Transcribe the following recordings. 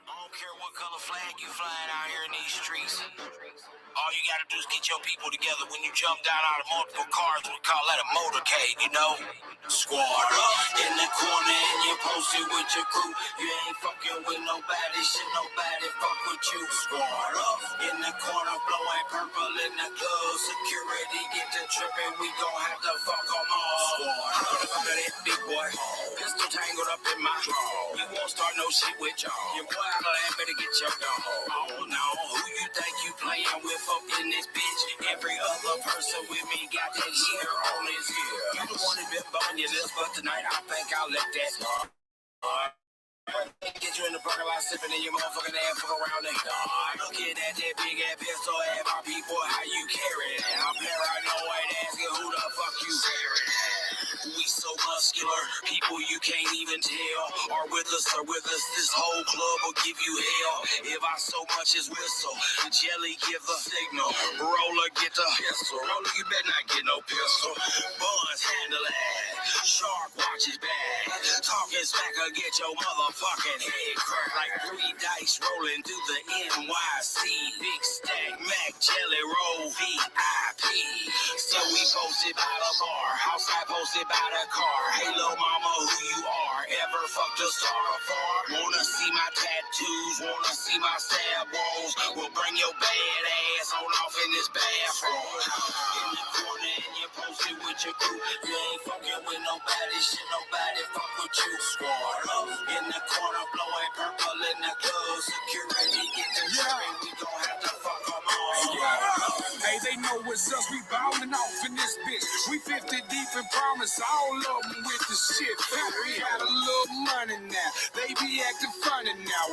I don't care what color flag you flying out here in these streets. All you gotta do is get your people together. When you jump down out of multiple cars, we call that a motorcade, you know? Squad up in the corner and you posted with your crew. You ain't fucking with nobody, shit, nobody fuck with you. Squad up in the corner, blowing purple in the club. Security get to tripping, we gon' have to fuck them all. Squad up, under that big boy. Pistol tangled up in my draw. We won't start no shit with y'all. Your boy out of land better get your dog. Oh no, who you think you playing with up in this bitch? Every other person with me got that shit on his ear. You the one that been bumming your lips, but tonight I think I'll let that slide. Get you in the parking lot sipping in your motherfucking ass, fuck around and looking at that big ass pistol at my people, how you carry it? I'm paranoid asking who the fuck you staring at. We so muscular, people you can't even tell. Are with us, this whole club will give you hell. If I so much as whistle, Jelly give the signal. Roller get the pistol. Roller, you better not get no pistol. Buns handle it. Shark watches back. Talking smack or get your motherfucking head cracked. Like 3 dice rolling through the NYC. Big stack, Mac, Jelly Roll, VIP. So we posted by the bar. Outside posted by the car. Hey, little mama, who you are? Ever fucked a star before? Wanna see my tattoos? Wanna see my stab wounds? We'll bring your bad ass on off in this bathroom. In the corner and you posted with your crew. You ain't fucking with nobody, shit, nobody fuck with you. Squad up in the corner, blowing purple in the club. Security get the tripping, we gon' have to fuck them all. Squad up. Hey, they know it's us, we ballin' off in this bitch. We 50 deep and promise all of them with the shit. We got a little money now, they be acting funny now.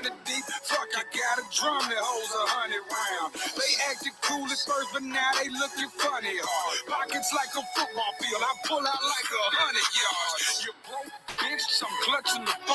100 deep, fuck, I got a drum that holds 100 rounds. They acted cool at first, but now they looking funny hard. Pockets like a football field, I pull out like 100 yards. You broke, bitch, I'm clutching the 4-5.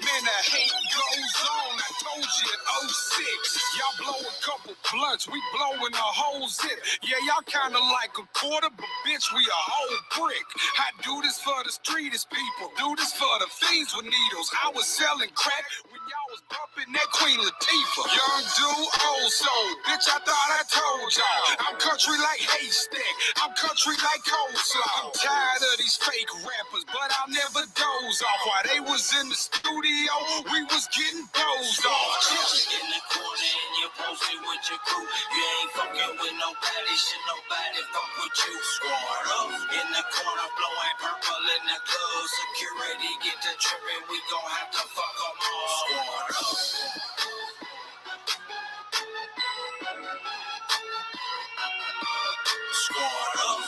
Man, the hate goes on, I told you at '06. Y'all blow a couple blunts, we blowing a whole zip. Yeah, y'all kinda like a quarter, but bitch, we a whole brick. I do this for the streetest people, do this for the fiends with needles. I was selling crack when y'all was bumping that Queen Latifah. Young dude, old soul, bitch, I thought I told y'all. I'm country like Haystack, I'm country like coleslaw. I'm tired of these fake rappers, but I'll never doze off. While they was in the studio, we was getting dozed off. In the corner and you posted with your crew. You ain't fucking with nobody, shit, nobody fuck with you. Squad up in the corner, blowing purple in the club. Security get to tripping, we gon' have to fuck them all. Squad up. Squad up.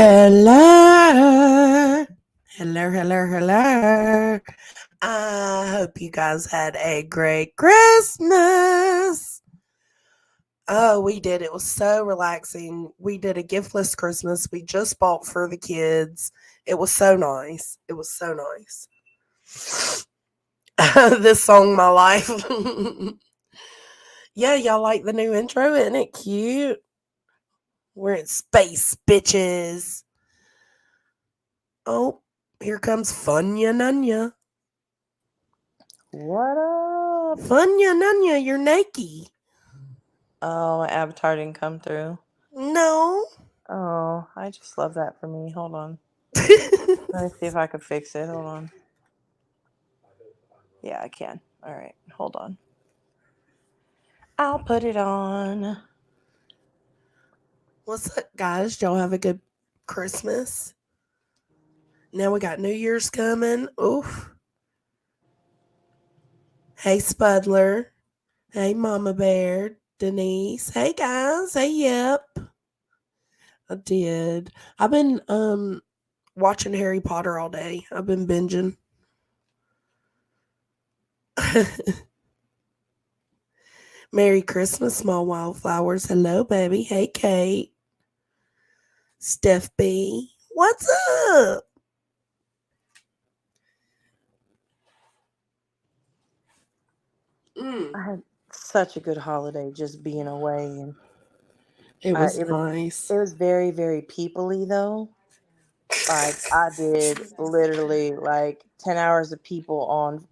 Hello. Hello. I hope you guys had a great Christmas. Oh, we did. It was so relaxing. We did a giftless Christmas we just bought for the kids. It was so nice. It was so nice. This song, My Life. Yeah, y'all like the new intro? Isn't it cute? We're in space, bitches. Oh, here comes Funya Nunya. What up? Funya Nunya, you're naked. Oh, my avatar didn't come through. No. Oh, I just love that for me. Hold on. Let me see if I can fix it. Hold on. Yeah, I can. All right. Hold on. I'll put it on. What's up, guys? Y'all have a good Christmas? Now we got New Year's coming. Oof. Hey, Spudler. Hey, Mama Bear. Denise. Hey, guys. Hey, yep. I did. I've been watching Harry Potter all day. I've been binging. Merry Christmas, Small Wildflowers. Hello, baby. Hey, Kate. Steph B. What's up? I had such a good holiday just being away, and It was it nice. was very, very people-y though. Like I did literally like 10 hours of people on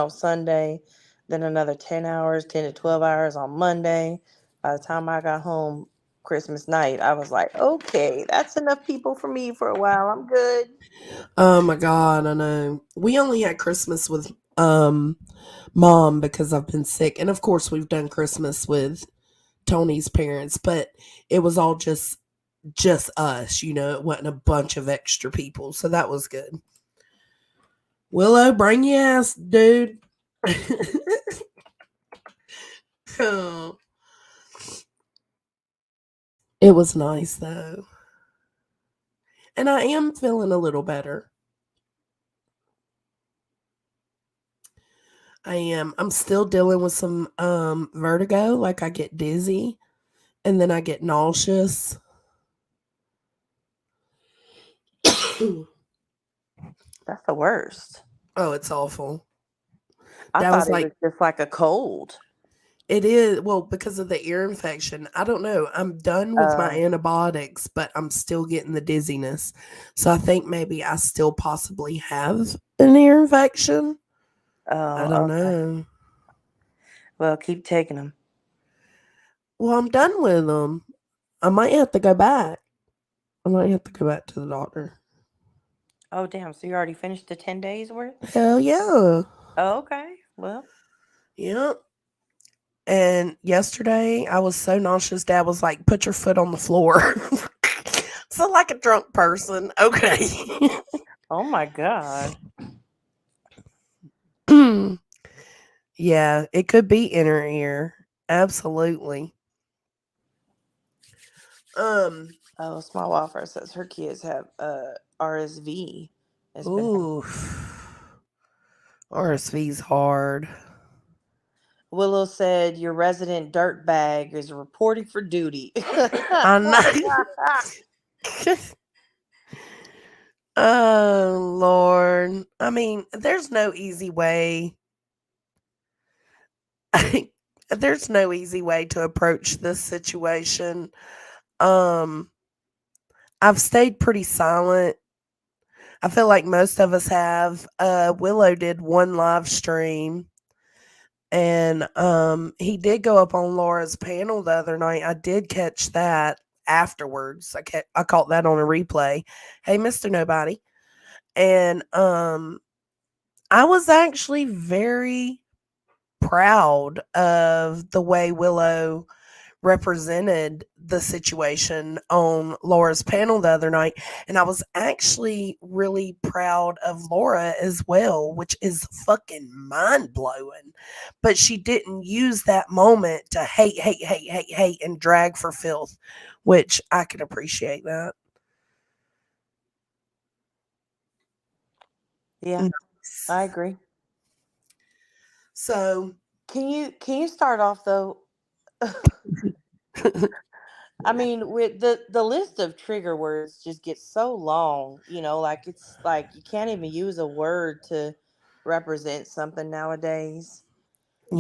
Sunday, then another 10 hours, 10 to 12 hours on Monday. By the time I got home Christmas night, I was like, okay, that's enough people for me for a while. I'm good. Oh my god, I know. We only had Christmas with mom because I've been sick. And of course we've done Christmas with Tony's parents, but it was all just us, it wasn't a bunch of extra people. So that was good. Willow, bring your ass, dude. Oh. It was nice though. And I am feeling a little better. I am. I'm still dealing with some vertigo, like I get dizzy and then I get nauseous. That's the worst. Oh, it's awful. I That thought was it like was just like a cold. it is, well, because of the ear infection. I don't know. I'm done with my antibiotics, but I'm still getting the dizziness. So I think maybe I still possibly have an ear infection. I don't Okay. know. Well, keep taking them. Well, I'm done with them. I might have to go back. I might have to go back to the doctor. Oh, damn. So you already finished the 10 days worth? Hell yeah. Okay. Well, Yep. And yesterday I was so nauseous, Dad was like, put your foot on the floor. So like a drunk person. Okay. oh my God. Yeah, it could be inner ear. Absolutely. Um, Oh, Small Wildfire says her kids have RSV. It's been ooh. RSV's hard. Willow said your resident dirtbag is reporting for duty. I know. Oh Lord. I mean, there's no easy way. There's no easy way to approach this situation. Um, I've stayed pretty silent. I feel like most of us have. Willow did one live stream and he did go up on Laura's panel the other night. I did catch that afterwards. I caught that on a replay. Hey, Mr. Nobody. And I was actually very proud of the way Willow represented the situation on Laura's panel the other night. And I was actually really proud of Laura as well, which is fucking mind blowing. But she didn't use that moment to hate, hate, hate, hate, hate, and drag for filth, which I can appreciate that. Yeah, I agree. So, Can you start off though? I mean, with the list of trigger words just gets so long, like it's like you can't even use a word to represent something nowadays.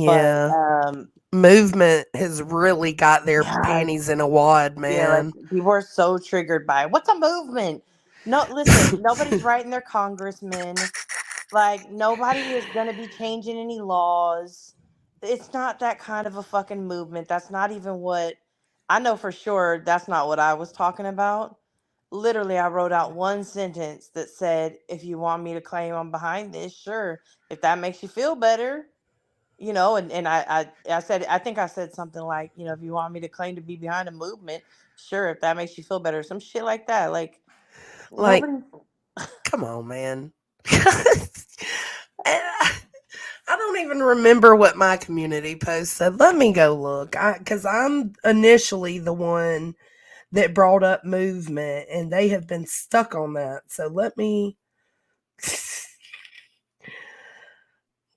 But yeah, movement has really got their yeah, panties in a wad, yeah, like man. people are so triggered by it. What's a movement? No, listen, nobody's writing their congressman. Like nobody is gonna be changing any laws. It's not that kind of a fucking movement. That's not even what I know for sure. That's not what I was talking about. Literally, I wrote out one sentence that said, "If you want me to claim I'm behind this, sure. If that makes you feel better, and I said, I think I said something like, if you want me to claim to be behind a movement, sure. If that makes you feel better, some shit like that. Like Like, nobody. come on, man. And I don't even remember what my community post said. Let me go look. Because I'm initially the one that brought up movement, and they have been stuck on that. So let me.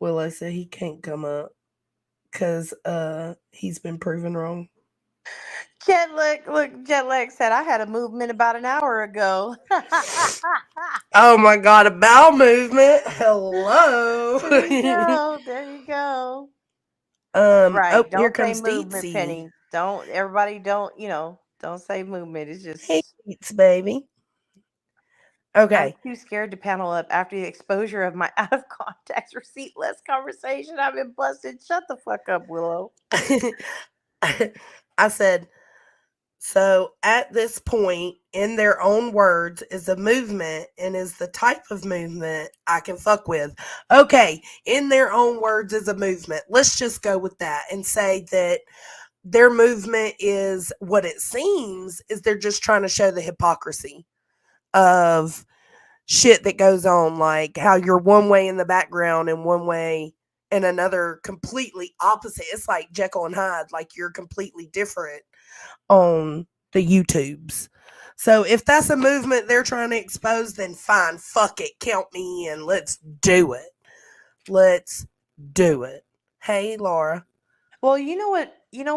Willow said he can't come up because he's been proven wrong. Jetlag said I had a movement about an hour ago. Oh my god, a bowel movement. Hello. There you go. There you go. Oh, Right. here Don't say comes movement, Deetsy. Penny. Don't everybody don't say movement. It's Hey, just Deets, baby. I'm Okay. too scared to panel up after the exposure of my out of context receipt less conversation. I've been busted. Shut the fuck up, Willow. I said, so at this point, in their own words, is a movement and is the type of movement I can fuck with. Okay, in their own words is a movement. Let's just go with that and say that their movement is what it seems is they're just trying to show the hypocrisy of shit that goes on, like how you're one way in the background and one way and another completely opposite. It's like Jekyll and Hyde, like you're completely different on the YouTubes. So if that's a movement they're trying to expose, then fine, fuck it, count me in. Let's do it. Let's do it. Hey, Laura. Well,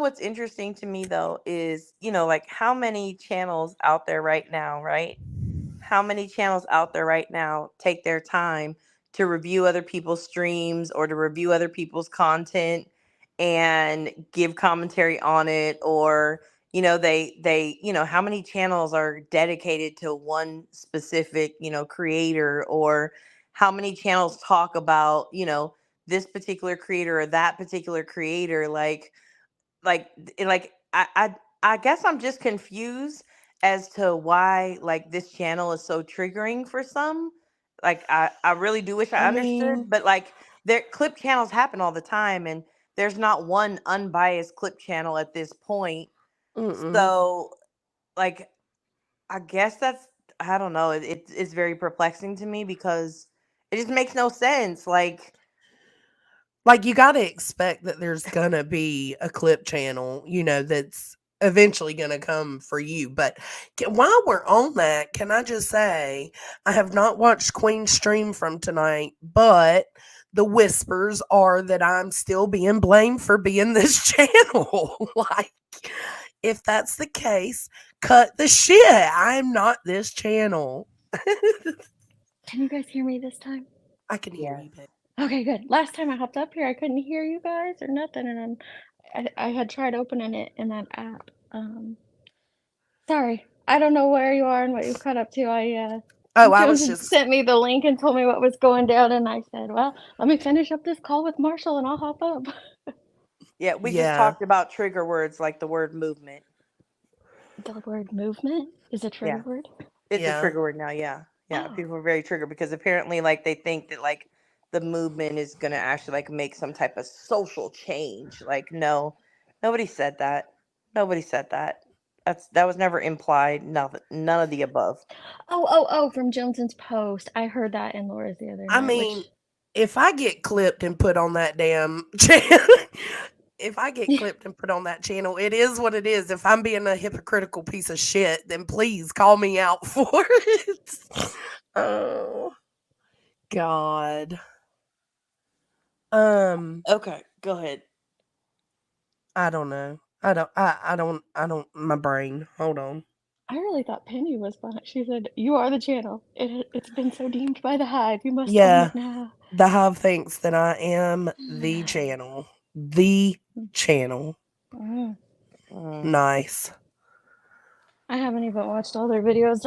what's interesting to me though is, like how many channels out there right now, right? How many channels out there right now take their time to review other people's streams or to review other people's content and give commentary on it, or they how many channels are dedicated to one specific creator, or how many channels talk about this particular creator or that particular creator, like I guess I'm just confused as to why like this channel is so triggering for some. Like I really do wish I I mean, understood, but like their clip channels happen all the time, and there's not one unbiased clip channel at this point. mm-mm. So like I guess that's, I don't know, it's very perplexing to me because it just makes no sense. Like Like, you gotta expect that there's gonna be a clip channel, that's eventually gonna come for you, but while we're on that, can I just say, I have not watched Queen's stream from tonight, but the whispers are that I'm still being blamed for being this channel. Like, if that's the case, cut the shit. I'm not this channel. Can you guys hear me this time? I can hear yeah. you, babe. Okay, good. Last time I hopped up here, I couldn't hear you guys or nothing, and then I had tried opening it in that app. Sorry, I don't know where you are and what you've caught up to. Oh, I Jones was had just sent me the link and told me what was going down, and I said, "Well, let me finish up this call with Marshall, and I'll hop up." Yeah, we just yeah. talked about trigger words like the word movement. The word movement is a trigger Yeah. word. It's a Yeah. trigger word now, yeah. Yeah, Oh, people are very triggered because apparently like they think that like the movement is going to actually like make some type of social change. Like no. Nobody said that. Nobody said that. That was never implied. Nothing. None of the above. Oh, from Joneson's post. I heard that in Laura's the other I night, mean, which if I get clipped and put on that damn channel, if I get clipped and put on that channel, it is what it is. If I'm being a hypocritical piece of shit, then please call me out for it. Oh God. Okay, go ahead. I don't know. I don't. My brain. Hold on. I really thought Penny was behind. She said, "You are the channel. It's been so deemed by the Hive. You must own Yeah, it now." the Hive thinks that I am the channel. The channel. Mm. Nice. I haven't even watched all their videos.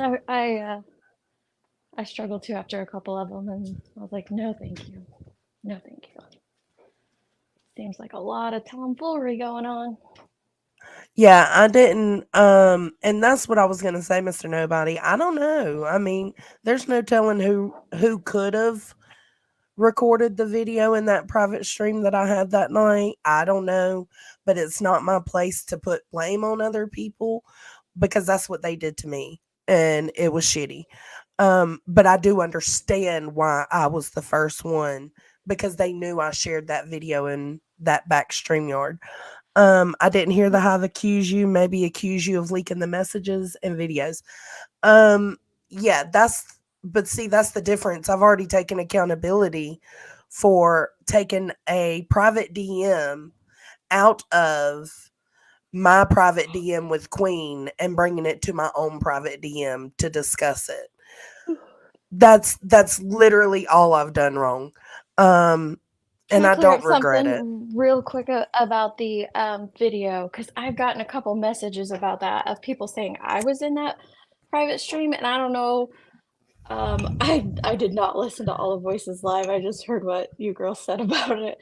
I struggled to after a couple of them, and I was like, "No, thank you. No, thank you." Seems like a lot of tomfoolery going on. Yeah, I didn't and that's what I was going to say, Mr. Nobody. I don't know. I mean, there's no telling who could have recorded the video in that private stream that I had that night. I don't know, but it's not my place to put blame on other people because that's what they did to me and it was shitty. But I do understand why I was the first one because they knew I shared that video in that back StreamYard. I didn't hear the Hive accuse you, maybe accuse you of leaking the messages and videos. Yeah, but see, that's the difference. I've already taken accountability for taking a private DM out of my private DM with Queen and bringing it to my own private DM to discuss it. That's literally all I've done wrong. Can And I I clear don't up regret it. something real quick about the video? Because I've gotten a couple messages about that of people saying I was in that private stream, and I don't know. I did not listen to All of Voices live. I just heard what you girls said about it.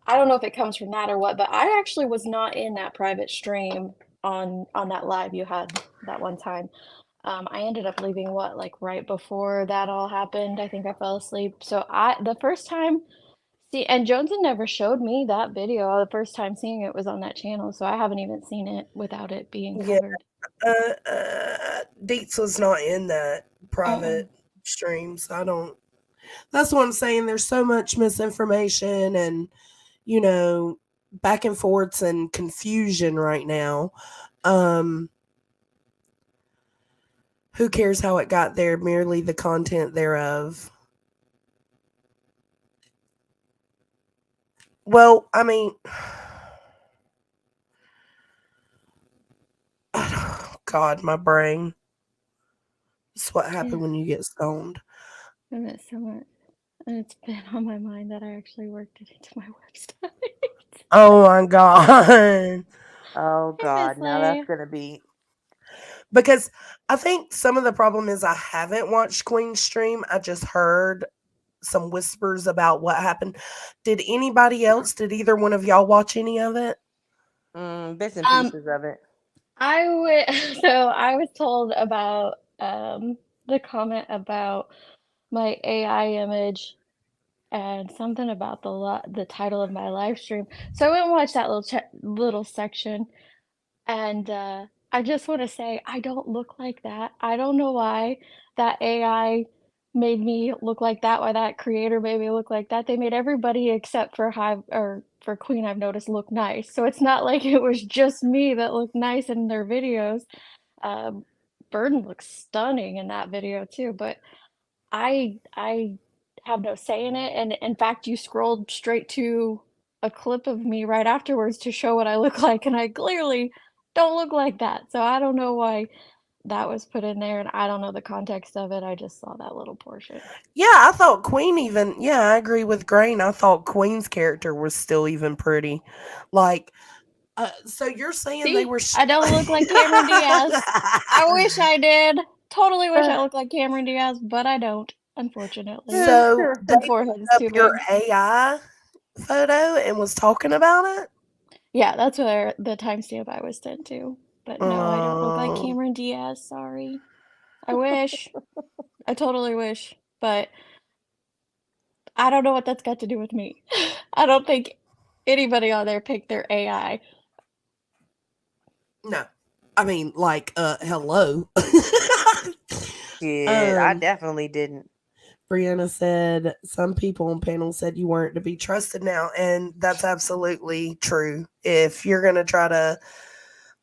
I don't know if it comes from that or what, but I actually was not in that private stream on that live you had that one time. I ended up leaving like right before that all happened. I think I fell asleep. So the first time see, and Jonesy never showed me that video. The first time seeing it was on that channel, so I haven't even seen it without it being Yeah, covered. Deets was not in that private stream, so I don't. That's what I'm saying. There's so much misinformation and back and forths and confusion right now. Who cares how it got there? Merely the content thereof. Well, I mean, God, my brain. It's what happened when you get stoned. I miss so much. And it's been on my mind that I actually worked it into my website. Oh my God. Oh God, now that's Seriously. gonna be. Because I think some of the problem is I haven't watched Queen's stream. I just heard some whispers about what happened. Did anybody else? Did either one of y'all watch any of it? Bits and pieces of it. So I was told about the comment about my AI image and something about the title of my live stream. So I went and watched that little section, and I just want to say I don't look like that. I don't know why that AI made me look like that. Why that creator made me look like that. They made everybody except for Hive or for Queen, I've noticed, look nice. So it's not like it was just me that looked nice in their videos. Burden looks stunning in that video too, but I have no say in it, and in fact, you scrolled straight to a clip of me right afterwards to show what I look like, and I clearly don't look like that. So I don't know why that was put in there, and I don't know the context of it. I just saw that little portion. Yeah, I thought Queen even. Yeah, I agree with Grain. I thought Queen's character was still even pretty. Like, so you're saying they See, were. I don't look like Cameron Diaz. I wish I did. Totally wish I looked like Cameron Diaz, but I don't, unfortunately. So My they forehead's put too up your big. AI photo and was talking about it. Yeah, that's where the timestamp I was sent to. But no, I don't look like Oh, Cameron Diaz. Sorry. I wish. I totally wish. But I don't know what that's got to do with me. I don't think anybody on there picked their AI. No. I mean, like, hello. Shit, I um, definitely didn't. Brianna said some people on panel said you weren't to be trusted now, and that's absolutely true. If you're gonna try to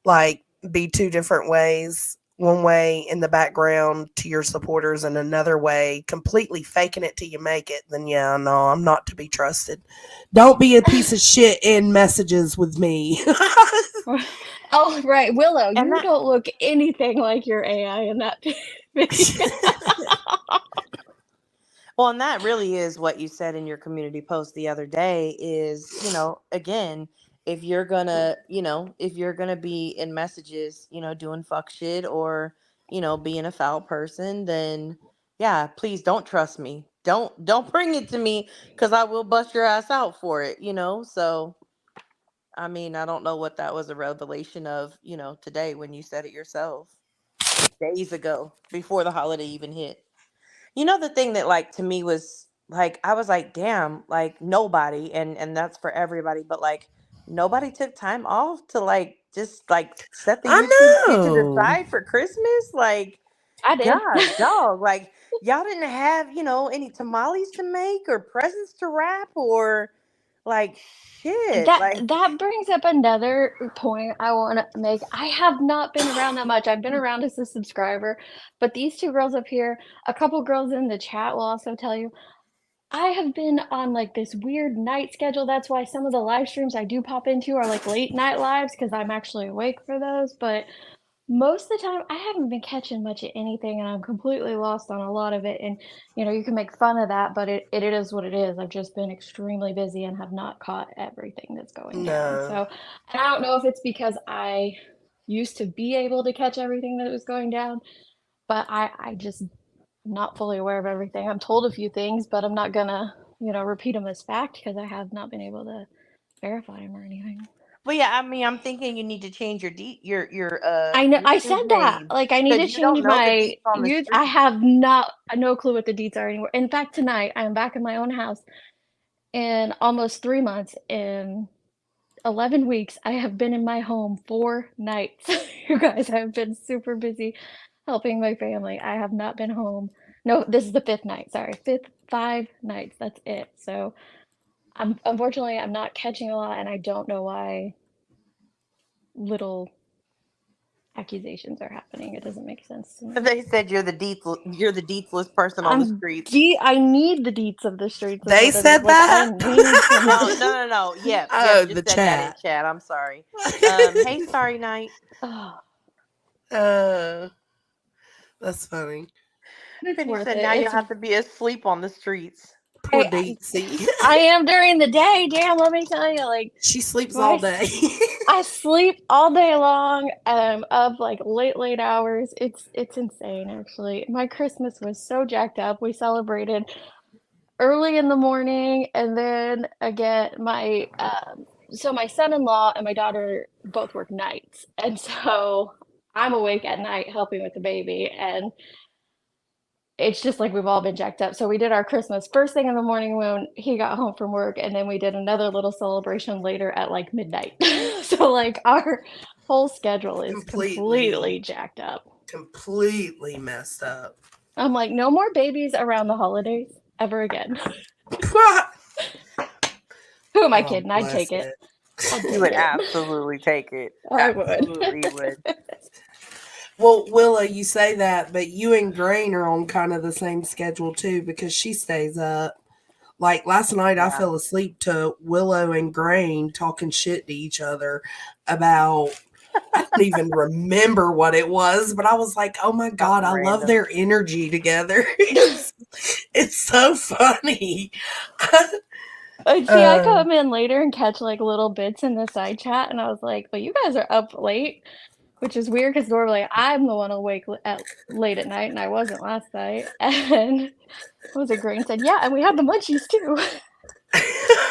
like be two different ways, one way in the background to your supporters and another way completely faking it till you make it, then yeah, no, I'm not to be trusted. Don't be a piece of shit in messages with me. Oh, right. Willow, And you that don't look anything like your AI in that video. Well, and that really is what you said in your community post the other day is, again, if you're gonna be in messages, doing fuck shit or, being a foul person, then yeah, please don't trust me. Don't bring it to me because I will bust your ass out for it. So I mean, I don't know what that was a revelation of, today when you said it yourself days ago before the holiday even hit. The thing that like to me was like I was like, damn, like nobody and that's for everybody, but like nobody took time off to like just like set the YouTube I kids know. aside for Christmas. Like, I did. God, dog, like y'all didn't have, any tamales to make or presents to wrap or like shit. That Like that brings up another point I want to make. I have not been around that much. I've been around as a subscriber, but these two girls up here, a couple girls in the chat will also tell you, I have been on like this weird night schedule. That's why some of the live streams I do pop into are like late night lives because I'm actually awake for those. But most of the time, I haven't been catching much of anything, and I'm completely lost on a lot of it. And you can make fun of that, but it is what it is. I've just been extremely busy and have not caught everything that's going down. No. So, and I don't know if it's because I used to be able to catch everything that was going down, but I just not fully aware of everything. I'm told a few things, but I'm not gonna, repeat them as fact because I have not been able to verify them or anything. Well, yeah, I mean, I'm thinking you need to change your I know I said YouTube that. name Like I need to because you don't change know the my deets on the youth. I street. have no clue what the deets are anymore. In fact, tonight I am back in my own house in almost 3 months. In 11 weeks, I have been in my home 4 nights. You guys, I have been super busy helping my family. I have not been home. No, this is the fifth night. Sorry, 5 nights. That's it. So unfortunately I'm not catching a lot, and I don't know why little accusations are happening. It doesn't make sense to me. They said you're the deetsless person on the streets. I need the deets of the streets is They what it is. said Like I that? need some of No, the no, no, no. Yep, Oh, yep. the Just said that in chat. chat. I'm sorry. Hey, Starry Night. oh, Uh, that's funny. it's Penny worth said it. now you'll have to be asleep on the streets. Poor Hey, Deetsy. I am during the day. Damn, let me tell you, like She sleeps my all s- day. I sleep all day long. I'm up like late hours. It's insane actually. My Christmas was so jacked up. We celebrated early in the morning, and then again so my son-in-law and my daughter both work nights, and so I'm awake at night helping with the baby, and it's just like we've all been jacked up. So we did our Christmas first thing in the morning when he got home from work, and then we did another little celebration later at like midnight. So like our whole schedule is completely jacked up. completely messed up. I'm like, no more babies around the holidays ever again. Who am I kidding? I'd bless take it. I'd You take would it. absolutely take it. I would. Absolutely would. Well, Willa, you say that, but you and Grain are on kind of the same schedule too because she stays up. Like last night, I Yeah. fell asleep to Willow and Grain talking shit to each other about. I don't even remember what it was, but I was like, "Oh my god, I love Random. their energy together. It's so funny." See, I come in later and catch like little bits in the side chat, and I was like, "Well, you guys are up late," which is weird because normally I'm the one awake late at night, and I wasn't last night. And what was it? Grain said, "Yeah, and we had the munchies too."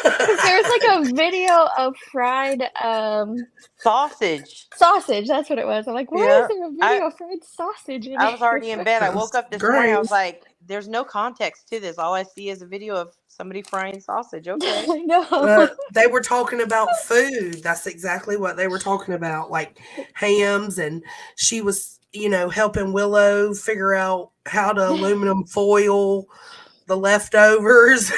Because there's like a video of fried Sausage. sausage. That's what it was. I'm like, why Yeah. is there a video of fried sausage in I was already in bed. I woke up this morning. I was Gross. like, there's no context to this. All I see is a video of somebody frying sausage. Okay. I know. They were talking about food. That's exactly what they were talking about, like hams, and she was, helping Willow figure out how to aluminum foil the leftovers.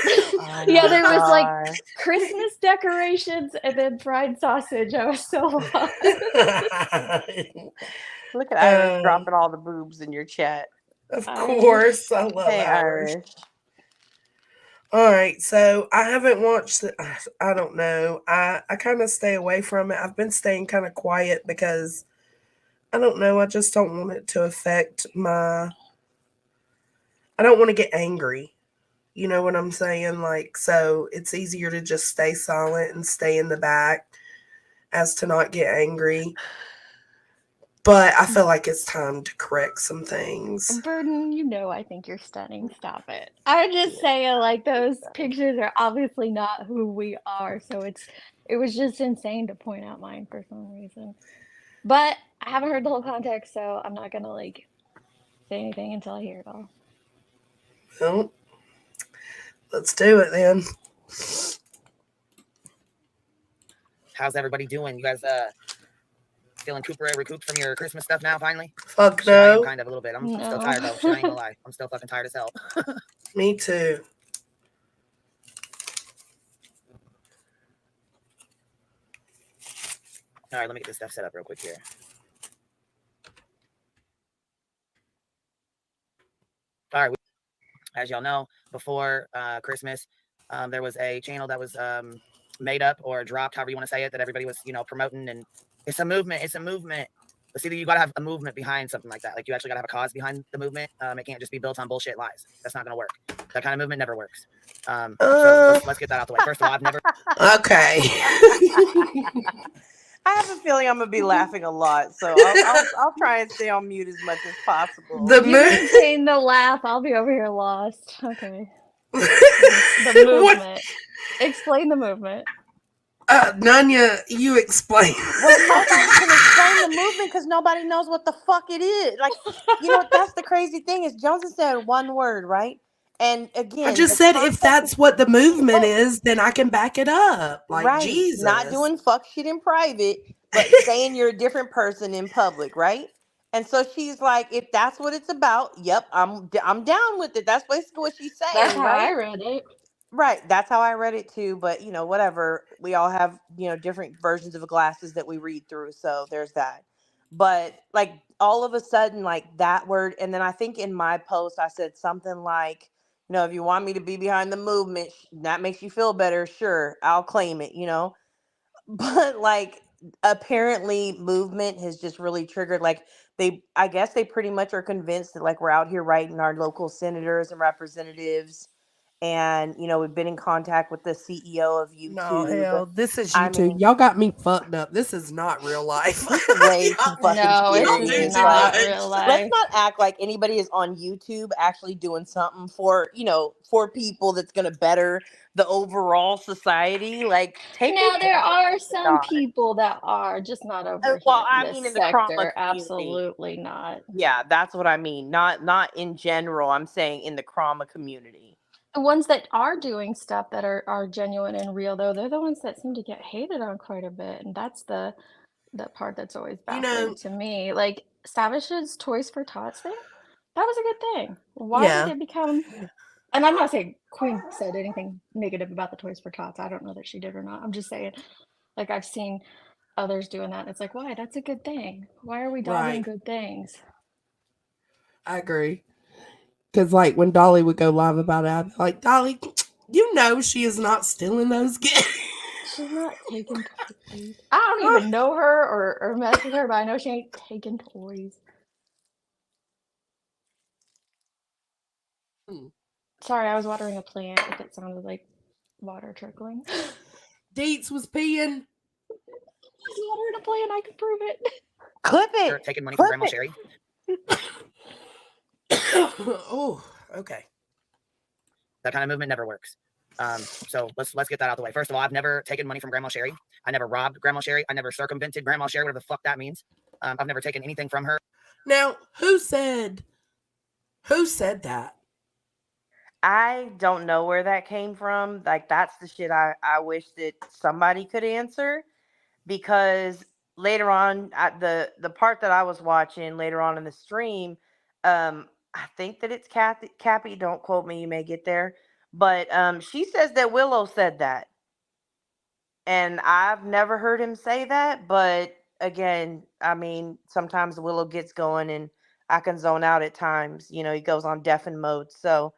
Oh Yeah, my there was like God. Christmas decorations and then fried sausage. I was so lost. Look at Iris Uh, dropping all the boobs in your chat. Of Irish. course, I love Hey, Irish. Irish. All right, so I haven't watched it. I don't know. I kind of stay away from it. I've been staying kind of quiet because I don't know. I just don't want it to affect my. I don't want to get angry. You know what I'm saying? Like, so it's easier to just stay silent and stay in the back as to not get angry. But I feel like it's time to correct some things. Burden, I think you're stunning. Stop it. I'm just saying, like, those pictures are obviously not who we are. So it was just insane to point out mine for some reason. But I haven't heard the whole context, so I'm not gonna like say anything until I hear it all. Well, let's do it then. How's everybody doing? You guys feeling recouped from your Christmas stuff now, finally? Fuck Shit, I am no. kind of a little bit. I'm still No. tired though. Shit, I ain't gonna lie. I'm still fucking tired as hell. Me too. All right, let me get this stuff set up real quick here. All right, as y'all know, before Christmas, there was a channel that was made up or dropped, however you want to say it, that everybody was, promoting, and it's a movement. It's a movement. But see, you gotta have a movement behind something like that. Like, you actually gotta have a cause behind the movement. It can't just be built on bullshit lies. That's not gonna work. That kind of movement never works. So let's get that out the way. First of all, I've never. Okay. I have a feeling I'm gonna be laughing a lot, so I'll try and stay on mute as much as possible. The You mo- maintain the laugh. I'll be over here lost. Okay. The movement. Explain the movement. Nanya, you explain. Well, nobody can explain the movement because nobody knows what the fuck it is. Like, that's the crazy thing is Johnson said one word, right? And again, I just the said if concept that's what the movement is, then I can back it up. Like, right, Jesus. not doing fuck shit in private, but saying you're a different person in public, right? And so she's like, if that's what it's about, yep, I'm down with it. That's basically what she's saying, That's how right? I read it. Right. That's how I read it too. But, whatever. We all have, different versions of glasses that we read through. So there's that. But like all of a sudden, like that word. And then I think in my post, I said something like, if you want me to be behind the movement, that makes you feel better. Sure. I'll claim it, But like apparently movement has just really triggered. Like I guess they pretty much are convinced that like we're out here writing our local senators and representatives. And we've been in contact with the CEO of YouTube. No, hell, this is I YouTube. mean- Y'all got me fucked up. This is not real life. This is way too fucking No, serious. it's too not much. real life. Let's not act like anybody is on YouTube actually doing something for for people that's gonna better the overall society. Like take Now it there down are a some notch. people that are just not over here. Well, in I this mean in the trauma sector. community. Absolutely not. Yeah, that's what I mean. Not in general. I'm saying in the trauma community. The ones that are doing stuff that are genuine and real, though, they're the ones that seem to get hated on quite a bit, and that's the part that's always baffling to me. Like Savish's Toys for Tots thing, that was a good thing. Why Yeah. did it become? And I'm not saying Queen said anything negative about the Toys for Tots. I don't know that she did or not. I'm just saying, like I've seen others doing that. And it's like, why? That's a good thing. Why are we dogging Right. good things? I agree. Because, like, when Dolly would go live about it, I'd be like, Dolly, she is not stealing those gifts. She's not taking toys. I don't even know her or mess with her, but I know she ain't taking toys. Sorry, I was watering a plant if it sounded like water trickling. Deets was peeing. I was watering a plant, I can prove it. Clip You're it. taking money from Clip Grandma it. Sherry. Oh, okay. That kind of movement never works. So let's get that out of the way. First of all, I've never taken money from Grandma Sherry. I never robbed Grandma Sherry. I never circumvented Grandma Sherry, whatever the fuck that means. I've never taken anything from her. Now, who said that? I don't know where that came from. Like, that's the shit I wish that somebody could answer, because later on, the part that I was watching later on in the stream, I think that it's Cappy. Don't quote me. You may get there, but she says that Willow said that, and I've never heard him say that. But again, I mean, sometimes Willow gets going, and I can zone out at times. You know, he goes on deafen mode, so.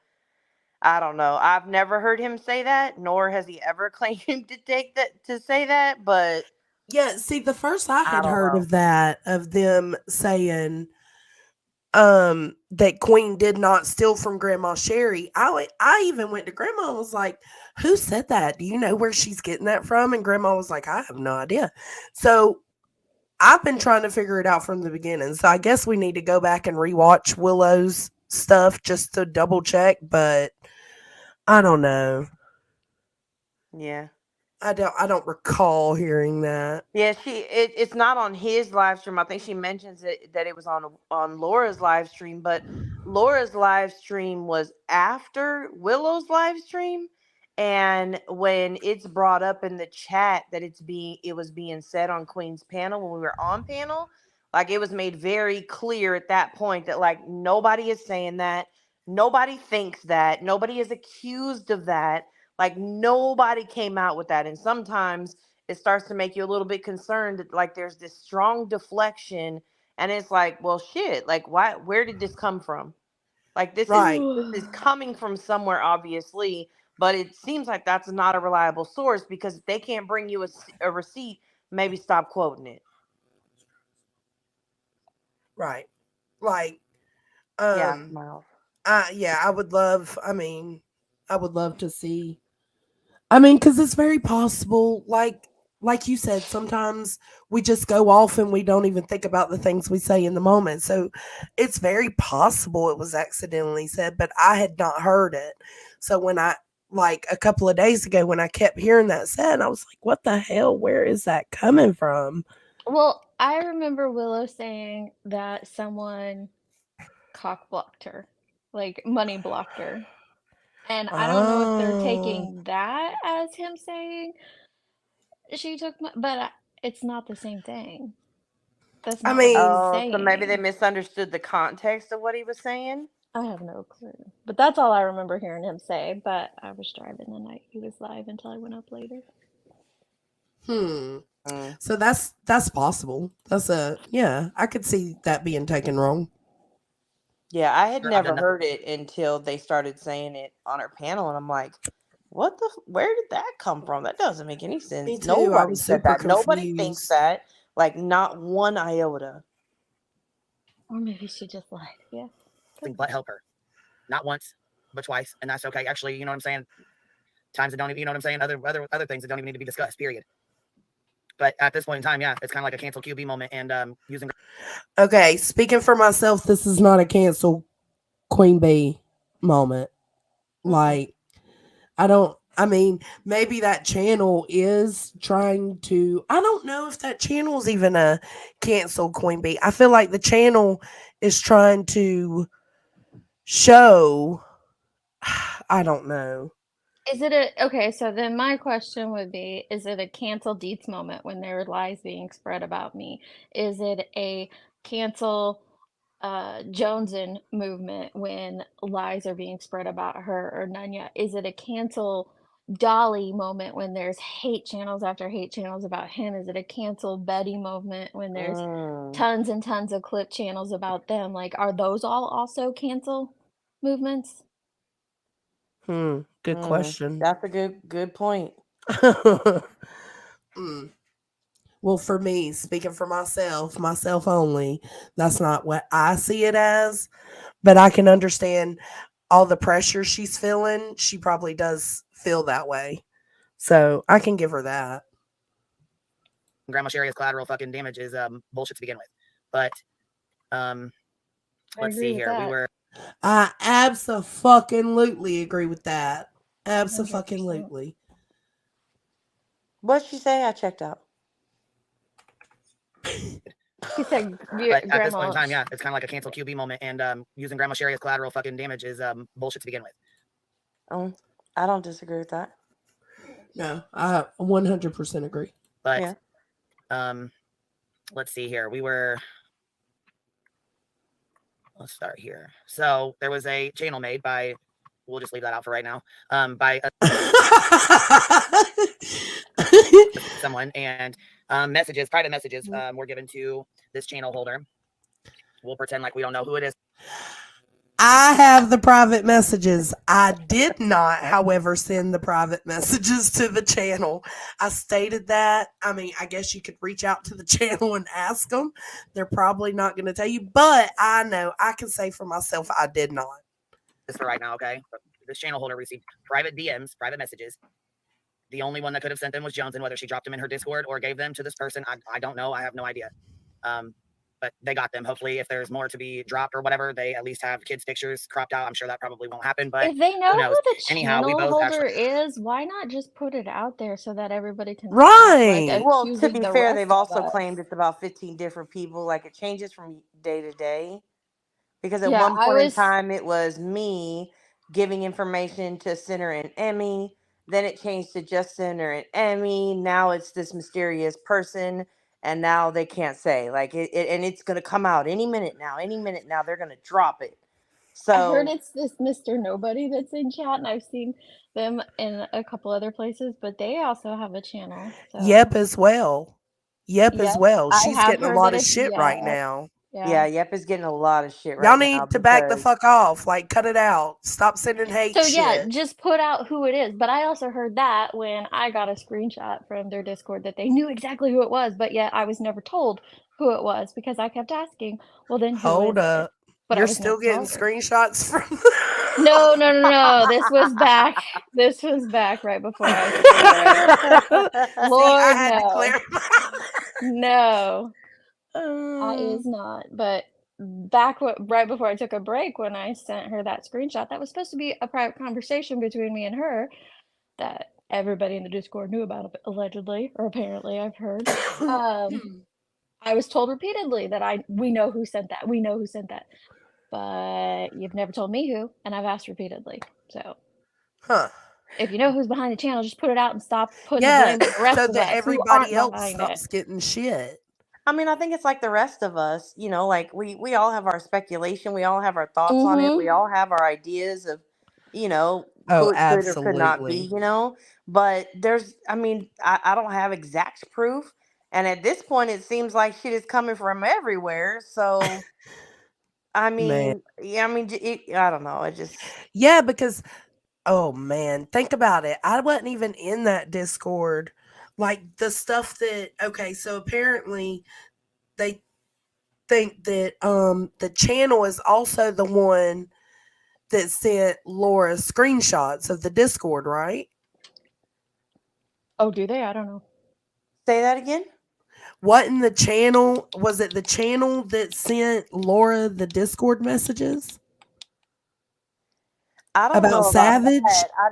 I don't know. I've never heard him say that, nor has he ever claimed to say that. But Yeah, see, the first I I had don't heard know. of that, of them saying that Queen did not steal from Grandma Sherry, I even went to Grandma and was like, who said that? Do you know where she's getting that from? And Grandma was like, I have no idea. So I've been trying to figure it out from the beginning. So I guess we need to go back and rewatch Willow's stuff just to double check, but I don't know. Yeah. I don't recall hearing that. Yeah, it's not on his live stream. I think she mentions that it was on Laura's live stream, but Laura's live stream was after Willow's live stream, and when it's brought up in the chat that it was being said on Queen's panel when we were on panel, like, it was made very clear at that point that, like, nobody is saying that, nobody thinks that, nobody is accused of that, like, nobody came out with that. And sometimes it starts to make you a little bit concerned that, like, there's this strong deflection, and it's like, well, shit, like, where did this come from? Like, Right. this is coming from somewhere, obviously, but it seems like that's not a reliable source, because if they can't bring you a receipt, maybe stop quoting it. Right. Like, Yeah, Miles. yeah, I would love to see. I mean, because it's very possible, like you said, sometimes we just go off and we don't even think about the things we say in the moment. So it's very possible it was accidentally said, but I had not heard it. So when like a couple of days ago, when I kept hearing that said, I was like, what the hell? Where is that coming from? Well, I remember Willow saying that someone cock blocked her, like money blocked her. And I don't know if they're Oh, taking that as him saying she took but it's not the same thing. That's I not what he was mean, Oh, so maybe they saying. misunderstood the context of what he was saying. I have no clue. But that's all I remember hearing him say. But I was driving the night he was live until I went up later. Mm. So that's possible. Yeah, I could see that being taken wrong. Yeah, I had I've never done nothing. heard it until they started saying it on our panel, and I'm like, where did that come from? That doesn't make any sense. Me too. I Nobody was said super that. Nobody thinks confused. that. Like, not one iota. Or maybe she just lied. Yeah. But help her, not once, but twice, and that's okay. Actually, you know what I'm saying. Times that don't even, you know what I'm saying. Other things that don't even need to be discussed. Period. But at this point in time, yeah, it's kind of like a cancel QB moment, and using. Okay, speaking for myself, this is not a cancel Queen Bee moment. Like, I mean, maybe that channel is trying to, I don't know if that channel is even a cancel Queen Bee. I feel like the channel is trying to show, I don't know. Is it okay? So then my question would be: is it a cancel Deets moment when there are lies being spread about me? Is it a cancel Jonesin movement when lies are being spread about her or Nunya? Is it a cancel Dolly moment when there's hate channels after hate channels about him? Is it a cancel Betty moment when there's tons and tons of clip channels about them? Like, are those all also cancel movements? Good question. That's a good point. Well, for me, speaking for myself only, that's not what I see it as, but I can understand all the pressure she's feeling. She probably does feel that way. So I can give her that. Grandma Sherry's collateral fucking damage is bullshit to begin with. But let's see here. We were I absolutely agree with that. Abso-fucking-lutely. What'd she say? I checked out. She said But at this point in grandma. time, yeah, it's kind of like a cancel QB moment, and using Grandma Sherry as collateral fucking damage is bullshit to begin with. I don't disagree with that. No, I 100% agree. But Yeah. let's see here. Let's start here. So there was a channel made by, we'll just leave that out for right now, by someone, and private messages were given to this channel holder. We'll pretend like we don't know who it is. I have the private messages. I did not, however, send the private messages to the channel. I stated that. I mean, I guess you could reach out to the channel and ask them. They're probably not going to tell you, but I know I can say for myself I did not. This for right now, okay? But this channel holder received private DMs, private messages. The only one that could have sent them was Jones, and whether she dropped them in her Discord or gave them to this person, I don't know. I have no idea. But they got them. Hopefully, if there's more to be dropped or whatever, they at least have kids' pictures cropped out. I'm sure that probably won't happen. But If they know who the Anyhow, channel we both holder is, why not just put it out there so that everybody can Right. Well, to be fair, they've also claimed it's about 15 different people. Like, it changes from day to day. Because at one point in time, it was me giving information to Center and Emmy. Then it changed to just Center and Emmy. Now it's this mysterious person. And now they can't say. Like, and it's going to come out any minute now. Any minute now, they're going to drop it. So I heard it's this Mr. Nobody that's in chat, and I've seen them in a couple other places, but they also have a channel. So. Yep, as well. Yep, as well. She's getting a lot of shit right now. Yeah, Yep is getting a lot of shit right now. now. Y'all need to back the fuck off. Like, cut it out. Stop sending hate shit. So yeah, just put out who it is. But I also heard that when I got a screenshot from their Discord that they knew exactly who it was, but yet I was never told who it was because I kept asking, well then who Hold is up. it? But you're still getting screenshots from No. This was back right before I Lord, I had to clarify. No. I is not. But right before I took a break, when I sent her that screenshot, that was supposed to be a private conversation between me and her that everybody in the Discord knew about, allegedly, or apparently, I've heard. I was told repeatedly that we know who sent that. We know who sent that. But you've never told me who, and I've asked repeatedly. So, if you know who's behind the channel, just put it out and stop putting the blame on the rest so of that us everybody else stops getting shit. I mean, I think it's like the rest of us, you know, like we all have our speculation, we all have our thoughts on it, we all have our ideas of, you know, who it could or could not be, you know. But I don't have exact proof, and at this point, it seems like shit is coming from everywhere. So, I mean, I don't know. Because, oh man, think about it. I wasn't even in that Discord. Like the stuff that, okay, so apparently they think that the channel is also the one that sent Laura screenshots of the Discord, right? Oh, do they? I don't know. Say that again? What in the channel? Was it the channel that sent Laura the Discord messages? I don't know about Savage,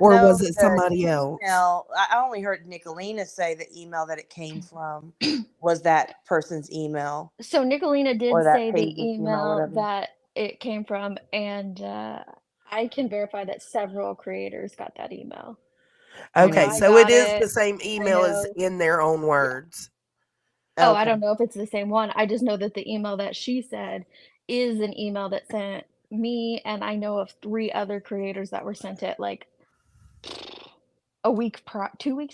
or was it somebody else? I only heard Nicolina say the email that it came from was that person's email. So Nicolina did say the email that it came from, and I can verify that several creators got that email. Okay, so it is the same email as in their own words. Oh, okay. I don't know if it's the same one. I just know that the email that she said is an email that sent me, and I know of 3 other creators that were sent it like 2 weeks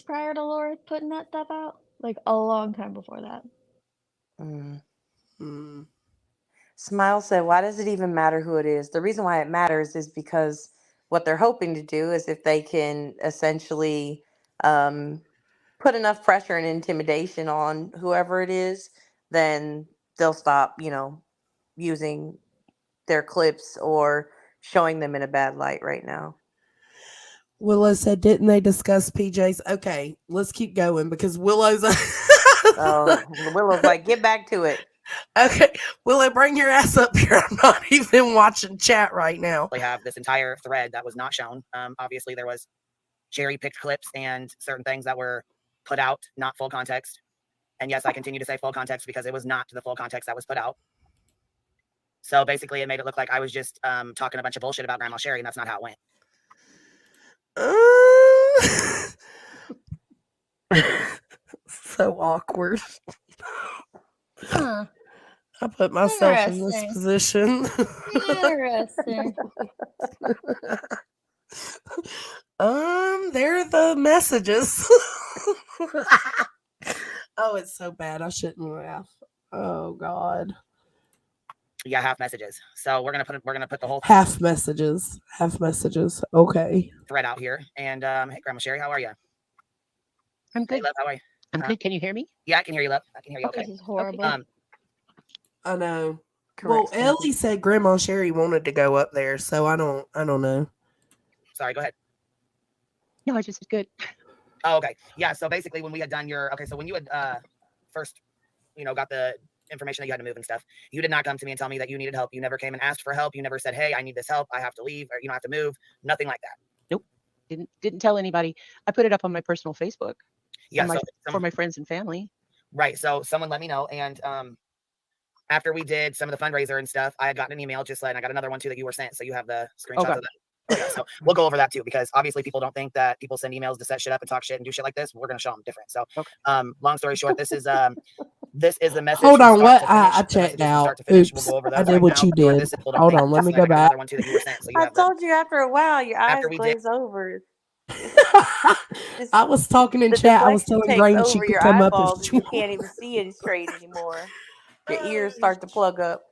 prior to Laura putting that stuff out, like a long time before that. Smile said, why does it even matter who it is? The reason why it matters is because what they're hoping to do is if they can essentially put enough pressure and intimidation on whoever it is, then they'll stop, you know, using their clips or showing them in a bad light right now. Willow said, didn't they discuss PJs? Okay, let's keep going because Willow's Willow's like, get back to it. Okay, Willow, bring your ass up here. I'm not even watching chat right now. We have this entire thread that was not shown. Obviously there was cherry picked clips and certain things that were put out, not full context. And yes, I continue to say full context because it was not the full context that was put out. So basically, it made it look like I was just talking a bunch of bullshit about Grandma Sherry, and that's not how it went. So awkward. Huh. I put myself in this Interesting. position. Interesting. There are the messages. Oh, it's so bad. I shouldn't laugh. Oh God. Yeah, half messages. So we're gonna put the whole Half messages. Okay. thread out here. And hey, Grandma Sherry, how are you? I'm Hey, good. love, how are you? I'm good. Can you hear me? Yeah, I can hear you, love. I can hear you. Okay. This is horrible. I know. Correct. Well, Ellie said Grandma Sherry wanted to go up there, so I don't know. Sorry, go ahead. No, I just said good. Oh, okay. Yeah. So basically, when we had done so when you had first, got the information that you had to move and stuff, you did not come to me and tell me that you needed help. You never came and asked for help. You never said, "Hey, I need this help. I have to leave," or I have to move. Nothing like that. Nope. Didn't tell anybody. I put it up on my personal Facebook. Yeah. For my friends and family. Right. So someone let me know, and after we did some of the fundraiser and stuff, I had gotten an email just letting. I got another one too that you were sent, so you have the screenshots of that. Yeah, so we'll go over that too, because obviously people don't think that people send emails to set shit up and talk shit and do shit like this. We're gonna show them different. So, long story short, this is the message. Hold on, from what? start to finish. I The checked messages from out. start to finish. Oops, We'll go over I those did right what now. you Ignore did. this if people don't Hold think on, let me this. go I got back. another one too that you were sent, so you I have the. told you after a while, your eyes After we did, glaze over. I was talking in The chat. I was dyslexia telling takes Grain she over could your come up eyeballs, if and she you can't even see it straight anymore. Your ears start to plug up.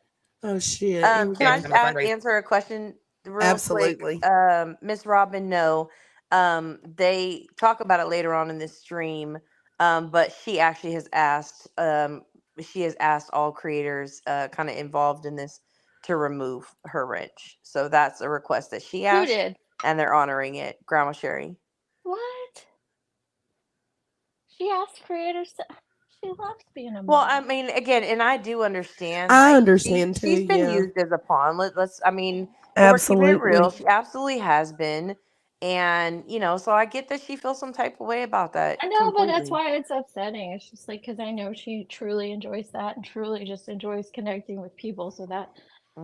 Oh shit. Here we Can I go. just answer a question real Absolutely. quick? Miss Robin, no. They talk about it later on in this stream. But she actually has asked. She has asked all creators, kind of involved in this, to remove her wrench. So that's a request that she Who asked, did? and they're honoring it. Grandma Sherry. What? She asked creators to. She loves being a mom. Well, I mean, again, and I do understand. I like, understand too. She's been Yeah. used as a pawn. Let's. I mean, Absolutely. we're keeping it real. She absolutely has been, and so I get that she feels some type of way about that. I know, but that's completely. why it's upsetting. It's just like, because I know she truly enjoys that and truly just enjoys connecting with people. So that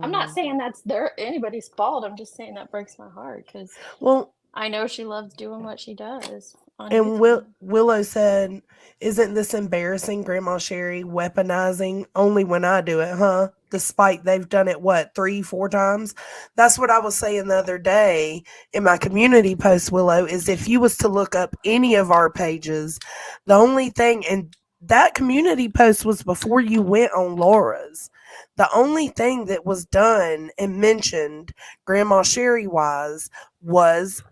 I'm not saying that's anybody's fault. I'm just saying that breaks my heart because Well, I know she loves doing what she does on and YouTube. Willow said, "Isn't this embarrassing, Grandma Sherry weaponizing only when I do it, huh? Despite they've done it, what, 3-4 times?" That's what I was saying the other day in my community post, Willow, is if you was to look up any of our pages, the only thing, and that community post was before you went on Laura's, the only thing that was done and mentioned Grandma Sherry was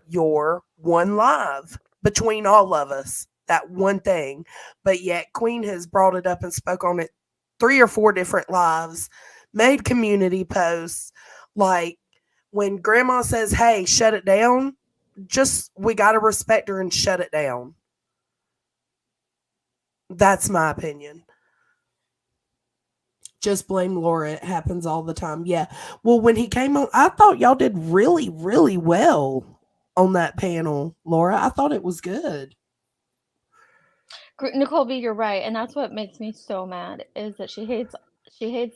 your one live between all of us, that one thing. But yet Queen has brought it up and spoke on it 3 or 4 different lives, made community posts. Like when Grandma says, "Hey, shut it down," just we got to respect her and shut it down. That's my opinion. Just blame Laura. It happens all the time. Yeah. Well, when he came on, I thought y'all did really, really well on that panel, Laura. I thought it was good. Nicole B, you're right, and that's what makes me so mad is that she hates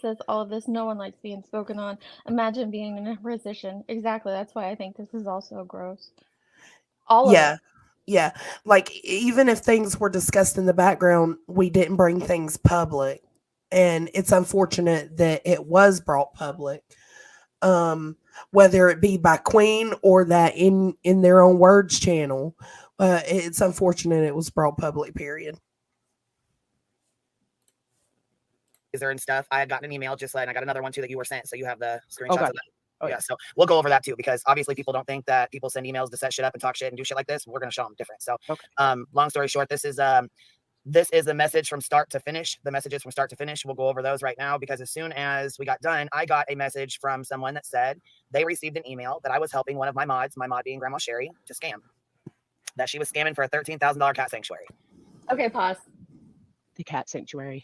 this, all of this. No one likes being spoken on. Imagine being in her position. Exactly. That's why I think this is also gross. All of it. Yeah. Like even if things were discussed in the background, we didn't bring things public. And it's unfortunate that it was brought public. Whether it be by Queen or that in their own words channel. It's unfortunate it was brought public, period. And stuff. I had gotten an email just letting. I got another one too that you were sent, so you have the screenshots of that. Yeah, so we'll go over that too, because obviously people don't think that people send emails to set shit up and talk shit and do shit like this. We're gonna show them different. So, long story short, this is the message from start to finish. The messages from start to finish. We'll go over those right now, because as soon as we got done, I got a message from someone that said they received an email that I was helping one of my mods, my mod being Grandma Sherry, to scam. That she was scamming for a $13,000 cat sanctuary. Okay, pause. The cat sanctuary.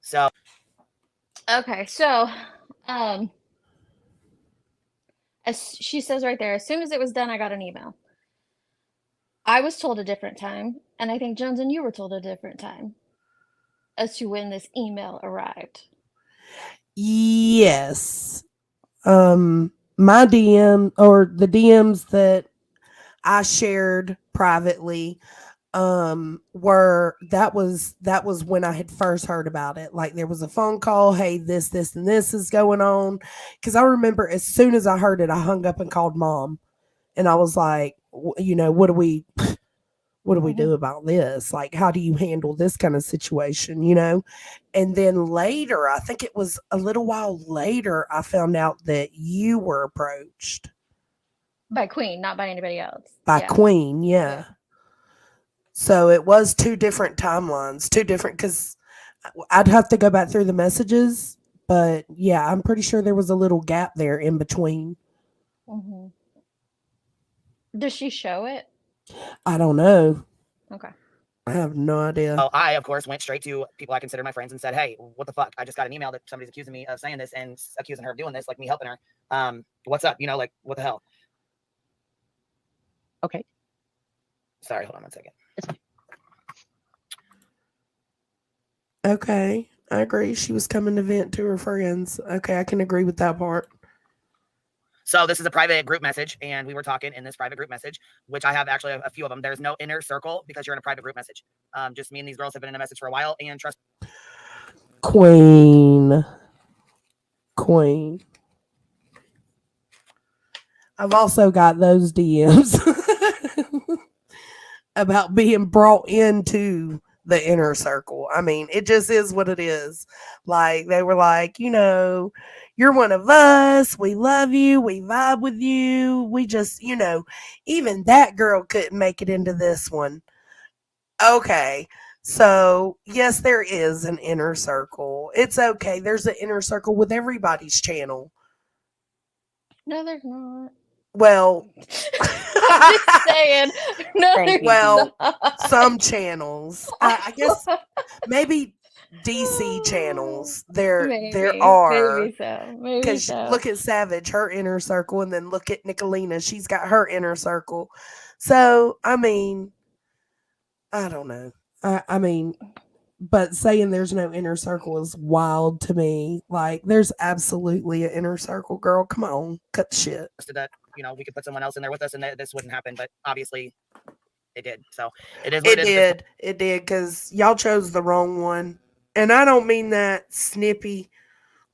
So. Okay, so, as she says right there, as soon as it was done, I got an email. I was told a different time, and I think Jones and you were told a different time as to when this email arrived. Yes. My DM or the DMs that I shared privately were that was when I had first heard about it. Like there was a phone call, hey, this and this is going on. Cause I remember as soon as I heard it, I hung up and called mom. And I was like, you know, what do we do about this? Like, how do you handle this kind of situation, you know? And then later, I think it was a little while later, I found out that you were approached By Queen, not by anybody else. by Yeah. Queen. Yeah. So it was two different timelines, because I'd have to go back through the messages. But yeah, I'm pretty sure there was a little gap there in between. Mm-hmm. Does she show it? I don't know. Okay. I have no idea. Oh, I, of course, went straight to people I consider my friends and said, hey, what the fuck? I just got an email that somebody's accusing me of saying this and accusing her of doing this, like me helping her. What's up? You know, like, what the hell? Okay. Sorry, hold on one second. It's fine. Okay, I agree. She was coming to vent to her friends. Okay, I can agree with that part. So this is a private group message, and we were talking in this private group message, which I have actually a few of them. There's no inner circle because you're in a private group message. Just me and these girls have been in a message for a while, and trust. Queen. I've also got those DMs about being brought into the inner circle. I mean, it just is what it is. Like, they were like, you know, you're one of us. We love you. We vibe with you. We just, you know, even that girl couldn't make it into this one. Okay. So, yes, there is an inner circle. It's okay. There's an inner circle with everybody's channel. No, there's not. Well, I'm just saying. No, Thank there's you. well, not. some channels. I guess maybe DC channels. There are. Maybe so. Maybe Because so. look at Savage, her inner circle, and then look at Nicolina. She's got her inner circle. So, I mean, I don't know. I mean, but saying there's no inner circle is wild to me. Like, there's absolutely an inner circle, girl. Come on, cut the shit. That, you know, we could put someone else in there with us and this wouldn't happen, but obviously it did. So it is what it is. It did, because y'all chose the wrong one. And I don't mean that snippy,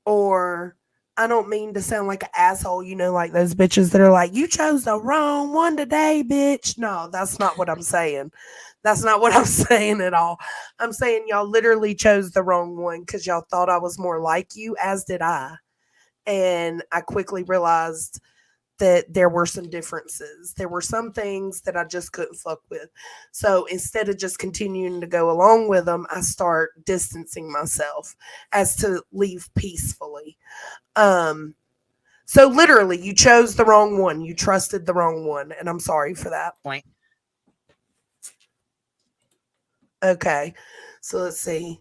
or I don't mean to sound like an asshole, you know, like those bitches that are like, you chose the wrong one today, bitch. No, that's not what I'm saying. That's not what I'm saying at all. I'm saying y'all literally chose the wrong one because y'all thought I was more like you, as did I. And I quickly realized that there were some differences. There were some things that I just couldn't fuck with. So instead of just continuing to go along with them, I start distancing myself as to leave peacefully. So literally, you chose the wrong one. You trusted the wrong one, and I'm sorry for that. Point. Okay, so let's see.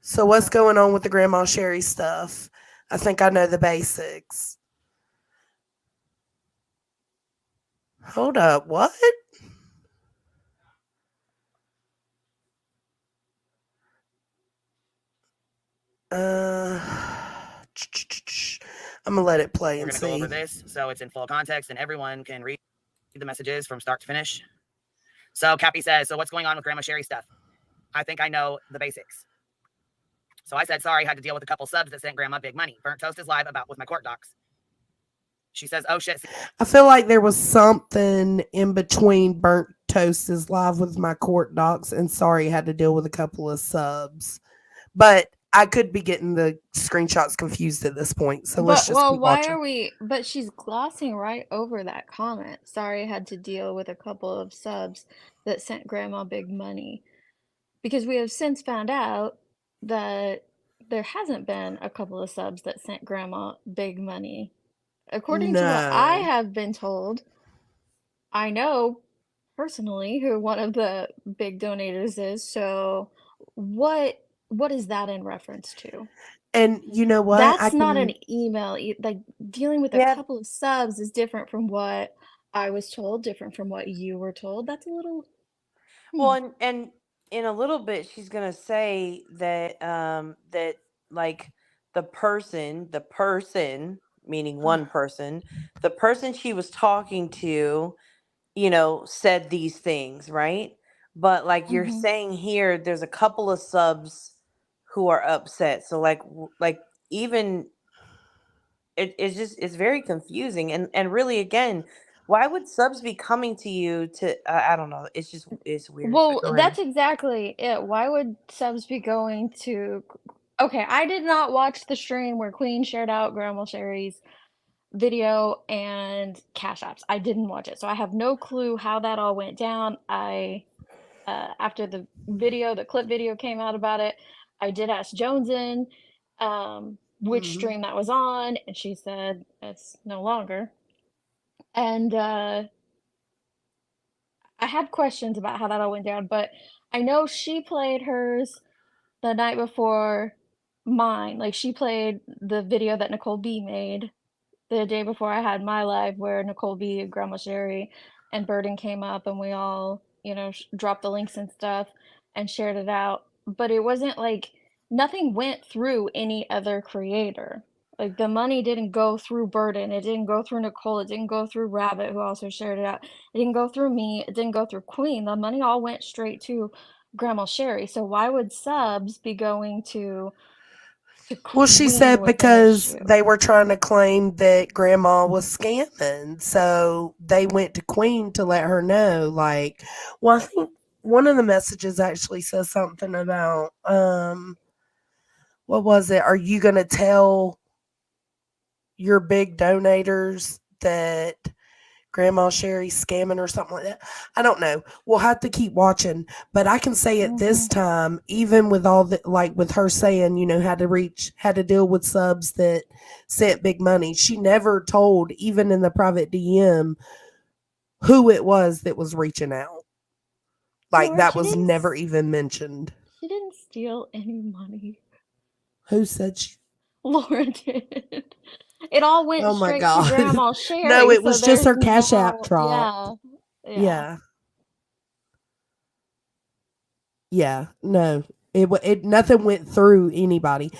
So what's going on with the Grandma Sherry stuff? I think I know the basics. Hold up, what? I'm gonna let it play We're and gonna go see. over this so it's in full context and everyone can read the messages from start to finish. So Cappy says, so what's going on with Grandma Sherry stuff? I think I know the basics. So I said, sorry, had to deal with a couple subs that sent Grandma big money. Burnt Toast is live about with my court docs. She says, oh shit. I feel like there was something in between Burnt Toast is live with my court docs and sorry had to deal with a couple of subs. But I could be getting the screenshots confused at this point. So let's just keep why watching. are we? But she's glossing right over that comment. Sorry, I had to deal with a couple of subs that sent Grandma big money, because we have since found out that there hasn't been a couple of subs that sent Grandma big money. According to what I have been told, I know personally who one of the big donators is. So what is that in reference to? And you know what? That's not an email. Like, dealing with a Yeah. couple of subs is different from what I was told different from what you were told. That's a little. Well, and in a little bit, she's gonna say that that like the person, meaning one person, the person she was talking to, said these things, right? But like you're Mhm. saying here, there's a couple of subs who are upset. So like even it's very confusing and really again, why would subs be coming to you to I don't know. It's weird. But Well, go ahead. that's exactly it. Why would subs be going to? Okay, I did not watch the stream where Queen shared out Grandma Sherry's video and Cash Apps. I didn't watch it, so I have no clue how that all went down. After the video, the clip video came out about it, I did ask Jonesin which Mhm. stream that was on, and she said it's no longer. And I had questions about how that all went down, but I know she played hers the night before mine. Like she played the video that Nicole B made the day before I had my live, where Nicole B, Grandma Sherry, and Burden came up, and we all, dropped the links and stuff and shared it out. But it wasn't like nothing went through any other creator. Like the money didn't go through Burden, it didn't go through Nicole, it didn't go through Rabbit, who also shared it out. It didn't go through me, it didn't go through Queen. The money all went straight to Grandma Sherry. So why would subs be going to Well, she Queen said with an because issue? they were trying to claim that grandma was scamming. So they went to Queen to let her know. Like, well, I think one of the messages actually says something about, what was it? Are you going to tell your big donators that Grandma Sherry's scamming or something like that? I don't know. We'll have to keep watching. But I can say at this time, even with all the, like with her saying, had to deal with subs that sent big money, she never told, even in the private DM, who it was that was reaching out. Like Lauren, that was never even mentioned. she didn't steal any money. Who said she? Lauren did. It all went Oh my straight to God. Grandma No, Sherry, it so was just there's her Cash App no, dropped. yeah. Yeah, no, it nothing went through anybody,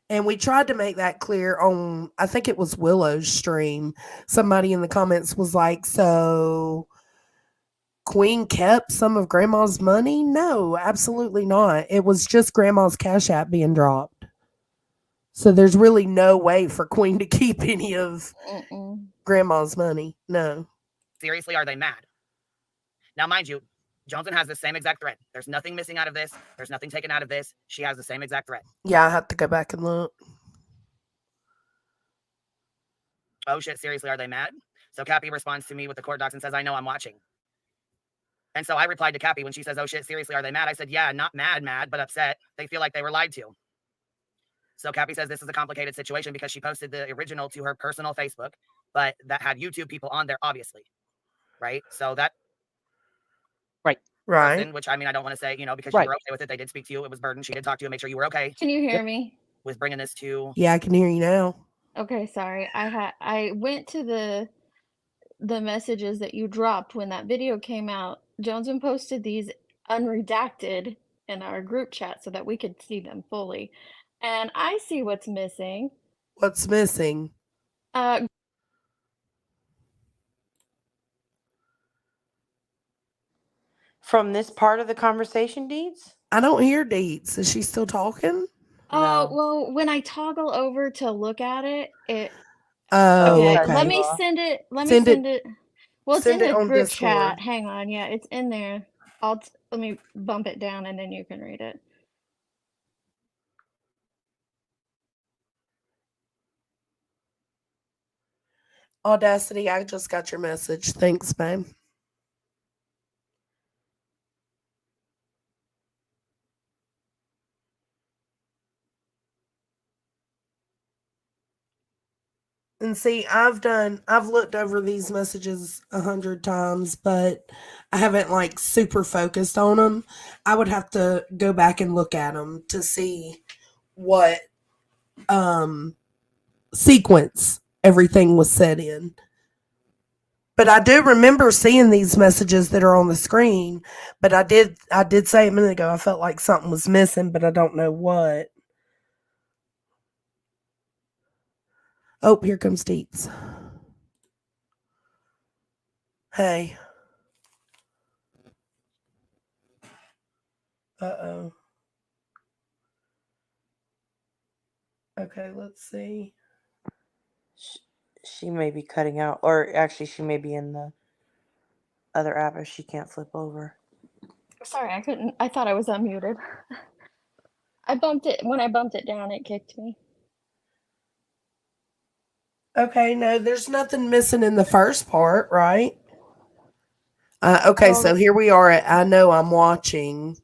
and we tried to make that clear on. I think it was Willow's stream. Somebody in the comments was like, "So Queen kept some of Grandma's money?" No, absolutely not. It was just Grandma's Cash App being dropped. So there's really no way for Queen to keep any of Grandma's money. No. Seriously, are they mad? Now, mind you, Johnson has the same exact thread. There's nothing missing out of this. There's nothing taken out of this. She has the same exact thread. Yeah, I have to go back and look. Oh shit, seriously, are they mad? So Cappy responds to me with the court docs and says, I know, I'm watching. And so I replied to Cappy when she says, oh shit, seriously, are they mad? I said, yeah, not mad, but upset. They feel like they were lied to. So Cappy says this is a complicated situation because she posted the original to her personal Facebook, but that had YouTube people on there, obviously. Right? So that Right. person, which I mean, I don't want to say, because you Right. were okay with it. They did speak to you. It was Burden. She did talk to you and make sure you were okay Can you hear Yep. me? with bringing this to. Yeah, I can hear you now. Okay, sorry. I went to the messages that you dropped when that video came out. Jonesman posted these unredacted in our group chat so that we could see them fully. And I see what's missing. What's missing? From this part of the conversation, Deeds? I don't hear Deets. Is she still talking? Oh, No. well, when I toggle over to look at it Oh, okay, okay. let me send it. Well, Send it's in it the on group Discord. chat. Hang on. Yeah, it's in there. Let me bump it down and then you can read it. Audacity, I just got your message. Thanks, babe. And see, I've looked over these messages 100 times, but I haven't like super focused on them. I would have to go back and look at them to see what sequence everything was set in. But I do remember seeing these messages that are on the screen. But I did say a minute ago I felt like something was missing, but I don't know what. Oh, here comes Deets. Hey. Uh-oh. Okay, let's see. She may be cutting out, or actually, she may be in the other app if she can't flip over. Sorry, I couldn't. I thought I was unmuted. I bumped it. When I bumped it down, it kicked me. Okay, no, there's nothing missing in the first part, right? Okay, so here we are at I Know I'm Watching.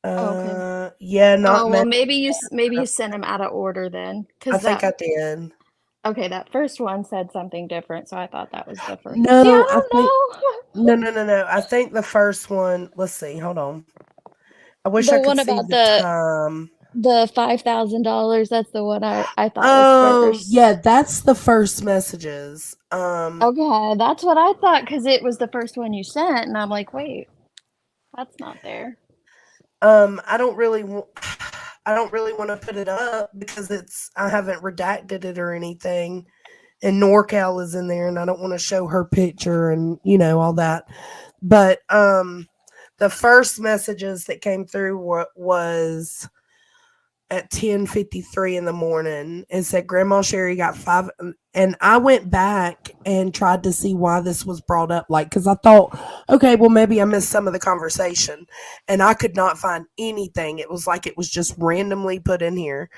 Okay. Yeah, not Oh well, many. maybe you sent them out of order then, I because think I that did. okay, that first one said something different, so I thought that was the first. See, No, I I don't think know. no. I think the first one. Let's see. Hold on. I wish The I could one see about the time. the $5,000. That's the one I thought was Oh, first. yeah, that's the first messages. Okay, that's what I thought because it was the first one you sent, and I'm like, wait, that's not there. I don't really want to put it up because I haven't redacted it or anything, and NorCal is in there, and I don't want to show her picture and all that. But the first messages that came through was at 10:53 in the morning. It said Grandma Sherry got 5, and I went back and tried to see why this was brought up, like, because I thought, okay, well, maybe I missed some of the conversation, and I could not find anything. It was like it was just randomly put in here.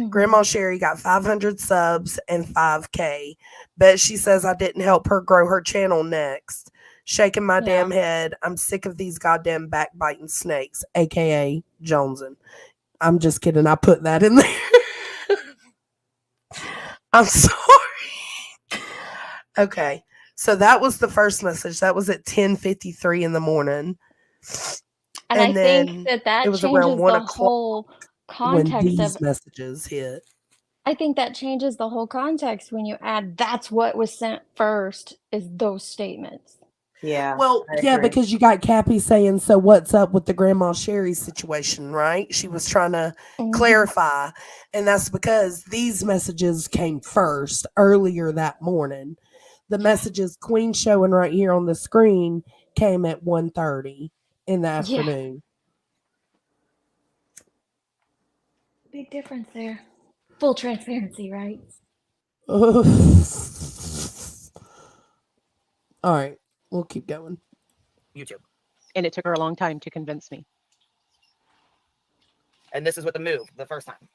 Grandma Sherry got 500 subs and 5K, but she says I didn't help her grow her channel next. Shaking my damn head. I'm sick of these goddamn backbiting snakes, aka Joneson. I'm just kidding. I put that in there. I'm sorry. Okay. So that was the first message. That was at 10:53 in the morning. And I think that it was around changes 1 the o'clock whole when context these of. messages hit. I think that changes the whole context when you add that's what was sent first is those statements. Yeah. Well, I yeah, agree. because you got Cappy saying, so what's up with the Grandma Sherry situation, right? She was trying to clarify. And that's because these messages came first earlier that morning. The messages Queen showing right here on the screen came at 1:30 in the afternoon. Big difference there. Full transparency, right? All right, we'll keep going. YouTube. And it took her a long time to convince me. And this is with the move the first time.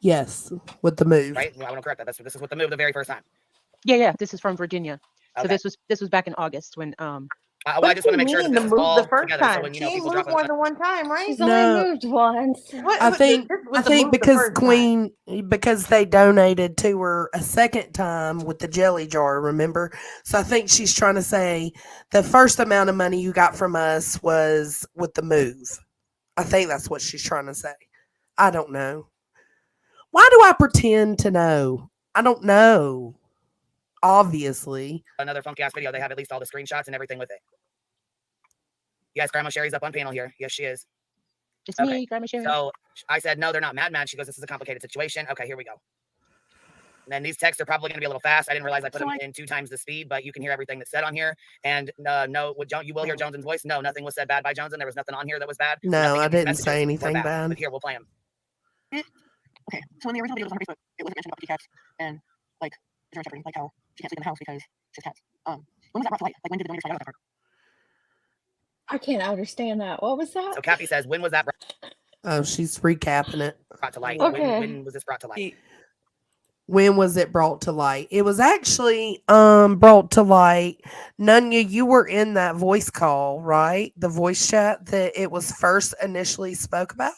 Yes, with the move. Right? I want to correct that. This is with the move the very first time. Yeah. This is from Virginia. Okay. So this was back in August when well, I just want to make sure that this is all the first together. time. So when She people moved drop more than one time, right? She's No. only moved once. I think because Queen, because they donated to her a second time with the jelly jar, remember? So I think she's trying to say the first amount of money you got from us was with the move. I think that's what she's trying to say. I don't know. Why do I pretend to know? I don't know. Obviously. Another funky ass video. They have at least all the screenshots and everything with it. Yes, Grandma Sherry's up on panel here. Yes, she is. It's me, Grandma Sherry. So I said, no, they're not mad. She goes, this is a complicated situation. Okay, here we go. And then these texts are probably going to be a little fast. I didn't realize I put them in 2 times the speed, but you can hear everything that's said on here. And no, you will hear Joneson's voice. No, nothing was said bad by Joneson. There was nothing on here that was bad. No, I didn't say anything bad. But here, we'll play them. Okay, so in the original video that was on Facebook, it wasn't mentioned about the cats and like the German Shepherd, like how she can't sleep in the house because she has cats. When was that brought to light? Like when did the donators find out about that part? I can't understand that. What was that? So Cappy says, when was that Oh, she's recapping it. brought to light? Okay. When was this brought to light? When was it brought to light? It was actually brought to light. Nunya, you were in that voice call, right? The voice chat that it was first initially spoke about.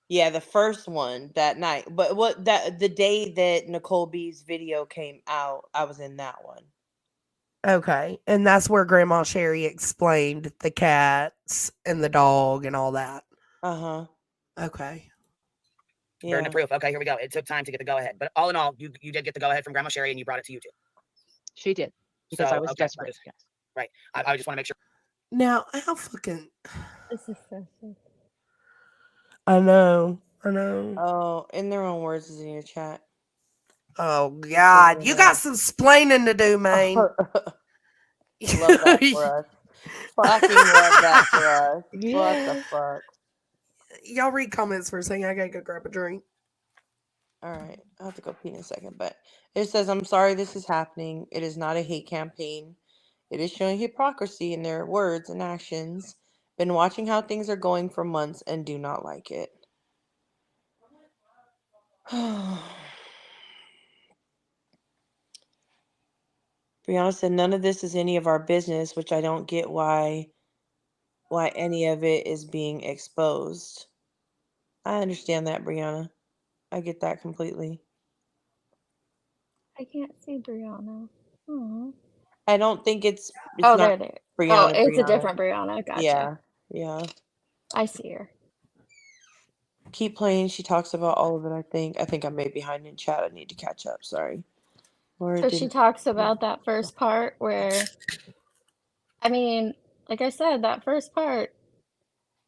Yeah, the first one that night. But the day that Nicole B's video came out, I was in that one. Okay. And that's where Grandma Sherry explained the cats and the dog and all that. Uh-huh. Okay. Burden Yeah. of proof. Okay, here we go. It took time to get the go ahead, but all in all, you did get the go ahead from Grandma Sherry, and you brought it to YouTube. She did because So I was okay, desperate. Yes. right. I just want to make sure. Now, how fucking. This is so sick. I know. I know. Oh, in their own words is in your chat. Oh, God. You got some splaining to do, man. Love that for us. Fucking love that for us. What the fuck? Y'all read comments for a second. I gotta go grab a drink. All right. I'll have to go pee in a second, but it says, I'm sorry this is happening. It is not a hate campaign. It is showing hypocrisy in their words and actions. Been watching how things are going for months and do not like it. Brianna said none of this is any of our business, which I don't get why any of it is being exposed. I understand that, Brianna. I get that completely. I can't see Brianna. Aw. I don't think it's Oh, not there. Brianna. Oh, it's a Brianna. different Brianna. Gotcha. Yeah, yeah. I see her. Keep playing. She talks about all of it, I think. I think I'm maybe behind in chat. I need to catch up. Sorry. Or So she didn't. talks about that first part where, I mean, like I said, that first part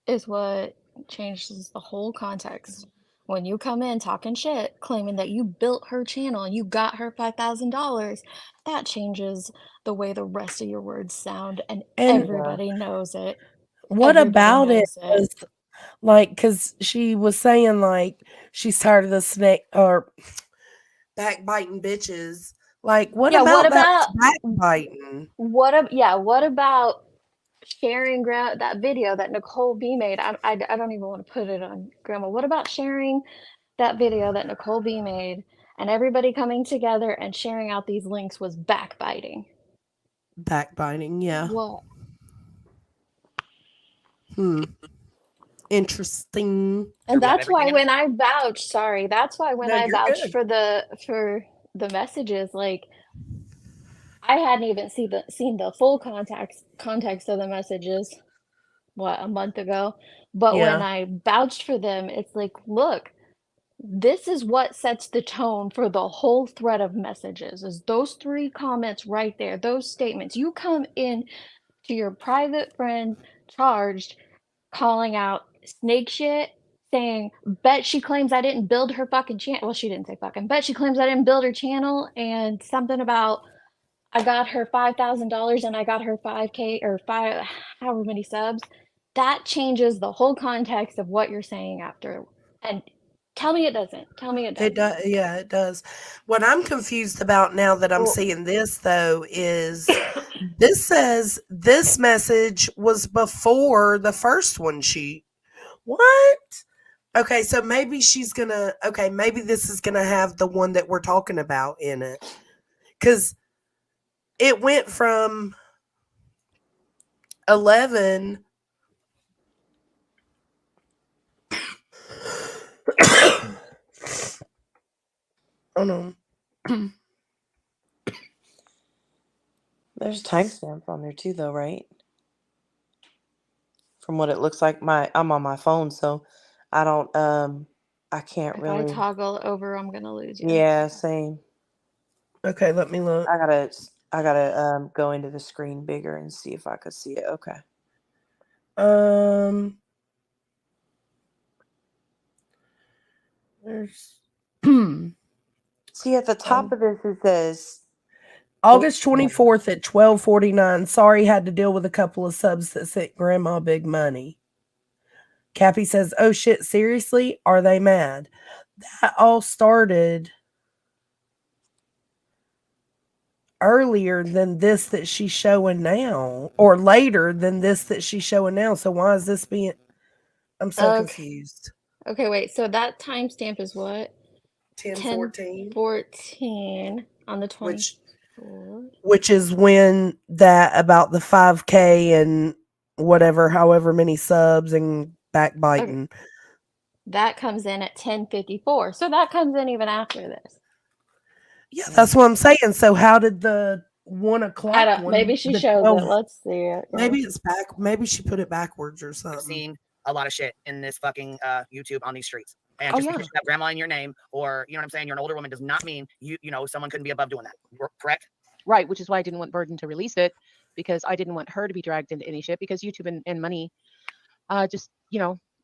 is what changes the whole context. When you come in talking shit, claiming that you built her channel and you got her $5,000, that changes the way the rest of your words sound, and And everybody knows it. what Everybody about it knows it. was like, because she was saying, like, she's tired of the snake or backbiting bitches. Like, what Yeah, about what that about backbiting? what about sharing that video that Nicole B made? I don't even want to put it on Grandma. What about sharing that video that Nicole B made and everybody coming together and sharing out these links was backbiting? Backbiting, yeah. What? Interesting. And We have that's why everything in when I vouched, that's why when No, I you're vouched good. for the messages, like I hadn't even seen the full context of the messages, what, a month ago. But when Yeah. I vouched for them, it's like, look, this is what sets the tone for the whole thread of messages, is those 3 comments right there, those statements. You come in to your private friend charged, calling out snake shit, saying, bet she claims I didn't build her fucking channel. Well, she didn't say fucking, bet she claims I didn't build her channel, and something about I got her $5,000 and I got her 5K or however many subs. That changes the whole context of what you're saying after. And tell me it doesn't. Tell me it It doesn't. does. Yeah, it does. What I'm confused about now that I'm Well, seeing this, though, is this says this message was before the first one. What? Okay, so maybe maybe this is gonna have the one that we're talking about in it. Because it went from 11. Oh no. There's timestamps on there too, though, right? From what it looks like, I'm on my phone, so I don't. I can't if I really. toggle over, I'm gonna lose you. Yeah, same. Okay, let me look. I gotta go into the screen bigger and see if I could see it. Okay. There's See, at the top of this, it says August 24th at 12:49. Sorry, had to deal with a couple of subs that sent grandma big money. Cappy says, oh shit, seriously? Are they mad? That all started earlier than this that she's showing now, or later than this that she's showing now. So why is this being? I'm so confused. Okay, wait. So that timestamp is what? 10:14. 10:14 on the 24th. Which is when that about the 5K and whatever, however many subs and backbiting. Okay. That comes in at 10:54. So that comes in even after this. Yeah, that's what I'm saying. So how did the 1 o'clock I don't. one? Maybe she the shows 12 it. Let's see it. Maybe it's back. Maybe she put it backwards or I've something. seen a lot of shit in this fucking YouTube on these streets. And Oh, just yeah. because you have grandma in your name, or you know what I'm saying, you're an older woman, does not mean someone couldn't be above doing that. Correct? Right, which is why I didn't want Burden to release it, because I didn't want her to be dragged into any shit, because YouTube and money, just,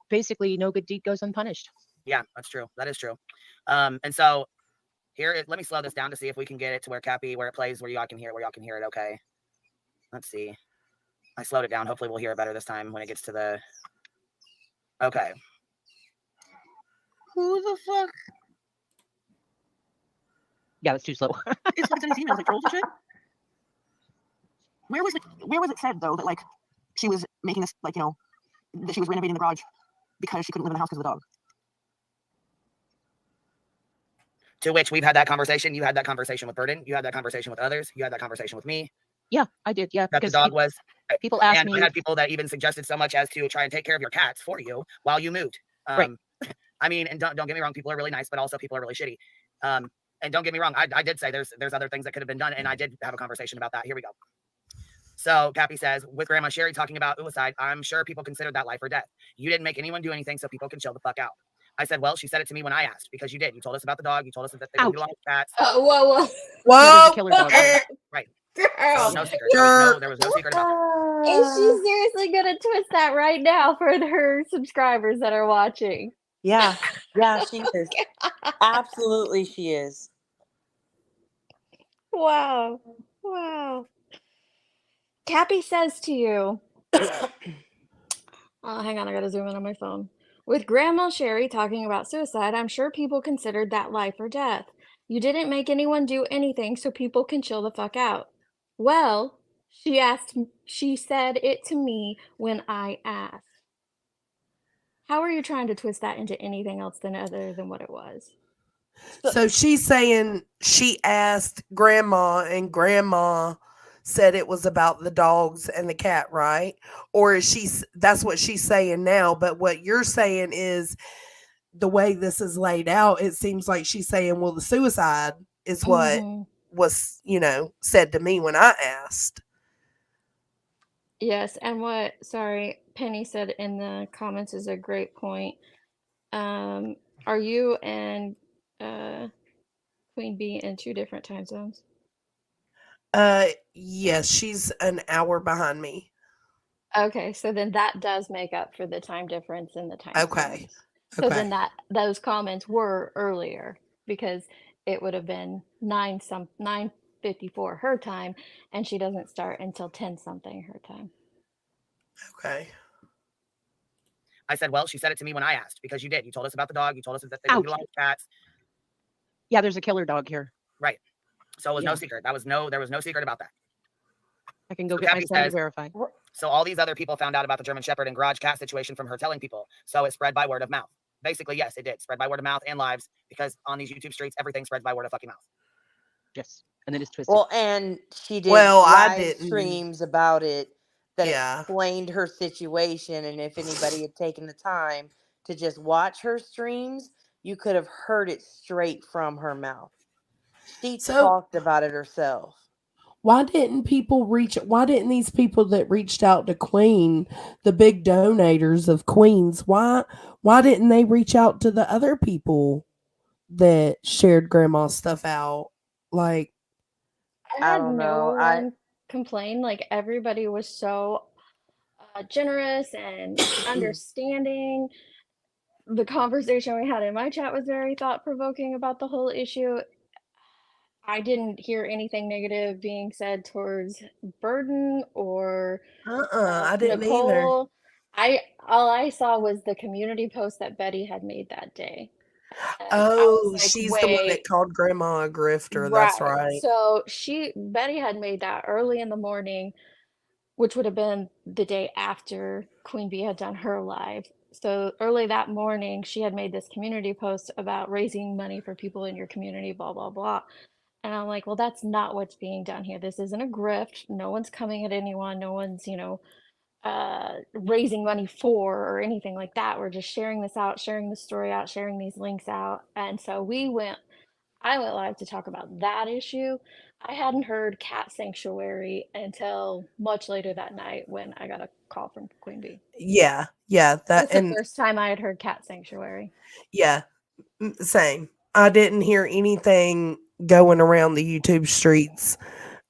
basically no good deed goes unpunished. Yeah, that's true. That is true. And so let me slow this down to see if we can get it to where Cappy, where it plays, where y'all can hear it. Okay. Let's see. I slowed it down. Hopefully we'll hear it better this time when it gets to the. Okay. Who the fuck Yeah, that's too slow. is fucking sending these emails like trolls and shit? Where was it said though that like she was making this like that she was renovating the garage because she couldn't live in the house because of the dog? To which we've had that conversation. You had that conversation with Burden. You had that conversation with others. You had that conversation with me. Yeah, I did. Yeah, That the because dog was. people asked And me. I had people that even suggested so much as to try and take care of your cats for you while you moved. Right. I mean, and don't get me wrong, people are really nice, but also people are really shitty. And don't get me wrong, I did say there's other things that could have been done, and I did have a conversation about that. Here we go. So Cappy says, with Grandma Sherry talking about suicide, I'm sure people considered that life or death. You didn't make anyone do anything so people can chill the fuck out. I said, well, she said it to me when I asked, because you did. You told us about the dog. You told us that they didn't belong with cats. Whoa. Yeah, there's a killer dog. Right. Girl. There was no secret. There was no secret about that. Is she seriously gonna twist that right now for her subscribers that are watching? Yeah, she is. Absolutely, she is. Wow. Cappy says to you, hang on, I gotta zoom in on my phone. With Grandma Sherry talking about suicide, I'm sure people considered that life or death. You didn't make anyone do anything so people can chill the fuck out. Well, she said it to me when I asked. How are you trying to twist that into anything else other than what it was? So she's saying she asked Grandma, and Grandma said it was about the dogs and the cat, right? Or is that's what she's saying now, but what you're saying is the way this is laid out, it seems like she's saying, well, the suicide is what was, said to me when I asked. Yes, and sorry, Penny said in the comments is a great point. Are you and Queen Bee in 2 different time zones? Yes, she's an hour behind me. Okay, so then that does make up for the time difference in the time Okay. zones. So then those comments were earlier, because it would have been 9:54 her time, and she doesn't start until 10 something her time. Okay. I said, well, she said it to me when I asked, because you did. You told us about the dog. You told us that they didn't belong with cats. Yeah, there's a killer dog here. Right. So it was no secret. There was no secret about that. I can go get my son to verify. So all these other people found out about the German Shepherd and garage cat situation from her telling people. So it spread by word of mouth. Basically, yes, it did spread by word of mouth and lives, because on these YouTube streets, everything spreads by word of fucking mouth. Yes, and it is twisted. Well, and she did I live didn't. streams about it that Yeah. explained her situation, and if anybody had taken the time to just watch her streams, you could have heard it straight from her mouth. She talked about it herself. Why didn't these people that reached out to Queen, the big donators of Queens, why didn't they reach out to the other people that shared Grandma's stuff out? Like, I had no one complain. Like, everybody was so generous and understanding. The conversation we had in my chat was very thought-provoking about the whole issue. I didn't hear anything negative being said towards Burden or I didn't Nicole. All I saw was the community post that Betty had made that day. Oh, she's the one that called Grandma a grifter. That's right. So Betty had made that early in the morning, which would have been the day after Queen Bee had done her live. So early that morning, she had made this community post about raising money for people in your community, blah, blah, blah. And I'm like, well, that's not what's being done here. This isn't a grift. No one's coming at anyone. No one's, raising money for or anything like that. We're just sharing this out, sharing the story out, sharing these links out. And so I went live to talk about that issue. I hadn't heard Cat Sanctuary until much later that night when I got a call from Queen Bee. Yeah. That's the first time I had heard Cat Sanctuary. Yeah. Same. I didn't hear anything going around the YouTube streets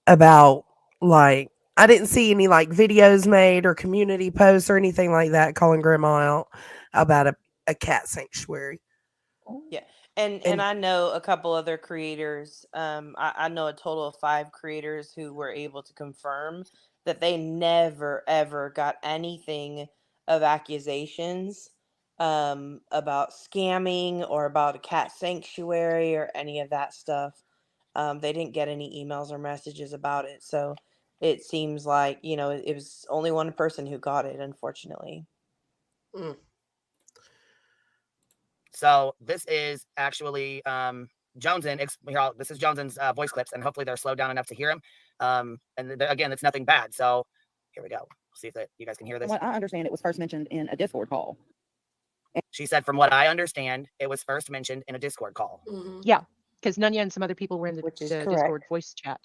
about like I didn't see any like videos made or community posts or anything like that calling grandma out about a cat sanctuary. Yeah. And And I know a couple other creators. I know a total of 5 creators who were able to confirm that they never ever got anything of accusations about scamming or about a cat sanctuary or any of that stuff. They didn't get any emails or messages about it. So it seems like, it was only one person who got it, unfortunately. mm, So this is actually Joneson. This is Johnson's voice clips, and hopefully they're slowed down enough to hear him. And again, it's nothing bad. So here we go. See if you guys can hear From this. what I understand, it was first mentioned in a Discord call. She said, "From what I understand, it was first mentioned in a Discord call." mhm. Yeah, because Nunya and some other people were in the Which is Discord correct. voice chat,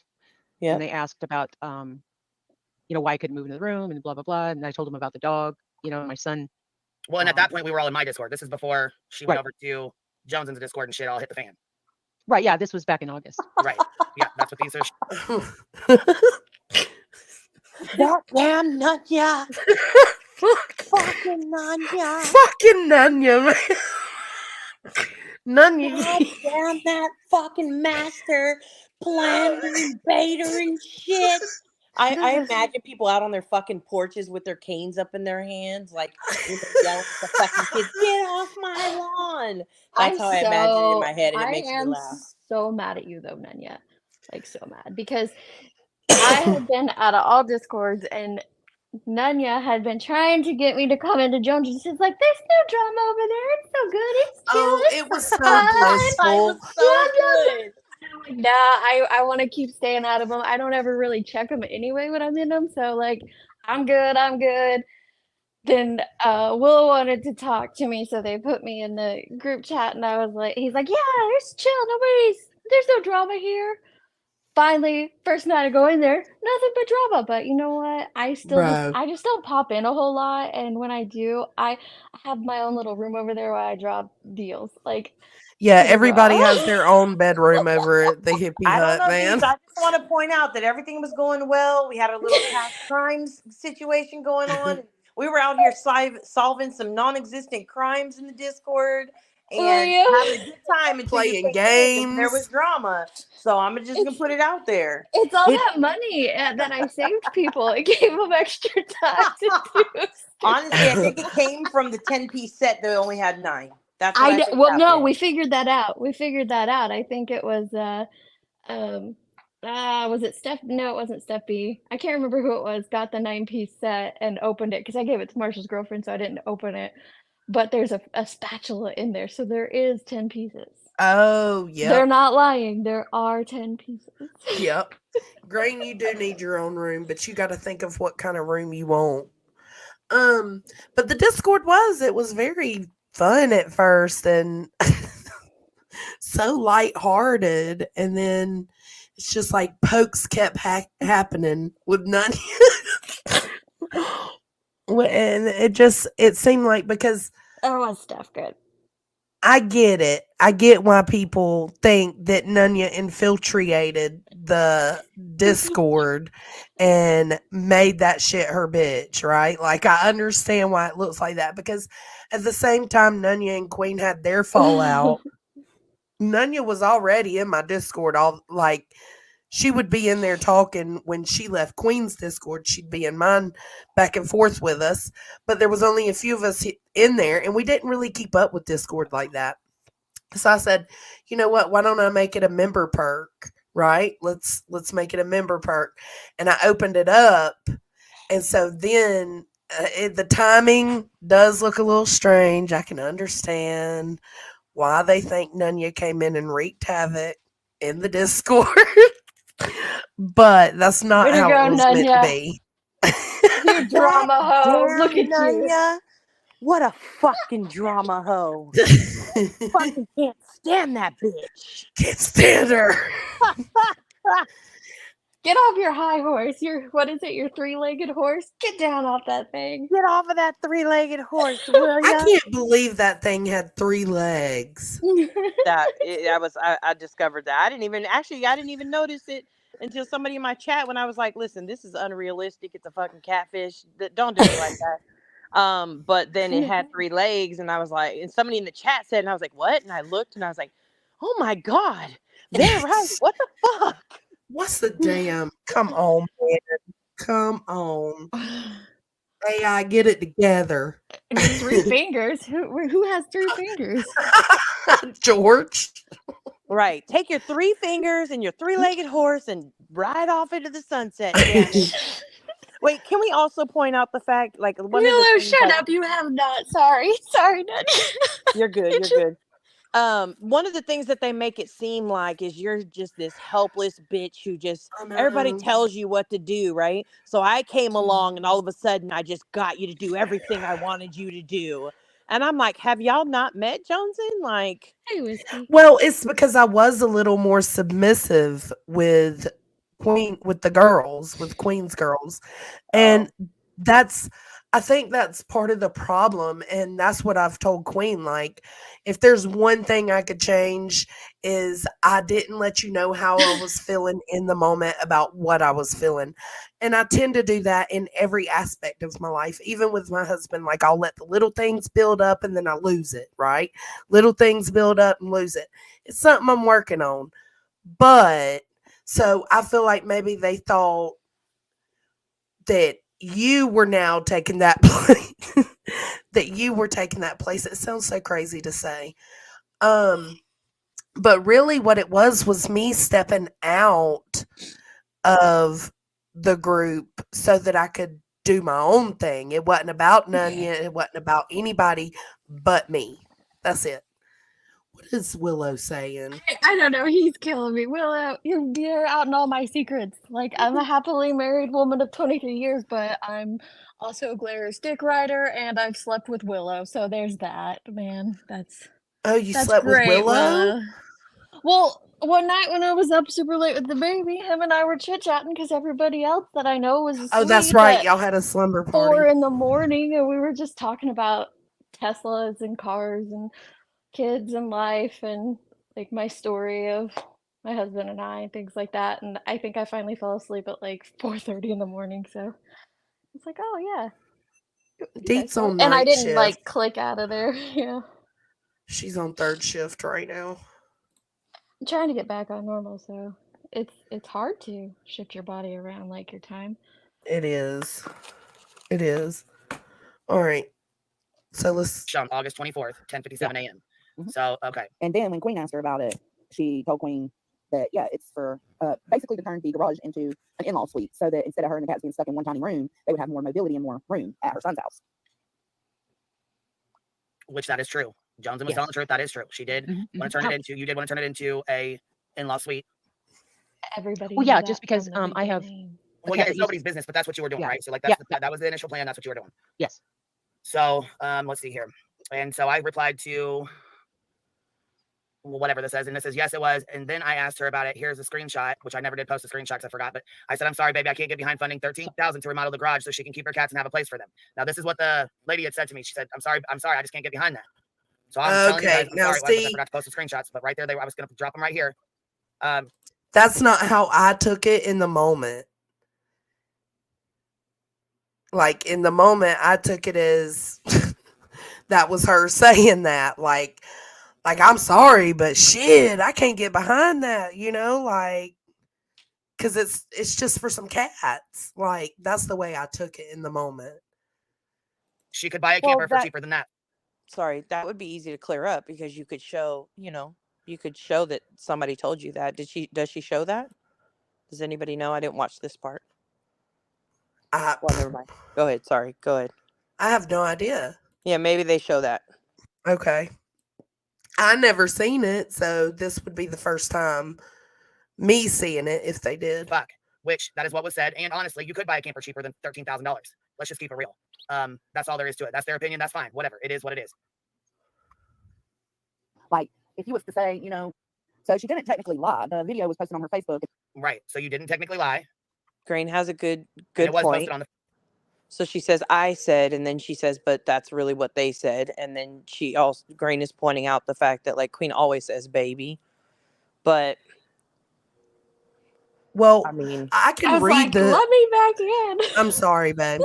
Yeah. and they asked about, why I couldn't move into the room and blah blah blah. And I told them about the dog, my son. Well, and at that point, we were all in my Discord. This is before she went Right. over to Johnson's Discord and shit all hit the fan. Right. Yeah, this was back in August. Right. Yeah, that's what these are. That damn Nunya. Fucking Nunya. Fucking Nunya, man. Nunya. God damn that fucking master planner and baiter and shit. I imagine people out on their fucking porches with their canes up in their hands, like yelling at the fucking kids, "Get off my lawn!" That's how I imagine it in my head, and it makes me laugh. So mad at you though, Nanya. Like so mad because I had been out of all Discords and Nunya had been trying to get me to come into Jones. And she's like, "There's no drama over there. It's so good. It's chill. Oh, it's it was so so fun." blissful. It was so good. Like, nah, I want to keep staying out of them. I don't ever really check them anyway when I'm in them. So like, I'm good. Then Willow wanted to talk to me, so they put me in the group chat, and I was like, he's like, "Yeah, it's chill. There's no drama here." Finally, first night I go in there, nothing but drama. But you know what? I just don't pop in a whole lot, and when I do, I have my own little room over there where I drop deals. Like, Yeah, here, everybody bro. has their own bedroom over at the hippie I don't hut, know, man. dudes. I just want to point out that everything was going well. We had a little past crimes situation going on. We were out here solving some non-existent crimes in the Discord and yeah. having a good time until you Playing came in and there games. was drama. So I'm just gonna put it out there. It's all that money that I saved people. It gave them extra time to do stuff. Honestly, I think it came from the 10-piece set that only had 9. That's what I think Well, no, happened. we figured that out. I think it was was it Steph? No, it wasn't Steph B. I can't remember who it was. Got the 9-piece set and opened it because I gave it to Marshall's girlfriend, so I didn't open it. But there's a spatula in there, so there is 10 pieces. Oh, They're yep. not lying. There are 10 pieces. Yep. Grain, you do need your own room, but you got to think of what kind of room you want. But the Discord it was very fun at first and so lighthearted, and then it's just like pokes kept happening with none. And it seemed like, because Oh, was stuff good. I get it. I get why people think that Nunya infiltrated the Discord and made that shit her bitch, right? Like, I understand why it looks like that, because at the same time Nunya and Queen had their fallout, Nunya was already in my Discord. She would be in there talking when she left Queen's Discord. She'd be in mine back and forth with us. But there was only a few of us in there, and we didn't really keep up with Discord like that. So I said, you know what? Why don't I make it a member perk, right? Let's make it a member perk. And I opened it up. And so then the timing does look a little strange. I can understand why they think Nunya came in and wreaked havoc in the Discord. But that's not Way to how go, it was meant to Nunya. be. You drama hoe. Damn, Look at you. Nunya. What a fucking drama hoe. Fucking can't stand that bitch. Can't stand her. Get off your high horse. What is it? Your three-legged horse? Get down off that thing. Get off of that three-legged horse, will I ya? can't believe that thing had 3 legs. I discovered that. I didn't even notice it until somebody in my chat when I was like, listen, this is unrealistic. It's a fucking catfish. Don't do me like that. But then it had 3 legs, and I was like, and somebody in the chat said, and I was like, what? And I looked, and I was like, oh my God, they're right. What the fuck? What's the damn? Come on, man. Come on. AI, get it together. 3 fingers. Who has 3 fingers? George. Right. Take your 3 fingers and your 3-legged horse and ride off into the sunset. Damn it. Wait, can we also point out the fact, like, one of the Willow, things shut that- up. You have not. Sorry, Nutty. You're good. You're good. One of the things that they make it seem like is you're just this helpless bitch who just everybody tells you what to do, right? So I came along and all of a sudden I just got you to do everything I wanted you to do. And I'm like, have y'all not met Joneson? Like, Hey, Whiskey. Well, it's because I was a little more submissive with the girls, with Queen's girls. And I think that's part of the problem. And that's what I've told Queen. Like, if there's one thing I could change is I didn't let you know how I was feeling in the moment about what I was feeling. And I tend to do that in every aspect of my life, even with my husband. Like, I'll let the little things build up and then I lose it, right? Little things build up and lose it. It's something I'm working on. But so I feel like maybe they thought that you were now taking that place. That you were taking that place. It sounds so crazy to say. But really what it was me stepping out of the group so that I could do my own thing. It wasn't about Nunya. It wasn't about anybody but me. That's it. What is Willow saying? I don't know. He's killing me. Willow, you're out in all my secrets. Like, I'm a happily married woman of 23 years, but I'm also Glara's dick rider, and I've slept with Willow. So there's that, man. That's You that's slept with great, Willow? Well, one night when I was up super late with the baby, him and I were chit-chatting because everybody else that I know was asleep. Oh, that's right. Y'all had a slumber party. 4 in the morning, and we were just talking about Teslas and cars and kids and life and like my story of my husband and I and things like that. And I think I finally fell asleep at like 4:30 in the morning. So it's like, oh yeah. Deet's on And I night didn't shift. like click out of there. Yeah. She's on 3rd shift right now. I'm trying to get back on normal, so it's hard to shift your body around like your time. It is. It is. All right. So let's. On August 24th, 10:57 a.m. Mhm. So, okay. And then when Queen asked her about it, she told Queen that, yeah, it's for basically to turn the garage into an in-law suite so that instead of her and the cats being stuck in one tiny room, they would have more mobility and more room at her son's house. Which that is true. Johnson was Yes. telling the truth. That is true. She did want to turn it into, you did want to turn it into a in-law suite. Everybody. Well, knew yeah, that just because from the I have beginning. Well, cat yeah, that it's nobody's business, but that's what you were doing, Yeah. right? So like Yeah. that was the initial plan. That's what you were doing. Yes. So let's see here. And so I replied to whatever this says, and this says, yes, it was. And then I asked her about it. Here's a screenshot, which I never did post a screenshot because I forgot. But I said, I'm sorry, baby, I can't get behind funding $13,000 to remodel the garage so she can keep her cats and have a place for them. Now, this is what the lady had said to me. She said, I'm sorry, I just can't get behind that. So I'm telling you guys, I'm now sorry, I see, forgot to post the screenshots, but right there, I was going to drop them right here. that's not how I took it in the moment. Like, in the moment, I took it as that was her saying that. Like, I'm sorry, but shit, I can't get behind that, you know? Like, because it's just for some cats. Like, that's the way I took it in the moment. She could buy a Well, camper for that- cheaper than that. Sorry, that would be easy to clear up because you could show, you could show that somebody told you that. Does she show that? Does anybody know? I didn't watch this part. Well, never mind. Go ahead. Sorry. Go ahead. I have no idea. Yeah, maybe they show that. Okay. I never seen it, so this would be the first time me seeing it if they did. Fuck. Which that is what was said. And honestly, you could buy a camper cheaper than $13,000. Let's just keep it real. That's all there is to it. That's their opinion. That's fine. Whatever. It is what it is. Like, if you was to say, so she didn't technically lie. The video was posted on her Facebook. Right. So you didn't technically lie. Grain has a And good it was point. posted on the So she says, I said, and then she says, but that's really what they said. And then she also, Grain is pointing out the fact that like Queen always says baby. But Well, I mean, I I can was read like, the. let me back in. I'm sorry, babe.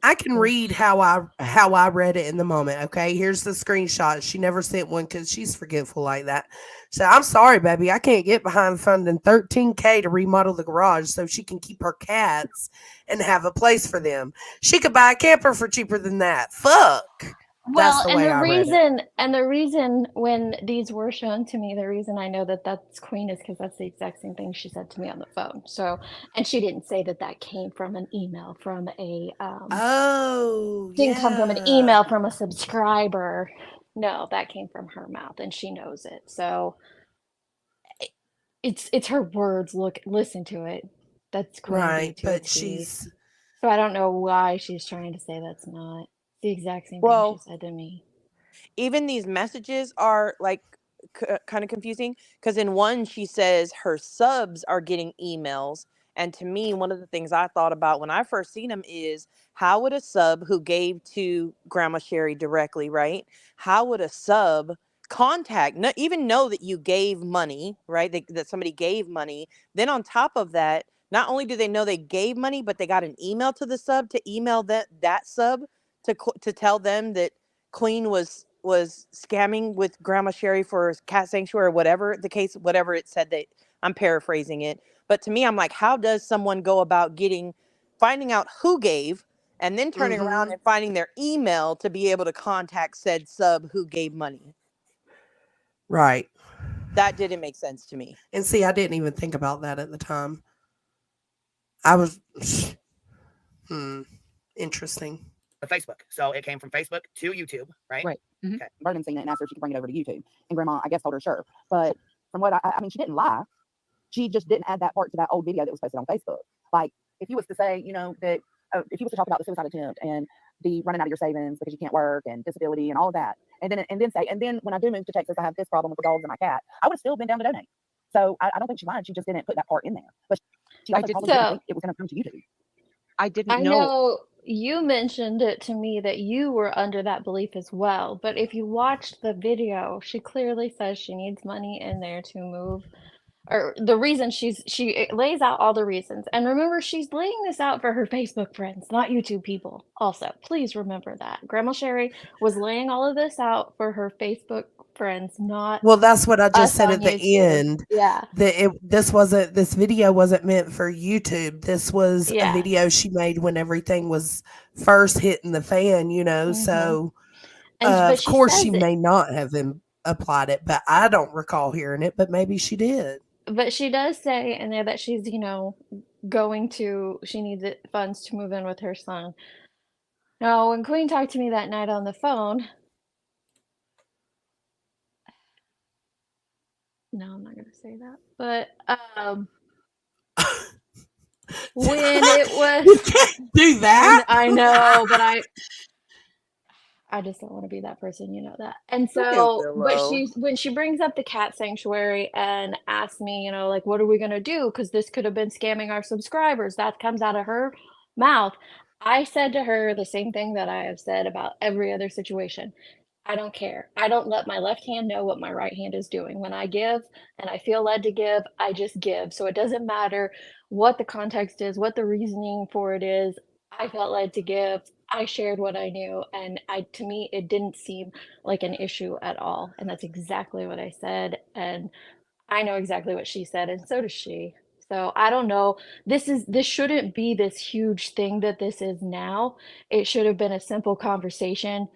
I can read how I read it in the moment. Okay, here's the screenshot. She never sent one because she's forgetful like that. So I'm sorry, baby. I can't get behind funding $13K to remodel the garage so she can keep her cats and have a place for them. She could buy a camper for cheaper than that. Fuck. That's Well, the and way the I read it. reason when these were shown to me, the reason I know that that's Queen is because that's the exact same thing she said to me on the phone. So, and she didn't say that that came from an email from a Oh, didn't come from an yeah. email from a subscriber. No, that came from her mouth, and she knows it. So it's her words. Look, listen to it. That's Queen Right, B to a but T. she's So I don't know why she's trying to say that's not the exact same thing she well, said to me. even these messages are like kind of confusing because in one she says her subs are getting emails, and to me one of the things I thought about when I first seen them is how would a sub who gave to Grandma Sherry directly, right, how would a sub contact even know that you gave money, right, that somebody gave money, then on top of that not only do they know they gave money but they got an email to the sub to email that sub to tell them that Queen was scamming with Grandma Sherry for cat sanctuary or whatever the case, whatever it said. That I'm paraphrasing it, but to me I'm like, how does someone go about finding out who gave and then turning around and finding their email to be able to contact said sub who gave money? right. That didn't make sense to me. And see, I didn't even think about that at the time. I was interesting. Facebook. So it came from Facebook to YouTube, right? Right. Mhm. Okay. Vernon seen it and asked her if she could bring it over to YouTube. And Grandma, I guess, told her sure. But from what I mean, she didn't lie. She just didn't add that part to that old video that was posted on Facebook. Like, if you was to say, you know, that if you was to talk about the suicide attempt and the running out of your savings because you can't work and disability and all of that, and then say, and then when I do move to Texas, I have this problem with the dogs and my cat, I would have still been down to donate. So I don't think she lied. She just didn't put that part in there. But she I also didn't- probably didn't So think it was going to come to YouTube. I didn't I know. know you mentioned it to me that you were under that belief as well, but if you watched the video, she clearly says she needs money in there to move, or the reason she lays out all the reasons. And remember, she's laying this out for her Facebook friends, not YouTube people. Also, please remember that Grandma Sherry was laying all of this out for her Facebook friends, not Well, that's what I just us said on at the YouTube. end. Yeah, That this video wasn't meant for YouTube. This was a yeah. video she made when everything was first hitting the fan, you know. Mhm. So But of she course she says it. may not have applied it, but I don't recall hearing it, but maybe she did. But she does say in there that she's, she needs funds to move in with her son. Now, when Queen talked to me that night on the phone, no, I'm not gonna say that. But when it was, You can't do that. I know, but I just don't want to be that person, you know that. And so, but Willow. when she brings up the cat sanctuary and asks me, like, what are we gonna do? Because this could have been scamming our subscribers. That comes out of her mouth. I said to her the same thing that I have said about every other situation. I don't care. I don't let my left hand know what my right hand is doing. When I give and I feel led to give, I just give. So it doesn't matter what the context is, what the reasoning for it is. I felt led to give. I shared what I knew, and to me it didn't seem like an issue at all. And that's exactly what I said, and I know exactly what she said, and so does she. So I don't know. This shouldn't be this huge thing that this is now. It should have been a simple conversation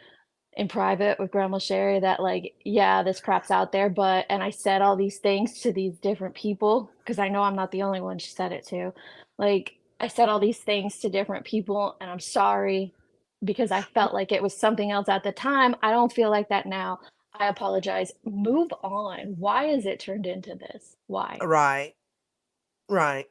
in private with Grandma Sherry that, like, yeah, this crap's out there, and I said all these things to these different people because I know I'm not the only one she said it to. Like, I said all these things to different people, and I'm sorry because I felt like it was something else at the time. I don't feel like that now. I apologize. Move on. Why is it turned into this? Why? Right. Right.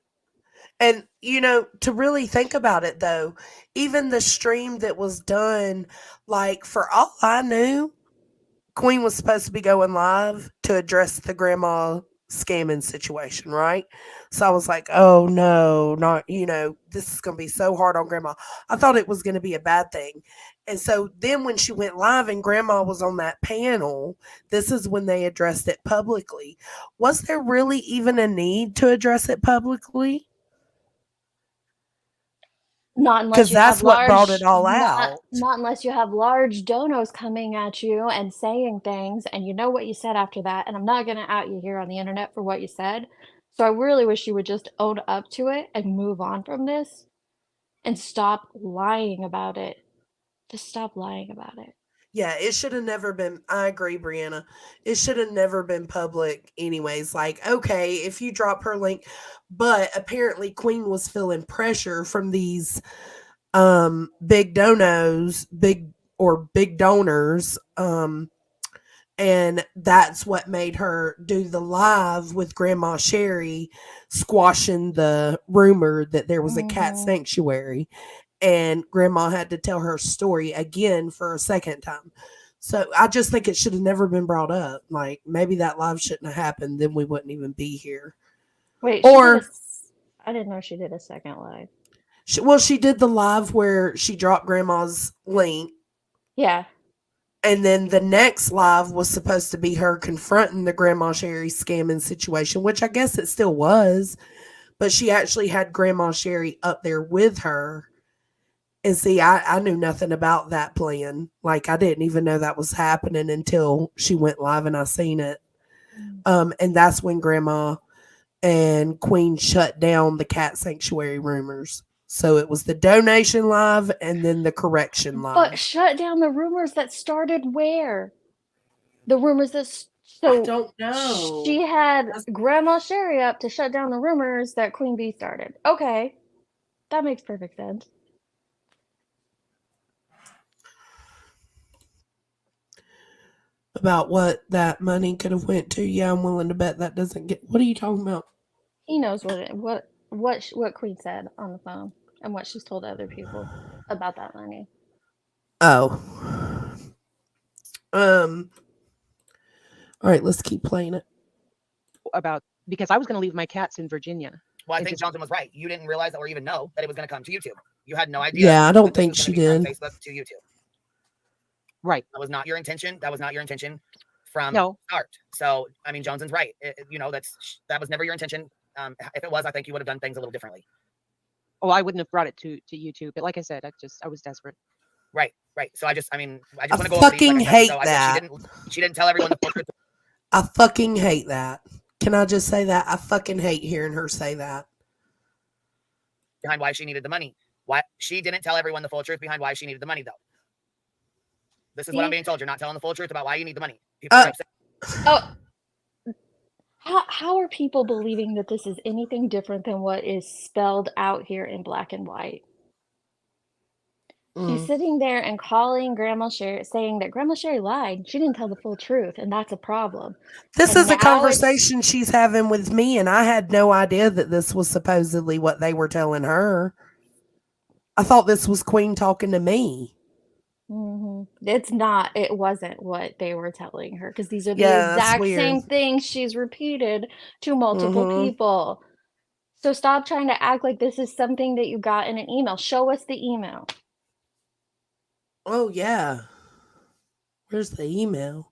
And, to really think about it, though, even the stream that was done, like, for all I knew, Queen was supposed to be going live to address the grandma scamming situation, right? So I was like, oh no, not, this is going to be so hard on grandma. I thought it was going to be a bad thing. And so then when she went live and grandma was on that panel, this is when they addressed it publicly. Was there really even a need to address it publicly? Not unless Because you have that's what brought it large, all not out. not unless you have large donos coming at you and saying things, and you know what you said after that. And I'm not gonna out you here on the internet for what you said. So I really wish you would just own up to it and move on from this and stop lying about it. Just stop lying about it. Yeah, it should have never been. I agree, Brianna. It should have never been public, anyways. Like, okay, if you drop her link, but apparently Queen was feeling pressure from these big donos, big donors, and that's what made her do the live with Grandma Sherry, squashing the rumor that there was a cat Mhm. sanctuary, and Grandma had to tell her story again for a second time. So I just think it should have never been brought up. Like, maybe that live shouldn't have happened, then we wouldn't even be here. Wait, Or I didn't know she did a second live. she did the live where she dropped Grandma's link. Yeah. And then the next live was supposed to be her confronting the Grandma Sherry scamming situation, which I guess it still was. But she actually had Grandma Sherry up there with her. And see, I knew nothing about that plan. Like, I didn't even know that was happening until she went live and I seen it. And that's when Grandma and Queen shut down the cat sanctuary rumors. So it was the donation live and then the correction live. But shut down the rumors that started where? The rumors that I don't know. she had Grandma Sherry up to shut down the rumors that Queen Bee started. Okay. That makes perfect sense. About what that money could have went to. Yeah, I'm willing to bet that doesn't get. What are you talking about? He knows what Queen said on the phone and what she's told other people about that money. Oh. All right, let's keep playing it. About because I was going to leave my cats in Virginia. Well, I and think just- Johnson was right. You didn't realize or even know that it was going to come to YouTube. You had no idea. Yeah, I don't that this think was gonna she be from did. Facebook to YouTube. Right. That was not your intention. That was not your intention from No. start. So, I mean, Johnson's right. That was never your intention. If it was, I think you would have done things a little differently. Oh, I wouldn't have brought it to YouTube. But like I said, I was desperate. Right. So I just I want to go over these. fucking Like I said. hate So I that. said she didn't tell everyone the full truth I fucking hate that. Can I just say that? I fucking hate hearing her say that. behind why she needed the money. Why she didn't tell everyone the full truth behind why she needed the money, though. This is what I'm being told. You're not telling the full truth about why you need the money. People are upset. Oh, how are people believing that this is anything different than what is spelled out here in black and white? She's sitting there and calling Grandma Sherry, saying that Grandma Sherry lied. She didn't tell the full truth, and that's a problem. This And is a now it's- conversation she's having with me, and I had no idea that this was supposedly what they were telling her. I thought this was Queen talking to me. It's not. It wasn't what they were telling her because these are the Yeah, that's exact weird. same things she's repeated to multiple people. So stop trying to act like this is something that you got in an email. Show us the email. Oh, yeah. Where's the email?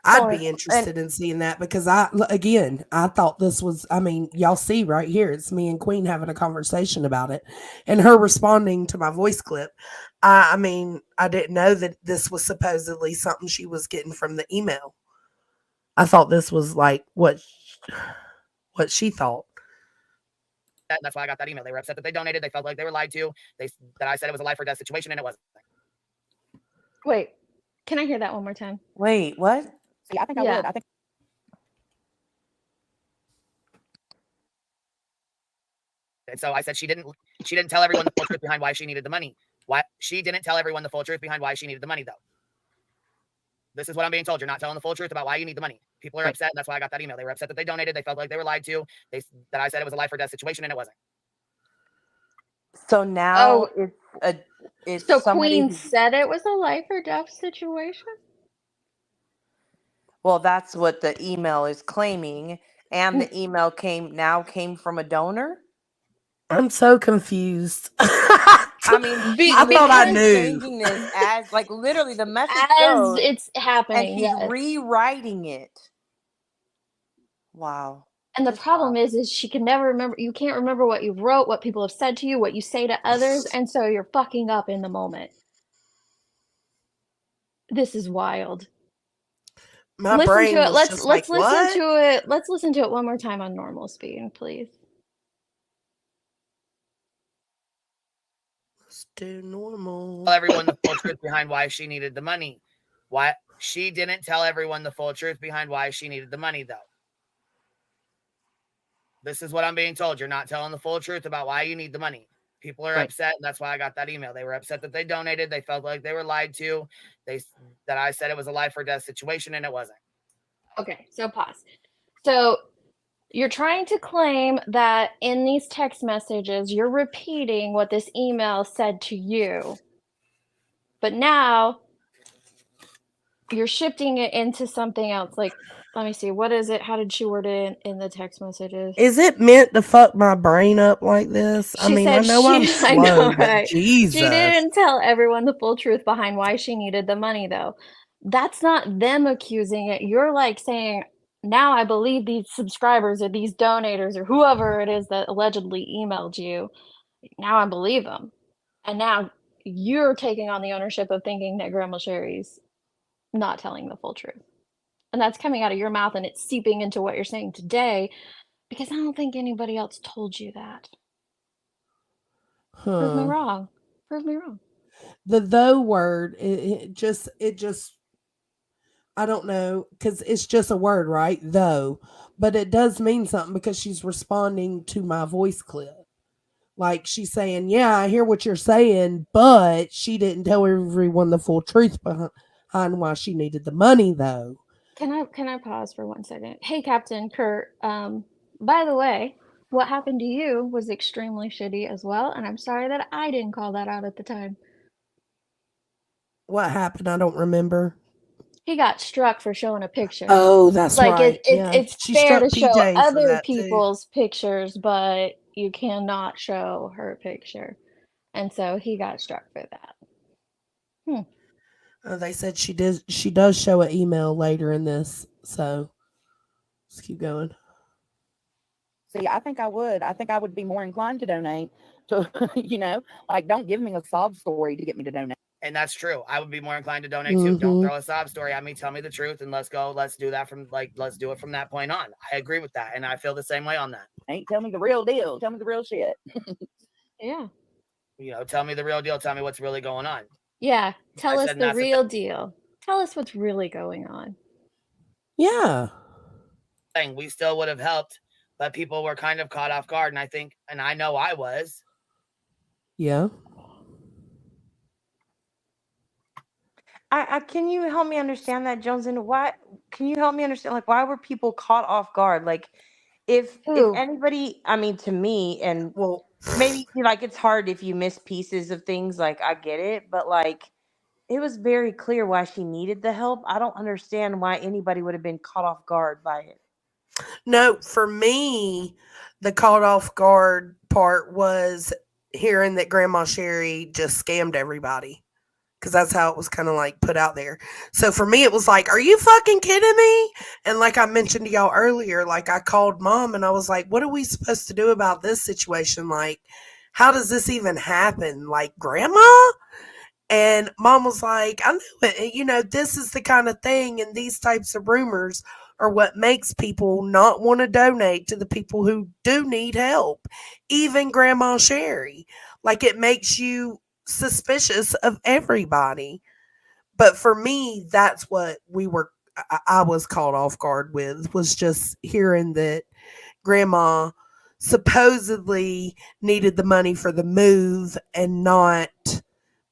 I'd Well, be interested in seeing that because I thought this was, I mean, y'all see right here, it's me and Queen having a conversation about it and her responding to my voice clip. I mean, I didn't know that this was supposedly something she was getting from the email. I thought this was like what she thought. That's why I got that email. They were upset that they donated. They felt like they were lied to. That I said it was a life or death situation, and it wasn't. wait, can I hear that one more time? Wait, what? See, I think I Yeah. would. I think And so I said she didn't tell everyone the full truth behind why she needed the money. Why she didn't tell everyone the full truth behind why she needed the money, though. This is what I'm being told. You're not telling the full truth about why you need the money. People are upset, and that's why I got that email. They were upset that they donated. They felt like they were lied to. That I said it was a life or death situation, and it wasn't. So now Oh. it's So somebody Queen who- said it was a life or death situation? Well, that's what the email is claiming, and the email came from a donor. I'm so confused. I mean, I she's thought I literally knew. changing this as like literally the message As goes, it's and happening, she's yes. rewriting it. Wow. And the Just problem wow. is she can never remember. You can't remember what you wrote, what people have said to you, what you say to others, and so you're fucking up in the moment. This is wild. My Listen brain to it. was just like, Let's listen what? to it. Let's listen to it one more time on normal speed, please. Let's do normal. Tell everyone the full truth behind why she needed the money. Why she didn't tell everyone the full truth behind why she needed the money, though. This is what I'm being told. You're not telling the full truth about why you need the money. People are Right. upset, and that's why I got that email. They were upset that they donated. They felt like they were lied to. That I said it was a life or death situation, and it wasn't. Okay, so pause. So you're trying to claim that in these text messages, you're repeating what this email said to you. But now you're shifting it into something else. Like, let me see, what is it? How did she word it in the text messages? Is it meant to fuck my brain up like this? I She mean, I said know I'm I know, slow, but right? Jesus. She didn't tell everyone the full truth behind why she needed the money, though. That's not them accusing it. You're like saying, now I believe these subscribers or these donators or whoever it is that allegedly emailed you. Now I believe them. And now you're taking on the ownership of thinking that Grandma Sherry's not telling the full truth. And that's coming out of your mouth and it's seeping into what you're saying today because I don't think anybody else told you that. Prove me Huh. wrong. Prove me wrong. The though word, it just, I don't know, because it's just a word, right? Though. But it does mean something because she's responding to my voice clip. Like she's saying, yeah, I hear what you're saying, but she didn't tell everyone the full truth behind why she needed the money, though. Can I pause for 1 second? Hey, Captain Kurt. By the way, what happened to you was extremely shitty as well, and I'm sorry that I didn't call that out at the time. What happened? I don't remember. He got struck for showing a picture. Oh, that's Like right. Yeah. it's She fair to struck show PJ for other that too. people's pictures, but you cannot show her picture. And so he got struck for that. They said she does show an email later in this, so let's keep going. See, I think I would. I think I would be more inclined to donate to, like, don't give me a sob story to get me to donate. And that's true. I would be more inclined to donate too. Don't Mhm. throw a sob story at me. Tell me the truth, and let's go. Let's do that let's do it from that point on. I agree with that, and I feel the same way on that. Ain't tell me the real deal. Tell me the real shit. Yeah. Tell me the real deal. Tell me what's really going on. Yeah. Tell I us said the that's the real deal. Tell us what's really going on. Yeah. thing. We still would have helped, but people were kind of caught off guard, and I know I was. Yeah. I can you help me understand that, Jones? And why can you help me understand like why were people caught off guard? Like if Who? anybody, I mean to me, and Well, maybe like it's hard if you miss pieces of things, like I get it, but like it was very clear why she needed the help. I don't understand why anybody would have been caught off guard by it. no, for me, the caught off guard part was hearing that Grandma Sherry just scammed everybody. Because that's how it was kind of like put out there. So for me, it was like, are you fucking kidding me? And like I mentioned to y'all earlier, like I called mom and I was like, what are we supposed to do about this situation? Like, how does this even happen? Like, grandma? And mom was like, I knew it. This is the kind of thing, and these types of rumors are what makes people not want to donate to the people who do need help. Even Grandma Sherry. Like, it makes you suspicious of everybody. But for me, that's what I was caught off guard with, was just hearing that Grandma supposedly needed the money for the move and not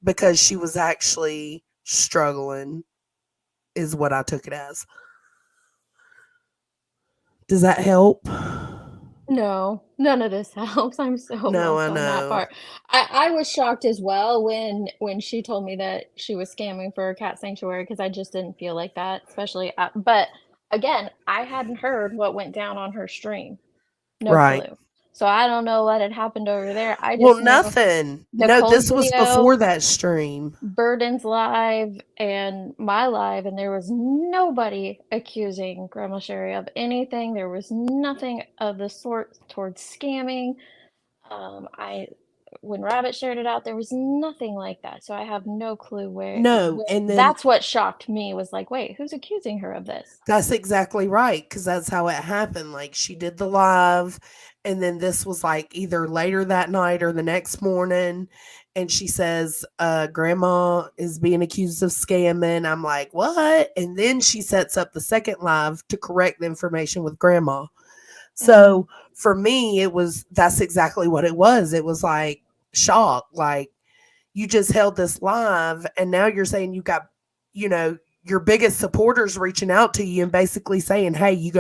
because she was actually struggling, is what I took it as. Does that help? No, none of this helps. I'm so No, lost I on that know. part. I was shocked as well when she told me that she was scamming for a cat sanctuary because I just didn't feel like that, especially but again, I hadn't heard what went down on her stream. No Right. clue. So I don't know what had happened over there. I Well, just knew nothing. No, Nicole's this was video, before that stream. Burden's live, and my live, and there was nobody accusing Grandma Sherry of anything. There was nothing of the sort towards scamming. I when Rabbit shared it out, there was nothing like that. So I have no clue No, and then that's what shocked me was like, wait, who's accusing her of this? that's exactly right, because that's how it happened. Like, she did the live, and then this was like either later that night or the next morning. And she says, Grandma is being accused of scamming. I'm like, what? And then she sets up the second live to correct the information with Grandma. So for me, that's exactly what it was. It was like shock. Like, you just held this live, and now you're saying you got, your biggest supporters reaching out to you and basically saying, hey,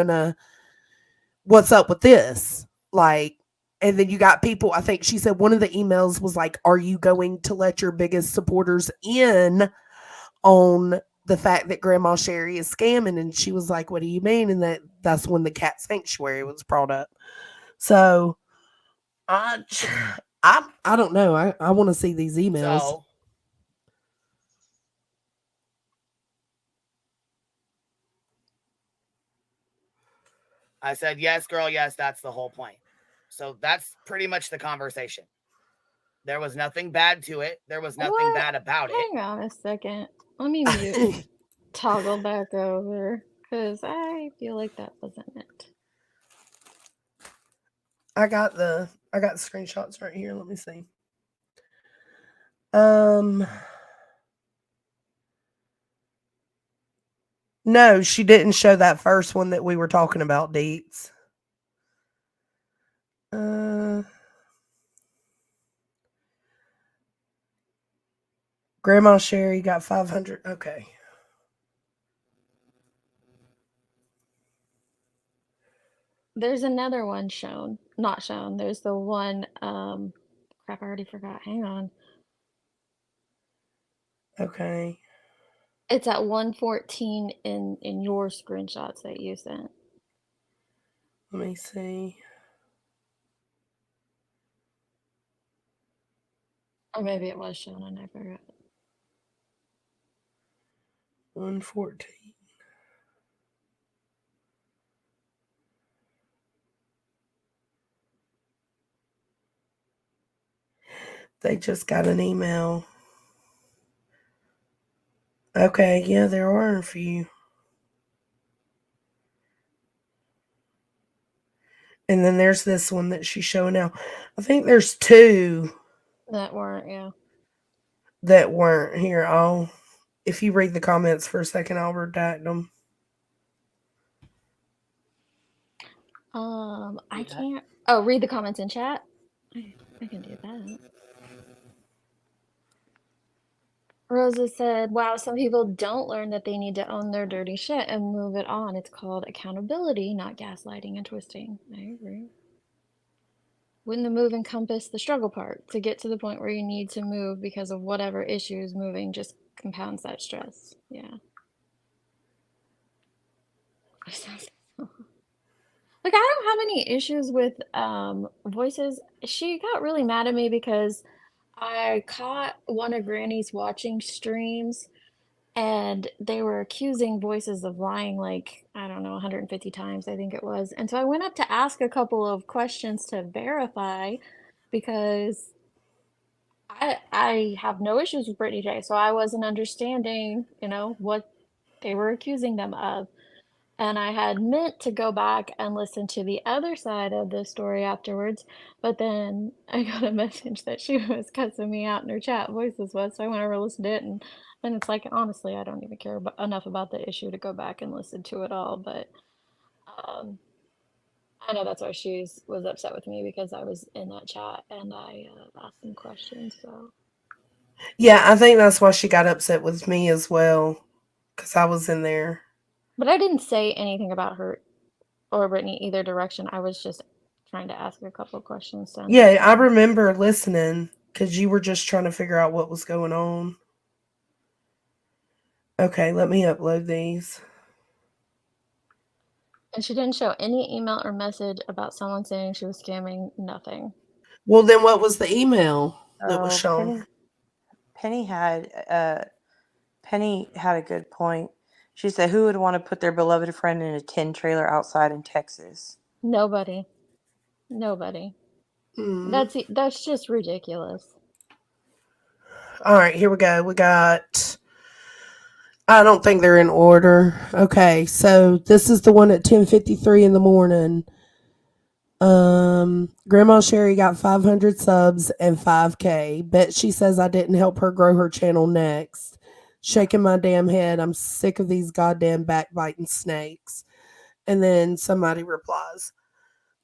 what's up with this? Like, and then you got people, I think she said one of the emails was like, are you going to let your biggest supporters in on the fact that Grandma Sherry is scamming? And she was like, what do you mean? And that's when the cat sanctuary was brought up. So I don't know. I want to see these emails. So I said, yes, girl, yes, that's the whole point. So that's pretty much the conversation. There was nothing bad to it. There was nothing bad about it. Hang on a second. Let me mute. Toggle back over because I feel like that wasn't it. I got the screenshots right here. Let me see. No, she didn't show that first one that we were talking about, Deets. Grandma Sherry got 500. Okay. There's another one shown. Not shown. There's the one crap, I already forgot. Hang on. Okay. It's at 114 in your screenshots that you sent. Let me see. Or maybe it was shown and I forgot. 114. They just got an email. Okay, yeah, there are a few. And then there's this one that she's showing now. I think there's two That weren't, yeah. that weren't here. If you read the comments for a second, I'll redact them. I can't. Oh, read the comments in chat. I can do that. Rosa said, wow, some people don't learn that they need to own their dirty shit and move it on. It's called accountability, not gaslighting and twisting. I agree. Wouldn't the move encompass the struggle part to get to the point where you need to move because of whatever issues moving just compounds that stress? Yeah. Like, I don't have any issues with voices. She got really mad at me because I caught one of Granny's watching streams and they were accusing voices of lying like, I don't know, 150 times, I think it was. And so I went up to ask a couple of questions to verify because I have no issues with Brittany J. So I wasn't understanding, what they were accusing them of. And I had meant to go back and listen to the other side of the story afterwards, but then I got a message that she was cussing me out in her chat voices was, so I went over and listened to it, and then it's like, honestly, I don't even care enough about the issue to go back and listen to it all, but I know that's why she was upset with me because I was in that chat and I asked some questions, so. Yeah, I think that's why she got upset with me as well, because I was in there. But I didn't say anything about her or Brittany either direction. I was just trying to ask a couple questions. So Yeah, I remember listening because you were just trying to figure out what was going on. Okay, let me upload these. And she didn't show any email or message about someone saying she was scamming. Nothing. Well, then what was the email that was Oh, shown? Penny had a good point. She said, "Who would want to put their beloved friend in a tin trailer outside in Texas?" Nobody. Hmm. That's just ridiculous. All right, here we go. We got. I don't think they're in order. Okay, so this is the one at 10:53 in the morning. Grandma Sherry got 500 subs and 5K. Bet she says I didn't help her grow her channel next. Shaking my damn head. I'm sick of these goddamn backbiting snakes. And then somebody replies.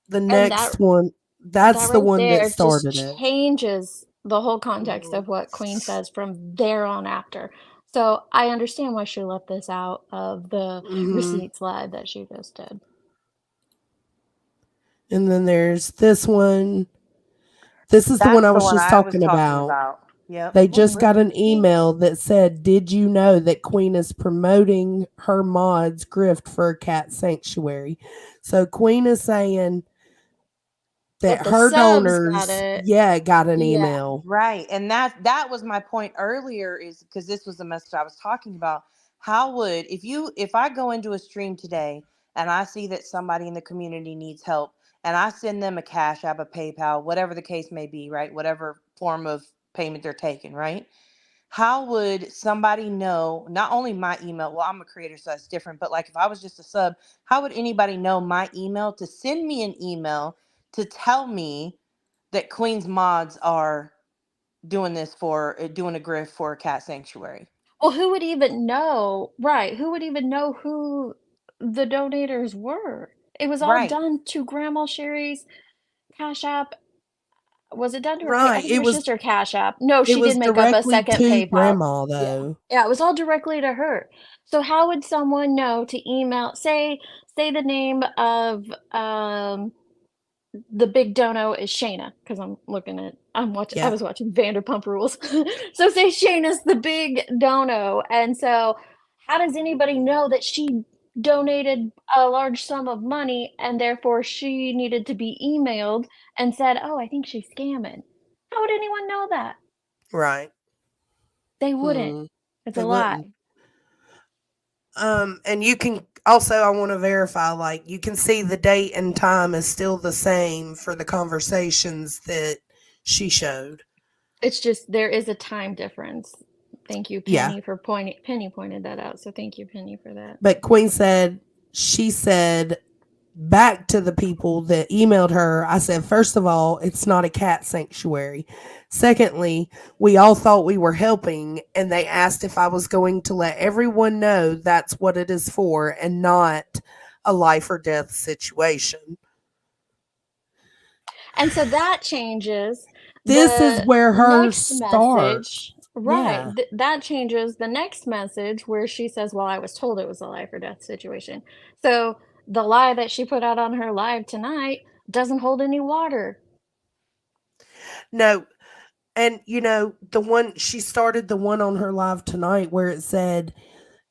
The next one, that's That the right one that there just started it. changes the whole context of what Queen says from there on after. So I understand why she left this out of the Mhm. receipts live that she just did. And then there's this one. This is the one I was just talking about. Yep. They just got an email that said, "Did you know that Queen is promoting her mods grift for a cat sanctuary?" So Queen is saying that the her subs got donors, it. got an Yeah. email. Right. And that was my point earlier, is because this was the message I was talking about. How would, if I go into a stream today and I see that somebody in the community needs help and I send them a Cash App, a PayPal, whatever the case may be, right? Whatever form of payment they're taking, right? How would somebody know not only my email? Well, I'm a creator, so that's different. But like if I was just a sub, how would anybody know my email to send me an email to tell me that Queen's mods are doing a grift for a cat sanctuary? Well, who would even know? Right. Who would even know who the donators were? It was all Right. done to Grandma Sherry's Cash App. Was it done to her I Right. think it It was was just her Cash App. No, it she was did make up a directly second to PayPal. Grandma Yeah. though. Yeah, it was all directly to her. So how would someone know to email say the name of the big dono is Shayna, because I Yeah. was watching Vanderpump Rules. So say Shayna's the big dono, and so how does anybody know that she donated a large sum of money and therefore she needed to be emailed and said, "Oh, I think she's scamming." How would anyone know that? Right. They wouldn't. It's They a wouldn't. lie. And you can also, I want to verify, like, you can see the date and time is still the same for the conversations that she showed. It's just there is a time difference. Thank you, Yeah. Penny, for pointing. Penny pointed that out, so thank you, Penny, for that. But Queen said, she said back to the people that emailed her, I said, first of all, it's not a cat sanctuary. Secondly, we all thought we were helping, and they asked if I was going to let everyone know that's what it is for and not a life or death situation. And so that changes. This is The where her next starts. message, right? Yeah. That changes the next message where she says, "Well, I was told it was a life or death situation." So the lie that she put out on her live tonight doesn't hold any water. No. And the one she started, the one on her live tonight where it said,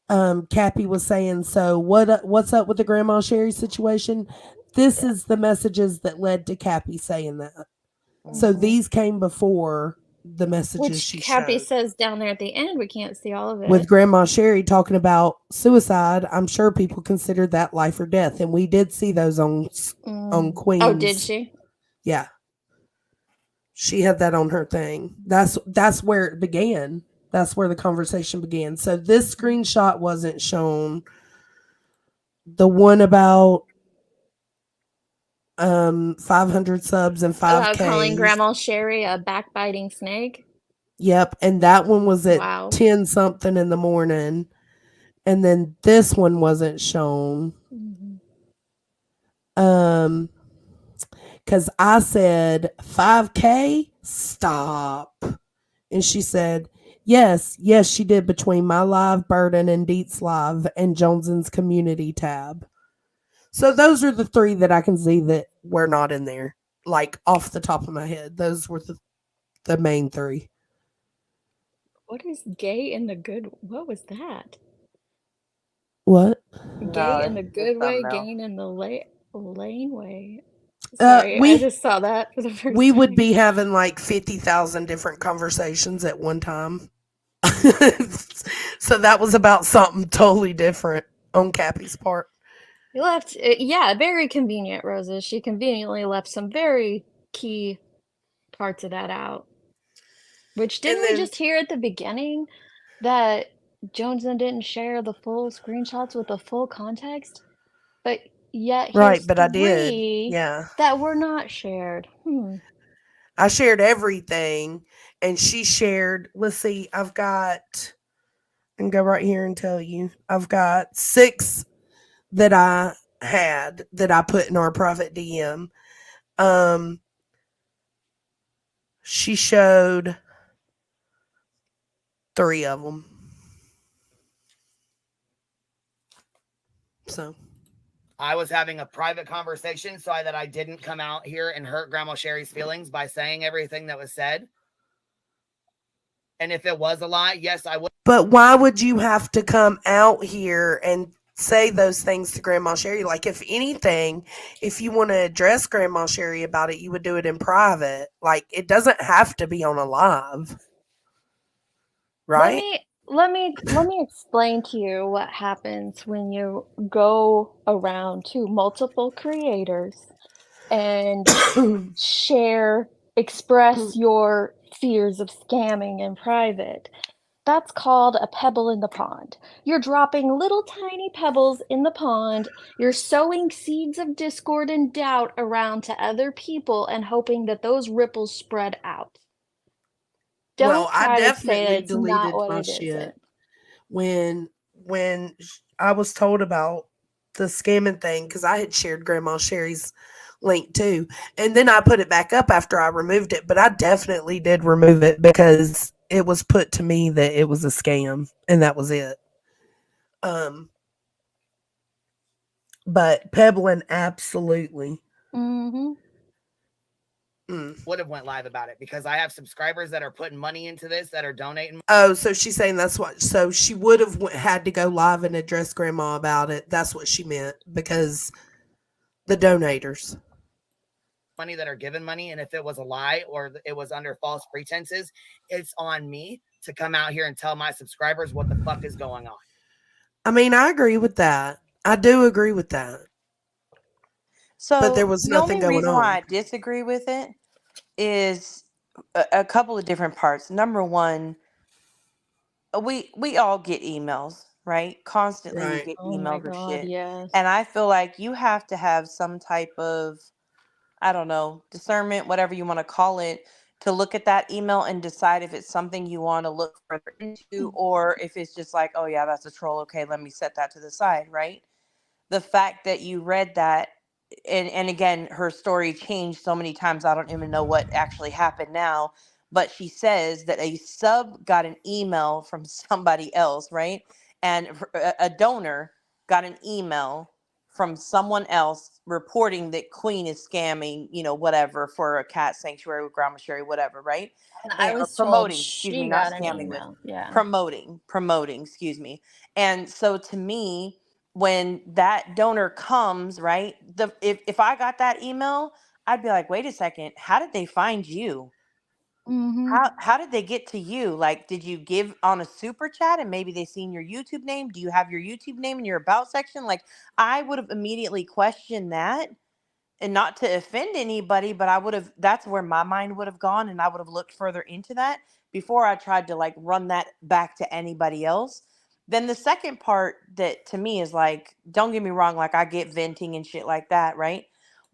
Cappy was saying, "So what's up with the Grandma Sherry situation?" This is the messages that led to Cappy saying that. So these came before the messages Which she Cappy showed. says down there at the end. We can't see all of it. With Grandma Sherry talking about suicide, I'm sure people considered that life or death, and we did see those on Queen's. Oh, did she? Yeah, she had that on her thing. That's where it began. That's where the conversation began. So this screenshot wasn't shown. The one about 500 subs and 5K. Calling Grandma Sherry a backbiting snake. Yep, and that one was at Wow. 10 something in the morning. And then this one wasn't shown. Cuz I said 5K, stop. And she said, yes, she did, between my live burden and Deet's live and Joneson's community tab. So those are the 3 that I can see that were not in there. Like off the top of my head, those were the main 3. What is gay in the good? What was that? What? No, Gay in it's the just good way, something else. gain in the lane way. Sorry, I We just saw that for the first we would time. be having like 50,000 different conversations at one time. So that was about something totally different on Cappy's part. You left, yeah, very convenient, Roses. She conveniently left some very key parts of that out. Which And didn't we then just hear at the beginning that Jonesden didn't share the full screenshots with the full context? But yet right, here's but I did. 3 Yeah. that were not shared. I shared everything and she shared, let's see, I've got I can go right here and tell you. I've got 6 that I had that I put in our private DM. She showed 3 of them. So I was having a private conversation so that I didn't come out here and hurt Grandma Sherry's feelings by saying everything that was said. And if it was a lie, yes, I would. But why would you have to come out here and say those things to Grandma Sherry? Like, if anything, if you want to address Grandma Sherry about it, you would do it in private. Like, it doesn't have to be on a live, right? Let me explain to you what happens when you go around to multiple creators and express your fears of scamming in private. That's called a pebble in the pond. You're dropping little tiny pebbles in the pond. You're sowing seeds of discord and doubt around to other people and hoping that those ripples spread out. Well, Don't I try to say that definitely it's not deleted what my it shit isn't. when I was told about the scamming thing because I had shared Grandma Sherry's link too, and then I put it back up after I removed it. But I definitely did remove it because it was put to me that it was a scam, and that was it. But Pebbling, absolutely. Mm-hmm. Would have went live about it because I have subscribers that are putting money into this that are donating. Oh, so she's saying that's what. So she would have had to go live and address Grandma about it. That's what she meant because the donators. Money that are given money, and if it was a lie or it was under false pretenses, it's on me to come out here and tell my subscribers what the fuck is going on. I mean, I agree with that. I do agree with that. So But there was the nothing only going reason why on. I disagree with it is a couple of different parts. Number one, we all get emails, right? Constantly we Right. get Oh my emails of God, shit. yes. And I feel like you have to have some type of, I don't know, discernment, whatever you want to call it, to look at that email and decide if it's something you want to look further into or if it's just like, oh yeah, that's a troll. Okay, let me set that to the side, right? The fact that you read that, and again, her story changed so many times, I don't even know what actually happened now. But she says that a sub got an email from somebody else, right? And a donor got an email from someone else reporting that Queen is scamming, whatever, for a cat sanctuary with Grandma Sherry, whatever, right? And I Or was told promoting, excuse me, she not got an scamming with, email. Yeah. promoting, excuse me. And so to me, when that donor comes, right? If I got that email, I'd be like, wait a second, how did they find you? Mm-hmm. How did they get to you? Like, did you give on a super chat and maybe they seen your YouTube name? Do you have your YouTube name in your about section? Like, I would have immediately questioned that. And not to offend anybody, but that's where my mind would have gone and I would have looked further into that before I tried to like run that back to anybody else. Then the second part that to me is like, don't get me wrong, like I get venting and shit like that, right?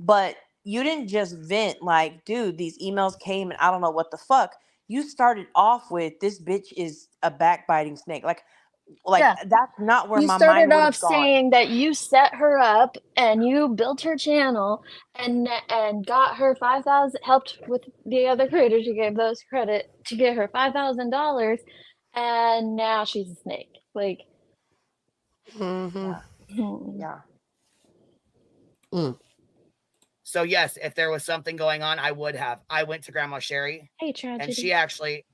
But you didn't just vent like, dude, these emails came and I don't know what the fuck. You started off with this bitch is a backbiting snake. Like Yeah. that's not where You my started mind would off have gone. saying that you set her up and you built her channel and got her 5,000, helped with the other creators. You gave those credit to get her $5,000, and now she's a snake. Like, Mm-hmm. Yeah. hmm. Yeah. Mm. So yes, if there was something going on, I would have. I went to Grandma Sherry, Hey, and tragedy. she actually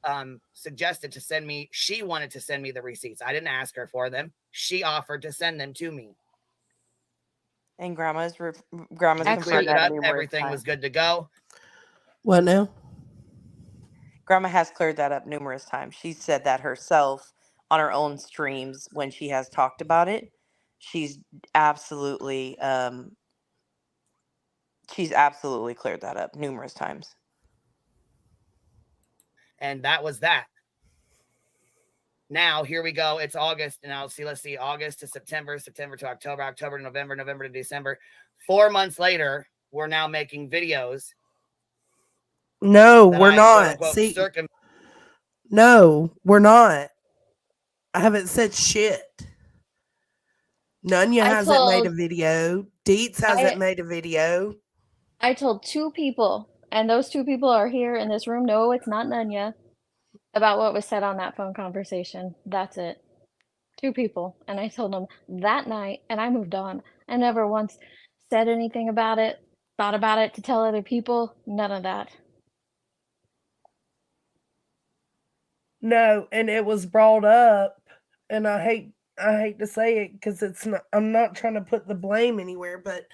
suggested to send me. She wanted to send me the receipts. I didn't ask her for them. She offered to send them to me. And grandma's She confirmed cleared it that up. numerous Everything was times. good to go. What now? Grandma has cleared that up numerous times. She said that herself on her own streams when she has talked about it. She's absolutely cleared that up numerous times. And that was that. Now here we go. It's August, and let's see, August to September, September to October, October to November, November to December. 4 months later, we're now making videos. No, that we're I, quote not. unquote, See, no, we're not. I haven't said shit. Nunya I hasn't made a told video. Deets hasn't made a video. I told 2 people, and those 2 people are here in this room. No, it's not Nunya, about what was said on that phone conversation. That's it. 2 people, and I told them that night, and I moved on. I never once said anything about it, thought about it to tell other people. None of that. No, and it was brought up, and I hate to say it because it's not. I'm not trying to put the blame anywhere, but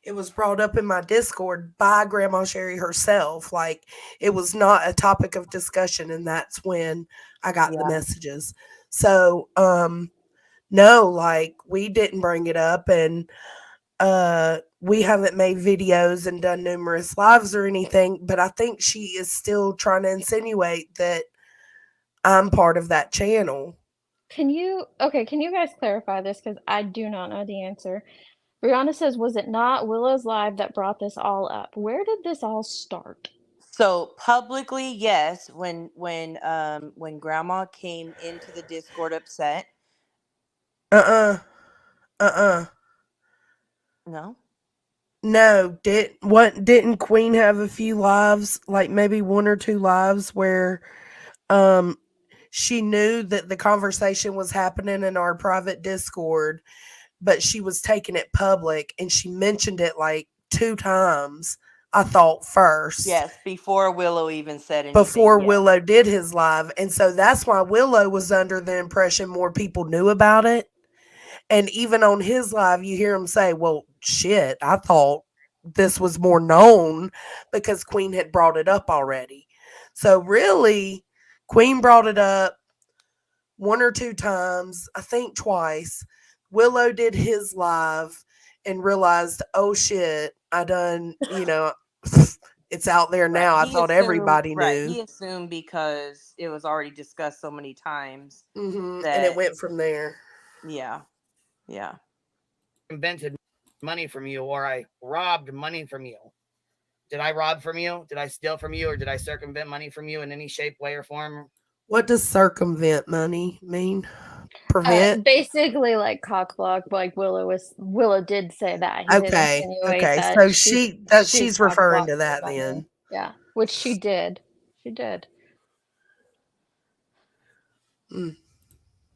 it was brought up in my Discord by Grandma Sherry herself. Like it was not a topic of discussion, and that's when I got the Yeah. messages. So, no, like we didn't bring it up, and we haven't made videos and done numerous lives or anything. But I think she is still trying to insinuate that I'm part of that channel. Can you guys clarify this? Because I do not know the answer. Brianna says, was it not Willow's live that brought this all up? Where did this all start? So publicly, yes, when grandma came into the Discord upset. No. No, didn't Queen have a few lives, like maybe 1 or 2 lives where she knew that the conversation was happening in our private Discord, but she was taking it public and she mentioned it like 2 times, I thought first. Yes, before Willow even said anything. Before yes. Willow did his live. And so that's why Willow was under the impression more people knew about it. And even on his live, you hear him say, well, shit, I thought this was more known because Queen had brought it up already. So really, Queen brought it up 1 or 2 times, I think twice. Willow did his live and realized, oh shit, I done, it's out there now. Right. I thought everybody knew. Right. He assumed because it was already discussed so many times. And it went from there. Yeah. Yeah. Invented money from you, or I robbed money from you. Did I rob from you? Did I steal from you? Or did I circumvent money from you in any shape, way, or form? What does circumvent money mean? Prevent? Basically like cock block, like Willow did say that. He did Okay. insinuate Okay. that So she's cock referring to blocked that somebody. then. Yeah. Which she did. She did.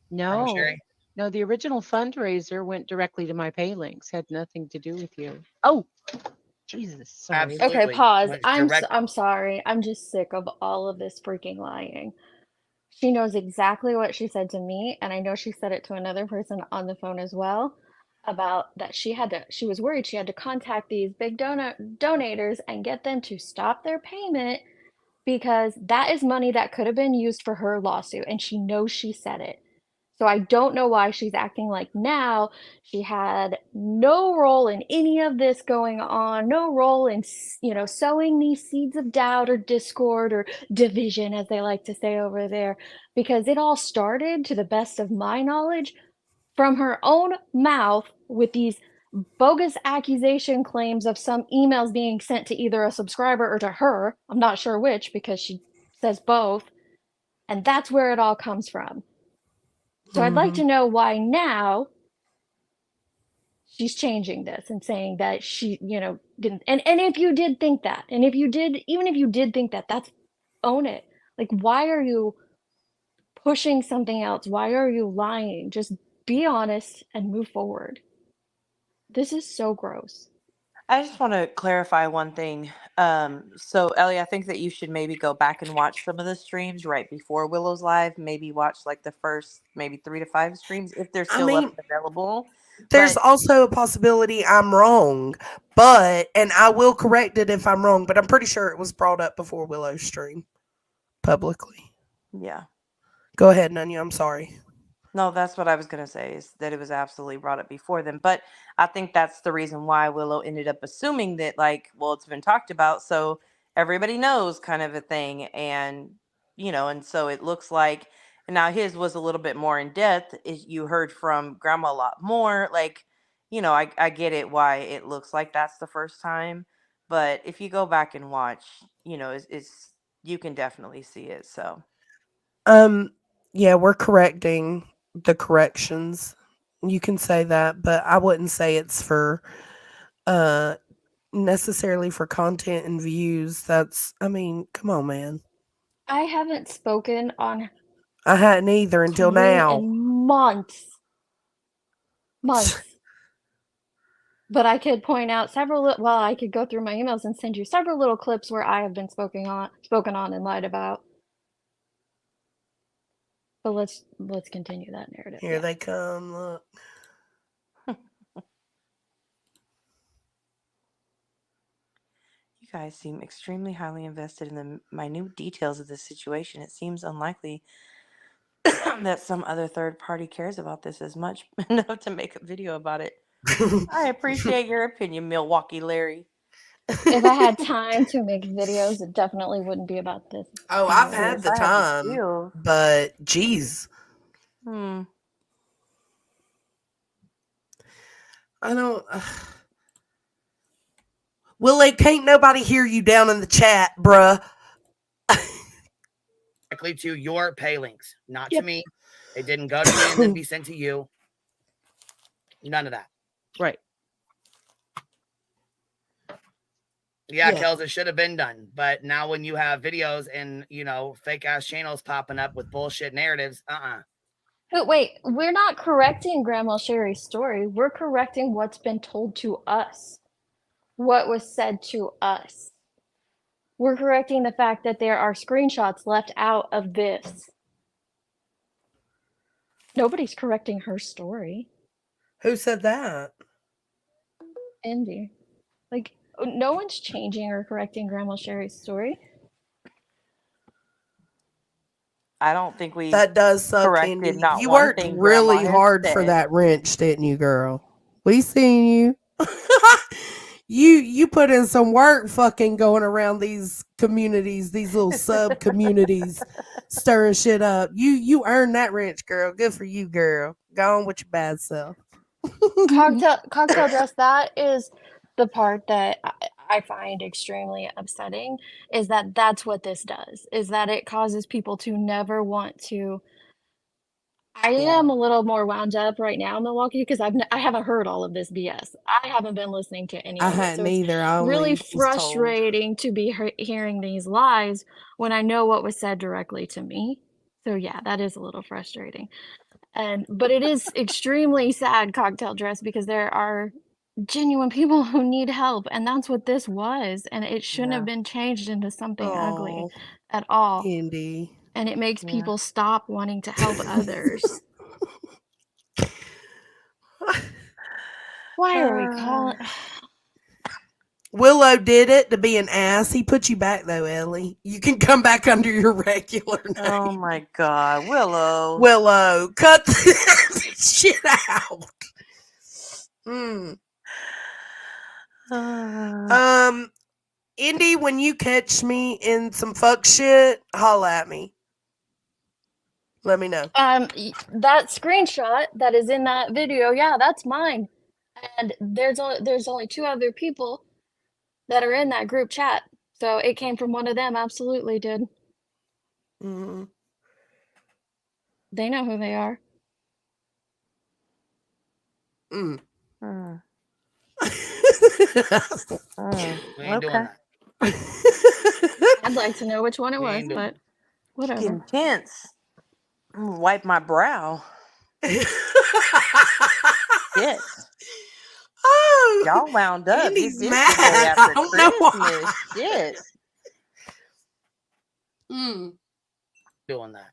No, Sherry? no, the original fundraiser went directly to my pay links, had nothing to do with you. Oh, Jesus, sorry. Absolutely. Okay, pause. Went I'm direct- sorry. I'm just sick of all of this freaking lying. She knows exactly what she said to me, and I know she said it to another person on the phone as well, about that she was worried she had to contact these big donators and get them to stop their payment because that is money that could have been used for her lawsuit, and she knows she said it. So I don't know why she's acting like now she had no role in any of this going on, no role in, sowing these seeds of doubt or discord or division, as they like to say over there, because it all started, to the best of my knowledge, from her own mouth with these bogus accusation claims of some emails being sent to either a subscriber or to her. I'm not sure which because she says both. And that's where it all comes from. So I'd like to know why now she's changing this and saying that she, didn't. And if you did think that, and even if you did think that, that's, own it. Like, why are you pushing something else? Why are you lying? Just be honest and move forward. This is so gross. I just want to clarify one thing. So Ellie, I think that you should maybe go back and watch some of the streams right before Willow's live. Maybe watch like the first maybe 3 to 5 streams if they're I still mean, left available. there's But also a possibility I'm wrong, and I will correct it if I'm wrong, but I'm pretty sure it was brought up before Willow's stream publicly. yeah. Go ahead, Nunya. I'm sorry. No, that's what I was going to say, is that it was absolutely brought up before them. But I think that's the reason why Willow ended up assuming that, like, well, it's been talked about, so everybody knows, kind of a thing. And, and so it looks like, and now his was a little bit more in depth. You heard from Grandma a lot more. Like, I get it why it looks like that's the first time. But if you go back and watch, it's you can definitely see it. So, Yeah, we're correcting the corrections. You can say that, but I wouldn't say it's for necessarily for content and views. I mean, come on, man. I haven't spoken on I hadn't either until stream now. in months. But I could point out I could go through my emails and send you several little clips where I have been spoken on and lied about. But let's continue that narrative. Here they come. Look. you guys seem extremely highly invested in the minute details of this situation. It seems unlikely that some other third party cares about this as much enough to make a video about it. I appreciate your opinion, Milwaukee Larry. If I had time to make videos, it definitely wouldn't be about this. Oh, I've had If the I had the time, skills. but geez, I don't. Willie, can't nobody hear you down in the chat, bruh. Directly to your pay links, not to me. It didn't go to me and then be sent to you. None of that. Right. Yeah, Kels, it should have been done. But now when you have videos and, fake ass channels popping up with bullshit narratives, But wait, we're not correcting Grandma Sherry's story. We're correcting what's been told to us. What was said to us. We're correcting the fact that there are screenshots left out of this. Nobody's correcting her story. Who said that? Indy. Like, no one's changing or correcting Grandma Sherry's story. I don't think we That does suck, corrected Indy. not You one worked thing really Grandma has hard for said. that wrench, didn't you, girl? We seen you. You put in some work fucking going around these communities, these little sub communities, stirring shit up. You earned that wrench, girl. Good for you, girl. Go on with your bad self. Cocktail dress, that is the part that I find extremely upsetting, is that that's what this does, is that it causes people to never want to. I am a little more wound up right now, Milwaukee, because I haven't heard all of this BS. I haven't been listening to any I of it. So hadn't it's either. I only really was told. frustrating to be hearing these lies when I know what was said directly to me. So yeah, that is a little frustrating. But it is extremely sad, Cocktail Dress, because there are genuine people who need help, and that's what this was, and it shouldn't have been changed into something ugly at all. Indy. And it makes people stop wanting to help others. Why are we calling? Willow did it to be an ass. He put you back though, Ellie. You can come back under your regular name. Oh my God, Willow. Willow, cut this shit out. Indy, when you catch me in some fuck shit, holla at me. Let me know. That screenshot that is in that video, yeah, that's mine. And there's only 2 other people that are in that group chat. So it came from one of them, absolutely did. Mm-hmm. They know who they are. we ain't doing that. I'd like to know which one it was, but whatever. Getting tense. I'm gonna wipe my brow. Oh Y'all wound up. Andy's This is the day mad. I after don't know why. Christmas. Shit. doing that.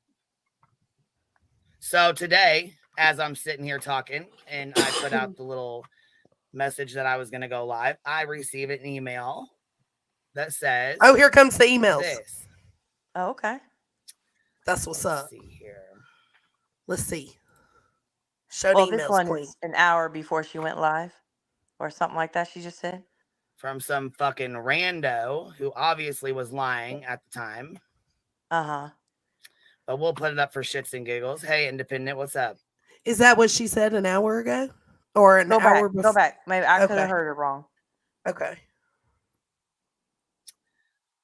So today, as I'm sitting here talking and I put out the little message that I was going to go live, I received an email that says, Oh, here comes the emails. this. Oh, okay. That's what's Let's up. see here. Let's see. Show Well, the this emails, one queen. is an hour before she went live or something like that, she just said. From some fucking rando who obviously was lying at the time. Uh-huh. But we'll put it up for shits and giggles. Hey, Independent, what's up? Is that what she said an hour ago? Or an Go hour back. before? Go back. Maybe I could Okay. have heard it wrong. Okay.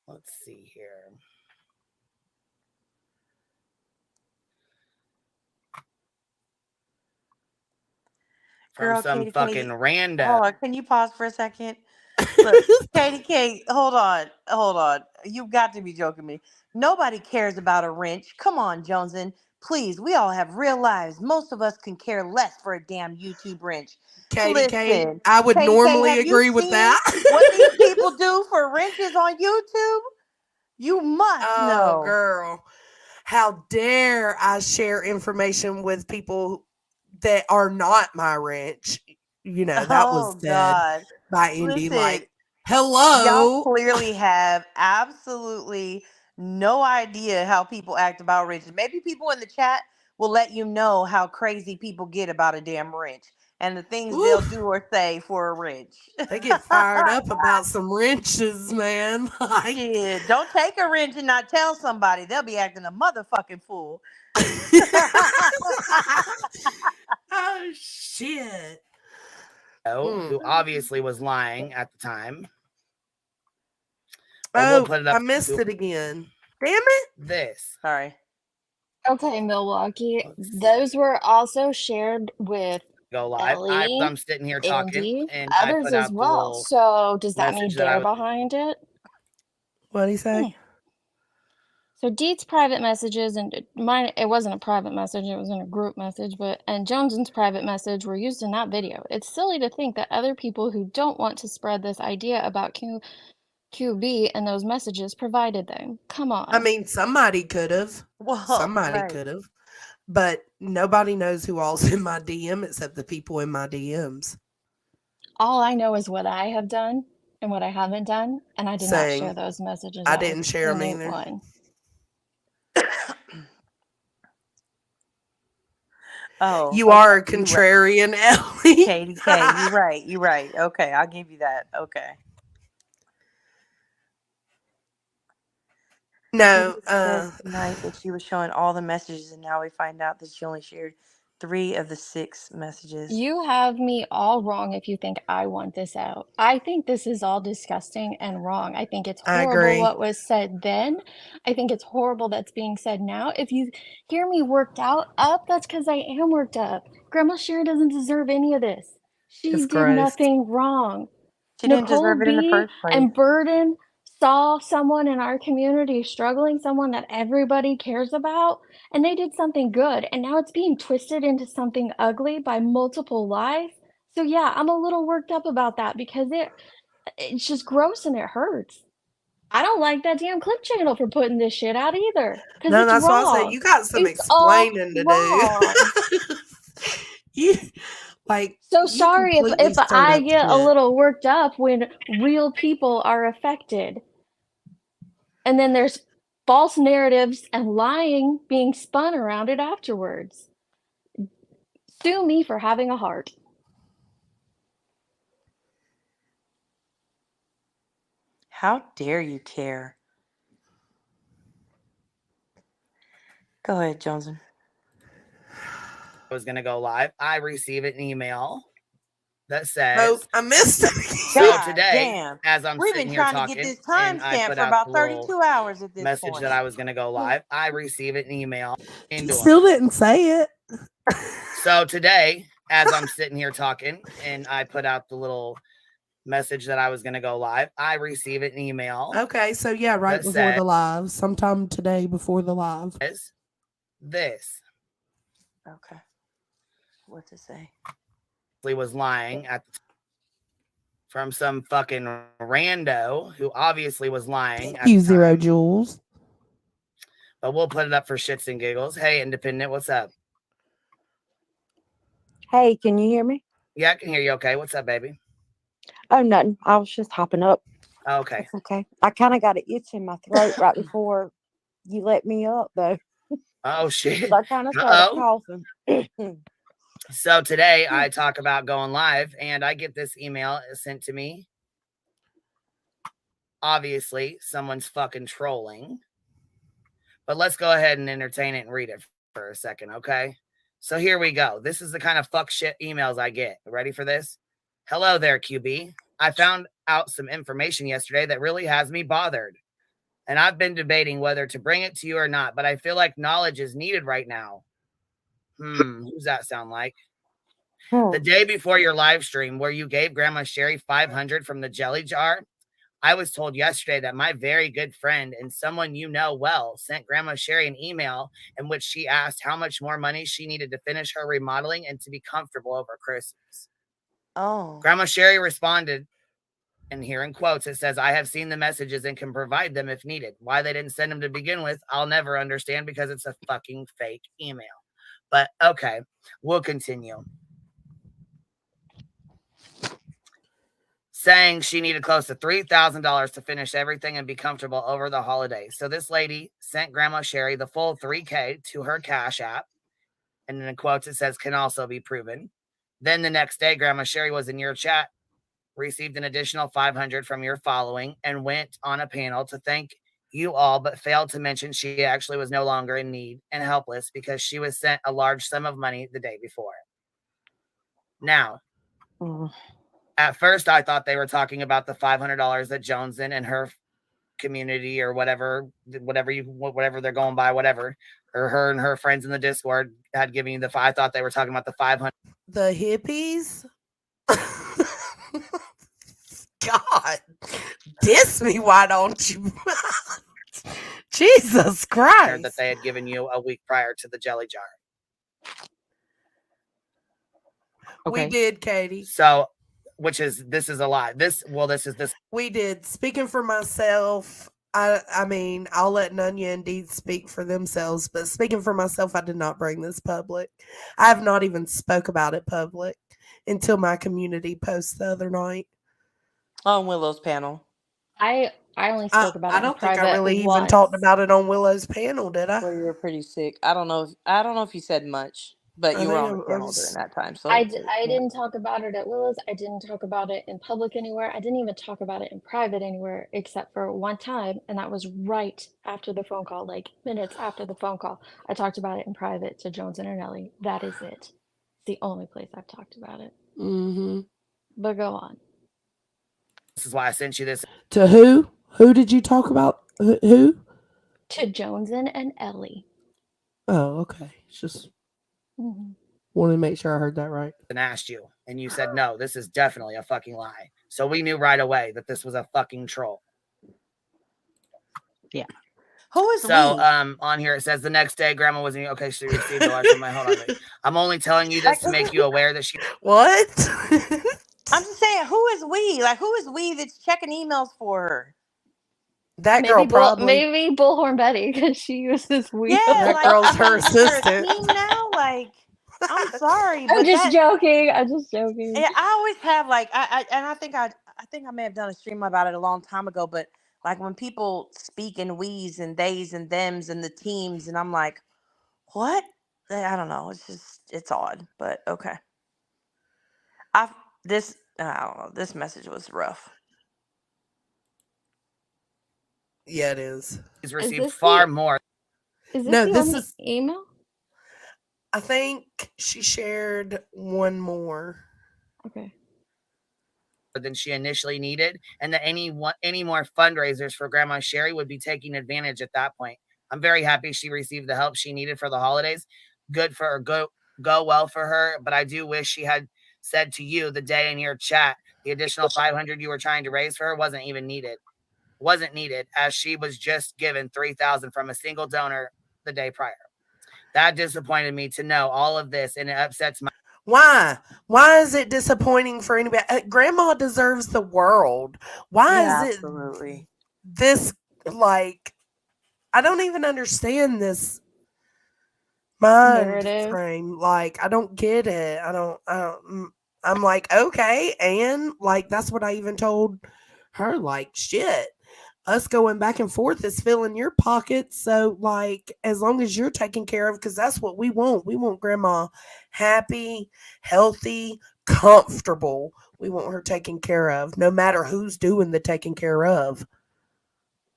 Let's see here. From Girl, some Katie, fucking rando. hold on. Can you pause for a second? Look, Katie K, hold on. You've got to be joking me. Nobody cares about a wrench. Come on, Joneson. Please, we all have real lives. Most of us can care less for a damn YouTube wrench. Katie K, Listen, I would Katie K, normally have you agree with seen that. what these people do for wrenches on YouTube? You must Oh, know. girl. How dare I share information with people that are not my wrench? You know, that was said God. by Indy. Listen, Like, y'all hello. clearly have absolutely no idea how people act about wrenches. Maybe people in the chat will let you know how crazy people get about a damn wrench and the things they'll Oof. do or say for a wrench. They get fired up about some wrenches, man. Like, Shit, don't take a wrench and not tell somebody. They'll be acting a motherfucking fool. oh, shit. Who obviously was lying at the time. But we'll put it up I missed it again. Damn it. This. Sorry. Okay, Milwaukee. Those were also shared with Go live. Ellie, I'm sitting here talking Andy, and I others put as out the well. little So does that mean message that I they're was- behind it? What'd he say? So Deet's private messages and mine, it wasn't a private message, it was in a group message, and Jones's private message were used in that video. It's silly to think that other people who don't want to spread this idea about QB and those messages provided them. Come on. I mean, somebody could have. Well, Somebody right. could have. But nobody knows who all's in my DM except the people in my DMs. All I know is what I have done and what I haven't done, and I did not Same. share those messages. I That was didn't share 'em either. anyone. Oh, You are a okay, you right. contrarian, Ellie. Katie K, you right. Okay, I'll give you that. Okay. No, Said tonight that she was showing all the messages, and now we find out that she only shared 3 of the 6 messages. You have me all wrong if you think I want this out. I think this is all disgusting and wrong. I think it's I horrible agree. what was said then. I think it's horrible that's being said now. If you hear me worked up, that's because I am worked up. Grandma Sharon doesn't deserve any of this. She Jesus did Christ. nothing wrong. She didn't Nicole deserve it in the B. first place. and Burden saw someone in our community struggling, someone that everybody cares about, and they did something good, and now it's being twisted into something ugly by multiple lies. So yeah, I'm a little worked up about that because it's just gross and it hurts. I don't like that damn Clip Channel for putting this shit out either. Because No, it's that's wrong. why I said you got some It's all explaining to wrong. do. You like So you sorry completely if stirred I up get a shit. little worked up when real people are affected. And then there's false narratives and lying being spun around it afterwards. Sue me for having a heart. How dare you care? Go ahead, Johnson. I was going to go live. I received an email that Oh, says, I missed it. so God today, damn. as I'm We've sitting been here trying to talking get this and I timestamp put for out about the little 32 hours at this message point. that I was going to go live, I received an email. Still didn't say it. So today, as I'm sitting here talking and I put out the little message that I was going to go live, I received an email. Okay, so yeah, right that before the live, sometime today before the live. says this. Okay. What's it say? He was lying at the from some fucking rando who obviously was lying. Thank you, Zero Jules. But we'll put it up for shits and giggles. Hey, Independent, what's up? Hey, can you hear me? Yeah, I can hear you okay. What's up, baby? Oh, nothing. I was just hopping up. Okay. It's okay. I kind of got an itch in my throat right before you let me up, though. Oh, shit. I kind of started coughing. So today I talk about going live, and I get this email sent to me. Obviously, someone's fucking trolling. But let's go ahead and entertain it and read it for a second, okay? So here we go. This is the kind of fuck shit emails I get. Ready for this? Hello there, QB. I found out some information yesterday that really has me bothered. And I've been debating whether to bring it to you or not, but I feel like knowledge is needed right now. Who's that sound like? The day before your live stream where you gave Grandma Sherry $500 from the jelly jar, I was told yesterday that my very good friend and someone you know well sent Grandma Sherry an email in which she asked how much more money she needed to finish her remodeling and to be comfortable over Christmas. Oh. Grandma Sherry responded, and here in quotes, it says, I have seen the messages and can provide them if needed. Why they didn't send them to begin with, I'll never understand because it's a fucking fake email. But okay, we'll continue. Saying she needed close to $3,000 to finish everything and be comfortable over the holidays. So this lady sent Grandma Sherry the full $3,000 to her Cash App. And in quotes, it says, can also be proven. Then the next day, Grandma Sherry was in your chat, received an additional $500 from your following, and went on a panel to thank you all, but failed to mention she actually was no longer in need and helpless because she was sent a large sum of money the day before. Now, at first, I thought they were talking about the $500 that Joneson and her community or whatever they're going by, whatever, or her and her friends in the Discord had given you I thought they were talking about the 500. The hippies? God, diss me, why don't you? Jesus Christ. That they had given you a week prior to the jelly jar. Okay. We did, Katie. So, this is a lie. This. We did. Speaking for myself, I mean, I'll let Nunya and Deed speak for themselves, but speaking for myself, I did not bring this public. I have not even spoke about it public until my community post the other night. On Willow's panel. I only spoke about it. I don't think I really even talked about it on Willow's panel, did I? Well, you were pretty sick. I don't know if you said much, but you were on the panel during that time. So I didn't talk about it at Willow's. I didn't talk about it in public anywhere. I didn't even talk about it in private anywhere except for one time, and that was right after the phone call, like minutes after the phone call. I talked about it in private to Jones and Nelly. That is it. It's the only place I've talked about it. Mm-hmm. But go on. This is why I sent you this. To who? Who did you talk about? Who? To Joneson and Ellie. Oh, okay. Just wanted to make sure I heard that right. And asked you, and you said, no, this is definitely a fucking lie. So we knew right away that this was a fucking troll. Yeah. Who is we? On here it says the next day Grandma was in. Okay, she received a large amount. Hold on. I'm only telling you this to make you aware that she. What? I'm just saying, who is we? Like, who is we that's checking emails for her? That girl probably. Maybe Bullhorn Betty, because she uses we. Yeah, that girl's her assistant. Now, like, I'm sorry, I'm just joking. I'm just joking. Yeah, I always have I think I may have done a stream about it a long time ago, but like when people speak in we's and they's and them's and the teams, and I'm like, what? I don't know. It's odd, but okay. I don't know. This message was rough. Yeah, it is. He's received far more. Is this this email? I think she shared one more. Okay. Than she initially needed, and that any more fundraisers for Grandma Sherry would be taking advantage at that point. I'm very happy she received the help she needed for the holidays. Good for her. Go well for her. But I do wish she had said to you the day in your chat the additional $500 you were trying to raise for her wasn't needed, as she was just given $3,000 from a single donor the day prior. That disappointed me to know all of this, and it upsets my. Why? Why is it disappointing for anybody? Grandma deserves the world. Why Yeah, is it absolutely. this, like, I don't even understand this mind Narrative. frame. Like, I don't get it. I'm like, okay, and like that's what I even told her, like, shit. Us going back and forth is filling your pockets. So, like, as long as you're taken care of, because that's what we want. We want grandma happy, healthy, comfortable. We want her taken care of, no matter who's doing the taking care of.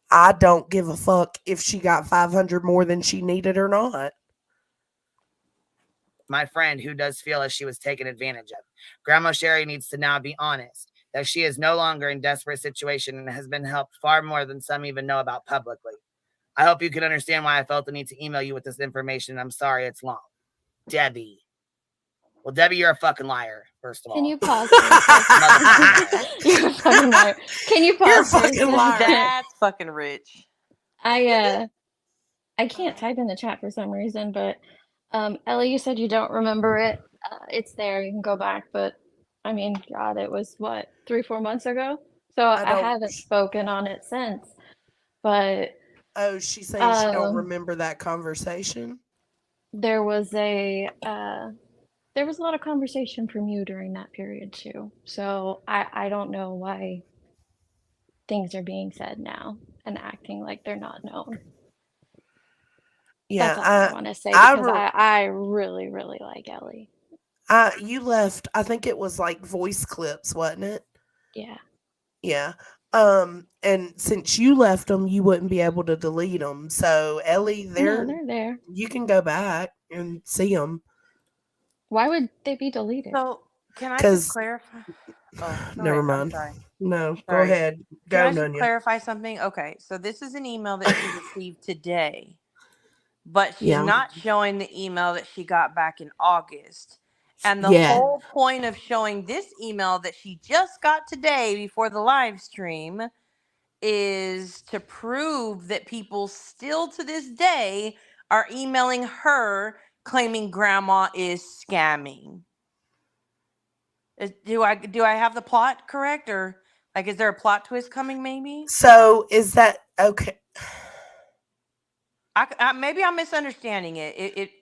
I don't give a fuck if she got 500 more than she needed or not. My friend who does feel as she was taken advantage of. Grandma Sherry needs to now be honest that she is no longer in desperate situation and has been helped far more than some even know about publicly. I hope you can understand why I felt the need to email you with this information. I'm sorry it's long. Debbie. Well, Debbie, you're a fucking liar, first of all. Can you pause for a second? You're a fucking liar. Can you You're a pause for a fucking liar. second? That's fucking rich. I can't type in the chat for some reason, but Ellie, you said you don't remember it. It's there. You can go back, but I mean, God, it was what, 3-4 months ago? So I don't. haven't spoken on it since. But Oh, she's saying she don't um, remember that conversation. there was a lot of conversation from you during that period too. So I don't know why things are being said now and acting like they're not known. Yeah, That's all I want to say I because re- I really, really like Ellie. you left. I think it was like voice clips, wasn't it? Yeah. Yeah. And since you left them, you wouldn't be able to delete them. So Ellie, No, they're they're there. you can go back and see them Why would they be deleted? So can I just because clarify? Oh, go never ahead. I'm mind. sorry. No, go Sorry. ahead. Can Go, I just Nunya. clarify something? Okay, so this is an email that she received today, but she's Yeah. not showing the email that she got back in August. And the Yeah. whole point of showing this email that she just got today before the live stream is to prove that people still to this day are emailing her claiming grandma is scamming. Do I have the plot correct, or like is there a plot twist coming maybe? So is that okay? Maybe I'm misunderstanding it.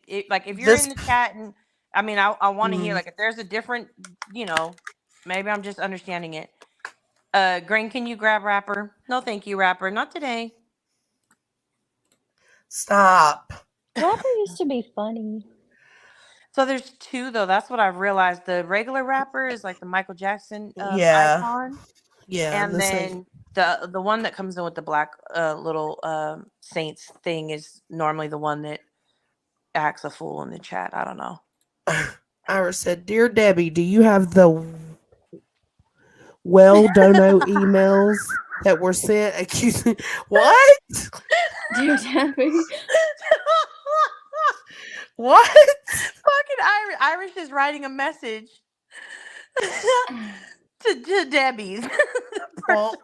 It like if you're This in the chat, and I mean I want to hear mm, like if there's a different, maybe I'm just understanding it. Green, can you grab Rapper? No, thank you, Rapper. Not today. stop. Rapper used to be funny. So there's two though. That's what I've realized. The regular Rapper is like the Michael Jackson Yeah. icon, Yeah. and then the one that comes in with the black little saints thing is normally the one that acts a fool in the chat. I don't know. Iris said, "Dear Debbie, do you have the dono emails that were sent accusing what? Dear Debbie. What? Fucking Irish is writing a message to Debbie's. Well,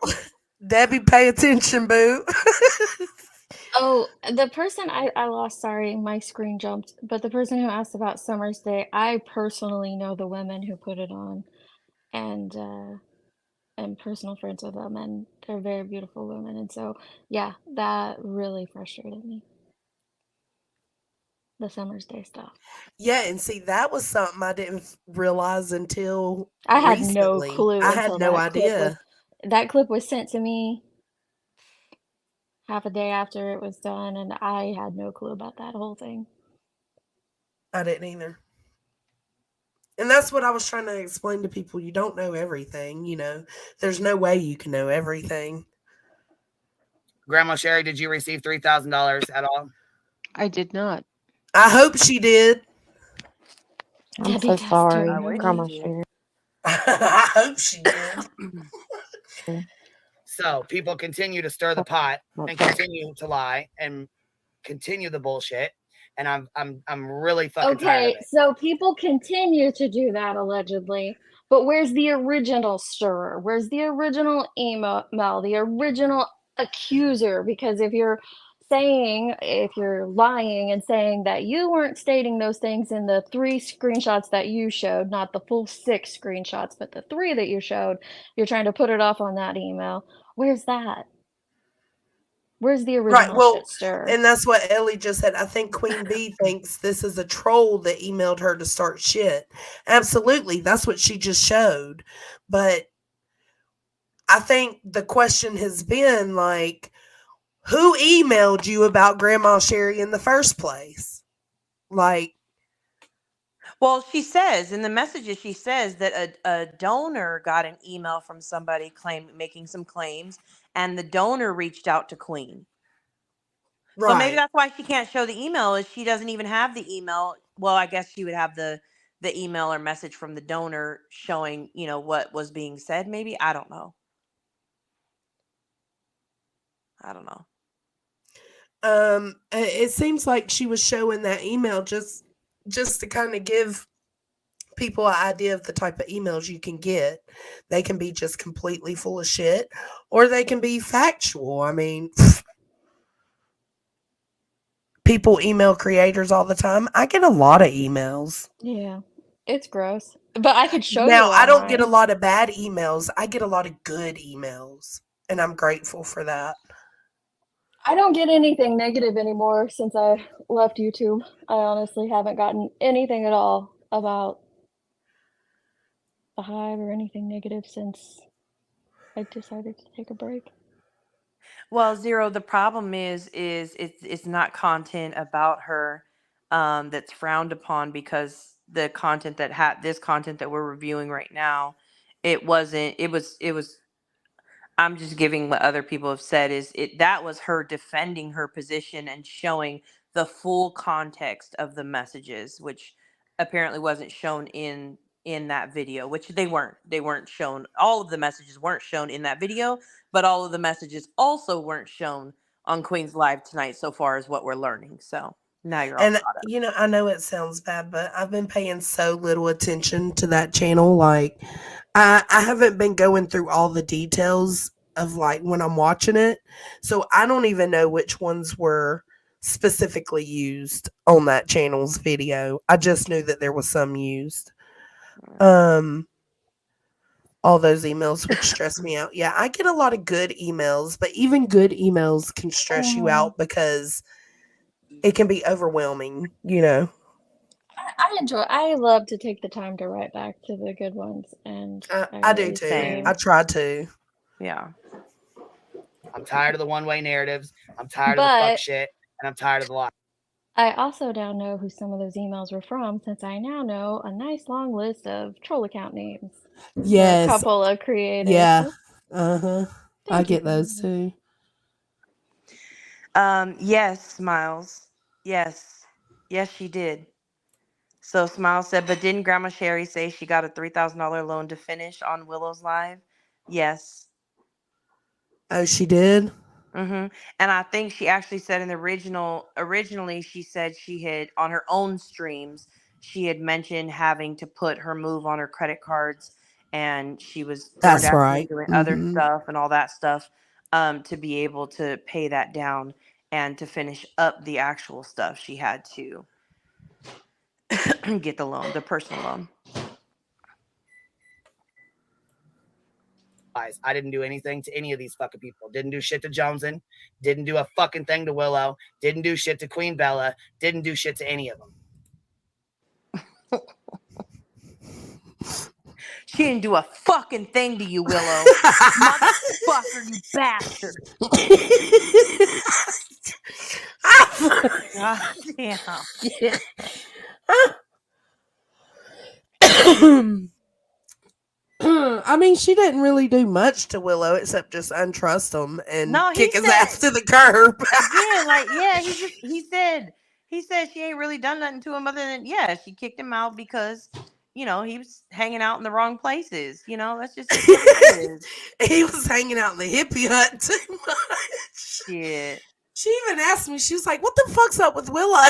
Debbie, pay attention, boo." Oh, the person I lost, sorry, my screen jumped, but the person who asked about Summer's Day, I personally know the women who put it on, and am personal friends with them, and they're very beautiful women, and so yeah, that really frustrated me. The Summer's Day stuff. Yeah, and see, that was something I didn't realize until I had recently. no clue I had until no that clip was idea. that clip was sent to me half a day after it was done, and I had no clue about that whole thing. I didn't either. And that's what I was trying to explain to people. You don't know everything, There's no way you can know everything. Grandma Sherry, did you receive $3,000 at all? I did not. I hope she did. I'm Debbie so does sorry, too. I wish Grandma she did. Sherry. I hope she did. So people continue to stir the pot and Okay. continue to lie and continue the bullshit. And I'm really fucking tired Okay, of it. so people continue to do that allegedly, but where's the original stirrer? Where's the original email, the original accuser? Because if you're saying, if you're lying and saying that you weren't stating those things in the 3 screenshots that you showed, not the full 6 screenshots, but the 3 that you showed, you're trying to put it off on that email. Where's that? Where's the Right. original Well, shit stir? and that's what Ellie just said. I think Queen Bee thinks this is a troll that emailed her to start shit. Absolutely. That's what she just showed. But I think the question has been like, who emailed you about Grandma Sherry in the first place? Like, Well, she says in the messages, she says that a donor got an email from somebody making some claims, and the donor reached out to Queen. So maybe right. that's why she can't show the email, is she doesn't even have the email. Well, I guess she would have the email or message from the donor showing, what was being said. Maybe, I don't know. It seems like she was showing that email just to kind of give people an idea of the type of emails you can get. They can be just completely full of shit, or they can be factual. I mean, people email creators all the time. I get a lot of emails. Yeah, it's gross. But I could show you Now, I all don't get a mine. lot of bad emails. I get a lot of good emails, and I'm grateful for that. I don't get anything negative anymore since I left YouTube. I honestly haven't gotten anything at all about the Hive or anything negative since I decided to take a break. Well, Zero, the problem is it's not content about her that's frowned upon, because the content this content that we're reviewing right now, it wasn't. It was. I'm just giving what other people have said, that was her defending her position and showing the full context of the messages, which apparently wasn't shown in that video, which they weren't shown. All of the messages weren't shown in that video, but all of the messages also weren't shown on Queen's Live tonight, so far as what we're learning. So now you're all And, caught up. I know it sounds bad, but I've been paying so little attention to that channel. Like, I haven't been going through all the details of like when I'm watching it. So I don't even know which ones were specifically used on that channel's video. I just knew that there was some used. All those emails would stress me out. Yeah, I get a lot of good emails, but even good emails can stress you out because it can be overwhelming, I love to take the time to write back to the good ones, and I do really too. Same. I try to. Yeah. I'm tired of the one-way narratives. I'm tired of the fuck shit, and I'm tired of the lie. I also now know who some of those emails were from, since I now know a nice long list of troll account names. Yes. A couple of creators. Yeah. I Thank you get for those that. too. Yes, Smiles. Yes, she did. So Smiles said, but didn't Grandma Sherry say she got a $3,000 loan to finish on Willow's Live? Yes. Oh, she did? And I think she actually said originally she said she had, on her own streams, she had mentioned having to put her move on her credit cards, and she was That's DoorDashing right. and doing other stuff and all that stuff to be able to pay that down and to finish up the actual stuff. She had to get the loan, the personal loan. I didn't do anything to any of these fucking people. Didn't do shit to Joneson. Didn't do a fucking thing to Willow. Didn't do shit to Queen Bella. Didn't do shit to any of them. She didn't do a fucking thing to you, Willow. Motherfucker, you bastard. God damn. I mean, she didn't really do much to Willow except just untrust him and kick his ass to the curb. He said she ain't really done nothing to him other than, she kicked him out because, he was hanging out in the wrong places. That's just what it is. He was hanging out in the hippie hut too much. Shit. She even asked me, she was like, what the fuck's up with Willow?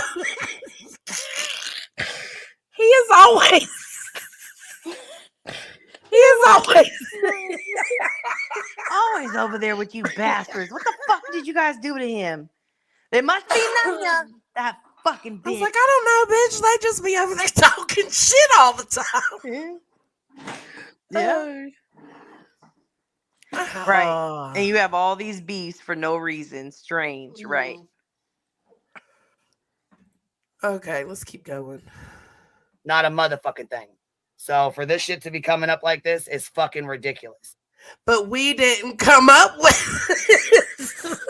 He is always always over there with you bastards. What the fuck did you guys do to him? It must be Nanya, that fucking I was bitch. like, I don't know, bitch. They just be over there talking shit all the time. Yeah. Oh. Right. And you have all these beefs for no reason. Strange, right? Okay, let's keep going. Not a motherfucking thing. So for this shit to be coming up like this is fucking ridiculous. But we didn't come up with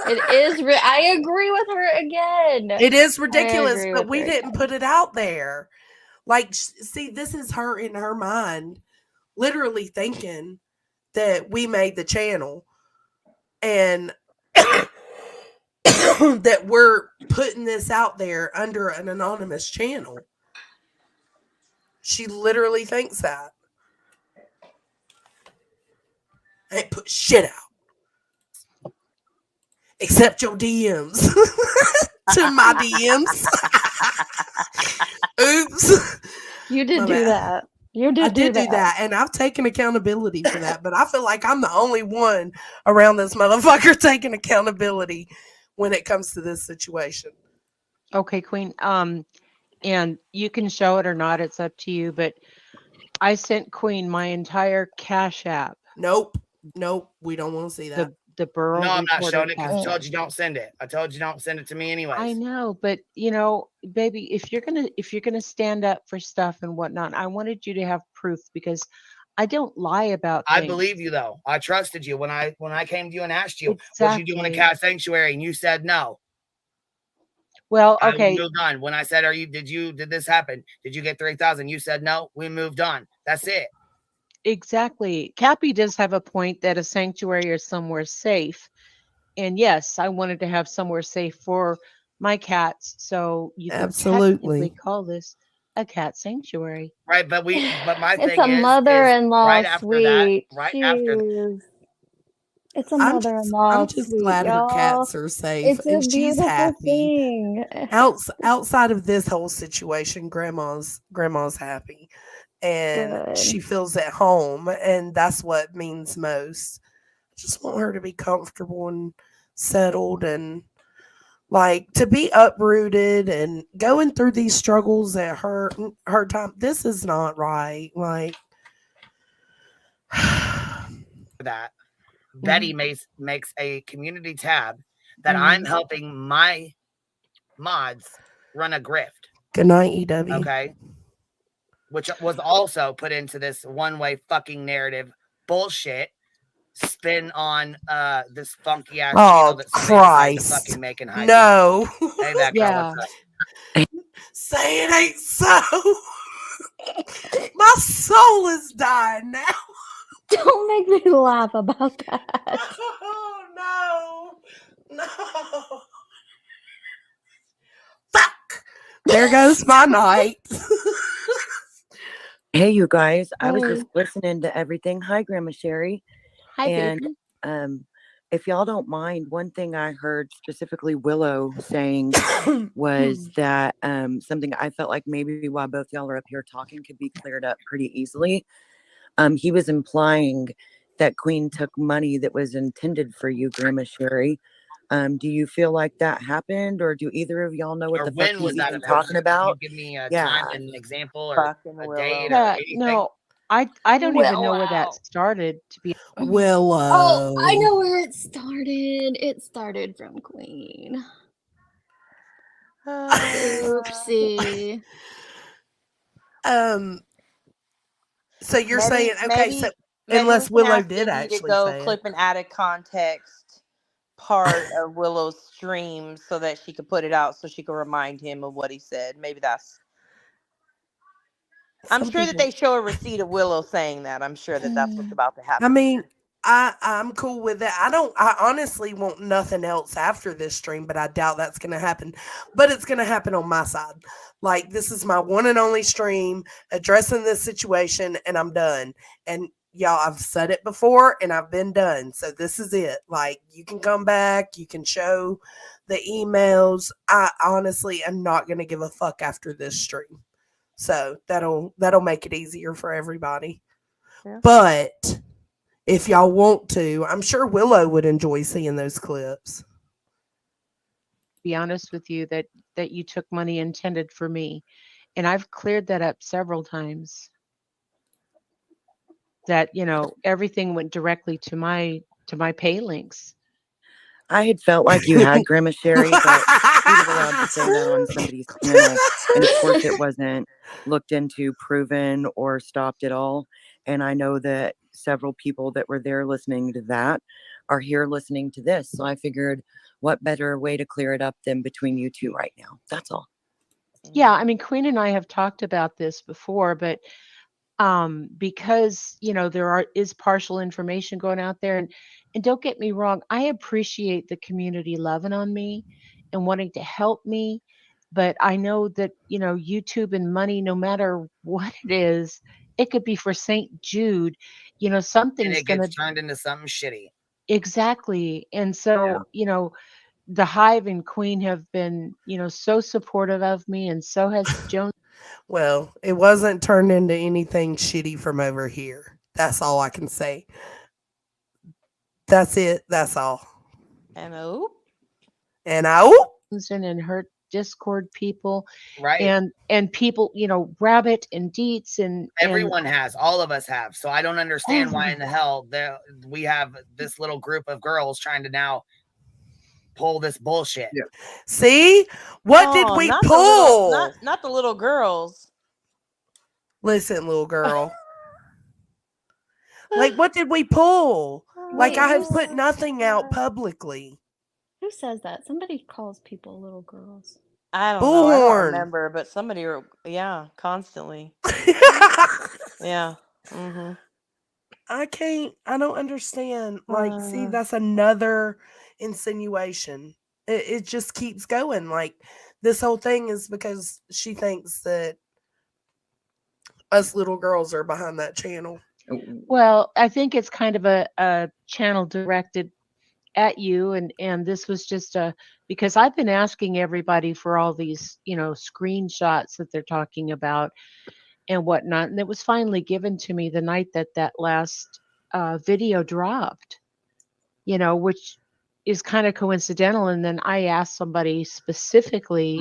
It is. I agree with her again. it is ridiculous, agree but with we her didn't again. put it out there. Like, see, this is her in her mind, literally thinking that we made the channel and that we're putting this out there under an anonymous channel. She literally thinks that. I ain't put shit out. Except your DMs. To my DMs. Oops. You did My do bad. that. You did I did do do that, and I've taken accountability for that. But I feel like I'm the only one around this motherfucker taking accountability when it comes to this situation. Okay, Queen. And you can show it or not, it's up to you, but I sent Queen my entire Cash App. Nope, we don't want to see that. The Burrow No, I'm not Reporter showing it because I Cash told App. you don't send it. I told you don't send it to me anyways. I know, but baby, if you're gonna stand up for stuff and whatnot, I wanted you to have proof because I don't lie about I things. believe you though. I trusted you when I came to you and asked you, Exactly. what you do in a cat sanctuary, and you said no. Well, I okay. moved on. When I said, did this happen? Did you get 3,000? You said no. We moved on. That's it. Exactly. Cappy does have a point that a sanctuary is somewhere safe. And yes, I wanted to have somewhere safe for my cats. So you could technically Absolutely. call this a cat sanctuary. Right, but my It's thing a is mother-in-law right after that, suite. right after Jeez. It's a I'm mother-in-law just suite, glad her y'all. cats are safe It's a and she's beautiful happy. thing. Outside of this whole situation, grandma's happy, and Good. she feels at home, and that's what means most. I just want her to be comfortable and settled, and like to be uprooted and going through these struggles at her time. This is not right. Like that, Betty makes a community tab that Mm-hmm. I'm helping my mods run a grift. Good night, EW. Okay. Which was also put into this one-way fucking narrative bullshit spin on this funky ass channel that somebody decided to fucking make in high No. Hey, that girl, Yeah. what's up? Say it ain't so. My soul is dying now. Don't make me laugh about that. Oh no. Fuck. There goes my night. Hey, you guys. I was Hey. just listening to everything. Hi, Grandma Sherry. Hi, And baby. if y'all don't mind, one thing I heard specifically Willow saying was that something I felt like maybe while both y'all are up here talking could be cleared up pretty easily. He was implying that Queen took money that was intended for you, Grandma Sherry. Do you feel like that happened, or do either of y'all know what Or the fuck when was he's that even announced? talking about? Can you give me a Yeah. time and an example or Fucking a Willow. date or Yeah, anything? no, I don't even know where that Willow. started, to be Willow. Oh, I know where it started. It started from Queen. Oopsie. So you're saying okay, so maybe unless we can Willow ask did Iggy actually to go say clip it. an out of context part of Willow's stream so that she could put it out so she could remind him of what he said. Maybe that's. I'm sure that they show a receipt of Willow saying that. I'm sure that that's what's about to happen. I mean, I'm cool with that. I honestly want nothing else after this stream, but I doubt that's going to happen. But it's going to happen on my side. Like, this is my one and only stream addressing this situation, and I'm done. And y'all, I've said it before, and I've been done. So this is it. Like, you can come back. You can show the emails. I honestly am not going to give a fuck after this stream. So that'll make it easier for everybody. Yeah. But if y'all want to, I'm sure Willow would enjoy seeing those clips. be honest with you, that you took money intended for me. And I've cleared that up several times. That, everything went directly to my pay links. I had felt like you had, Grandma Sherry, but she was allowed to say that on somebody's channel. And of course, it wasn't looked into, proven, or stopped at all. And I know that several people that were there listening to that are here listening to this. So I figured, what better way to clear it up than between you two right now? That's all. Yeah, I mean, Queen and I have talked about this before, but because there is partial information going out there, and don't get me wrong, I appreciate the community loving on me and wanting to help me, but I know that YouTube and money, no matter what it is, it could be for St. Jude, And something's it gonna gets turned into something shitty. exactly. And so the Hive and Queen have been so supportive of me, and so has Joan. Well, it wasn't turned into anything shitty from over here. That's all I can say. That's it. That's all. And And I And her Discord people, Right. and people, Rabbit and Deets and Everyone has. All of us have. So I don't understand why in the hell we have this little group of girls trying to now pull this bullshit. Yeah. See? What did we pull? Not the little girls. Listen, little girl. Like, what did we pull? Like, Wait, I have who put says nothing out that? publicly. Who says that? Somebody calls people little girls. I don't know. I don't Bullhorn. remember, but somebody, constantly. Yeah. Mm-hmm. I don't understand. Like, see, that's another insinuation. It just keeps going. Like, this whole thing is because she thinks that us little girls are behind that channel. Well, I think it's kind of a channel directed at you, and this was just because I've been asking everybody for all these screenshots that they're talking about and whatnot, and it was finally given to me the night that last video dropped, which is kind of coincidental. And then I asked somebody specifically,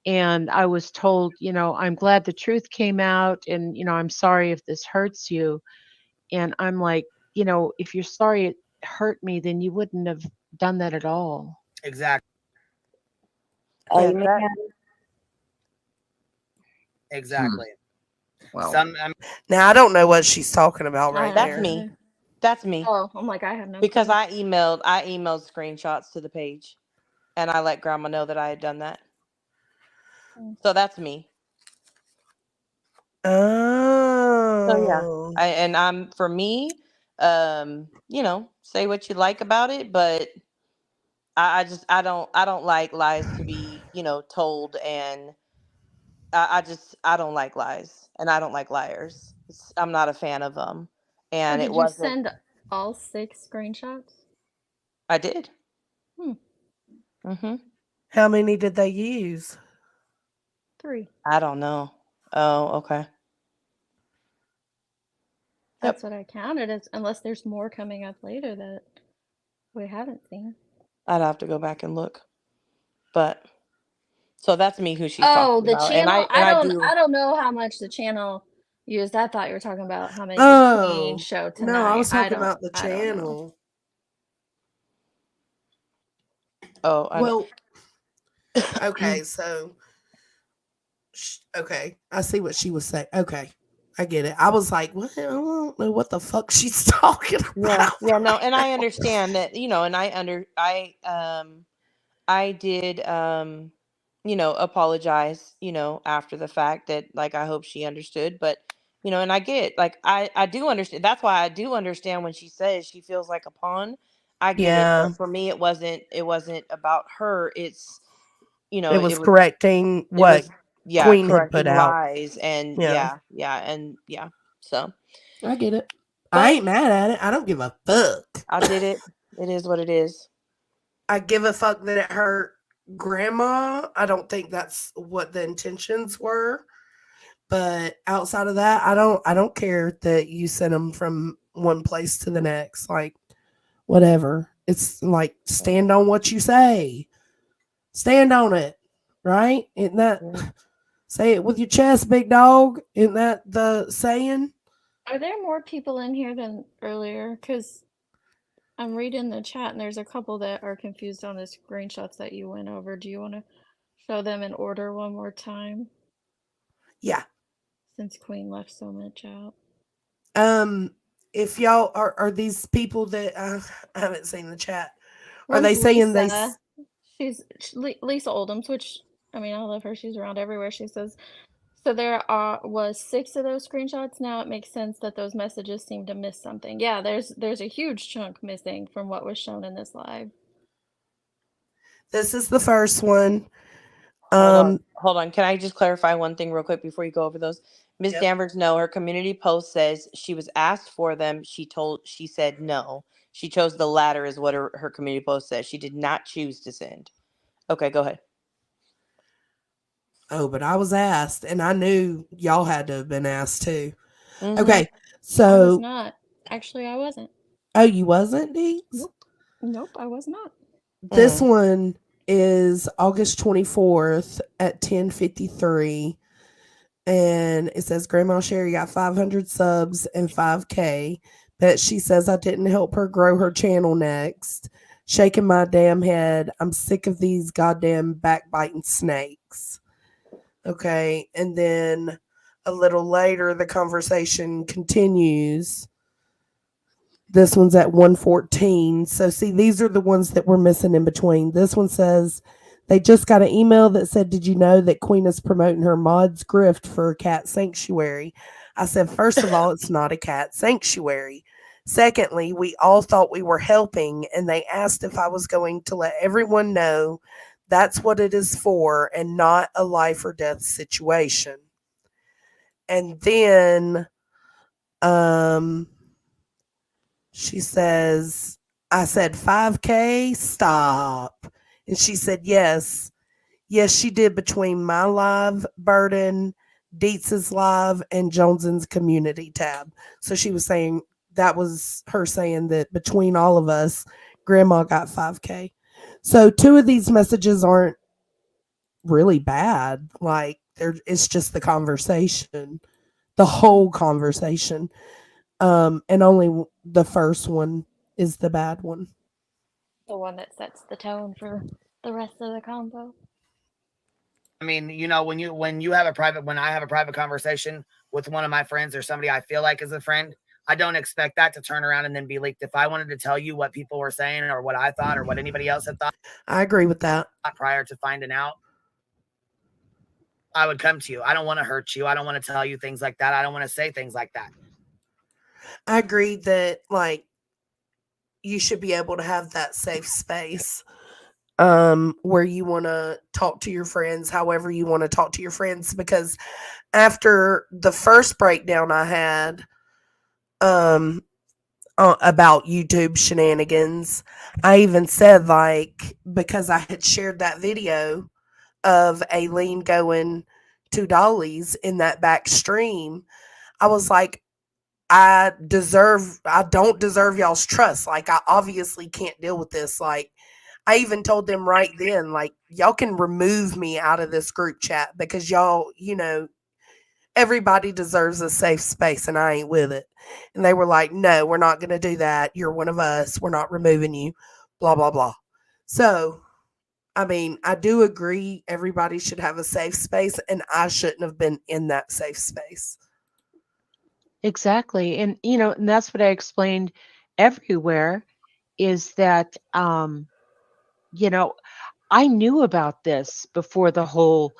and I was told, I'm glad the truth came out, and I'm sorry if this hurts you. And I'm like, if you're sorry it hurt me, then you wouldn't have done that at all. Exactly. Amen. Exactly. Wow. Now, I don't know what she's talking about right That's there. me. That's me. Oh, I'm like, I have no Because clue. I emailed screenshots to the page, and I let Grandma know that I had done that. So that's me. Oh. So yeah, I'm for me. Say what you like about it, but I don't like lies to be told, and I don't like lies, and I don't like liars. I'm not a fan of them, So and it did you wasn't. send all 6 screenshots? I did. How many did they use? 3. I don't know. Oh, okay. That's what I counted as, unless there's more coming up later that we haven't seen. I'd have to go back and look. But so that's me who she's Oh, talking the about. channel. And I don't know how much the channel used. I thought you were talking about how many the Queen Oh. showed tonight. No, I was talking don't- about the I don't know. channel. Oh, Well, okay, so okay, I see what she was saying. Okay, I get it. I was like, what? I don't know what the fuck she's talking about. yeah, no, and I understand that, and I did apologize, after the fact, that like I hope she understood, but and I get, like, I do understand. That's why I do understand when she says she feels like a pawn. I get it, Yeah. but for me it wasn't about her. It's It was correcting what Queen had put correcting out. lies, and Yeah. so I get it. But- I ain't mad at it. I don't give a fuck. I did it. It is what it is. I give a fuck that it hurt Grandma. I don't think that's what the intentions were. But outside of that, I don't care that you sent them from one place to the next. Like, whatever. It's like, stand on what you say. Stand on it, right? Isn't that Mm. say it with your chest, big dog? Isn't that the saying? Are there more people in here than earlier? Because I'm reading the chat and there's a couple that are confused on the screenshots that you went over. Do you want to show them in order one more time? Yeah. Since Queen left so much out. If y'all are these people that I haven't seen the chat. Are One's they saying they? Lisa. She's Lisa Oldham's, which I mean I love her. She's around everywhere. She says so. There was 6 of those screenshots. Now it makes sense that those messages seem to miss something. Yeah, there's a huge chunk missing from what was shown in this live. This is the first one. Hold on. Can I just clarify one thing real quick before you go over those? Ms. Yep. Danvers, no, her community post says she was asked for them. She said no. She chose the latter is what her community post says. She did not choose to send. Okay, go ahead. Oh, but I was asked, and I knew y'all had to have been asked too. Mhm. Okay, I was so not. Actually, I wasn't. oh, you wasn't, Deeks? Nope, I was not. This one is August 24th at 10:53, and it says Grandma Sherry got 500 subs and 5K. But she says I didn't help her grow her channel next. Shaking my damn head. I'm sick of these goddamn backbiting snakes. Okay, and then a little later the conversation continues. This one's at 114. So see, these are the ones that we're missing in between. This one says they just got an email that said, "Did you know that Queen is promoting her mods grift for a cat sanctuary?" I said, first of all, it's not a cat sanctuary. Secondly, we all thought we were helping, and they asked if I was going to let everyone know that's what it is for and not a life or death situation. And then she says, I said 5K, stop. And she said, yes. Yes, she did between my live, Burden, Dietz's live, and Jones's community tab. So she was saying that was her saying that between all of us, Grandma got 5K. So 2 of these messages aren't really bad. Like it's just the conversation, the whole conversation. And only the first one is the bad one. The one that sets the tone for the rest of the combo. I mean, when I have a private conversation with one of my friends or somebody I feel like is a friend, I don't expect that to turn around and then be leaked. If I wanted to tell you what people were saying or what I thought or what anybody else had thought, I agree with that. Prior to finding out, I would come to you. I don't want to hurt you. I don't want to tell you things like that. I don't want to say things like that. I agree that like you should be able to have that safe space where you want to talk to your friends however you want to talk to your friends, because after the first breakdown I had about YouTube shenanigans, I even said, like, because I had shared that video of Aileen going to Dolly's in that back stream, I was like, I don't deserve y'all's trust. Like, I obviously can't deal with this. Like, I even told them right then, like, y'all can remove me out of this group chat because y'all, everybody deserves a safe space and I ain't with it. And they were like, no, we're not going to do that. You're one of us. We're not removing you, blah, blah, blah. So, I mean, I do agree everybody should have a safe space, and I shouldn't have been in that safe space. Exactly. And, and that's what I explained everywhere is that, I knew about this before the whole,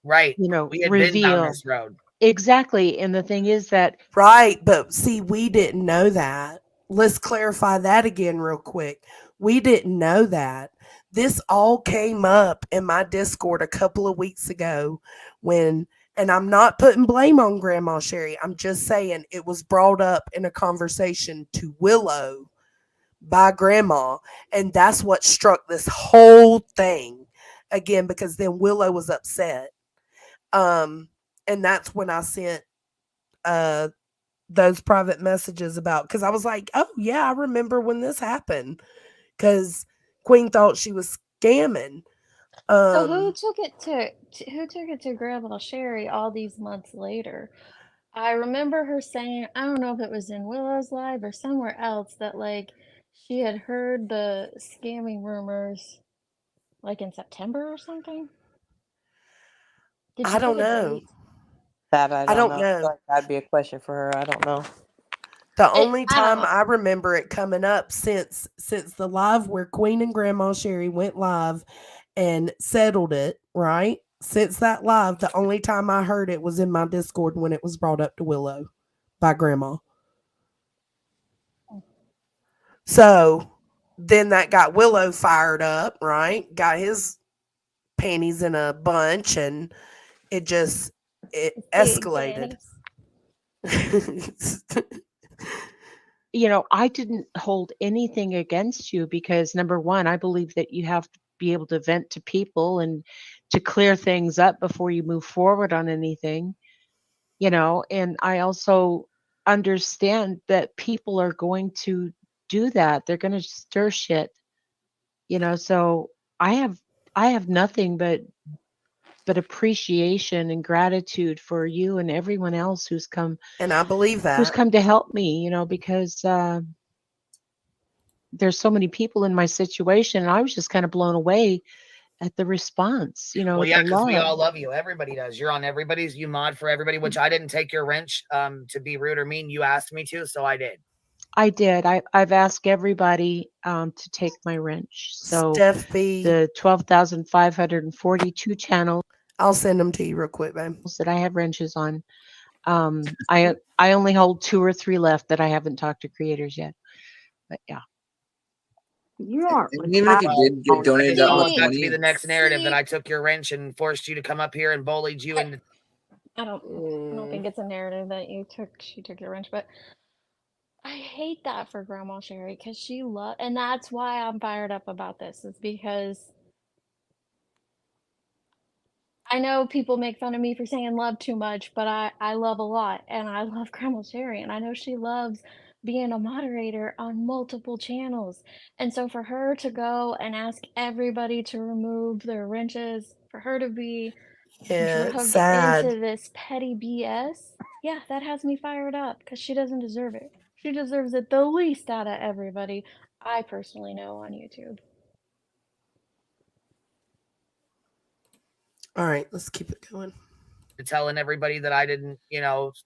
right. We had reveal. been down this road. Exactly. And the thing is that. Right. But see, we didn't know that. Let's clarify that again real quick. We didn't know that. This all came up in my Discord a couple of weeks ago and I'm not putting blame on Grandma Sherry. I'm just saying it was brought up in a conversation to Willow by Grandma. And that's what struck this whole thing again, because then Willow was upset. And that's when I sent those private messages about, because I was like, oh yeah, I remember when this happened, because Queen thought she was scamming. So who Um, took it who took it to Grandma Sherry all these months later? I remember her saying, I don't know if it was in Willow's live or somewhere else, that like she had heard the scamming rumors like in September or something. Did I she don't put a know. date? That I I don't don't know. I feel know. like that'd be a question for her. I don't know. The It, only I time don't. I remember it coming up since the live where Queen and Grandma Sherry went live and settled it, right? Since that live, the only time I heard it was in my Discord when it was brought up to Willow by Grandma. So then that got Willow fired up, right? Got his panties in a bunch, and it Big escalated. panties. You know, I didn't hold anything against you because number one, I believe that you have to be able to vent to people and to clear things up before you move forward on anything, you know, and I also understand that people are going to do that. They're going to stir shit, you know, so I have I have nothing but appreciation and gratitude for you and everyone else And I believe who's that. come to help me, you know, because there's so many people in my situation, and I was just kind of blown away at the response, you know, Well, yeah, the because we love. all love you. Everybody does. You're on everybody's. You mod for everybody, which I didn't take your wrench to be rude or mean. You asked me to, so I did. I did. I've asked everybody to take my wrench. So Steph B, the 12,542 channels I'll send them to you real quick, babe. that I have wrenches on, I only hold 2 or 3 left that I haven't talked to creators yet. But yeah. You are And even if you Well, did get I donated just that don't much want that to be money, the next narrative that See, I took your wrench and forced you to come up here and bullied you into. I don't think it's a narrative that she took your wrench, but I hate that for Grandma Sherry because and that's why I'm fired up about this, is because I know people make fun of me for saying love too much, but I love a lot, and I love Grandma Sherry, and I know she loves being a moderator on multiple channels. And so for her to go and ask everybody to remove their wrenches, for her to be Yeah, it's drugged sad. into this petty BS, yeah, that has me fired up because she doesn't deserve it. She deserves it the least out of everybody I personally know on YouTube. All right, let's keep it going. Telling everybody that I didn't,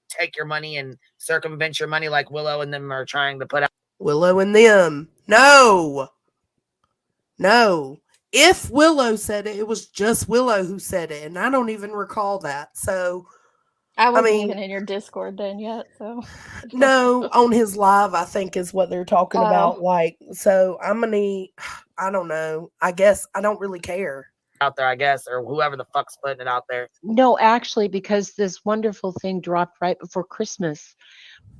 take your money and circumvent your money like Willow and them are trying to put out. Willow and them. No. If Willow said it, it was just Willow who said it, and I don't even recall that. So, I I wasn't mean, even in your Discord then yet, so. no, on his live, I think is what they're talking about. Oh. Like, so I'm gonna need, I don't know. I guess I don't really care. Out there, I guess, or whoever the fuck's putting it out there. No, actually, because this wonderful thing dropped right before Christmas.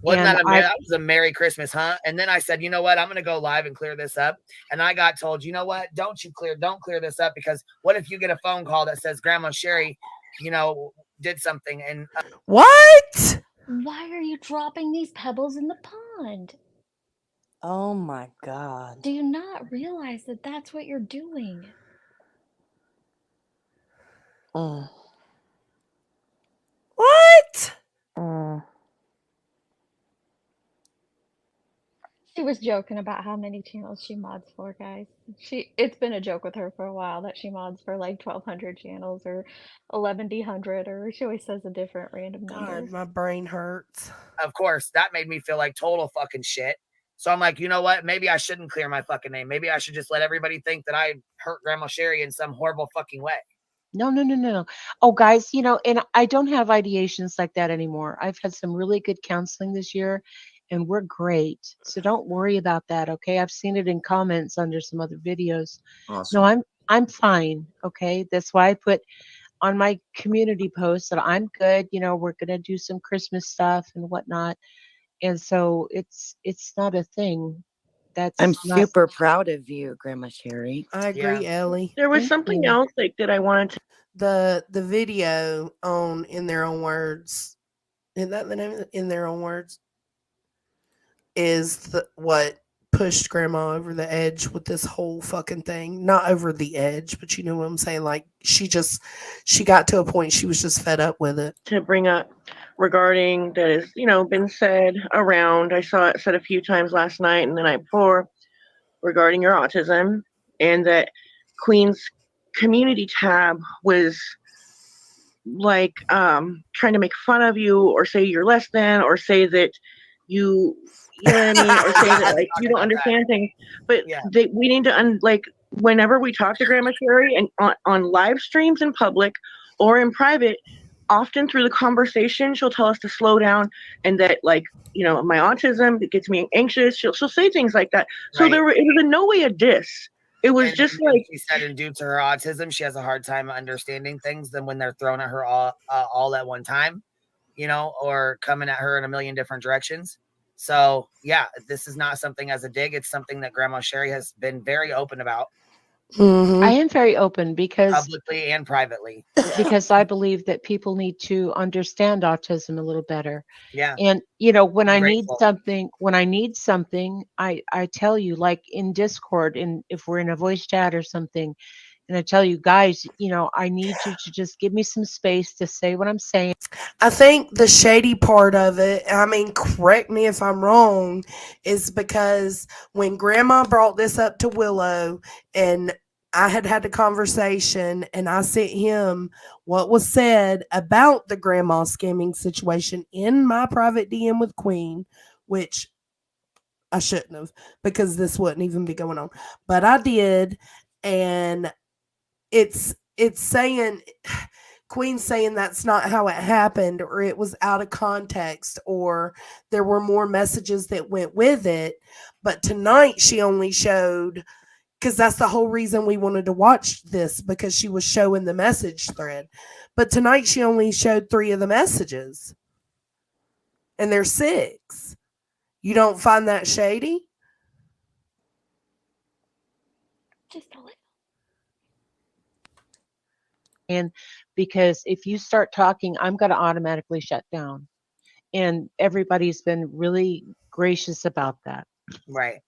Wasn't And that was a Merry Christmas, huh? And then I said, you know what? I'm going to go live and clear this up. And I got told, you know what? Don't clear this up, because what if you get a phone call that says Grandma Sherry, did something and What? Why are you dropping these pebbles in the pond? Oh my God. Do you not realize that that's what you're doing? Mm. What? Mm. She was joking about how many channels she mods for, guys. It's been a joke with her for a while that she mods for like 1,200 channels or 1,100, or she always says a different random number. God, my brain hurts. Of course, that made me feel like total fucking shit. So I'm like, you know what? Maybe I shouldn't clear my fucking name. Maybe I should just let everybody think that I hurt Grandma Sherry in some horrible fucking way. No. Oh, guys, and I don't have ideations like that anymore. I've had some really good counseling this year, and we're great. So don't worry about that, okay? I've seen it in comments under some other videos. awesome. No, I'm fine, okay? That's why I put on my community post that I'm good. We're gonna do some Christmas stuff and whatnot, and so it's not a thing. That's I'm not. super proud of you, Grandma Sherry. I agree, Ellie. There was Thank something you. else that I wanted to. The video on In Their Own Words, isn't that the name of it? In Their Own Words, is what pushed grandma over the edge with this whole fucking thing. Not over the edge, but you know what I'm saying? Like she got to a point she was just fed up with it. To bring up regarding that has, been said around. I saw it said a few times last night and the night before regarding your autism, and that Queen's community tab was like trying to make fun of you or say you're less than or say that you know what I mean, or say that like you don't understand things. But we need to whenever we talk to Grandma Sherry and on live streams in public or in private, often through the conversation she'll tell us to slow down and that my autism, it gets me anxious. She'll say things like that. So it was in no way a diss. It was just like she said, and due to her autism, she has a hard time understanding things than when they're thrown at her all at one time, or coming at her in a million different directions. So yeah, this is not something as a dig. It's something that Grandma Sherry has been very open about. Mm-hmm. I am very open because publicly and privately, because I believe that people need to understand autism a little better. Yeah. And when I need something, I tell you, like in Discord, and if we're in a voice chat or something, and I tell you guys, I need you to just give me some space to say what I'm saying. I think the shady part of it, I mean, correct me if I'm wrong, is because when Grandma brought this up to Willow and I had the conversation and I sent him what was said about the grandma scamming situation in my private DM with Queen, which I shouldn't have because this wouldn't even be going on. But I did, and it's saying Queen's saying that's not how it happened, or it was out of context, or there were more messages that went with it. But tonight she only showed, because that's the whole reason we wanted to watch this, because she was showing the message thread. But tonight she only showed 3 of the messages, and there's 6. You don't find that shady? Just a little. And because if you start talking, I'm going to automatically shut down. And everybody's been really gracious about that. Right.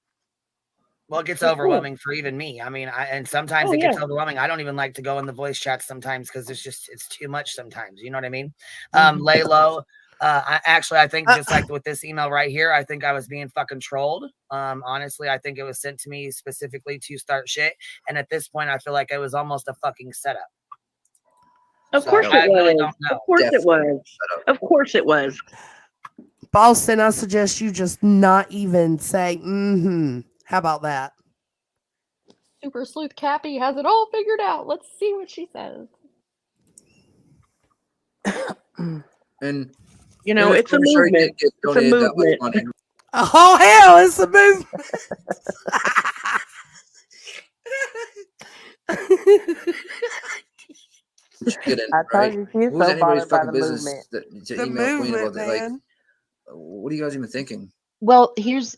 Well, it gets overwhelming for even me. I mean, and sometimes it gets overwhelming. I don't even like to go in the voice chat sometimes because it's too much sometimes. You know what I mean? Lay low. I think just like with this email right here, I think I was being fucking trolled. Honestly, I think it was sent to me specifically to start shit. And at this point, I feel like it was almost a fucking setup. Of course it was. Of course it was. Of course it was. Boston, I suggest you just not even say, How about that? Super Sleuth Cappy has it all figured out. Let's see what she says. And it's a movement. It's a movement. Oh hell, it's a movement. Just kidding, I told right? you she's Who's so anybody's bothered by fucking the business movement. to The email Queen movement, about that? Like, man. what are you guys even thinking? Well, here's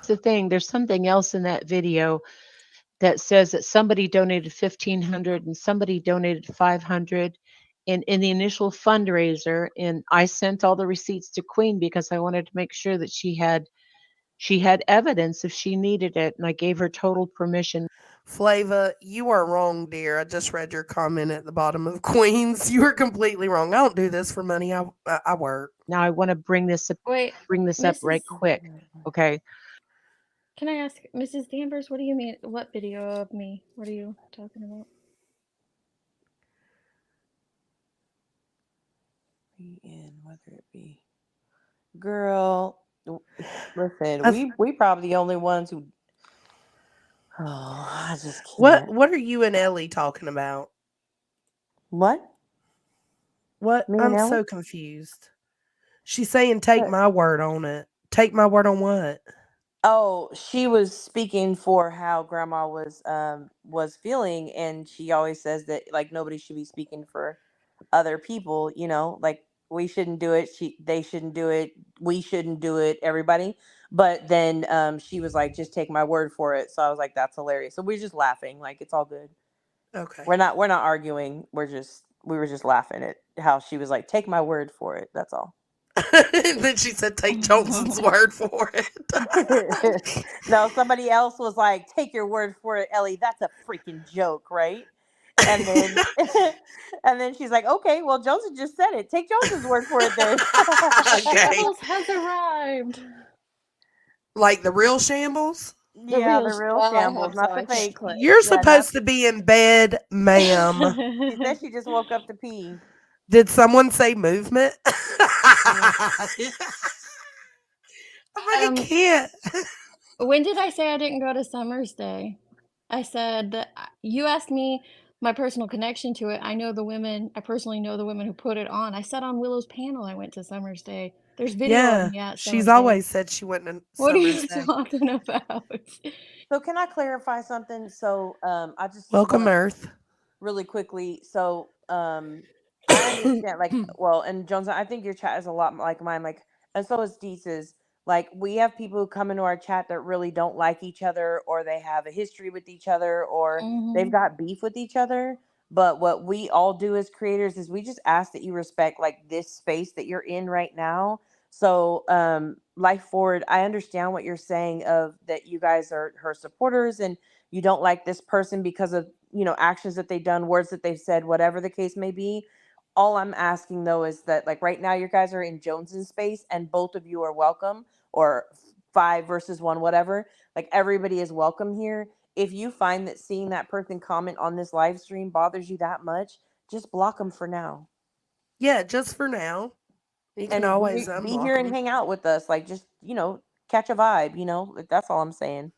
the thing. There's something else in that video that says that somebody donated $1,500 and somebody donated $500 in the initial fundraiser, and I sent all the receipts to Queen because I wanted to make sure that she had evidence if she needed it, and I gave her total permission. Flava, you are wrong, dear. I just read your comment at the bottom of Queens. You are completely wrong. I don't do this for money. I work. Now I want to bring this up right quick. Okay. Can I ask, Mrs. Danvers, what do you mean? What video of me? What are you talking about? Whether it be, girl, listen, we probably the only ones who. Oh, I just can't. What are you and Ellie talking about? What? What? Me and I'm Ellie? so confused. She's saying, "Take my word on it." Take my word on what? Oh, she was speaking for how Grandma was feeling, and she always says that like nobody should be speaking for other people. Like we shouldn't do it. They shouldn't do it. We shouldn't do it. Everybody. But then she was like, "Just take my word for it." So I was like, "That's hilarious." So we're just laughing, like it's all good. Okay. We're not arguing. We were just laughing at how she was like, "Take my word for it." That's all. And then she said, take Johnson's word for it. No, somebody else was like, take your word for it, Ellie. That's a freaking joke, right? And then and then she's like, okay, well, Johnson just said it. Take Johnson's word for it then. Okay. Shambles has arrived. Like the real Shambles? Yeah, the real I Shambles, hope not so. the I can't fake. click. You're Yeah, not. supposed to be in bed, ma'am. She said she just woke up to pee. Did someone say movement? I Um, can't. When did I say I didn't go to Summer's Day? I said that you asked me my personal connection to it. I personally know the women who put it on. I said on Willow's panel I went to Summer's Day. There's video Yeah, of me at she's Summer's Day. always said she went to What are Summer's you Day. talking about? So can I clarify something? So I just Welcome, want to Earth. really quickly. So I understand, like, well, and Jones, I think your chat is a lot like mine, like, and so is Deese's. Like, we have people who come into our chat that really don't like each other, or they have a history with each other, or they've Mhm. got beef with each other. But what we all do as creators is we just ask that you respect like this space that you're in right now. So, Life Forward, I understand what you're saying of that you guys are her supporters and you don't like this person because of, actions that they've done, words that they've said, whatever the case may be. All I'm asking though is that, like, right now you guys are in Jones's space and both of you are welcome, or 5 versus 1, whatever. Like, everybody is welcome here. If you find that seeing that person comment on this live stream bothers you that much, just block them for now. Yeah, just for now. You can And always be here and unblock them. hang out with us. Like, just, catch a vibe, that's all I'm saying.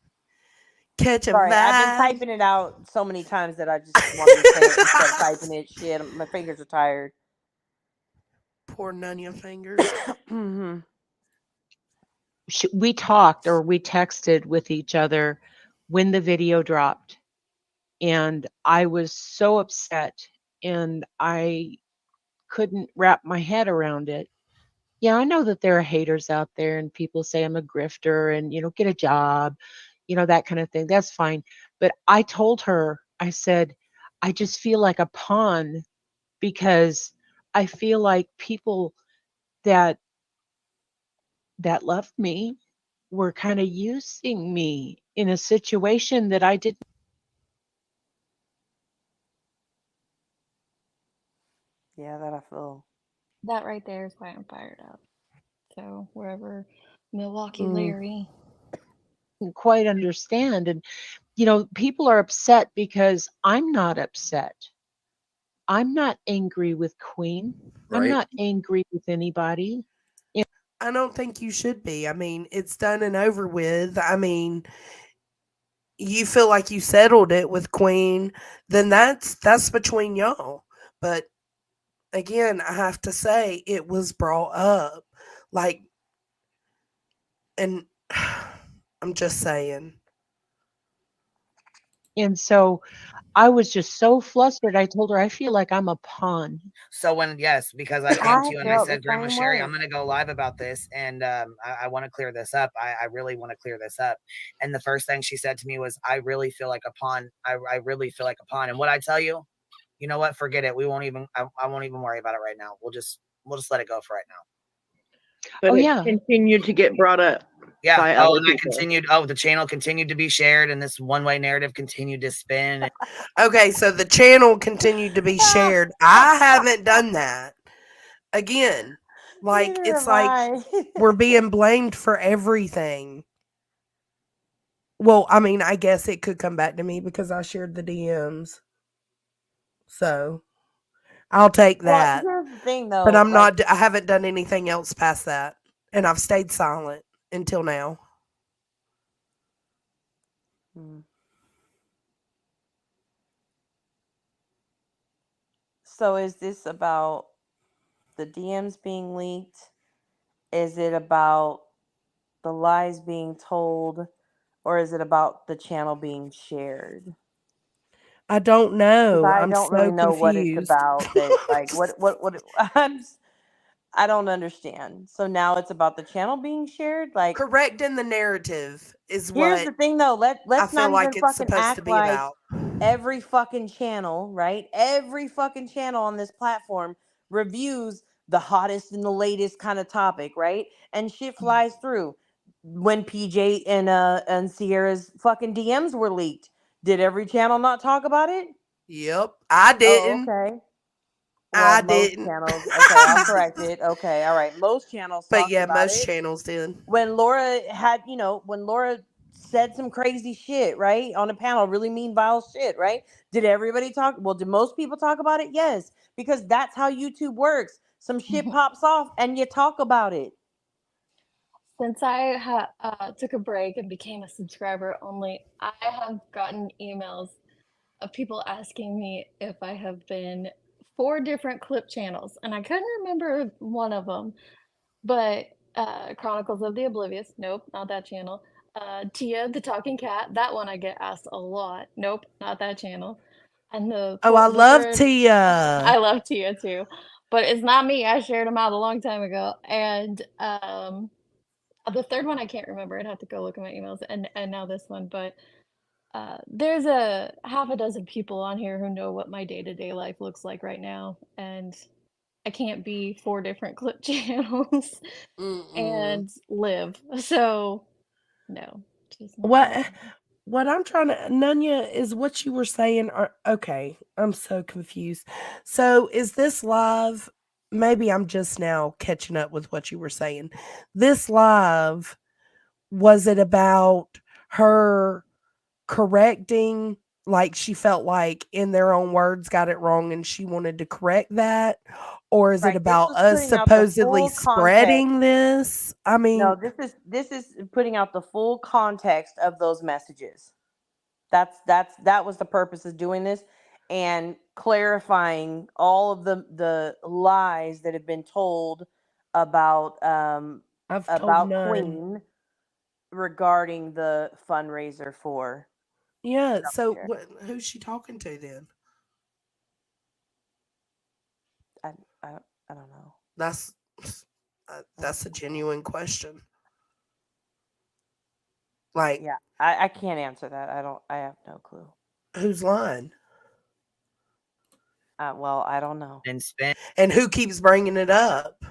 Catch a Sorry, I've been vibe. typing it out so many times that I just wanted to say it instead of typing it. Shit, my fingers are tired. Poor Nunya fingers. Hmm. We talked or we texted with each other when the video dropped, and I was so upset and I couldn't wrap my head around it. Yeah, I know that there are haters out there and people say I'm a grifter and, get a job, that kind of thing. That's fine. But I told her, I said, I just feel like a pawn because I feel like people that loved me were kind of using me in a situation that I didn't. Yeah, that I feel. That right there is why I'm fired up. So wherever Milwaukee Mm. Larry. Quite understand. And, people are upset because I'm not upset. I'm not angry with Queen. I'm Right? not angry with anybody. I don't think you should be. I mean, it's done and over with. I mean, you feel like you settled it with Queen, then that's between y'all. But again, I have to say it was brought up. Like, and I'm just saying. And so I was just so flustered. I told her, I feel like I'm a pawn. So because I came to you and I felt the said, Grandma same Sherry, way. I'm going to go live about this, and I want to clear this up. I really want to clear this up. And the first thing she said to me was, I really feel like a pawn. I really feel like a pawn. And what I tell you, you know what? Forget it. We won't even. I won't even worry about it right now. We'll just let it go for right now. But Oh, it yeah. continued to get brought up. Yeah. By Oh, other and I people. continued. Oh, the channel continued to be shared, and this one-way narrative continued to spin. Okay, so the channel continued to be shared. I haven't done that. Again, like, Neither it's have like I. we're being blamed for everything. Well, I mean, I guess it could come back to me because I shared the DMs. So I'll take Well, that. here's the thing, though. But I'm like, not, I haven't done anything else past that. And I've stayed silent until now. Hmm. So is this about the DMs being leaked? Is it about the lies being told? Or is it about the channel being shared? I don't Because know. I I'm don't really so know what it's confused. about. That, like, what I don't understand. So now it's about the channel being shared. Like, Correcting the narrative is here's what the thing, though. I Let's feel not like even it's fucking supposed to act be like about. every fucking channel, right? Every fucking channel on this platform reviews the hottest and the latest kind of topic, right? And shit flies through. When PJ and Sierra's fucking DMs were leaked, did every channel not talk about it? Yep. I Oh, didn't. okay. I Well, most didn't. channels. Okay, I'll correct it. Okay, all right. Most channels But talked yeah, about most it. channels did. When Laura had, when Laura said some crazy shit, right, on a panel, really mean, vile shit, right? Did everybody talk? Well, did most people talk about it? Yes, because that's how YouTube works. Some shit pops off and you talk about it. Since I took a break and became a subscriber only, I have gotten emails of people asking me if I have been 4 different clip channels, and I couldn't remember one of them, but Chronicles of the Oblivious, nope, not that channel. Tia, the Talking Cat, that one I get asked a lot. Nope, not that channel. And Oh, I the love third, Tia. I love Tia too, but it's not me. I shared them out a long time ago, and the third one I can't remember. I'd have to go look at my emails, and now this one, but there's a half a dozen people on here who know what my day-to-day life looks like right now, and I can't be 4 different clip channels and live. So no, just not happening. What I'm trying to, Nunya, is what you were saying. Okay, I'm so confused. So is this live? Maybe I'm just now catching up with what you were saying. This live, was it about her correcting, like she felt like in their own words got it wrong and she wanted to correct that? Or is it Right. This about was us putting out the supposedly full spreading context. this? I mean, No, this is putting out the full context of those messages. That was the purpose of doing this, and clarifying all of the lies that have been told about I've told none. Queen regarding the fundraiser for. Yeah, Grandma so Sherry. who's she talking to then? I don't know. That's a genuine question. Like, Yeah, I can't answer that. I have no clue. who's lying? Well, I don't know. And who keeps bringing it up?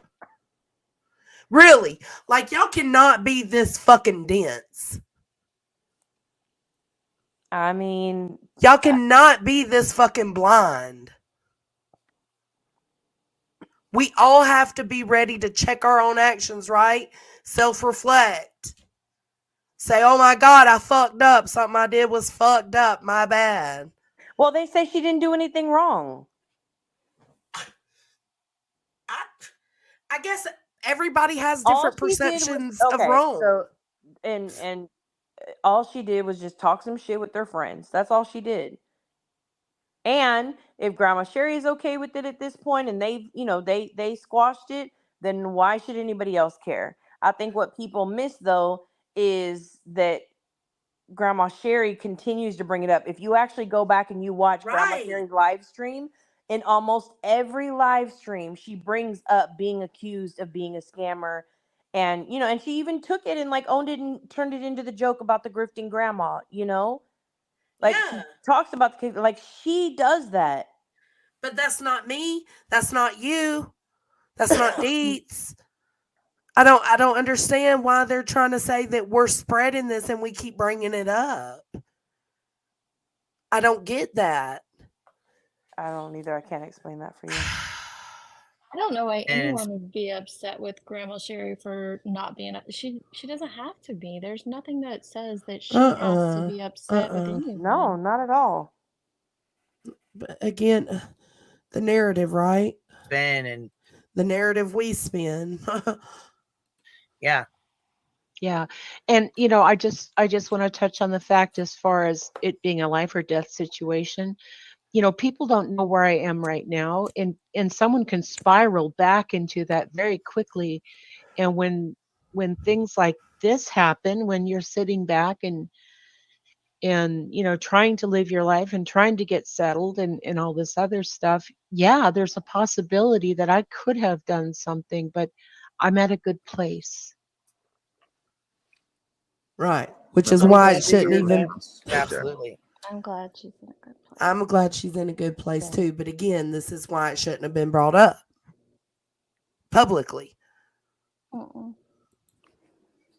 Really? Like, y'all cannot be this fucking dense. I mean, y'all cannot be this fucking blind. We all have to be ready to check our own actions, right? Self-reflect. Say, oh my God, I fucked up. Something I did was fucked up. My bad. Well, they say she didn't do anything wrong. I guess everybody has different perceptions of wrong. So, and all she did was just talk some shit with their friends. That's all she did. And if Grandma Sherry is okay with it at this point, and they squashed it, then why should anybody else care? I think what people miss though is that Grandma Sherry continues to bring it up. If you actually go back and you watch Grandma Sherry's live stream, in almost every live stream, she brings up being accused of being a scammer. And, and she even took it and like owned it and turned it into the joke about the grifting grandma, Like she talks about the kid, like she does that. But that's not me. That's not you. That's not Deets. I don't understand why they're trying to say that we're spreading this and we keep bringing it up. I don't get that. I don't either. I can't explain that for you. I don't know why anyone would be upset with Grandma Sherry for not being. She doesn't have to be. There's nothing that says that she has to be upset with anyone. No, not at all. But again, the narrative, right? And the narrative we spin. Yeah. Yeah. And I just want to touch on the fact, as far as it being a life or death situation, people don't know where I am right now, and someone can spiral back into that very quickly. And when things like this happen, when you're sitting back and trying to live your life and trying to get settled and all this other stuff, yeah, there's a possibility that I could have done something, but I'm at a good place. Right. Which is why it shouldn't even. Absolutely. I'm glad she's in a good place. I'm glad she's in a good place too. But again, this is why it shouldn't have been brought up. publicly. Mm-mm.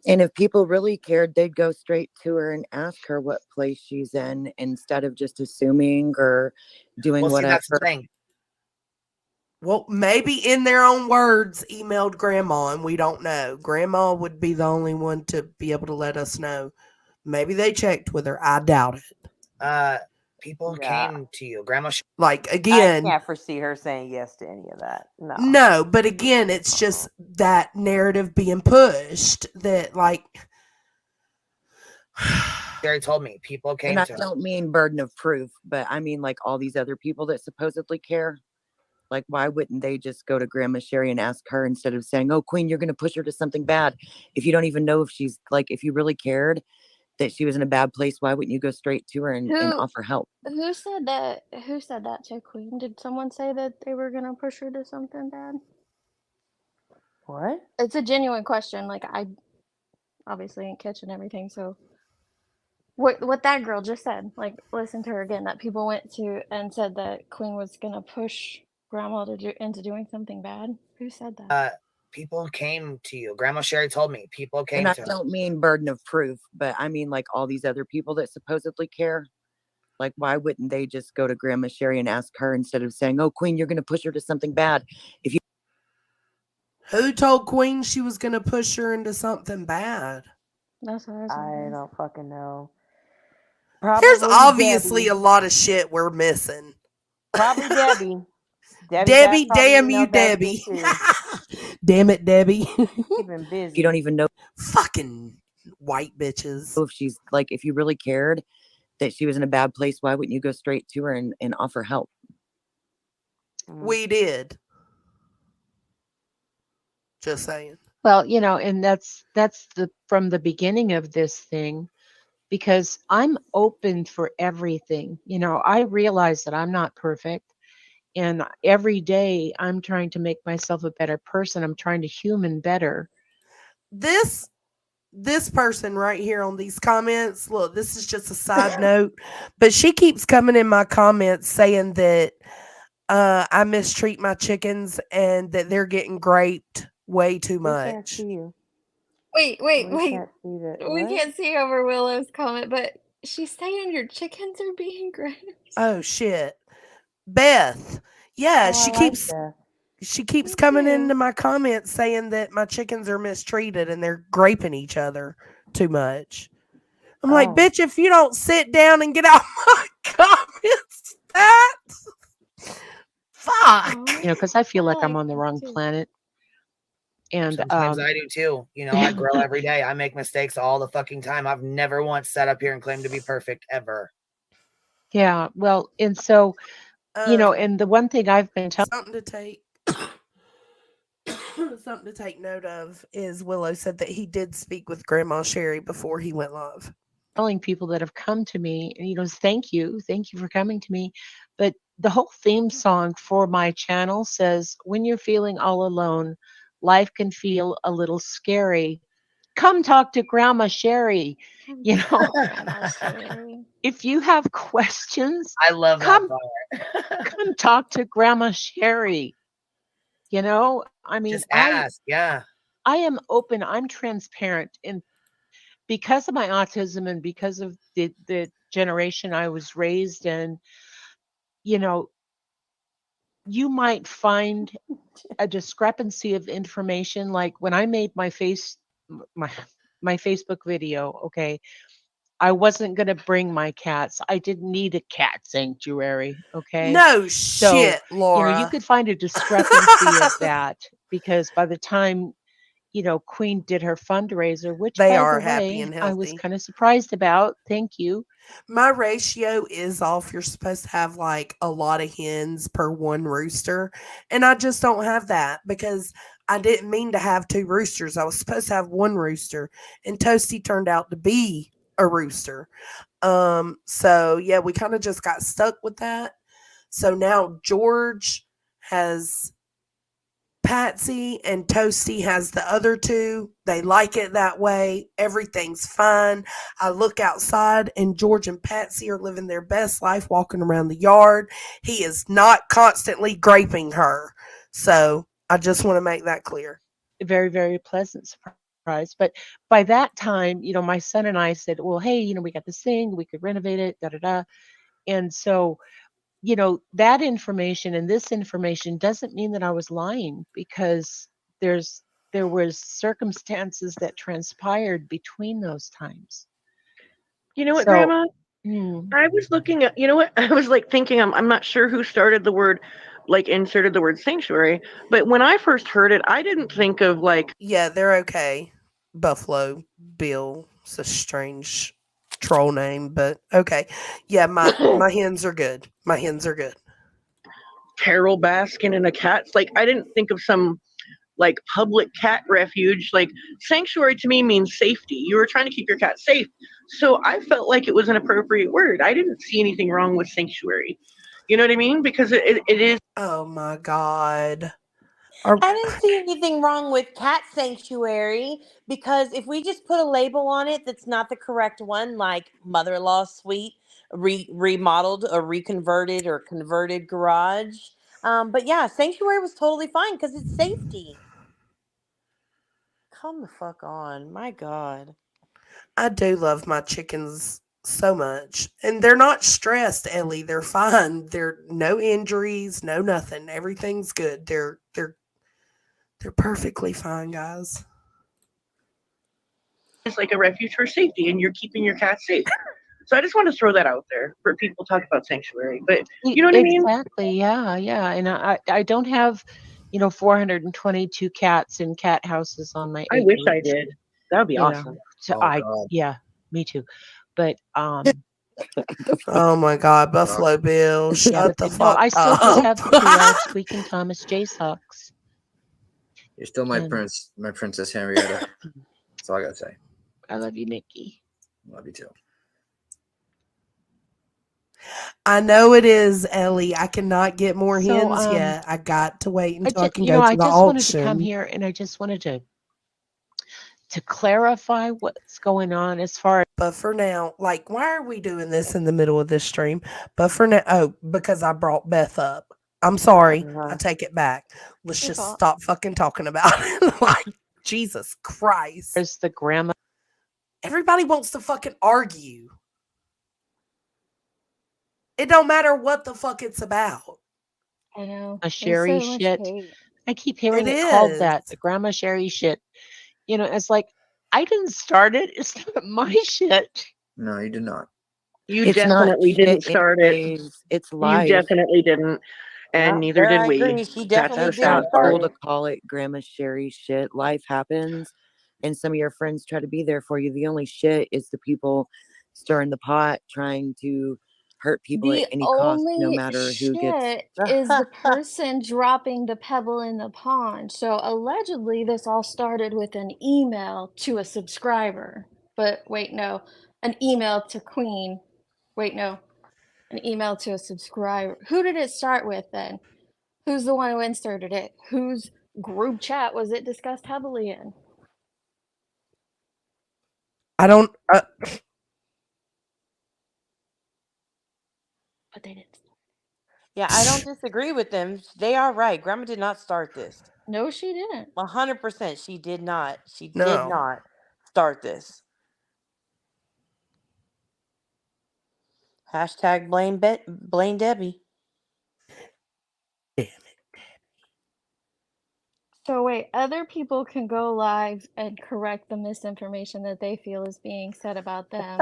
And if people really cared, they'd go straight to her and ask her what place she's in instead of just assuming or doing Well, see, that's the whatever. thing. Well, maybe in their own words, emailed grandma, and we don't know. Grandma would be the only one to be able to let us know. Maybe they checked with her. I doubt it. People Yeah. came to you. Grandma Like, I again, can't foresee her saying yes to any of that. No. no, but again, it's just that narrative being pushed that, like, Sherry told me people And came I to her. don't mean burden of proof, but I mean like all these other people that supposedly care. Like, why wouldn't they just go to Grandma Sherry and ask her instead of saying, "Oh, Queen, you're going to push her to something bad"? If you don't even know if she's like, if you really cared that she was in a bad place, why wouldn't you go straight to her and Who offer help? who said that? Who said that to Queen? Did someone say that they were gonna push her to something bad? What? It's a genuine question. Like, I obviously ain't catching everything, so what that girl just said. Like, listen to her again. That people went to and said that Queen was gonna push Grandma into doing something bad. Who said that? People came to you. Grandma Sherry told me people came And I to her. don't mean burden of proof, but I mean like all these other people that supposedly care. Like, why wouldn't they just go to Grandma Sherry and ask her instead of saying, "Oh, Queen, you're going to push her to something bad"? If you who told Queen she was going to push her into something bad? That's what I was I wondering. don't fucking know. There's Probably obviously Debbie. a lot of shit we're missing. Probably Debbie. Debbie, probably damn you, emailed that Debbie. shit too. Damn it, Debbie. She been busy. you don't even know Fucking white bitches. if she's like, if you really cared that she was in a bad place, why wouldn't you go straight to her and offer help? We did. Just saying. Well, you know, and that's the from the beginning of this thing, because I'm open for everything. You know, I realize that I'm not perfect, and every day I'm trying to make myself a better person. I'm trying to human better. This person right here on these comments, look, this is just a side note, but she keeps coming in my comments saying that I mistreat my chickens and that they're getting graped way too We can't much. see you. Wait. We can't see that. We What? can't see over Willow's comment, but she's saying your chickens are being graped. Oh shit. Beth. Yeah, Oh, she I like keeps that. she keeps Me coming too. into my comments saying that my chickens are mistreated and they're graping each other too much. I'm like, Oh. bitch, if you don't sit down and get out my comments, that fuck. You know, because I feel I like I'm like on the that wrong too. planet. And Sometimes I do too. You know, I grow every day. I make mistakes all the fucking time. I've never once sat up here and claimed to be perfect ever. yeah, well, and so, you know, and the one thing I've been telling Something to take note of is Willow said that he did speak with Grandma Sherry before he went live. people that have come to me, and, you know, thank you for coming to me. But the whole theme song for my channel says, "When you're feeling all alone, life can feel a little scary. Come talk to Grandma Sherry." You know, Grandma Sherry. if you have questions, I love come that part. come talk to Grandma Sherry. You know, I mean, Just ask. Yeah. I am open, I'm transparent, and because of my autism and because of the generation I was raised in, you know, you might find a discrepancy of information. Like when I made my Facebook video, okay, I wasn't going to bring my cats. I didn't need a cat sanctuary, okay? No So, shit, Laura. you know, you could find a discrepancy of that, because by the time, you know, Queen did her fundraiser, which They by are the happy way, and I was healthy. kind of surprised about. Thank you. My ratio is off. You're supposed to have like a lot of hens per one rooster. And I just don't have that because I didn't mean to have two roosters. I was supposed to have one rooster, and Toasty turned out to be a rooster. So yeah, we kind of just got stuck with that. So now George has Patsy and Toasty has the other two. They like it that way. Everything's fine. I look outside and George and Patsy are living their best life walking around the yard. He is not constantly graping her. So I just want to make that clear. Very, very pleasant surprise. But by that time, my son and I said, well, hey, we got this thing, we could renovate it, da da da. And so, that information and this information doesn't mean that I was lying, because there was circumstances that transpired between those times. You know what, So, Grandma? I was looking at, you know what? I was like thinking, I'm not sure who started the word, like inserted the word sanctuary, but when I first heard it, I didn't think of like, Yeah, they're okay. Buffalo Bill. It's a strange troll name, but okay. Yeah, my hens are good. My hens are good. Carol Baskin and a cat. Like, I didn't think of some like public cat refuge. Like, sanctuary to me means safety. You were trying to keep your cat safe. So I felt like it was an appropriate word. I didn't see anything wrong with sanctuary. You know what I mean? Because it is. Oh my God. I didn't see anything wrong with cat sanctuary, because if we just put a label on it that's not the correct one, like mother-in-law suite, remodeled or reconverted or converted garage. But yeah, sanctuary was totally fine because it's safety. Come the fuck on. My God. I do love my chickens so much. And they're not stressed, Ellie. They're fine. They're no injuries, no nothing. Everything's good. They're perfectly fine, guys. It's like a refuge for safety, and you're keeping your cat safe. So I just want to throw that out there for people to talk about sanctuary. But you know what I mean? Exactly. Yeah. Yeah. And I don't have, 422 cats in cat houses on my I wish I acreage. did. That would be awesome. So Oh, God. me too. But Oh my God, Buffalo Bill, shut the no, fuck I still just have up. the Squeak and Thomas J socks. You're still my And- prince, my princess Henrietta. That's all I gotta say. I love you, Nikki. Love you too. I know it is, Ellie. I cannot get more So, hens yet. I got to wait until I can I go to the just wanted to come auction. here and I just wanted to clarify what's going on as far as. But for now, like, why are we doing this in the middle of this stream? But for now, because I brought Beth up. I'm sorry. I take it back. Let's Your just fault. stop fucking talking about it. Like, Jesus Christ. There's the grandma. Everybody wants to fucking argue. It don't matter what the fuck it's about. I know. A There's Sherry so much shit. hate. I keep hearing It it called is. that, the grandma Sherry shit. It's like, I didn't start it. It's not my shit. No, you did not. You It's not definitely didn't shit start it. anyways. It's You life. definitely didn't. And neither There did I we. agree. She That's definitely the It's sad not didn't part. cool start to it. call it Grandma Sherry shit. Life happens, and some of your friends try to be there for you. The only shit is the people stirring the pot, trying to hurt people at The any cost, no only matter who gets. shit is the person dropping the pebble in the pond. So allegedly, this all started with an email to a subscriber. But wait, no, an email to Queen. Wait, no, an email to a subscriber. Who did it start with then? Who's the one who inserted it? Whose group chat was it discussed heavily in? I don't. But they didn't. Yeah, I don't disagree with them. They are right. Grandma did not start this. No, she didn't. 100%. She did not. She did No. not start this. Hashtag blame Debbie. Damn it. So wait, other people can go live and correct the misinformation that they feel is being said about them.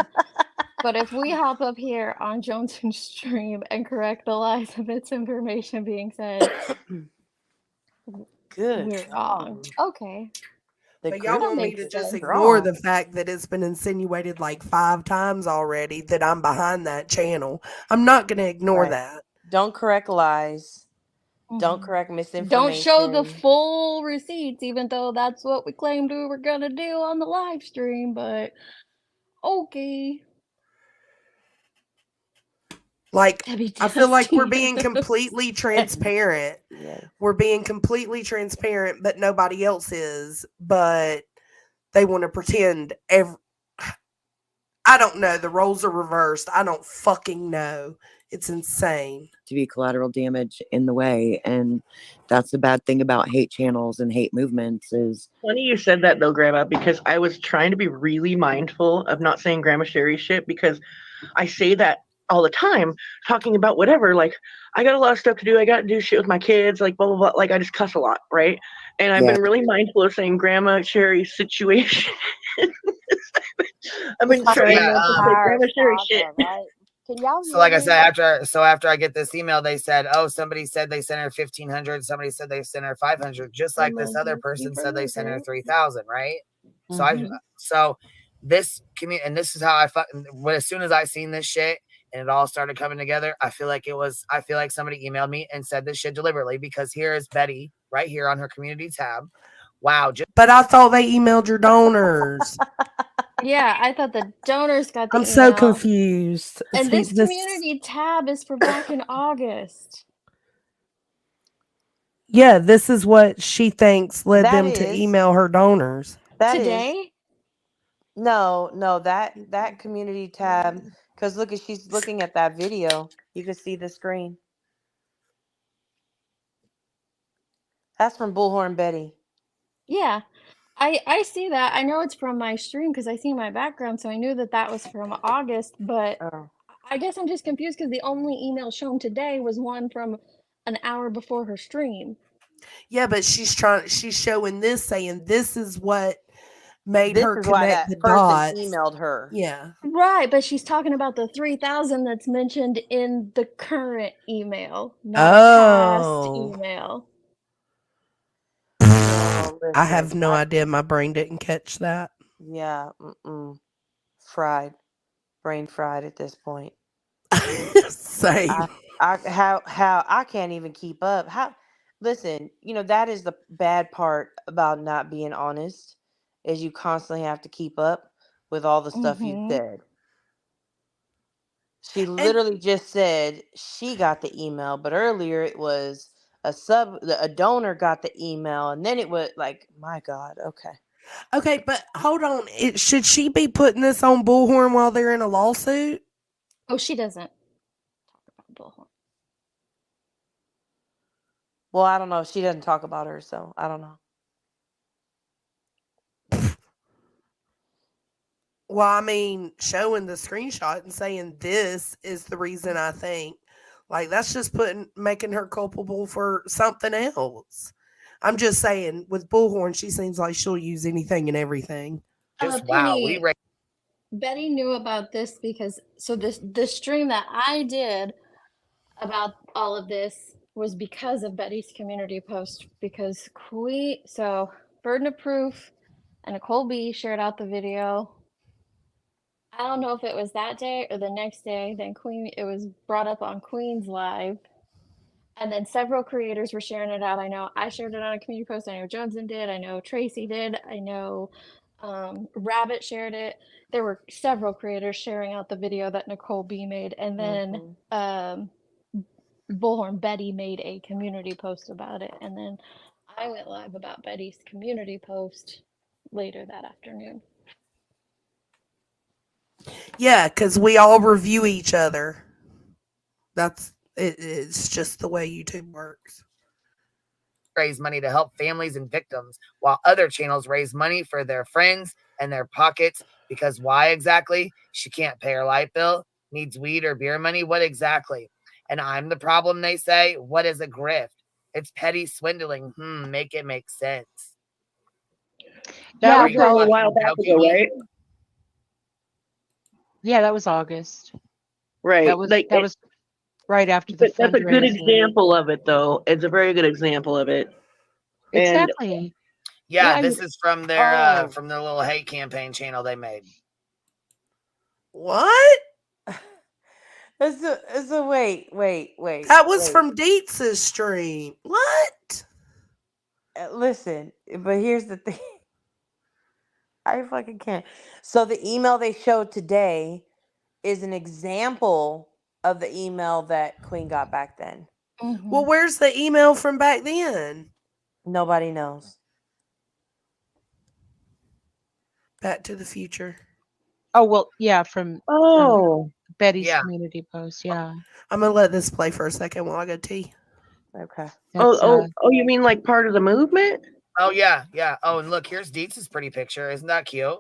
But if we hop up here on Jones's stream and correct the lies and misinformation being said, Good. we're wrong. Okay. The But y'all group want me makes to it just strong. ignore the fact that it's been insinuated like 5 times already that I'm behind that channel. I'm not going to ignore Right. that. Don't correct lies. Don't Mhm. correct misinformation. Don't show the full receipts, even though that's what we claimed we were gonna do on the live stream, but okay. Like, Debbie I feel like we're Dusty. being completely transparent. Yes. We're being completely transparent, but nobody else is. But they want to pretend I don't know. The roles are reversed. I don't fucking know. It's insane. To be collateral damage in the way. And that's the bad thing about hate channels and hate movements is Funny you said that though, Grandma, because I was trying to be really mindful of not saying Grandma Sherry shit because I say that all the time, talking about whatever. Like, I got a lot of stuff to do. I got to do shit with my kids. Like, blah blah blah. Like, I just cuss a lot, right? And I've been really mindful of saying Grandma Sherry's situation. I've been It's trying Yeah, not to say Grandma Sherry shit. right? Can y'all So hear like I me? said, after I get this email, they said, oh, somebody said they sent her 1,500. Somebody said they sent her 500. Just like this other person said they sent her 3,000, right? So this community, and this is how I when as soon as I seen this shit and it all started coming together, I feel like somebody emailed me and said this shit deliberately because here is Betty right here on her community tab. Wow. But I thought they emailed your donors. Yeah, I thought the donors got the I'm email. so confused. And See, this community tab is for back in August. Yeah, this is what she thinks led That them to is- email her donors. That is Today? no, that community tab. Because look, she's looking at that video. You can see the screen. That's from Bullhorn Betty. Yeah. I see that. I know it's from my stream because I see my background, so I knew that was from August, but I guess I'm just confused because the only email shown today was one from an hour before her stream. Yeah, but she's showing this, saying this is what made This her is why connect that the person dots. emailed her. Yeah. Right, but she's talking about the 3,000 that's mentioned in the current email, not past email. I have no idea. My brain didn't catch that. Yeah, fried, brain fried at this point. Same. How I can't even keep up. Listen, that is the bad part about not being honest, is you constantly have to keep up with all the stuff you said. She literally just said she got the email, but earlier it was a donor got the email, and then it was like, my God, okay. Okay, but hold on. Should she be putting this on Bullhorn while they're in a lawsuit? Oh, she doesn't talk about Bullhorn. Well, I don't know. She doesn't talk about her, so I don't know. Well, I mean, showing the screenshot and saying this is the reason I think, like, that's just making her culpable for something else. I'm just saying, with Bullhorn, she seems like she'll use anything and everything. Penny, Betty knew about this because the stream that I did about all of this was because of Betty's community post, because Burden of Proof and Nicole B shared out the video. I don't know if it was that day or the next day. Then it was brought up on Queen's Live, and then several creators were sharing it out. I know I shared it on a community post. I know Joneson did. I know Tracy did. I know Rabbit shared it. There were several creators sharing out the video that Nicole B made, and then Bullhorn Betty made a community post about it, and then I went live about Betty's community post later that afternoon. Yeah, because we all review each other. It's just the way YouTube works. Raise money to help families and victims, while other channels raise money for their friends and their pockets. Because why exactly? She can't pay her light bill, needs weed or beer money. What exactly? And I'm the problem, they say. What is a grift? It's petty swindling. Make it make sense. That was from a while back ago, right? Yeah, that was August. Right. That was right after the That's a good fundraising. example of it, though. It's a very good example of it. Exactly. Yeah, this is from their little hate campaign channel they made. What? So wait. That was from Dietz's stream. What? Listen, but here's the thing. I fucking can't. So the email they showed today is an example of the email that Queen got back then. Well, where's the email from back then? Nobody knows. Back to the Future. Oh, well, yeah, from Oh, Betty's Yeah. community post. Yeah. I'm gonna let this play for a second while I go tea. Okay. That's you mean like part of the movement? Oh yeah, yeah. Oh, and look, here's Dietz's pretty picture. Isn't that cute?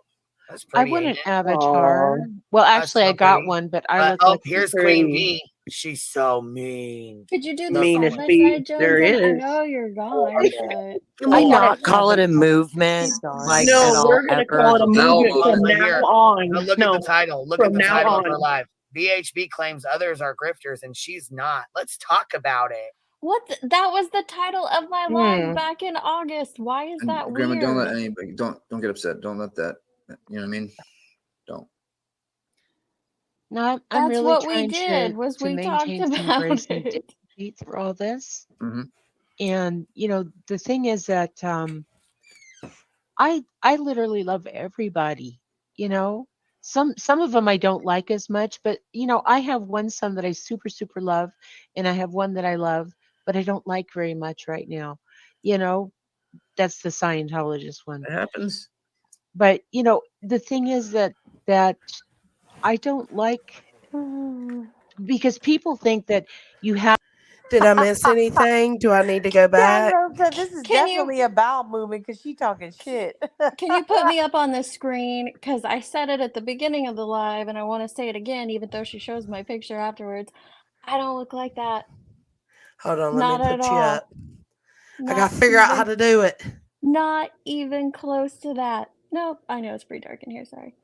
That's I pretty, want an ain't it? avatar. Oh, Well, That's actually, I so got pretty. one, but I look Oh, like here's Queen pretty. Bee. She's so mean. Could you do No the side Meanest by bee side, there Jonesy? I is. know you're gone, but Can we I gotta not call it a have movement She's gone. like No, at all we're gonna call ever? it a Bowel movement from movement. now Here. on. Now look at the title. Look at from the now title of her on. live. BHB claims others are grifters and she's not. Let's talk about it. that was the title of my live Hmm. back in August. Why is And that Grandma, don't let weird? anybody don't get upset. Don't let that. You know what I mean? Don't. no, I'm That's really what we trying did, was to we talked maintain some about grace and it. dignity through all this. Mm-hmm. And the thing is that I literally love everybody. You know, some of them I don't like as much, but I have one son that I super super love, and I have one that I love, but I don't like very much right now. You know, that's the Scientologist one. It happens. But the thing is that I don't like, because people think that you have. Did I miss anything? Do I need to go back? Cameron said this is Can you definitely a bowel movement because she talking shit. can you put me up on the screen? Because I said it at the beginning of the live, and I want to say it again, even though she shows my picture afterwards. I don't look like that. Hold on, let Not me at put you all. up. I Not gotta figure out how even, to do it. not even close to that. Nope, I know it's pretty dark in here, sorry.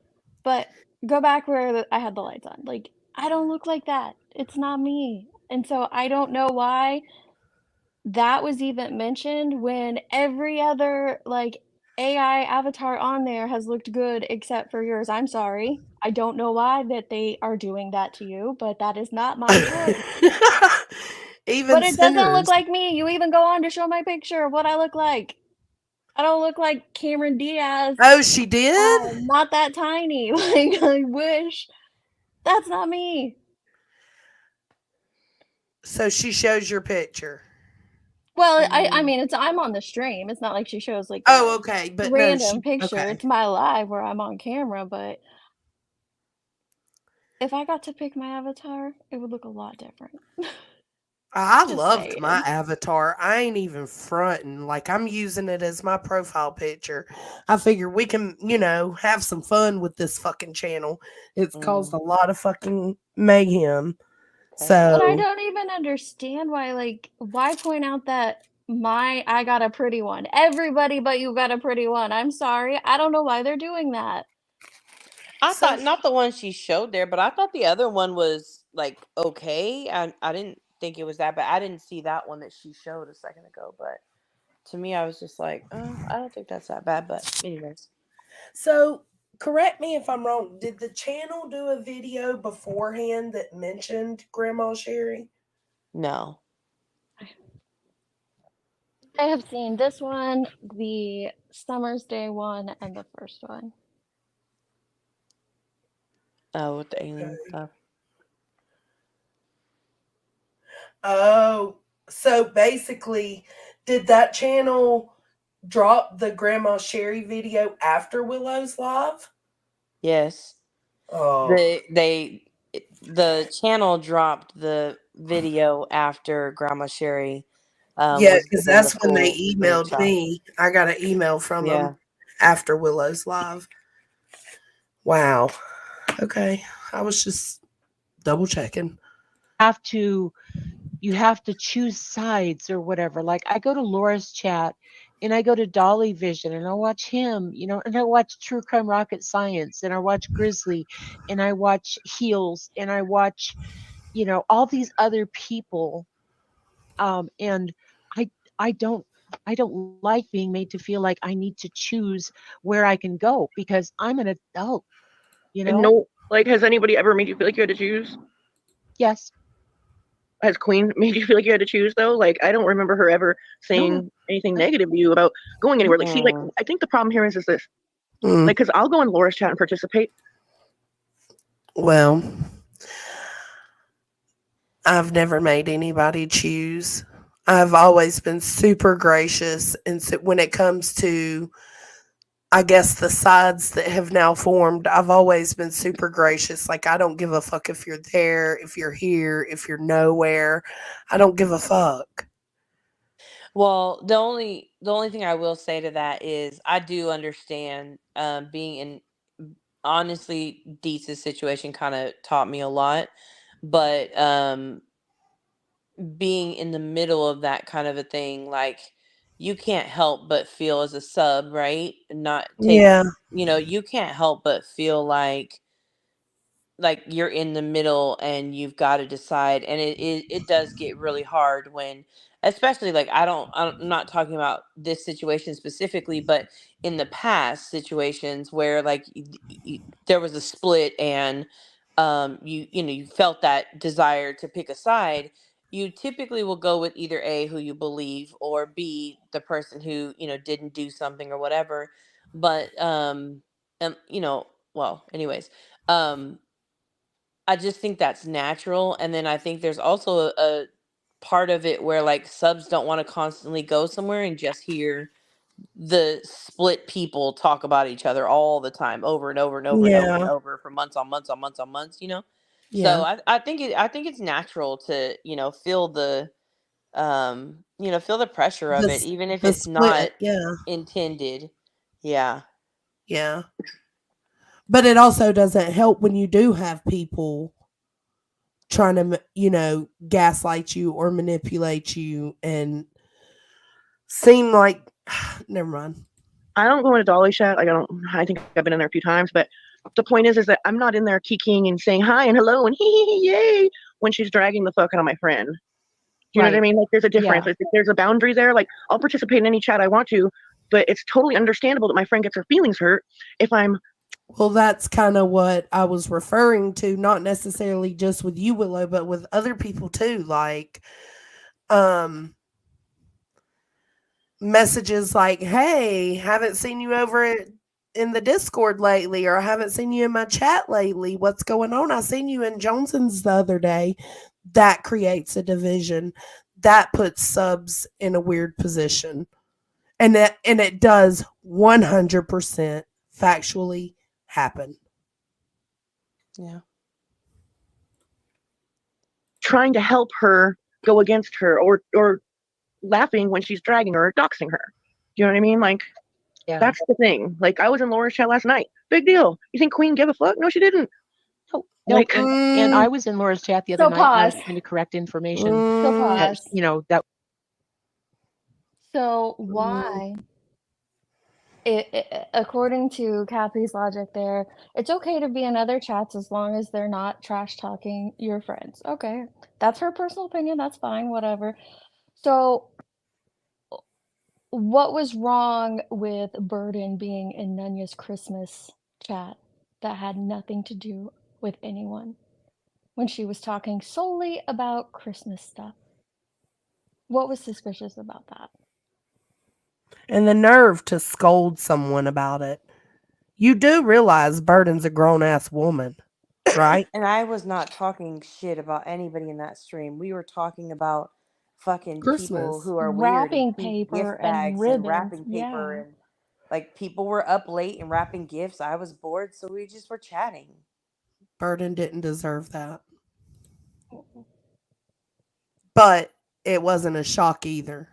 But go back where I had the lights on. Like, I don't look like that. It's not me. And so I don't know why that was even mentioned when every other like AI avatar on there has looked good except for yours. I'm sorry. I don't know why that they are doing that to you, but that is not my choice. Even But it doesn't look Cinders. like me. You even go on to show my picture of what I look like. I don't look like Cameron Diaz. Oh, she did? Not that tiny. Like, I wish. That's not me. So she shows your picture. Well, I mean, I'm on the stream. It's not like she shows like Oh, a okay. But no, random picture. okay. It's my live where I'm on camera, but if I got to pick my avatar, it would look a lot different. I Just loved my saying. avatar. I ain't even fronting. Like, I'm using it as my profile picture. I figure we can, have some fun with this fucking channel. It's caused a lot of fucking mayhem. But I So, don't even understand why point out that I got a pretty one. Everybody but you got a pretty one. I'm sorry. I don't know why they're doing that. I thought not the one she showed there, but I thought the other one was like okay. I didn't think it was that bad. I didn't see that one that she showed a second ago, but to me, I was just like, oh, I don't think that's that bad. But anyways, So correct me if I'm wrong. Did the channel do a video beforehand that mentioned Grandma Sherry? no. I have seen this one, the Summer's Day one, and the first one. Oh, with the alien stuff. Oh, so basically, did that channel drop the Grandma Sherry video after Willow's live? Yes. Oh, The channel dropped the video after Grandma Sherry yeah, was because given the that's when they full emailed screenshot. me. I got an email from Yeah. them after Willow's live. Wow. Okay, I was just double checking. You have to choose sides or whatever. Like, I go to Laura's chat and I go to Dolly Vision and I watch him, and I watch True Crime Rocket Science and I watch Grizzly and I watch Heels and I watch, all these other people. And I don't like being made to feel like I need to choose where I can go because I'm an adult, And no, has anybody ever made you feel like you had to choose? Yes. Has Queen made you feel like you had to choose though? Like, I don't remember her ever saying anything negative to you about going anywhere. Like, see, I think the problem here is this. Like, because I'll go in Laura's chat and participate. Well, I've never made anybody choose. I've always been super gracious, and so when it comes to I guess the sides that have now formed, I've always been super gracious. Like, I don't give a fuck if you're there, if you're here, if you're nowhere. I don't give a fuck. Well, the only thing I will say to that is I do understand being in honestly Deetz's situation kind of taught me a lot, but being in the middle of that kind of a thing, like you can't help but feel as a sub, right? Not take, Yeah. you can't help but feel like you're in the middle and you've got to decide, and it does get really hard when, especially like I'm not talking about this situation specifically, but in the past situations where like there was a split and you felt that desire to pick a side, you typically will go with either A, who you believe, or B, the person who didn't do something or whatever. But well, anyways, um I just think that's natural. And then I think there's also a part of it where like subs don't want to constantly go somewhere and just hear the split people talk about each other all the time, over and over and over and over and Yeah. over for months on months on months on months. So Yeah. I think it's natural to, feel feel the pressure of it, even if The it's not split. Yeah. intended. Yeah. Yeah. But it also doesn't help when you do have people trying to, gaslight you or manipulate you and seem like, never mind. I don't go into Dolly chat. Like I think I've been in there a few times, but the point is that I'm not in there kikiing and saying hi and hello and hee yay when she's dragging the fuck out of my friend. Do you know what I Right. mean? Like there's a difference. Yeah. There's a boundary there. Like I'll participate in any chat I want to, but it's totally understandable that my friend gets her feelings hurt if I'm. Well, that's kind of what I was referring to, not necessarily just with you, Willow, but with other people too. Like, messages like, "Hey, haven't seen you over in the Discord lately, or I haven't seen you in my chat lately. What's going on? I seen you in Johnson's the other day." That creates a division. That puts subs in a weird position. And it does 100% factually happen. Yeah. Trying to help her go against her or laughing when she's dragging her or doxing her. Do you know what I mean? Like, Yeah. that's the thing. Like, I was in Laura's chat last night. Big deal. You think Queen gave a fuck? No, she didn't. No, Like, and I was in Laura's chat the other So night, and I was pause. trying to correct information So that, pause. that So why, according to Kathy's logic there, it's okay to be in other chats as long as they're not trash talking your friends. Okay, that's her personal opinion. That's fine, whatever. So what was wrong with Burden being in Nunya's Christmas chat that had nothing to do with anyone when she was talking solely about Christmas stuff? What was suspicious about that? And the nerve to scold someone about it. You do realize Burden's a grown ass woman, right? And I was not talking shit about anybody in that stream. We were talking about fucking people Christmas. who are weird and Wrapping keep paper gift and bags and ribbons. wrapping paper, Yeah. and like people were up late and wrapping gifts. I was bored, so we just were chatting. Burden didn't deserve that. But it wasn't a shock either.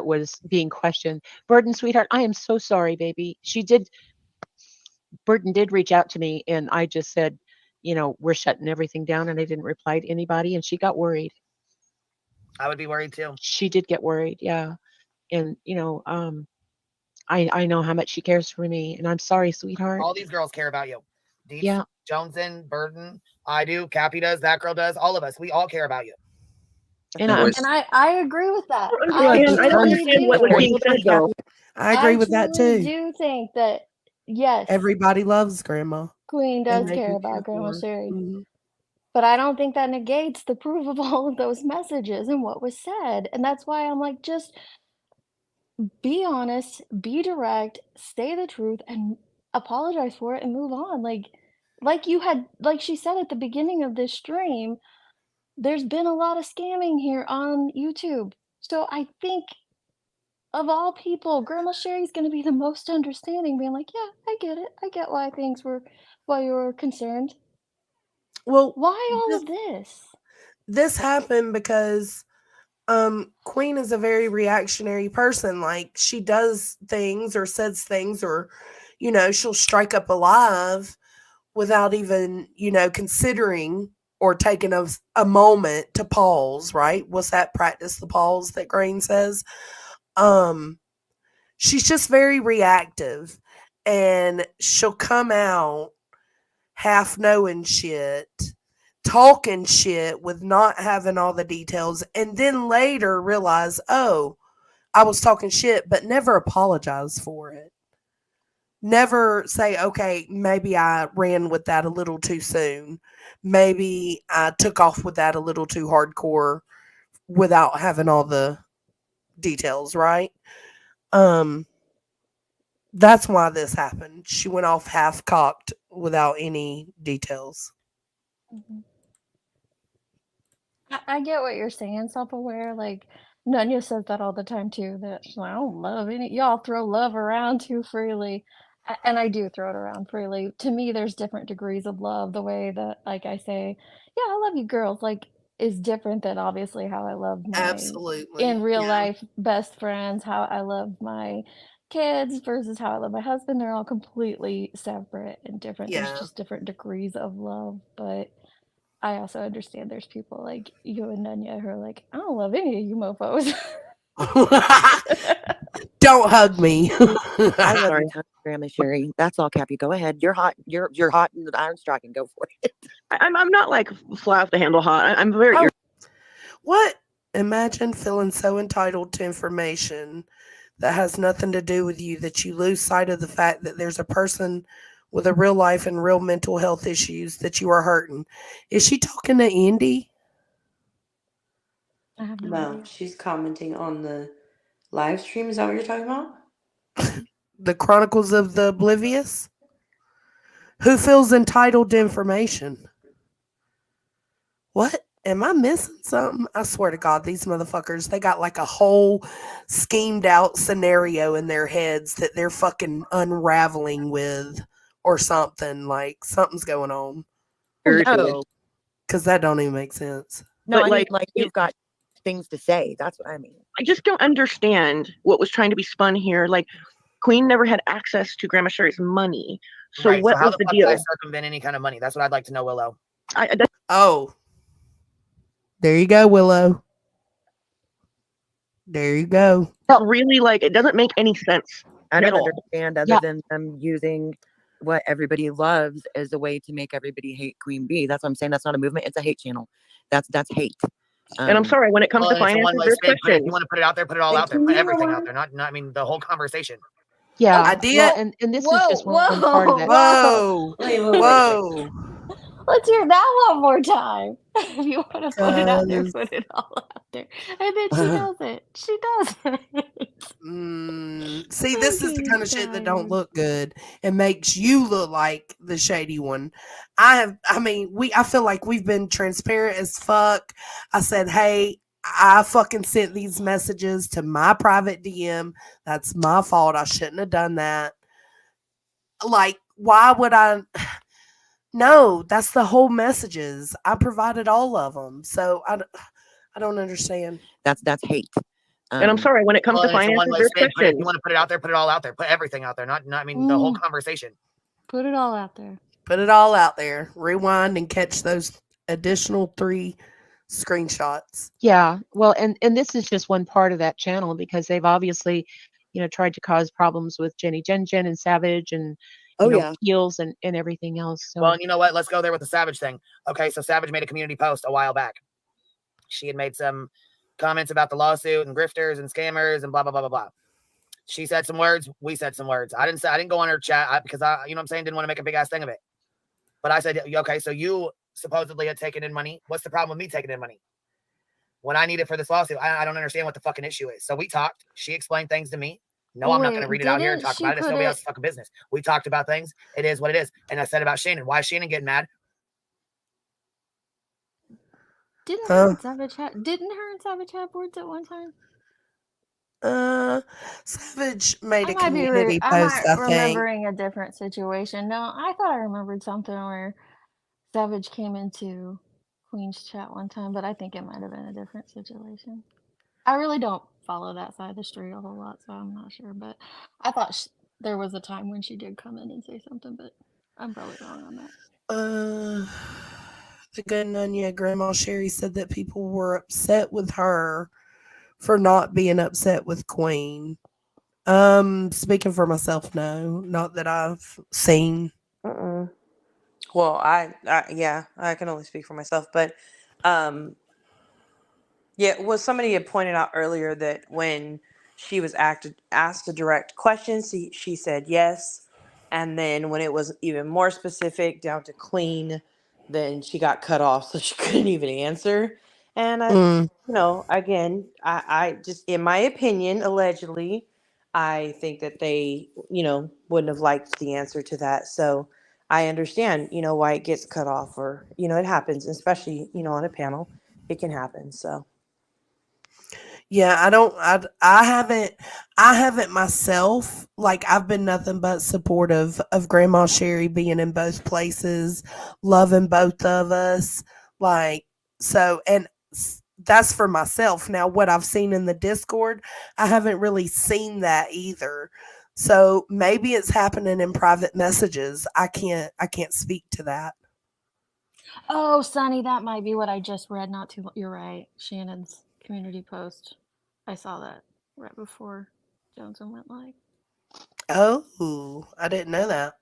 was being questioned. Burden, sweetheart, I am so sorry, baby. Burden did reach out to me, and I just said, we're shutting everything down, and I didn't reply to anybody, and she got worried. I would be worried too. She did get worried, yeah. And, I know how much she cares for me, and I'm sorry, sweetheart. All these girls care about you. Deep, Yeah. Johnson, Burden, I do, Cappy does, that girl does, all of us. We all care about you. And And I agree with that. I don't understand what was being said, though. I agree with that truly too. do think that, yes, Everybody loves Grandma. Queen And does they care do about Grandma for her. Sherry. Mhm. But I don't think that negates the proof of all of those messages and what was said. And that's why I'm like, just be honest, be direct, say the truth, and apologize for it and move on. Like she said at the beginning of this stream, there's been a lot of scamming here on YouTube. So I think of all people, Grandma Sherry's gonna be the most understanding, being like, "Yeah, I get it. I get why you were concerned. Well, Why all this of this?" this happened because Queen is a very reactionary person. Like, she does things or says things, or she'll strike up a live without even considering or taking a moment to pause. Right? What's that? Practice the pause that Grain says. um she's just very reactive, and she'll come out half knowing shit, talking shit with not having all the details, and then later realize, oh, I was talking shit, but never apologize for it. Never say, okay, maybe I ran with that a little too soon. Maybe I took off with that a little too hardcore without having all the details, right? Um, that's why this happened. She went off half cocked without any details. Mhm. I get what you're saying, self-aware. Like Nunya says that all the time too. That I don't love any. Y'all throw love around too freely, and I do throw it around freely. To me, there's different degrees of love. The way that, like, I say, "Yeah, I love you, girls," like, is different than obviously how I love my in Absolutely. real Yeah. life best friends. How I love my kids versus how I love my husband. They're all completely separate and different. There's Yeah. just different degrees of love, but I also understand there's people like you and Nunya who are like, "I don't love any of you mofos." Don't hug me. I love Sorry. you, too, Grandma Sherry. That's all, Cappy. Go ahead. You're hot. You're hot and the iron striking. Go for it. I'm not like fly off the handle hot. I'm very Oh, what? Imagine feeling so entitled to information that has nothing to do with you that you lose sight of the fact that there's a person with a real life and real mental health issues that you are hurting. Is she talking to Andy? I have no No, idea. she's commenting on the live stream. Is that what you're talking about? The Chronicles of the Oblivious? Who feels entitled to information? What? Am I missing something? I swear to God, these motherfuckers, they got like a whole schemed out scenario in their heads that they're fucking unraveling with or something. Like, something's going on. irritated. No, Because that don't even make sense. no. But I mean, like, like you've got things to say. That's what I mean. I just don't understand what was trying to be spun here. Like, Queen never had access to Grandma Sherry's money. So Right. So what how was the the fuck did I deal? circumvent any kind of money? That's what I'd like to know, Willow. Oh, there you go, Willow. There you go. Really, like, it doesn't make any sense I at don't all. understand other than them using what everybody loves as a way to make everybody hate Queen Bee. That's what I'm saying. That's not a movement. It's a hate channel. That's hate. And I'm sorry, when it comes Well, to it's a finances, one-way there's street. If you questions. want to put it out there, put it all out there. Can Put you everything out rewind? there. Not, I mean, the whole conversation. Yeah. Idea. Well, and this is Whoa, just one part of whoa, that. Whoa. Wait. Whoa. Let's hear that one more time. If you want to put it out there, 'Cause, put it all out there. And then she does it. She does it. see, I'm this is the getting kind of shit that don't tired. look good and makes you look like the shady one. I feel like we've been transparent as fuck. I said, hey, I fucking sent these messages to my private DM. That's my fault. I shouldn't have done that. Like, why would I? No, that's the whole messages. I provided all of them. So I don't understand. That's hate. And I'm sorry, when it comes Well, to and it's a finances, one-way there's street. If questions. you want to put it out there, put it all out there. Put everything out there. Not, I mean, the whole conversation. Put it all out there. Put it all out there. Rewind and catch those additional 3 screenshots. Yeah. Well, and this is just one part of that channel because they've obviously, tried to cause problems with Jenny Jen and Savage and Heels and everything else. So Well, and you know what? Let's go there with the Savage thing. Okay, so Savage made a community post a while back. She had made some comments about the lawsuit and grifters and scammers and blah blah blah blah blah. She said some words. We said some words. I didn't go on her chat because I, you know what I'm saying, didn't want to make a big ass thing of it. But I said, okay, so you supposedly had taken in money. What's the problem with me taking in money? When I need it for this lawsuit, I don't understand what the fucking issue is. So we talked. She explained things to me. No, I'm not going to read it out here and talk about it. It's nobody else's fucking business. We talked about things. It is what it is. And I said about Shannon. Why is Shannon getting mad? Didn't her and Savage have words at one time? Savage made I a might be community I post, might I think. remembering a different situation. No, I thought I remembered something where Savage came into Queen's chat one time, but I think it might have been a different situation. I really don't follow that side of the street a whole lot, so I'm not sure. But I thought there was a time when she did come in and say something, but I'm probably wrong on that. The good Nunya Grandma Sherry said that people were upset with her for not being upset with Queen. Speaking for myself, no, not that I've seen. Well, yeah, I can only speak for myself, but yeah, well, somebody had pointed out earlier that when she was asked a direct question, she said yes, and then when it was even more specific down to Queen, then she got cut off, so she couldn't even answer. And again, I just, in my opinion, allegedly, I think that they, wouldn't have liked the answer to that. So I understand, why it gets cut off, or it happens, especially on a panel, it can happen. So. Yeah, I haven't myself. Like, I've been nothing but supportive of Grandma Sherry being in both places, loving both of us. Like, so, and that's for myself. Now, what I've seen in the Discord, I haven't really seen that either. So maybe it's happening in private messages. I can't speak to that. Oh, Sonny, that might be what I just read. You're right. Shannon's community post. I saw that right before Johnson went live. Oh, I didn't know that.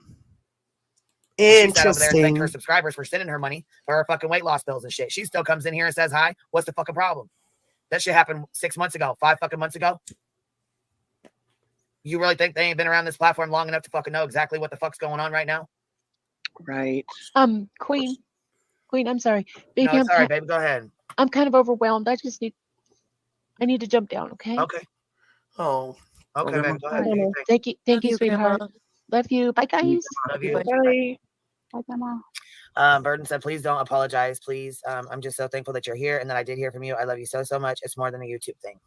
She sat over there and thanked her Interesting. subscribers for sending her money for her fucking weight loss bills and shit. She still comes in here and says hi. What's the fucking problem? That shit happened 6 months ago, 5 fucking months ago. You really think they ain't been around this platform long enough to fucking know exactly what the fuck's going on right now? Right. Queen, I'm sorry. No, it's all right, baby. Go ahead. I'm kind of overwhelmed. I need to jump down, okay? Okay. Oh. Okay, baby. Go ahead. All right. Thank you, Love you, sweetheart. Grandma. Love you. Bye, guys. Love you. Bye. Bye, Grandma. Burden said, please don't apologize. Please. I'm just so thankful that you're here and that I did hear from you. I love you so, so much. It's more than a YouTube thing.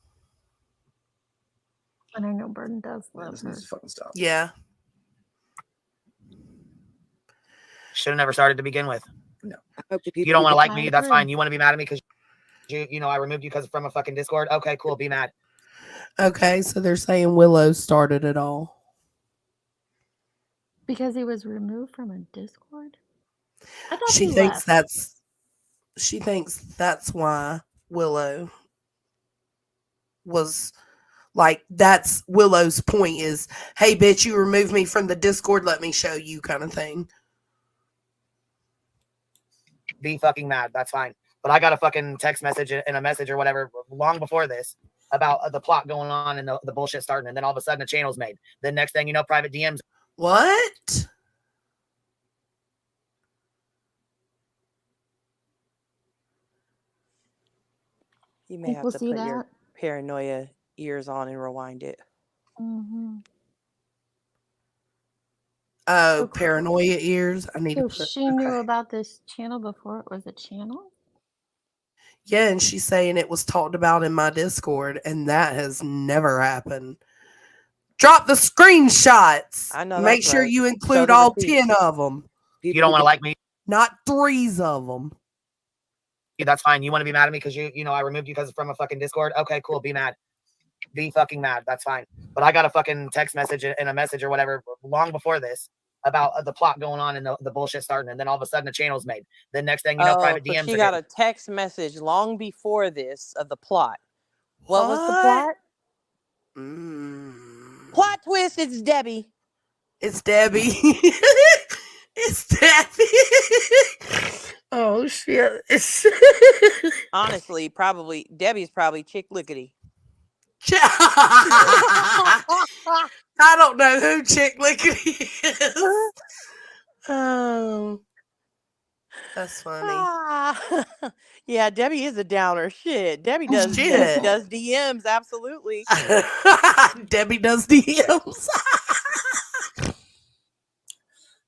And I know Burden does love This her. needs to fucking stop. Yeah. Should have never started to begin with. No. I hope the You people don't want to who like I me. That's agree. fine. You want to be mad at me because I removed you because from a fucking Discord. Okay, cool. Be mad. Okay, so they're saying Willow started it all. Because he was removed from a Discord? I thought She he thinks left. that's why Willow was like, that's Willow's point is, hey bitch, you removed me from the Discord, let me show you, kind of thing. Be fucking mad. That's fine. But I got a fucking text message and a message or whatever long before this about the plot going on and the bullshit starting. And then all of a sudden a channel's made. The next thing you know, private DMs. What? You may Think have we'll to see put your that? paranoia ears on and rewind it. Mm-hmm. Oh, paranoia ears. I need So to put. she knew about this channel before it was a channel? Yeah, and she's saying it was talked about in my Discord, and that has never happened. Drop the screenshots. I know Make that's sure right. you Show include the all receipts. 10 of them. You don't want to like me. Not 3s of them. That's fine. You want to be mad at me because I removed you because from a fucking Discord. Okay, cool. Be mad. Be fucking mad. That's fine. But I got a fucking text message and a message or whatever long before this about the plot going on and the bullshit starting. And then all of a sudden a channel's made. The next thing you know, private So DMs she are got hitting. a text message long before this of the plot. What was the What? plot? Plot twist, it's Debbie. It's Debbie. It's Debbie. Oh, shit. Honestly, Debbie's probably Chick Lickety. I don't know who Chick Lickety is. Oh, that's funny. Yeah, Debbie is a downer. Shit, Debbie does Shit. DMs, absolutely. Debbie does DMs.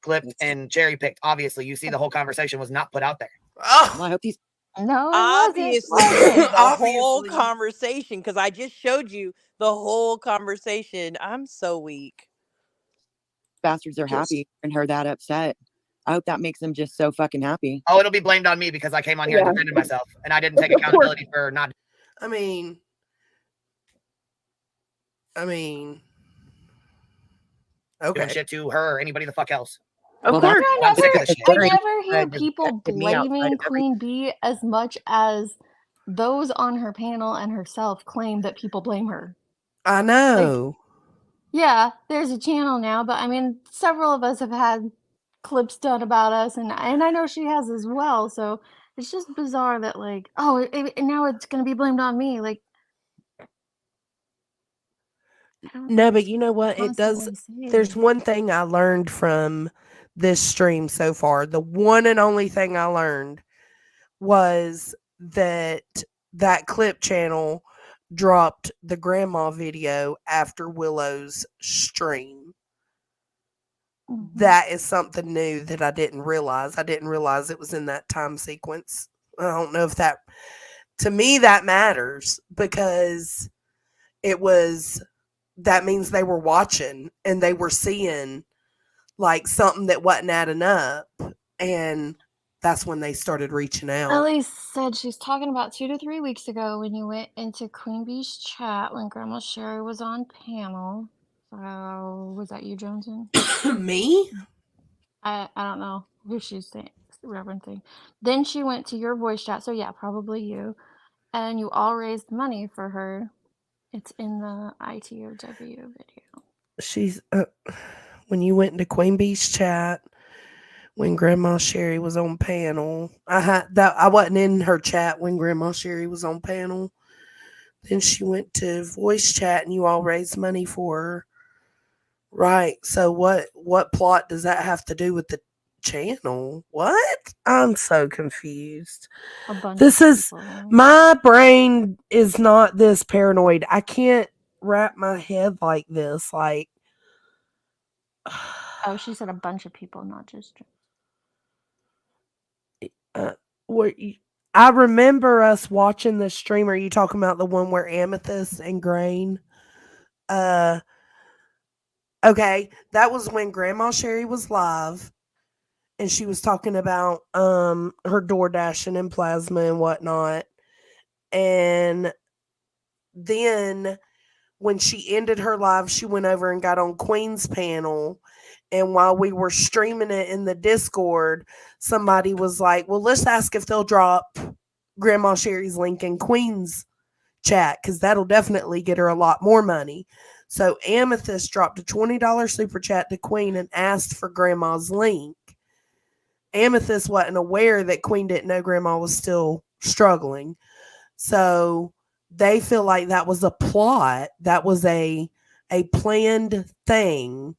Clipped and cherry picked. Obviously, you see the whole conversation was not put out there. Oh, Well, I hope these No, it Obviously, you wasn't. see the whole Obviously. conversation because I just showed you the whole conversation. I'm so weak. Bastards are Just happy and her that upset. I hope that makes them just so fucking happy. Oh, it'll be blamed on me because I came on here and Yeah. defended myself, and I didn't take Of course. accountability for not I mean, doing okay. shit to her or anybody the fuck else. Of Well, that's course. I'm sick of this shit. I very never hear good. people Rejected me outside blaming of every Queen Bee as much as those on her panel and herself claim that people blame her. I Like, know. yeah, there's a channel now, but I mean, several of us have had clips done about us, and I know she has as well. So it's just bizarre that like, oh, now it's gonna be blamed on me. Like, I don't No, but you know what? It does. constantly There's say. one thing I learned from this stream so far. The one and only thing I learned was that that clip channel dropped the grandma video after Willow's stream. Mhm. That is something new that I didn't realize. I didn't realize it was in that time sequence. I don't know if that, to me, that matters because it was, that means they were watching and they were seeing like something that wasn't adding up. And that's when they started reaching out. Ellie said she's talking about 2 to 3 weeks ago when you went into Queen Bee's chat when Grandma Sherry was on panel. So was that you, Johnson? Me? I don't know who she's referencing. Then she went to your voice chat, so yeah, probably you. And you all raised money for her. It's in the ITOW video. She's when you went into Queen Bee's chat when Grandma Sherry was on panel. I wasn't in her chat when Grandma Sherry was on panel. Then she went to voice chat and you all raised money for her. Right. So what plot does that have to do with the channel? What? I'm so confused. A bunch This of is people. my brain is not this paranoid. I can't wrap my head like this. Like Oh, she said a bunch of people, not just. I remember us watching the stream. Are you talking about the one where Amethyst and Grain? Okay, that was when Grandma Sherry was live, and she was talking about her DoorDashing and plasma and whatnot. And then when she ended her live, she went over and got on Queen's panel. And while we were streaming it in the Discord, somebody was like, well, let's ask if they'll drop Grandma Sherry's link in Queen's chat because that'll definitely get her a lot more money. So Amethyst dropped a $20 super chat to Queen and asked for Grandma's link. Amethyst wasn't aware that Queen didn't know Grandma was still struggling. So they feel like that was a plot. That was a planned thing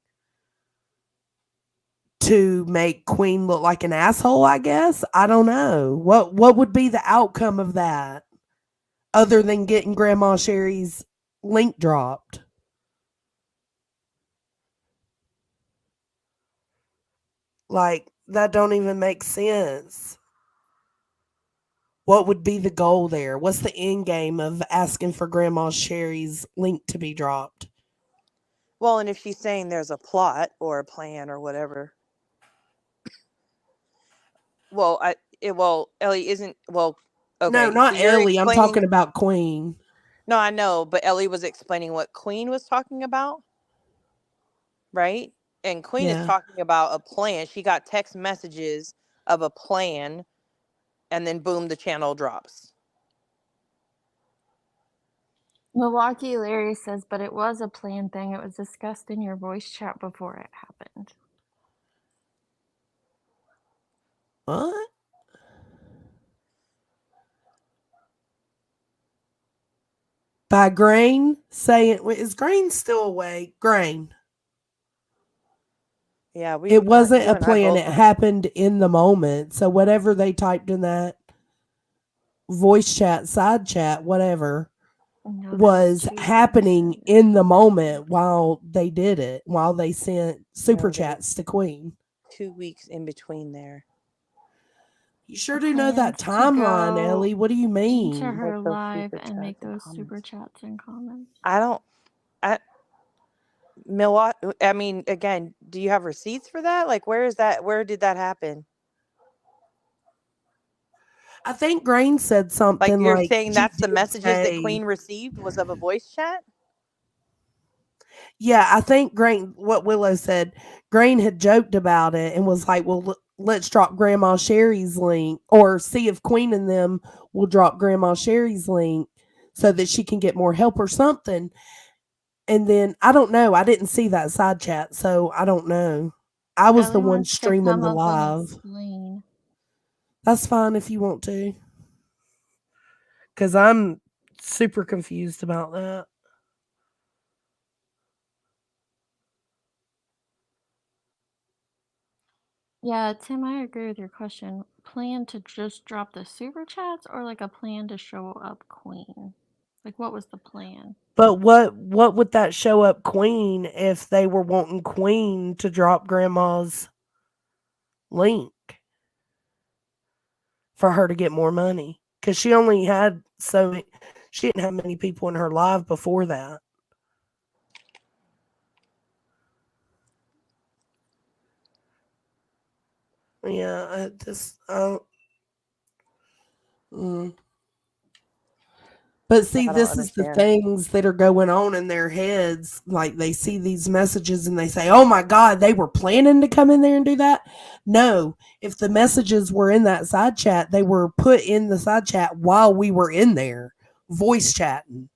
to make Queen look like an asshole, I guess. I don't know. What would be the outcome of that other than getting Grandma Sherry's link dropped? Like, that don't even make sense. What would be the goal there? What's the end game of asking for Grandma Sherry's link to be dropped? Well, and if she's saying there's a plot or a plan or whatever. Well, Ellie isn't. Well, okay. No, not so you're Ellie. I'm explaining. talking about Queen. No, I know, but Ellie was explaining what Queen was talking about, right? And Queen is Yeah. talking about a plan. She got text messages of a plan, and then boom, the channel drops. Milwaukee Larry says, but it was a planned thing. It was discussed in your voice chat before it happened. What? By Grain saying, is Grain still awake? Grain. Yeah, It wasn't you a and I plan. both It happened in the moment. So whatever they typed in that voice chat, side chat, whatever, No, that was 2 weeks. happening in the moment while they did it, while they sent super No, there was chats to Queen. 2 weeks in between there. You sure do know that timeline, Ellie. What do you into mean? her Make those live super and make chats and those super comments. chats and comments. Milwaukee. I mean, again, do you have receipts for that? Like, where is that? Where did that happen? I think Grain said Like, something you're like saying she that's the did messages that say, Queen received was of a voice chat? yeah, I think Grain, what Willow said, Grain had joked about it and was like, well, let's drop Grandma Sherry's link or see if Queen and them will drop Grandma Sherry's link so that she can get more help or something. And then I don't know. I didn't see that side chat, so I don't know. I was the Ellie one wants to streaming come the up and live. explain. That's fine if you want to. Because I'm super confused about that. Yeah, Tim, I agree with your question. Plan to just drop the super chats or like a plan to show up Queen? Like, what was the plan? But what would that show up Queen if they were wanting Queen to drop Grandma's link for her to get more money? Because she only had she didn't have many people in her live before that. Yeah, But see, I don't this is the understand. things that are going on in their heads. Like they see these messages and they say, oh my God, they were planning to come in there and do that. No, if the messages were in that side chat, they were put in the side chat while we were in there voice chatting.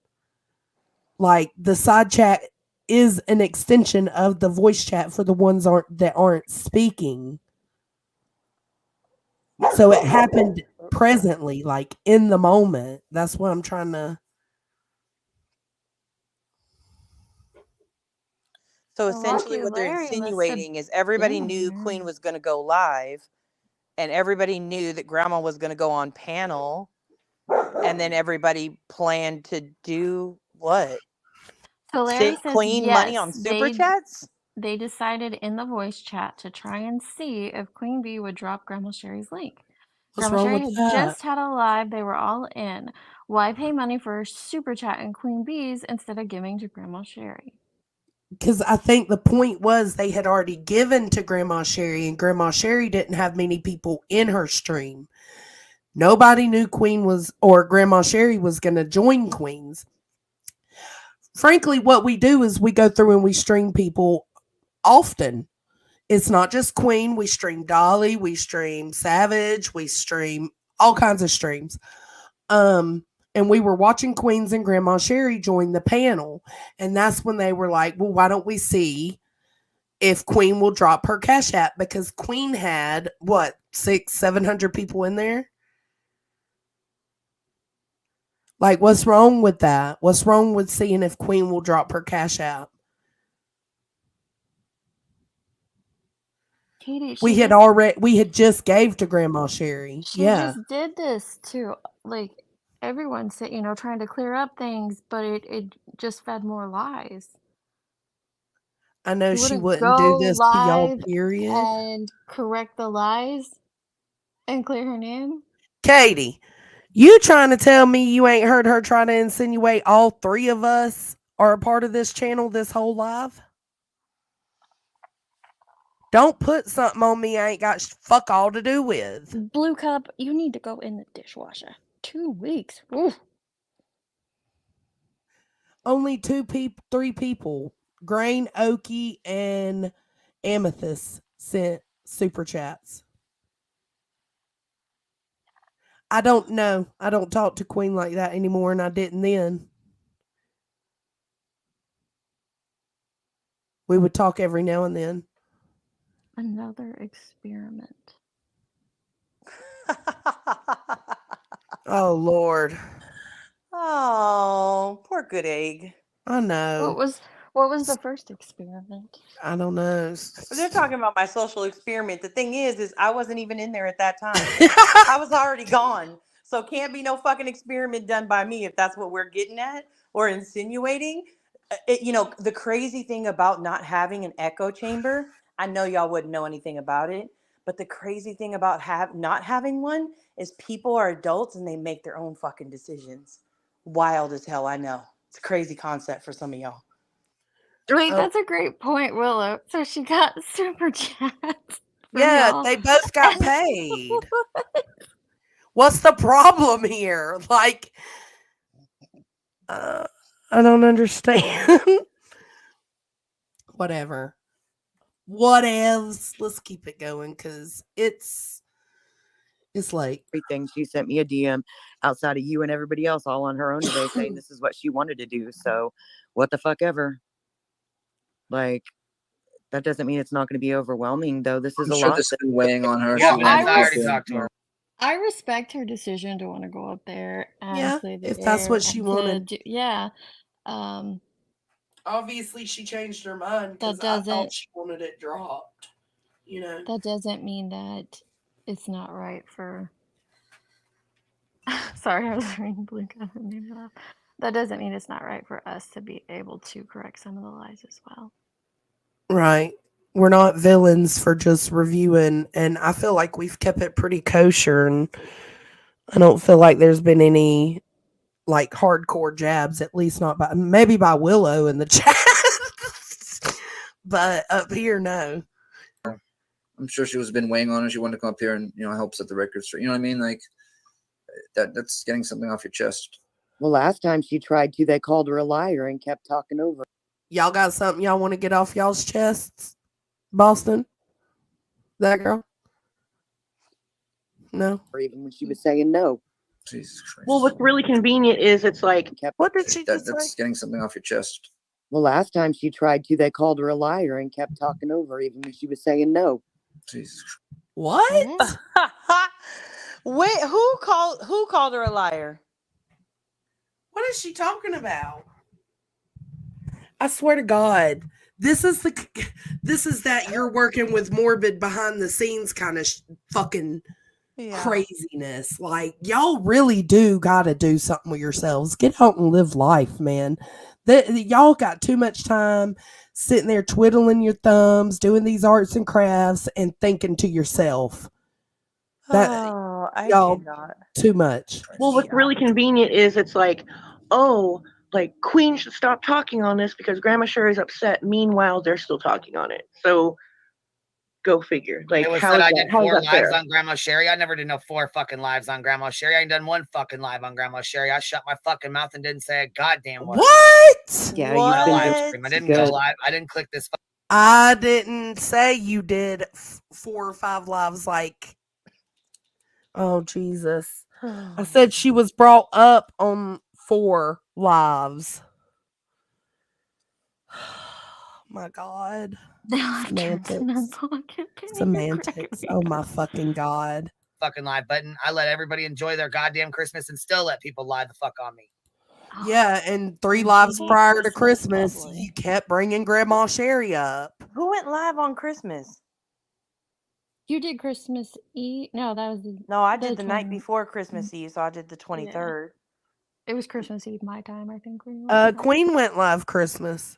Like the side chat is an extension of the voice chat for the ones that aren't speaking. So it happened presently, like in the moment. That's what I'm trying to. So Milwaukee essentially, what they're Larry must have insinuating is everybody been knew there. Queen was going to go live, and everybody knew that Grandma was going to go on panel, and then everybody planned to do what? So Larry Send says Queen money on yes, super chats? they decided in the voice chat to try and see if Queen Bee would drop Grandma Sherry's link. What's Grandma wrong Sherry with had that? just had a live, they were all in. Why pay money for super chat and Queen Bees instead of giving to Grandma Sherry? Because I think the point was they had already given to Grandma Sherry, and Grandma Sherry didn't have many people in her stream. Nobody knew Queen was, or Grandma Sherry was going to join Queens. Frankly, what we do is we go through and we stream people often. It's not just Queen. We stream Dolly, we stream Savage, we stream all kinds of streams. And we were watching Queens and Grandma Sherry join the panel. And that's when they were like, well, why don't we see if Queen will drop her Cash App? Because Queen had what, 600-700 people in there? Like, what's wrong with that? What's wrong with seeing if Queen will drop her Cash App? Katie, We had just gave to Grandma Sherry. She Yeah. just did this to, like, everyone said, trying to clear up things, but it just fed more lies. I know She she wouldn't wouldn't do go this to y'all, live period. and correct the lies and clear her name. Katie, you trying to tell me you ain't heard her try to insinuate all three of us are a part of this channel this whole live? Don't put something on me I ain't got fuck all to do with. Blue Cup, you need to go in the dishwasher. 2 weeks. Oof. Only 3 people, Grain, Okie, and Amethyst sent super chats. I don't know. I don't talk to Queen like that anymore, and I didn't then. We would talk every now and then. Another experiment. Oh, Lord. Oh, poor good egg. I know. What was the first experiment? I don't know. They're talking about my social experiment. The thing is I wasn't even in there at that time. I was already gone. So can't be no fucking experiment done by me if that's what we're getting at or insinuating. The crazy thing about not having an echo chamber, I know y'all wouldn't know anything about it, But the crazy thing about not having one is people are adults and they make their own fucking decisions. Wild as hell, I know. It's a crazy concept for some of y'all. Wait, Oh, that's a great point, Willow. So she got super chats from yeah, y'all. they both got paid. What's the problem here? Like, I don't understand. Whatever. Whatevs. Let's keep it going because it's like Everything. She sent me a DM outside of you and everybody else all on her own today saying this is what she wanted to do. So what the fuck ever. Like, that doesn't mean it's not going to be overwhelming, though. This is I'm a sure lot. this has been weighing on her. Yeah, She man, wanted I to already go talked to through, her. I respect her decision to want to go up there and yeah, play the if that's air what she and to wanted. do, yeah. Um, Obviously, she changed her mind because that I thought doesn't she wanted it dropped. You know. that doesn't mean that it's not right for. Sorry, I was reading Blue Gun and made me laugh. That doesn't mean it's not right for us to be able to correct some of the lies as well. Right. We're not villains for just reviewing, and I feel like we've kept it pretty kosher, and I don't feel like there's been any like hardcore jabs, at least not by maybe by Willow in the chat. But up here, no. I'm sure she was been weighing on her. She wanted to come up here and help set the record straight. You know what I mean? Like that's getting something off your chest. Well, last time she tried to, they called her a liar and kept talking over. Y'all got something y'all want to get off y'all's chests? Boston? That girl? No. Or even when she was saying no. Jesus Christ. Well, what's really convenient is it's like, What did she just That's say? getting something off your chest. Well, last time she tried to, they called her a liar and kept talking over even when she was saying no. Jesus. What? Wait, who called her a liar? What is she talking about? I swear to God, this is that you're working with morbid behind the scenes kind of fucking craziness. Like, y'all really do got to do something with yourselves. Get out and live life, man. Y'all got too much time sitting there twiddling your thumbs, doing these arts and crafts, and thinking to yourself. I Y'all cannot. too much. Well, what's really convenient is it's like, oh, like Queen should stop talking on this because Grandma Sherry's upset. Meanwhile, they're still talking on it. So go figure. Like, It was how said is I that, did how is 4 that lives fair? on Grandma Sherry. I never did no 4 fucking lives on Grandma Sherry. I ain't done 1 fucking live on Grandma Sherry. I shut my fucking mouth and didn't say a goddamn word. What? Yeah, On a you've been live doing stream. I didn't go good. live. I didn't click this. I didn't say you did 4 or 5 lives like. Oh, Jesus. I said she was brought up on 4 lives. My God. Semantics. Oh, my fucking God. Fucking live button. I let everybody enjoy their goddamn Christmas and still let people lie the fuck on me. Yeah, and 3 lives prior to Christmas, you kept bringing Grandma Sherry up. Who went live on Christmas? You did Christmas Eve? No, that was No, I did the night before Christmas Eve, so I did the 23rd. It was Christmas Eve my time, I think. When you went live. Queen went live Christmas.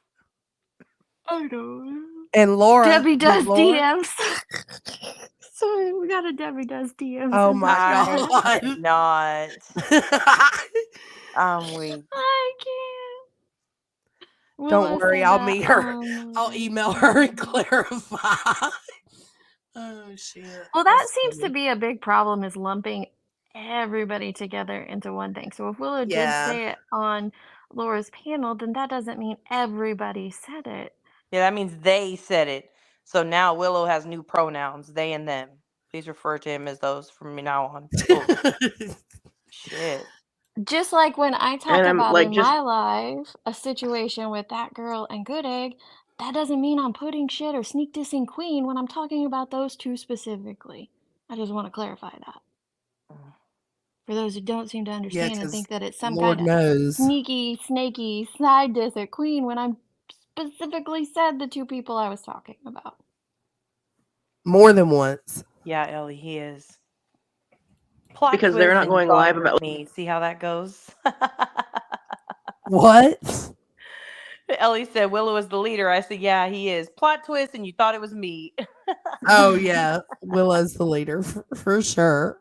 I know. And Laura. Debbie does Laura, DMs. Sorry, we got a Debbie does DMs. oh my I God. did not. I'm weak. I can't. Don't Willow worry, said I'll that meet her. on, I'll email her and clarify. Oh shit. Well, that seems to be a big problem, is lumping everybody together into one thing. So if Willow did Yeah. say it on Laura's panel, then that doesn't mean everybody said it. Yeah, that means they said it. So now Willow has new pronouns, they and them. Please refer to him as those from now on. Oh. Shit. Just like when I talk And I'm about like, in just my life a situation with that girl and Good Egg, that doesn't mean I'm putting shit or sneak dissing Queen when I'm talking about those two specifically. I just want to clarify that. For those who don't seem to understand and 'cause think that it's some Lord kind of knows. sneaky, snaky side diss at Queen when I'm specifically said the two people I was talking about. More than once. Yeah, Ellie, he is. Plot because they're twist not and going thought live it was about. me. See how that goes? What? Ellie said Willow is the leader. I said, yeah, he is. Plot twist, and you thought it was me. Oh yeah. Willow's the leader for sure.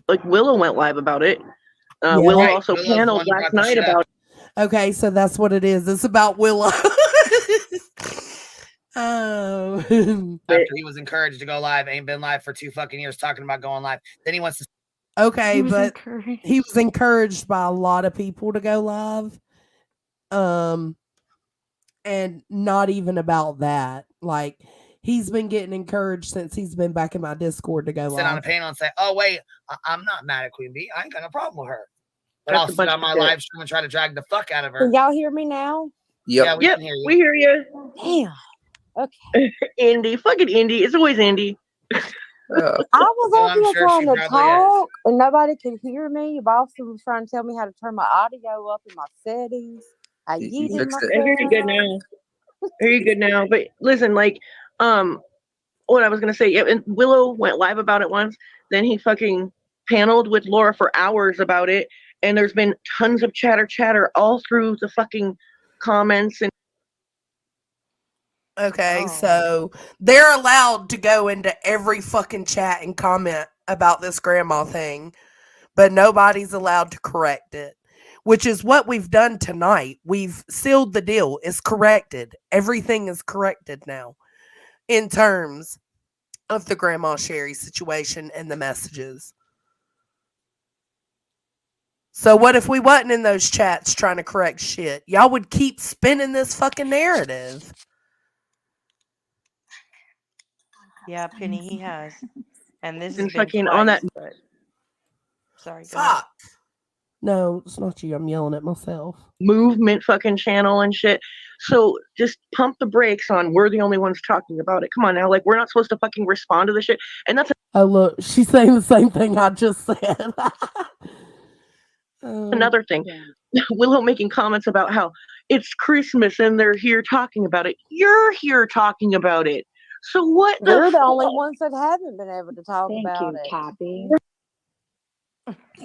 Like Willow went live about it. Yeah. Willow Right, also Willow's the paneled one who last brought the night shit up. about Okay, so that's what it is. It's about Willow. Oh. After he was encouraged to go live, ain't been live for 2 fucking years talking about going live. Then he wants to. Okay, He was but encouraged. he was encouraged by a lot of people to go live. And not even about that. Like, he's been getting encouraged since he's been back in my Discord to go sit on a live. panel and say, "Oh wait, I'm not mad at Queen Bee. I ain't got no problem with her." But That's I'll a sit bunch on of my shit. live stream and try to drag the fuck out of her. Can y'all hear me now? Yeah, we Yep, can hear you. we hear you. Damn. Okay. Indy, fucking Indy. It's always Indy. I was Oh, up I'm here sure trying she to probably is. talk and nobody could hear me. Boston was trying to tell me how to turn my audio up in my settings. I You yeeted fixed it. I hear you good myself. now. I hear you good now. But listen, like, what I was gonna say, yeah, and Willow went live about it once. Then he fucking paneled with Laura for hours about it, and there's been tons of chatter all through the fucking comments and. Okay, Oh. so they're allowed to go into every fucking chat and comment about this grandma thing, but nobody's allowed to correct it, which is what we've done tonight. We've sealed the deal. It's corrected. Everything is corrected now in terms of the Grandma Sherry situation and the messages. So what if we wasn't in those chats trying to correct shit? Y'all would keep spinning this fucking narrative. Yeah, Penny, he has. And this has And been fucking on that twice, but sorry, go ahead. Fuck. No, it's not you. I'm yelling at myself. movement fucking channel and shit. So just pump the brakes on we're the only ones talking about it. Come on now. Like, we're not supposed to fucking respond to the shit. And that's Oh, look, she's saying the same thing I just said. another thing. Willow making comments about how it's Christmas and they're here talking about it. You're here talking about it. So what You're the fuck? only ones that haven't been able to talk about it. Cappy.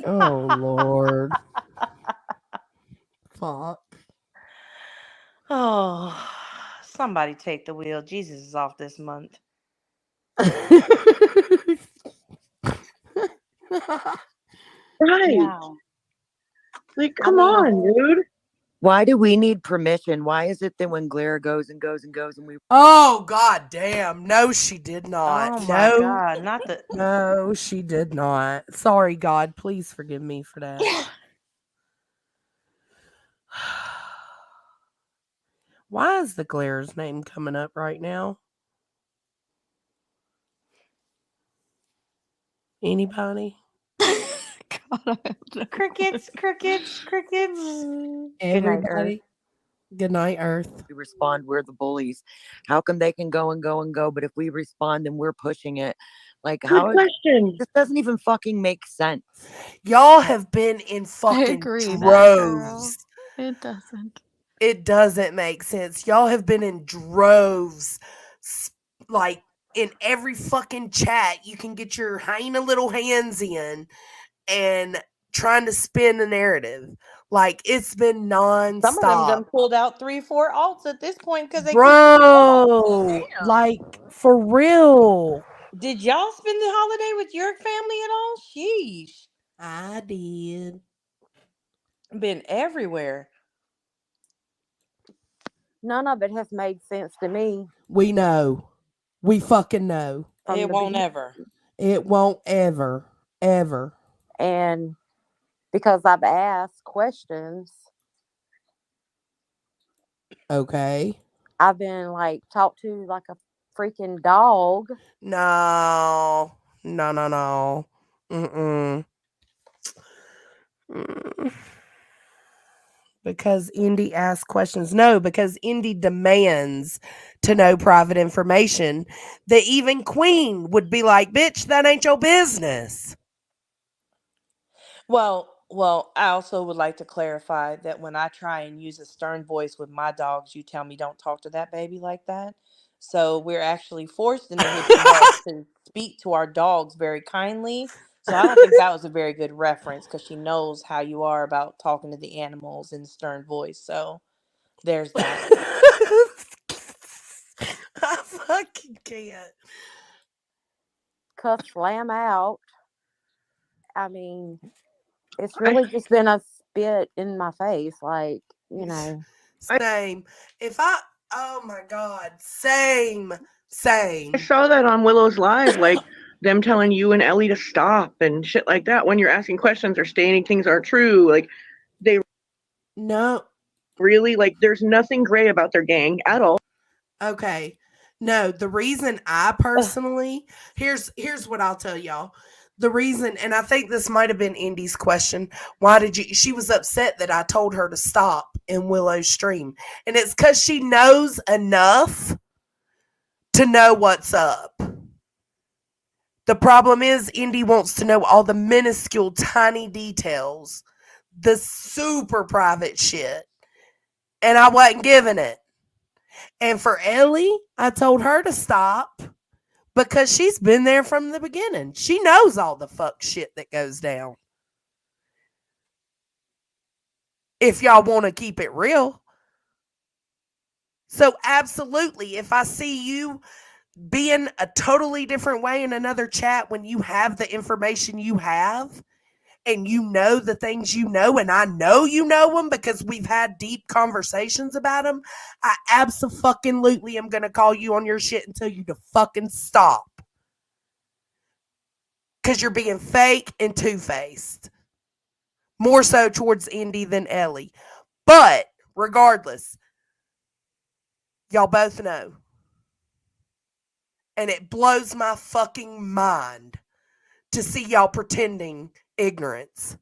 Oh, Lord. Fuck. Oh, somebody take the wheel. Jesus is off this month. Right. Yeah. Like, come on, dude. Why do we need permission? Why is it that when Glare goes and goes and goes and we Oh, god damn. No, she did not. Oh my No. God, not the. No, she did not. Sorry, God. Please forgive me for that. Why is the Glare's name coming up right now? Anybody? Crickets. Good night, Earth. Everybody? Good night, Earth. we respond, we're the bullies. How come they can go and go and go, but if we respond, then we're pushing it? Like, Good how? question. This doesn't even fucking make sense. Y'all have been in I fucking agree, that girl. droves. It doesn't. It doesn't make sense. Y'all have been in droves. Like, in every fucking chat, you can get your hyena little hands in and trying to spin the narrative. Like, it's been Some of them nonstop. done pulled out 3-4 alts at this point because they Bro, like, for real. Did y'all spend the holiday with your family at all? Sheesh. I did. Been everywhere. None of it has made sense to me. We know. We fucking know. From It the won't beginning. ever. It won't ever, ever. And because I've asked questions, Okay. I've been like talked to like a freaking dog. No. No. Mm-mm. Mm. Because Indy asks questions. No, because Indy demands to know private information that even Queen would be like, bitch, that ain't your business. Well, I also would like to clarify that when I try and use a stern voice with my dogs, you tell me don't talk to that baby like that. So we're actually forced in the Hippie Hut to speak to our dogs very kindly. So I don't think that was a very good reference because she knows how you are about talking to the animals in stern voice. So there's that. I fucking can't. cuff slam out. I mean, it's I really just been a spit in my face, like, you know. Same. Oh my God, same. I saw that on Willow's live, like them telling you and Ellie to stop and shit like that when you're asking questions or stating things aren't true. Like they No. really, like, there's nothing great about their gang at all. Okay. No, the reason I personally, here's what I'll tell y'all. The reason, and I think this might have been Indy's question, why did you, she was upset that I told her to stop in Willow's stream. And it's because she knows enough to know what's up. The problem is Indy wants to know all the minuscule, tiny details, the super private shit. And I wasn't giving it. And for Ellie, I told her to stop because she's been there from the beginning. She knows all the fuck shit that goes down. If y'all want to keep it real. So absolutely, if I see you being a totally different way in another chat when you have the information you have, and you know the things you know, and I know you know them because we've had deep conversations about them, I absolutely am going to call you on your shit and tell you to fucking stop. Because you're being fake and two-faced. More so towards Indy than Ellie. But, regardless, y'all both know. And it blows my fucking mind to see y'all pretending ignorance.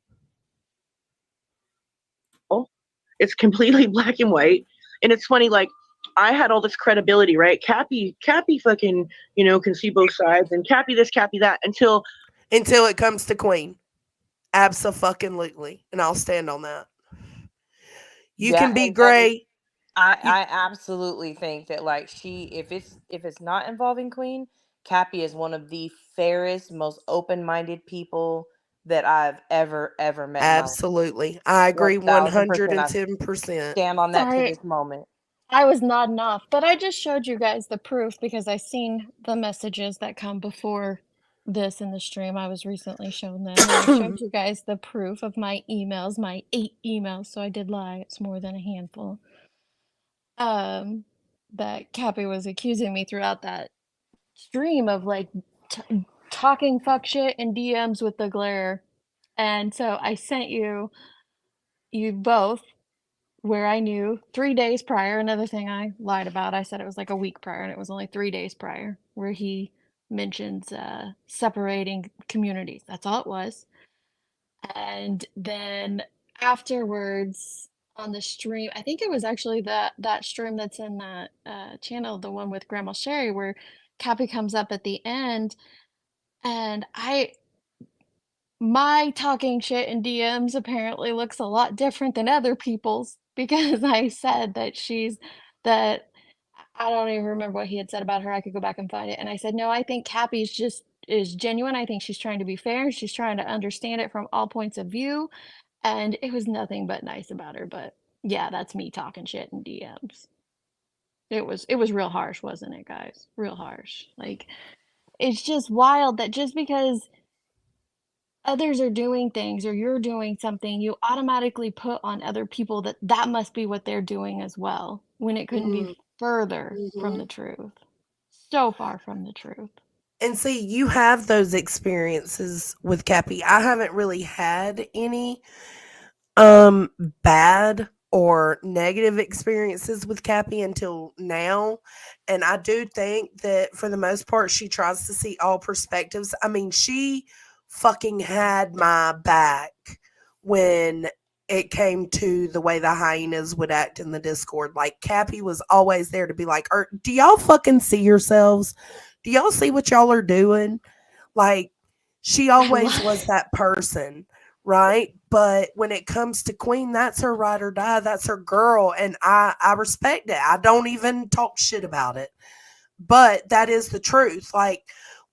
It's completely black and white. And it's funny, like, I had all this credibility, right? Cappy fucking, can see both sides, and Cappy this, Cappy that, until it comes to Queen. Abso-fucking-lutely. And I'll stand on that. You can be great. I absolutely think that, like, if it's not involving Queen, Cappy is one of the fairest, most open-minded people that I've ever met. Absolutely. I agree 110%. Stand on that to Sorry. this moment. I was nodding off, but I just showed you guys the proof because I seen the messages that come before this in the stream. I was recently shown them. And I showed you guys the proof of my emails, my 8 emails. So I did lie. It's more than a handful. That Cappy was accusing me throughout that stream of, like, talking fuck shit in DMs with the glare. And so I sent you both where I knew 3 days prior. Another thing I lied about, I said it was like a week prior, and it was only 3 days prior, where he mentions separating communities. That's all it was. And then afterwards on the stream, I think it was actually that stream that's in that channel, the one with Grandma Sherry, where Cappy comes up at the end, and my talking shit in DMs apparently looks a lot different than other people's, because I said that I don't even remember what he had said about her. I could go back and find it. And I said, no, I think Cappy's is genuine. I think she's trying to be fair. She's trying to understand it from all points of view. And it was nothing but nice about her. But yeah, that's me talking shit in DMs. It was real harsh, wasn't it, guys? Real harsh. Like, it's just wild that just because others are doing things or you're doing something, you automatically put on other people that must be what they're doing as well, when it couldn't be further from the truth. So far from the truth. And see, you have those experiences with Cappy. I haven't really had any bad or negative experiences with Cappy until now. And I do think that for the most part, she tries to see all perspectives. I mean, she fucking had my back when it came to the way the hyenas would act in the Discord. Like, Cappy was always there to be like, do y'all fucking see yourselves? Do y'all see what y'all are doing? Like, she always was that person, right? But when it comes to Queen, that's her ride or die. That's her girl. And I respect it. I don't even talk shit about it. But that is the truth. Like,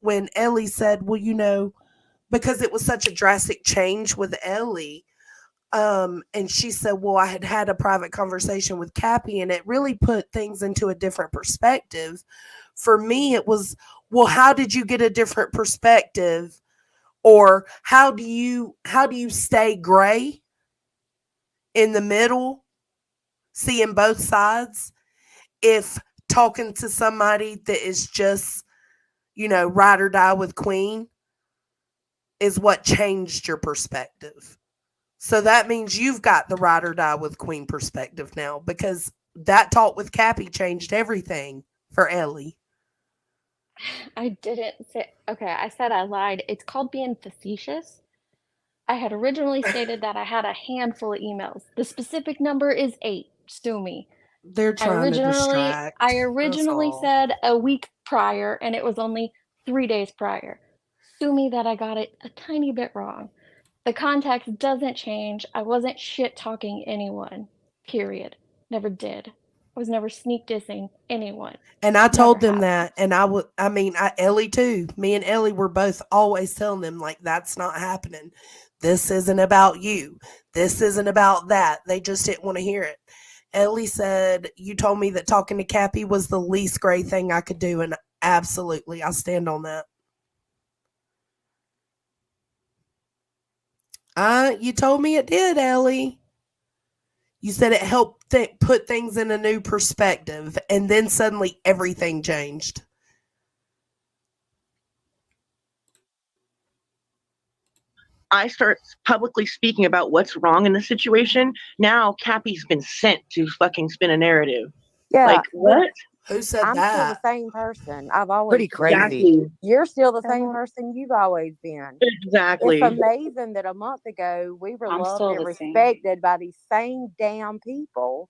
when Ellie said, well, because it was such a drastic change with Ellie, and she said, well, I had a private conversation with Cappy, and it really put things into a different perspective. For me, it was, well, how did you get a different perspective? Or how do you stay gray in the middle, seeing both sides, if talking to somebody that is just, ride or die with Queen is what changed your perspective? So that means you've got the ride or die with Queen perspective now, because that talk with Cappy changed everything for Ellie. I didn't say, okay, I said I lied. It's called being facetious. I had originally stated that I had a handful of emails. The specific number is 8. Sue me. They're trying to distract. I That's originally all. said a week prior, and it was only 3 days prior. Sue me that I got it a tiny bit wrong. The context doesn't change. I wasn't shit talking anyone. Period. Never did. I was never sneak dissing anyone. And I Never told them happened. that, and Ellie too. Me and Ellie were both always telling them, like, that's not happening. This isn't about you. This isn't about that. They just didn't want to hear it. Ellie said, you told me that talking to Cappy was the least great thing I could do, and absolutely, I stand on that. You told me it did, Ellie. You said it helped put things in a new perspective, and then suddenly everything changed. I start publicly speaking about what's wrong in the situation. Now Cappy's been sent to fucking spin a narrative. Yeah. Like, what? Who said I'm still the that? same person. I've always Pretty been. crazy. Exactly. You're still the same person you've always been. Exactly. It's amazing that a month ago we were I'm loved still and the same. respected by these same damn people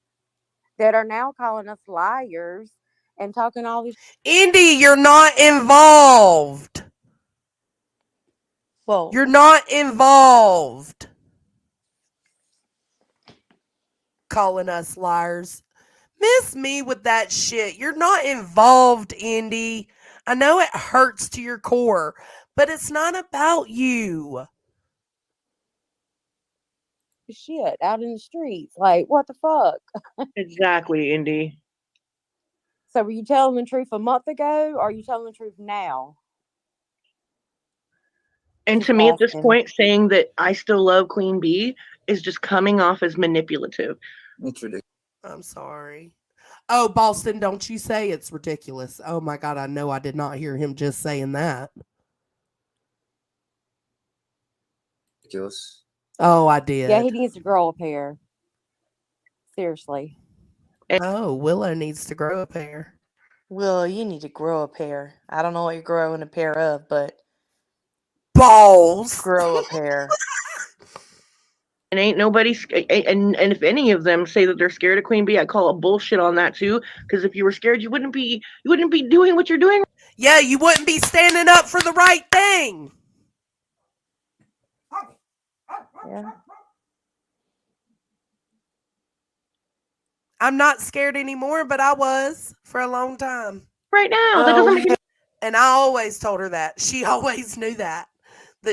that are now calling us liars and talking all this. Indy, you're not involved. Well, You're not involved. Calling us liars. Miss me with that shit. You're not involved, Indy. I know it hurts to your core, but it's not about you. Shit out in the streets. Like, what the fuck? Exactly, Indy. So were you telling the truth a month ago, or are you telling the truth now? And Just to me, at this asking. point, saying that I still love Queen Bee is just coming off as manipulative. It's ridiculous. I'm sorry. Oh, Boston, don't you say it's ridiculous. Oh my God, I know I did not hear him just saying that. Ridiculous. Oh, I did. Yeah, he needs to grow a pair. Seriously. Oh, Willow needs to grow a pair. Willow, you need to grow a pair. I don't know what you're growing a pair of, but balls. Grow a pair. And ain't nobody, and if any of them say that they're scared of Queen Bee, I call it bullshit on that too. Because if you were scared, you wouldn't be doing what you're doing. Yeah, you wouldn't be standing up for the right thing. Yeah. I'm not scared anymore, but I was for a long time. Right now, that doesn't make any. And I always told her that. She always knew that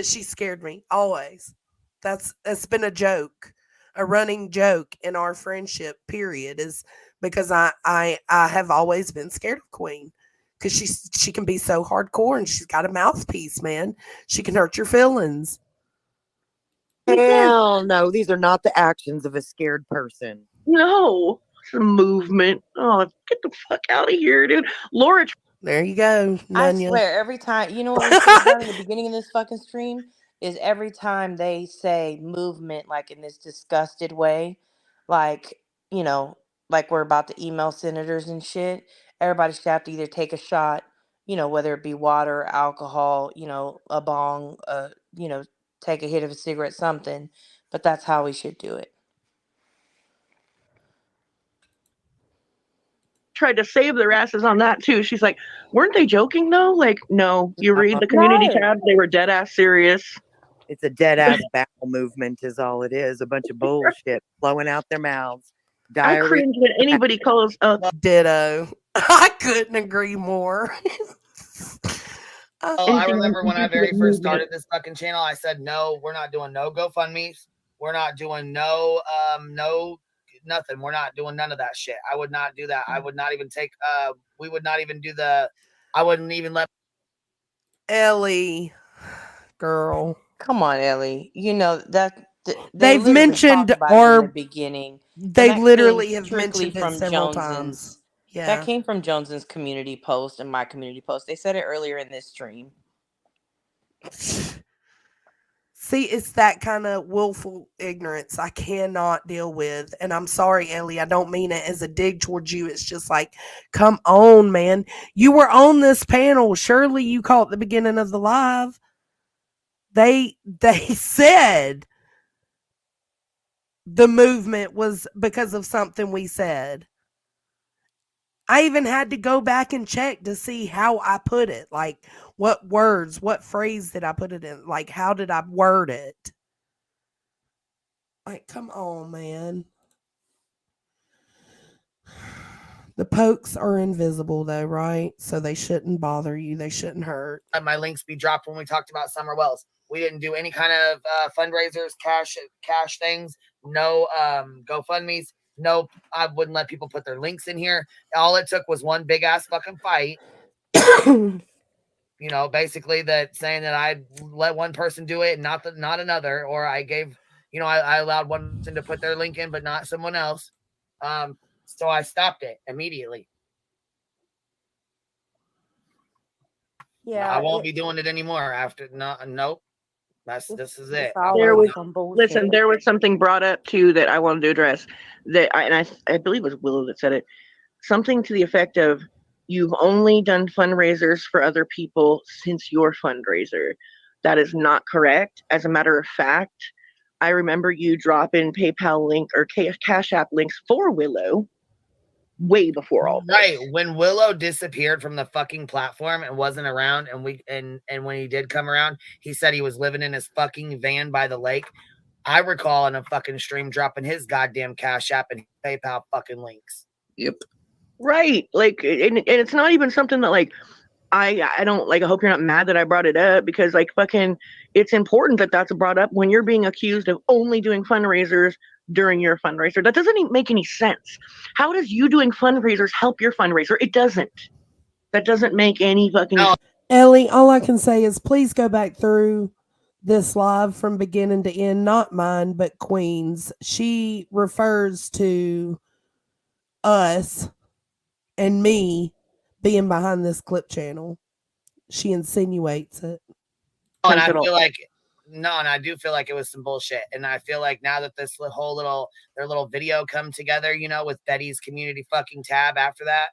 she scared me. Always. That's been a joke, a running joke in our friendship. Period. Is because I have always been scared of Queen because she can be so hardcore and she's got a mouthpiece, man. She can hurt your feelings. Hell no, these are not the actions of a scared person. No, it's a movement. Oh, get the fuck out of here, dude. Laura. There you go. I Nunya. swear, every time, you know what we should have done in the beginning of this fucking stream is every time they say movement, like in this disgusted way, like, you know, like we're about to email senators and shit, everybody should have to either take a shot, you know, whether it be water, alcohol, you know, a bong, you know, take a hit of a cigarette, something. But that's how we should do it. Tried to save their asses on that too. She's like, weren't they joking though? Like, no, you read the community tab, they were dead ass serious. It's a dead ass bowel movement is all it is. A bunch of bullshit flowing out their mouths. I cringe when anybody calls ditto. I couldn't agree more. Oh, I remember when I very first started this fucking channel, I said, no, we're not doing no GoFundMe's. We're not doing no nothing. We're not doing none of that shit. I would not do that. I would not even take, we would not even do I wouldn't even let Ellie, girl. Come on, Ellie. You know that they They've literally mentioned talked about it in the our. beginning, and They that came literally have strictly mentioned it from several times. Jones's. That Yeah. came from Jones's community post and my community post. They said it earlier in this stream. See, it's that kind of willful ignorance I cannot deal with. And I'm sorry, Ellie. I don't mean it as a dig towards you. It's just like, come on, man. You were on this panel. Surely you caught the beginning of the live. They said the movement was because of something we said. I even had to go back and check to see how I put it. Like, what words, what phrase did I put it in? Like, how did I word it? Like, come on, man. The pokes are invisible, though, right? So they shouldn't bother you. They shouldn't hurt. My links be dropped when we talked about Summer Wells. We didn't do any kind of fundraisers, cash things, no GoFundMes. Nope, I wouldn't let people put their links in here. All it took was one big ass fucking fight. You know, basically that saying that I let one person do it and not another, or I gave, you know, I allowed one person to put their link in, but not someone else. So I stopped it immediately. Yeah, I won't be doing it anymore after. Nope. This is it. There was listen. There was something brought up too that I wanted to address. That I believe it was Willow that said it. Something to the effect of, "You've only done fundraisers for other people since your fundraiser." That is not correct. As a matter of fact, I remember you dropping PayPal link or Cash App links for Willow way before all this. Right, when Willow disappeared from the fucking platform and wasn't around, and when he did come around, he said he was living in his fucking van by the lake. I recall in a fucking stream dropping his goddamn Cash App and PayPal fucking links. Yep. Right. Like, and it's not even something that like I don't like. I hope you're not mad that I brought it up, because like fucking, it's important that that's brought up when you're being accused of only doing fundraisers during your fundraiser. That doesn't make any sense. How does you doing fundraisers help your fundraiser? It doesn't. That doesn't make any fucking sense. Ellie, all I can say is please go back through this live from beginning to end, not mine, but Queen's. She refers to us and me being behind this clip channel. She insinuates it. Oh, and I feel like and I do feel like it was some bullshit. And I feel like now that this whole their little video come together, you know, with Betty's community fucking tab after that.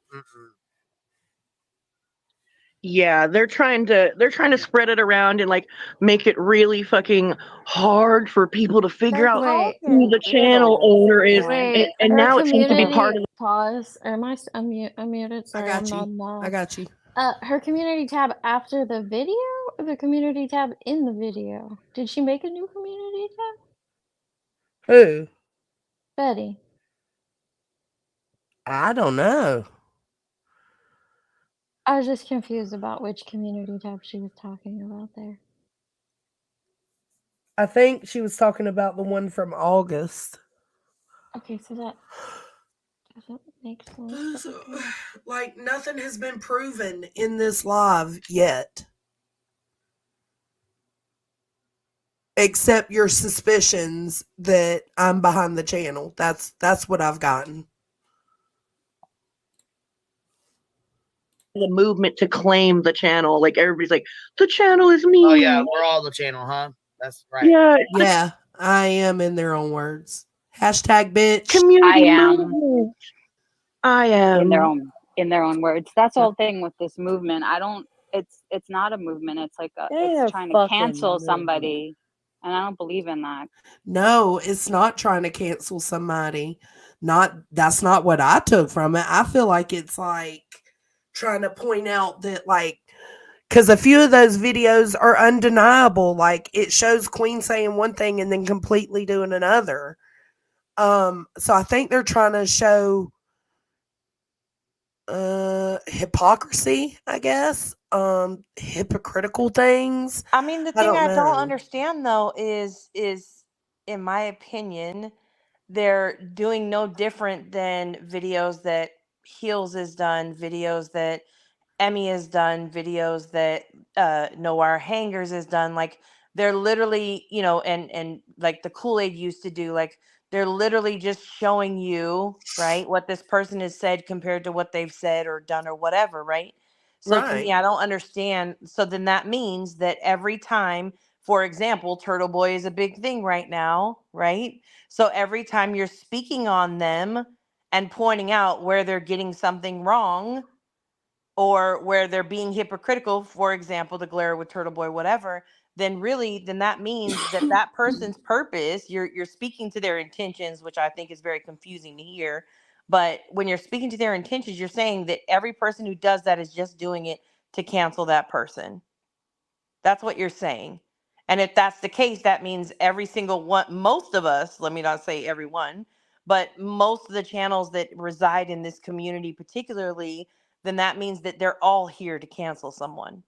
Yeah, they're trying to spread it around and like make it really fucking hard for people to figure out who the channel owner is. Wait, And her now it seems to be part of the pause. Am I unmuted? Sorry, got I'm you. not I got you. Her community tab after the video, or the community tab in the video? Did she make a new community tab? Who? Betty. I don't know. I was just confused about which community tab she was talking about there. I think she was talking about the one from August. Okay, so that doesn't make sense. but okay. Like, nothing has been proven in this live yet. Except your suspicions that I'm behind the channel. That's what I've gotten. The movement to claim the channel. Like, everybody's like, the channel is me. Oh yeah, we're all the channel, huh? That's right. Yeah, I am, in their own words. Hashtag bitch. Community I am. movement. I am. In their own words. That's the whole thing with this movement. It's not a movement. It's like it's trying to cancel somebody. And I don't believe in that. No, it's not trying to cancel somebody. That's not what I took from it. I feel like it's like trying to point out that, like, because a few of those videos are undeniable. Like, it shows Queen saying one thing and then completely doing another. So I think they're trying to show hypocrisy, I guess. Hypocritical things. I mean, the thing I don't know. understand though is in my opinion, they're doing no different than videos that Heels has done, videos that Emmy has done, videos that No Wire Hangers has done. Like they're literally, and like the Kool-Aid used to do, like they're literally just showing you, right, what this person has said compared to what they've said or done or whatever, right? So to me, Right. I don't understand. So then that means that every time, for example, Turtle Boy is a big thing right now, right? So every time you're speaking on them and pointing out where they're getting something wrong, or where they're being hypocritical, for example, the glare with Turtle Boy, whatever, then really, then that means that that person's purpose, you're speaking to their intentions, which I think is very confusing to hear. But when you're speaking to their intentions, you're saying that every person who does that is just doing it to cancel that person. That's what you're saying. And if that's the case, that means every single one, most of us, let me not say everyone, but most of the channels that reside in this community, particularly, then that means that they're all here to cancel someone.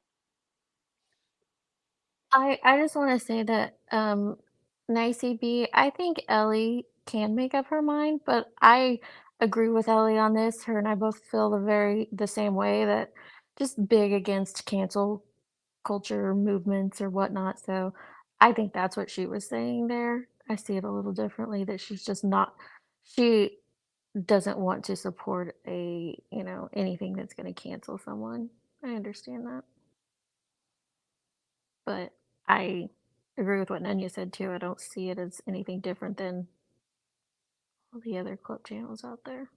I just want to say that Nicey B, I think Ellie can make up her mind, but I agree with Ellie on this. Her and I both feel the same way, that just big against cancel culture movements or whatnot. So I think that's what she was saying there. I see it a little differently, that she's just not, she doesn't want to support anything that's going to cancel someone. I understand that. But I agree with what Nanya said too. I don't see it as anything different than all the other club channels out there.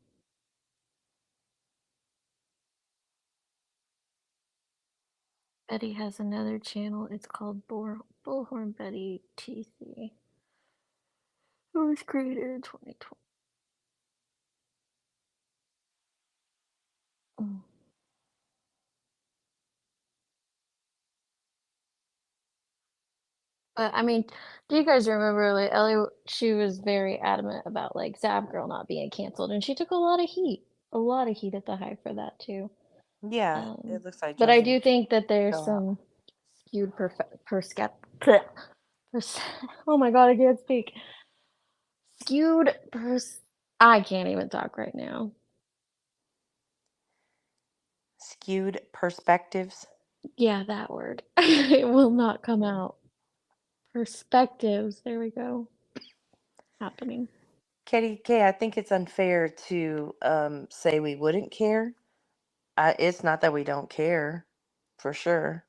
Betty has another channel. It's called Bullhorn Betty TC. It was created in 2020. Mm. But I mean, do you guys remember, like, Ellie? She was very adamant about like Zab Girl not being canceled, and she took a lot of heat at the Hive for that too. Yeah, it looks like But I Jonesy do think that there's go out. some skewed oh my god, I can't speak. Skewed I can't even talk right now. Skewed perspectives. Yeah, that word. It will not come out. Perspectives. There we go. Happening. Katie K, I think it's unfair to say we wouldn't care. It's not that we don't care, for sure.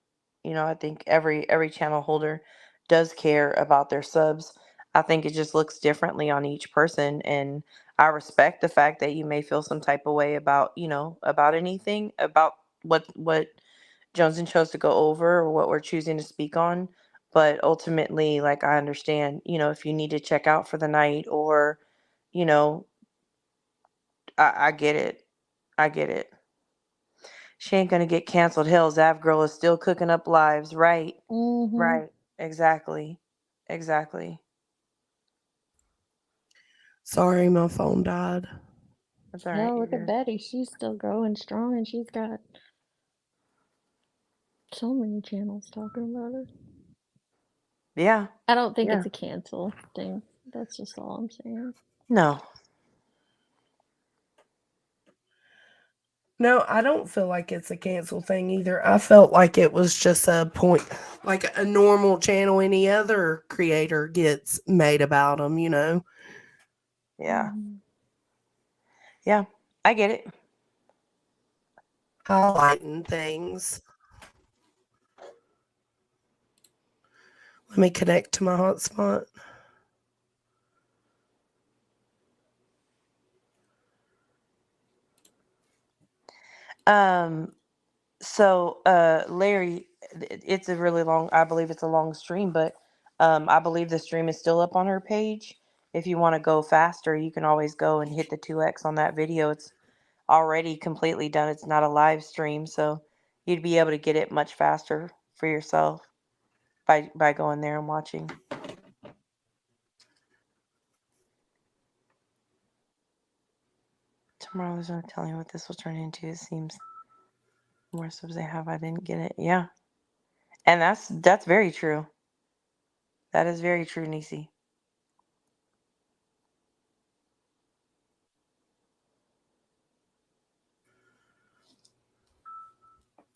I think every channel holder does care about their subs. I think it just looks differently on each person, and I respect the fact that you may feel some type of way about about anything, about what Jones chose to go over or what we're choosing to speak on. But ultimately, like, I understand, if you need to check out for the night, or you know, I get it. I get it. She ain't gonna get canceled. Hell, Zav Girl is still cooking up lives. Right. Mm-hmm. Right. Exactly. Exactly. Sorry, my phone died. That's all right. No, You're look at good. Betty. She's still growing strong, and she's got so many channels talking about her. Yeah. I don't think Yeah. it's a cancel thing. That's just all I'm saying. No. No, I don't feel like it's a cancel thing either. I felt like it was just a point, like a normal channel any other creator gets made about them, Yeah. Mm-hmm. Yeah. I get it. highlighting things. Let me connect to my hotspot. So Larry, it's a really long, I believe it's a long stream, but I believe the stream is still up on her page. If you want to go faster, you can always go and hit the 2x on that video. It's already completely done. It's not a live stream, so you'd be able to get it much faster for yourself by going there and watching. Tomorrow there's no telling what this will turn into. It seems more subs they have, I didn't get it. Yeah. And that's very true. That is very true, Nisi.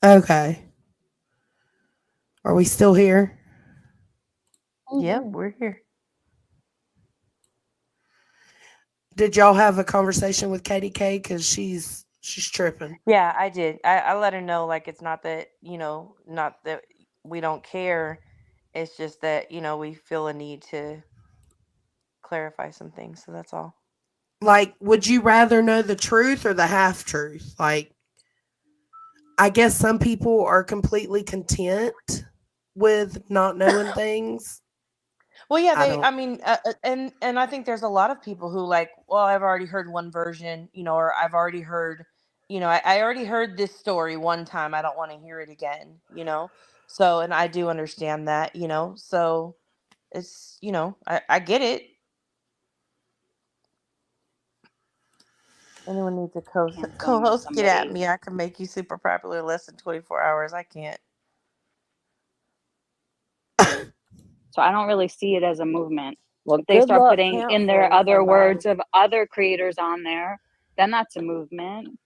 Okay. Are we still here? Yep, Mhm. we're here. Did y'all have a conversation with Katie K? Because she's tripping. Yeah, I did. I let her know, like, it's not that, not that we don't care. It's just that, we feel a need to clarify some things. So that's all. Like, would you rather know the truth or the half truth? Like, I guess some people are completely content with not knowing things. Well, yeah, I don't. I mean, and I think there's a lot of people who like, well, I've already heard one version, or I've already heard, I already heard this story one time. I don't want to hear it again, So, and I do understand that, so it's, I get it. Anyone needs a Canceling co-host, get at somebody. me. I can make you super popular in less than 24 hours. I can't. So I don't really see it as a movement. Well, If they good start luck putting in their counseling other words somebody. of other creators on there, then that's a movement.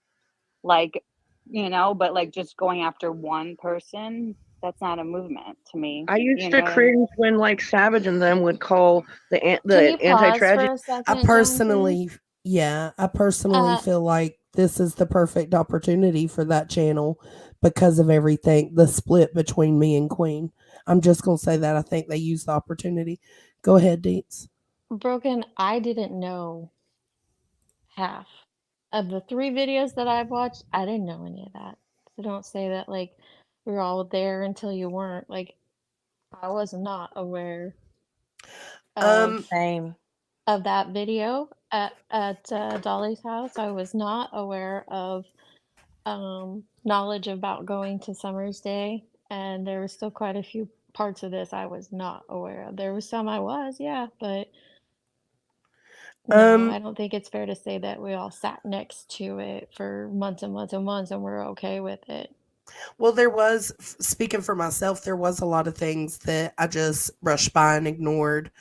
Like, but like just going after one person, that's not a movement to me. I used You to know what I mean? cringe when like Savage and them would call the Can you pause anti-tragedy. for a I second, Jonesy? personally feel like this is the perfect opportunity for that channel because of everything, the split between me and Queen. I'm just gonna say that I think they used the opportunity. Go ahead, Deets. Broken, I didn't know half of the 3 videos that I've watched. I didn't know any of that. So don't say that like we're all there until you weren't. Like, I was not aware of Same. of that video at Dolly's house. I was not aware of knowledge about going to Summer's Day, and there were still quite a few parts of this I was not aware of. There was some I was, yeah, but no, I don't think it's fair to say that we all sat next to it for months and months and months and we're okay with it. Well, there was, speaking for myself, there was a lot of things that I just brushed by and ignored.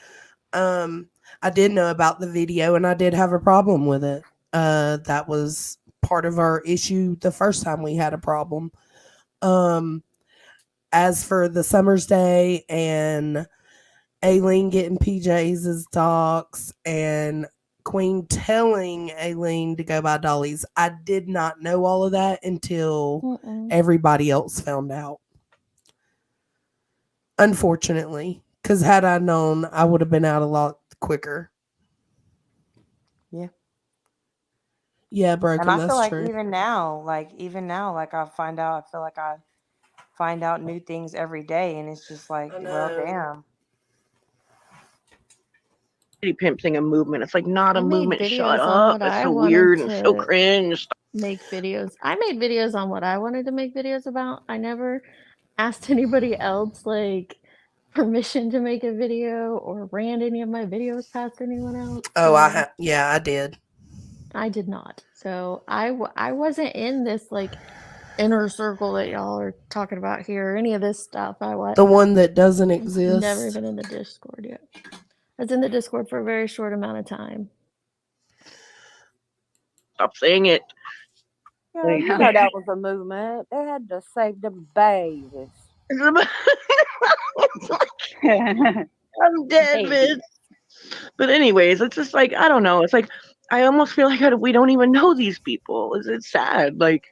I did know about the video and I did have a problem with it. That was part of our issue the first time we had a problem. As for the Summer's Day and Aileen getting PJs as docs and Queen telling Aileen to go by Dolly's, I did not know all of that until everybody else found out. Unfortunately, because had I known, I would have been out a lot quicker. Yeah. Yeah, Broken, And I feel that's like true. even now, like I feel like I find out new things every day, and it's just like, well, damn. Pimp thing a movement. It's like not a I made movement. Shut videos on up. what That's I so wanted weird and so to cringe. make videos. I made videos on what I wanted to make videos about. I never asked anybody else like permission to make a video or ran any of my videos past anyone else. Oh, So I did. I did not. So I wasn't in this like inner circle that y'all are talking about here or any of this stuff. The one that doesn't exist. Never even in the Discord yet. I was in the Discord for a very short amount of time. Stop saying it. Yeah, you know that was a movement. They had to save the babies. I'm dead, bitch. But anyways, it's just like, I don't know. It's like I almost feel like we don't even know these people. It's sad. Like,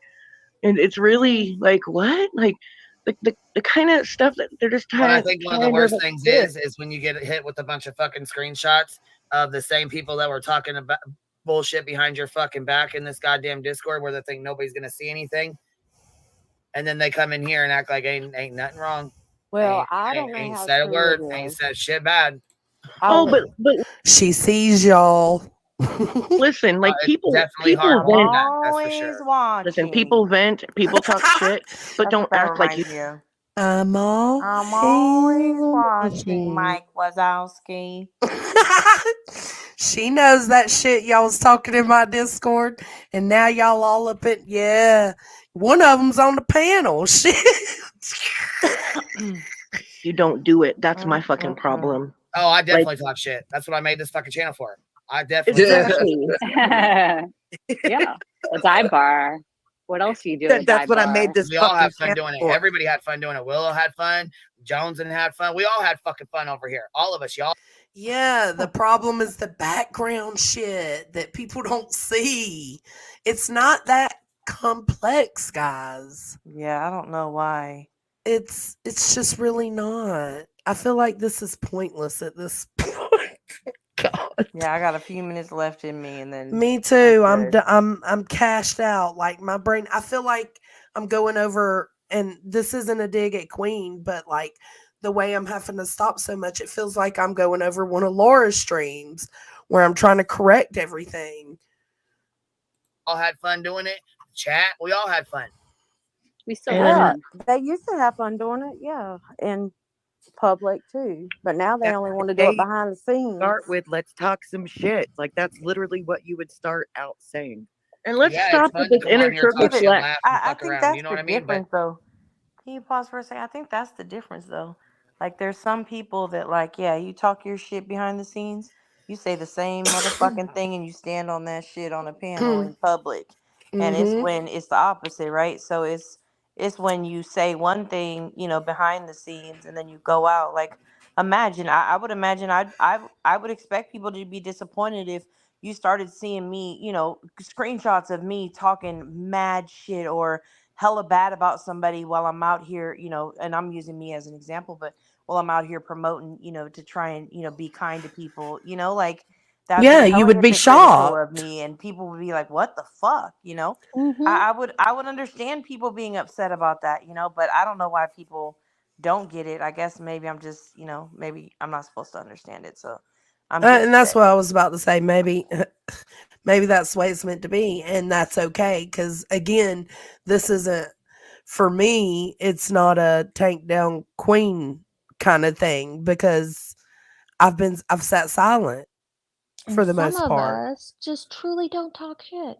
and it's really like, what? Like the kind of stuff that they're just But I trying. think one of the worst things is when you get hit with a bunch of fucking screenshots of the same people that were talking about bullshit behind your fucking back in this goddamn Discord where they think nobody's gonna see anything, and then they come in here and act like ain't nothing wrong. Well, I don't know Ain't how said a true word. it Ain't is. said shit bad. But she sees y'all. Listen, like people definitely vent. hard that, that's for sure. Listen, people vent, people talk shit, but don't act like you. I'm always watching Mike Wazowski. She knows that shit y'all was talking in my Discord, and now y'all all up in, yeah. One of them's on the panel. Shit. You don't do it. That's my fucking problem. Oh, I definitely talk shit. That's what I made this fucking channel for. I definitely Yeah, it's iBar. What else do you do at a dive That's what I made bar? this We all fucking had fun channel doing it. for. Everybody had fun doing it. Willow had fun. Jones and had fun. We all had fucking fun over here. All of us, y'all. Yeah, the problem is the background shit that people don't see. It's not that complex, guys. Yeah, I don't know why. It's just really not. I feel like this is pointless at this point. God. Yeah, I got a few minutes left in me, and then Me too. I'm good. I'm cashed out. Like my brain, I feel like I'm going over, and this isn't a dig at Queen, but like the way I'm having to stop so much, it feels like I'm going over one of Laura's streams where I'm trying to correct everything. All had fun doing it. Chat. We all had fun. We still Yeah, have. they used to have fun doing it. Yeah, in public too, but now they That's only want to what do it they behind the scenes. start with. Let's talk some shit. Like that's literally what you would start out saying. And let's Yeah, stop it's fun with to this come inner on here, circle talk shit, flex. laugh, and I fuck think around. that's You know the what I mean? But difference, though. Can you pause for a second? I think that's the difference, though. Like, there's some people that, like, yeah, you talk your shit behind the scenes, you say the same motherfucking thing, and you stand on that shit on a panel in public. And it's Mm-hmm. when it's the opposite, right? So it's when you say one thing, behind the scenes, and then you go out. Like, imagine, I would imagine I would expect people to be disappointed if you started seeing me, screenshots of me talking mad shit or hella bad about somebody while I'm out here, and I'm using me as an example, but while I'm out here promoting, to try and, be kind to people, like that would Yeah, be you hella would be hypocritical of shocked. me, and people would be like, what the fuck, Mm-hmm. I would understand people being upset about that, but I don't know why people don't get it. I guess maybe I'm just, maybe I'm not supposed to understand it, so I'm good And with that's it. what I was about to say. Maybe that's the way it's meant to be, and that's okay. Because again, this isn't for me. It's not a tank down Queen kind of thing because I've sat silent for And the some most of part. us just truly don't talk shit.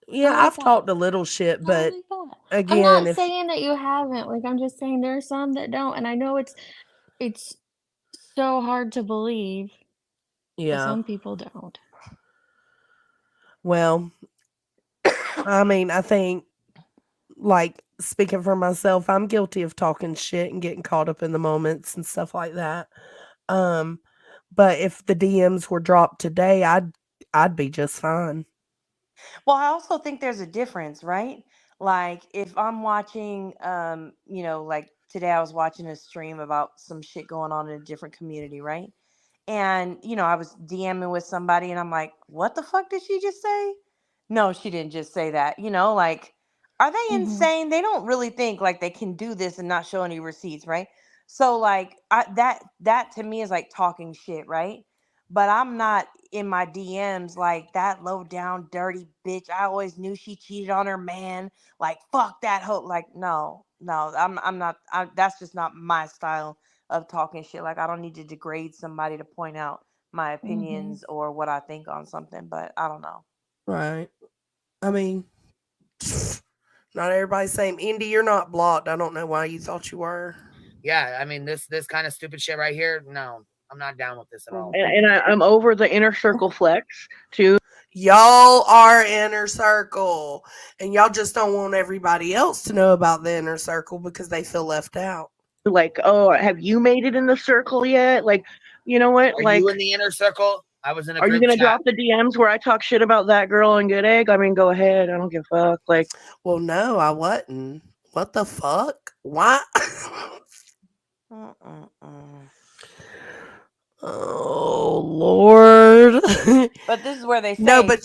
Yeah, Not I've like that. talked a little shit, Not but like that. I'm again, not if saying that you haven't. Like, I'm just saying there are some that don't, and I know it's so hard to believe, but yeah, some people don't. well, I mean, I think like speaking for myself, I'm guilty of talking shit and getting caught up in the moments and stuff like that. Um, but if the DMs were dropped today, I'd be just fine. Well, I also think there's a difference, right? Like if I'm watching, like today I was watching a stream about some shit going on in a different community, right? And, I was DMing with somebody and I'm like, what the fuck did she just say? No, she didn't just say that. Like, are they Mhm. insane? They don't really think like they can do this and not show any receipts, right? So like that to me is like talking shit, right? But I'm not in my DMs like that low down dirty bitch. I always knew she cheated on her man. Like fuck that hoe. Like no, I'm not. That's just not my style of talking shit. Like I don't need to degrade somebody to point out my Mhm. opinions or what I think on something. But I don't know. Right. I mean, not everybody's same. Indy, you're not blocked. I don't know why you thought you were. Yeah, I mean this kind of stupid shit right here. No, I'm not down with this at all. And I'm over the inner circle flex too. Y'all are inner circle, and y'all just don't want everybody else to know about the inner circle because they feel left out. Like, oh, have you made it in the circle yet? Like, you know what? Are Like, you in the inner circle? I was in a are you group gonna chat. drop the DMs where I talk shit about that girl and Good Egg? I mean, go ahead. I don't give a fuck. Like, well, no, I wasn't. What the fuck? Why? Oh Lord. But this is where they say No, but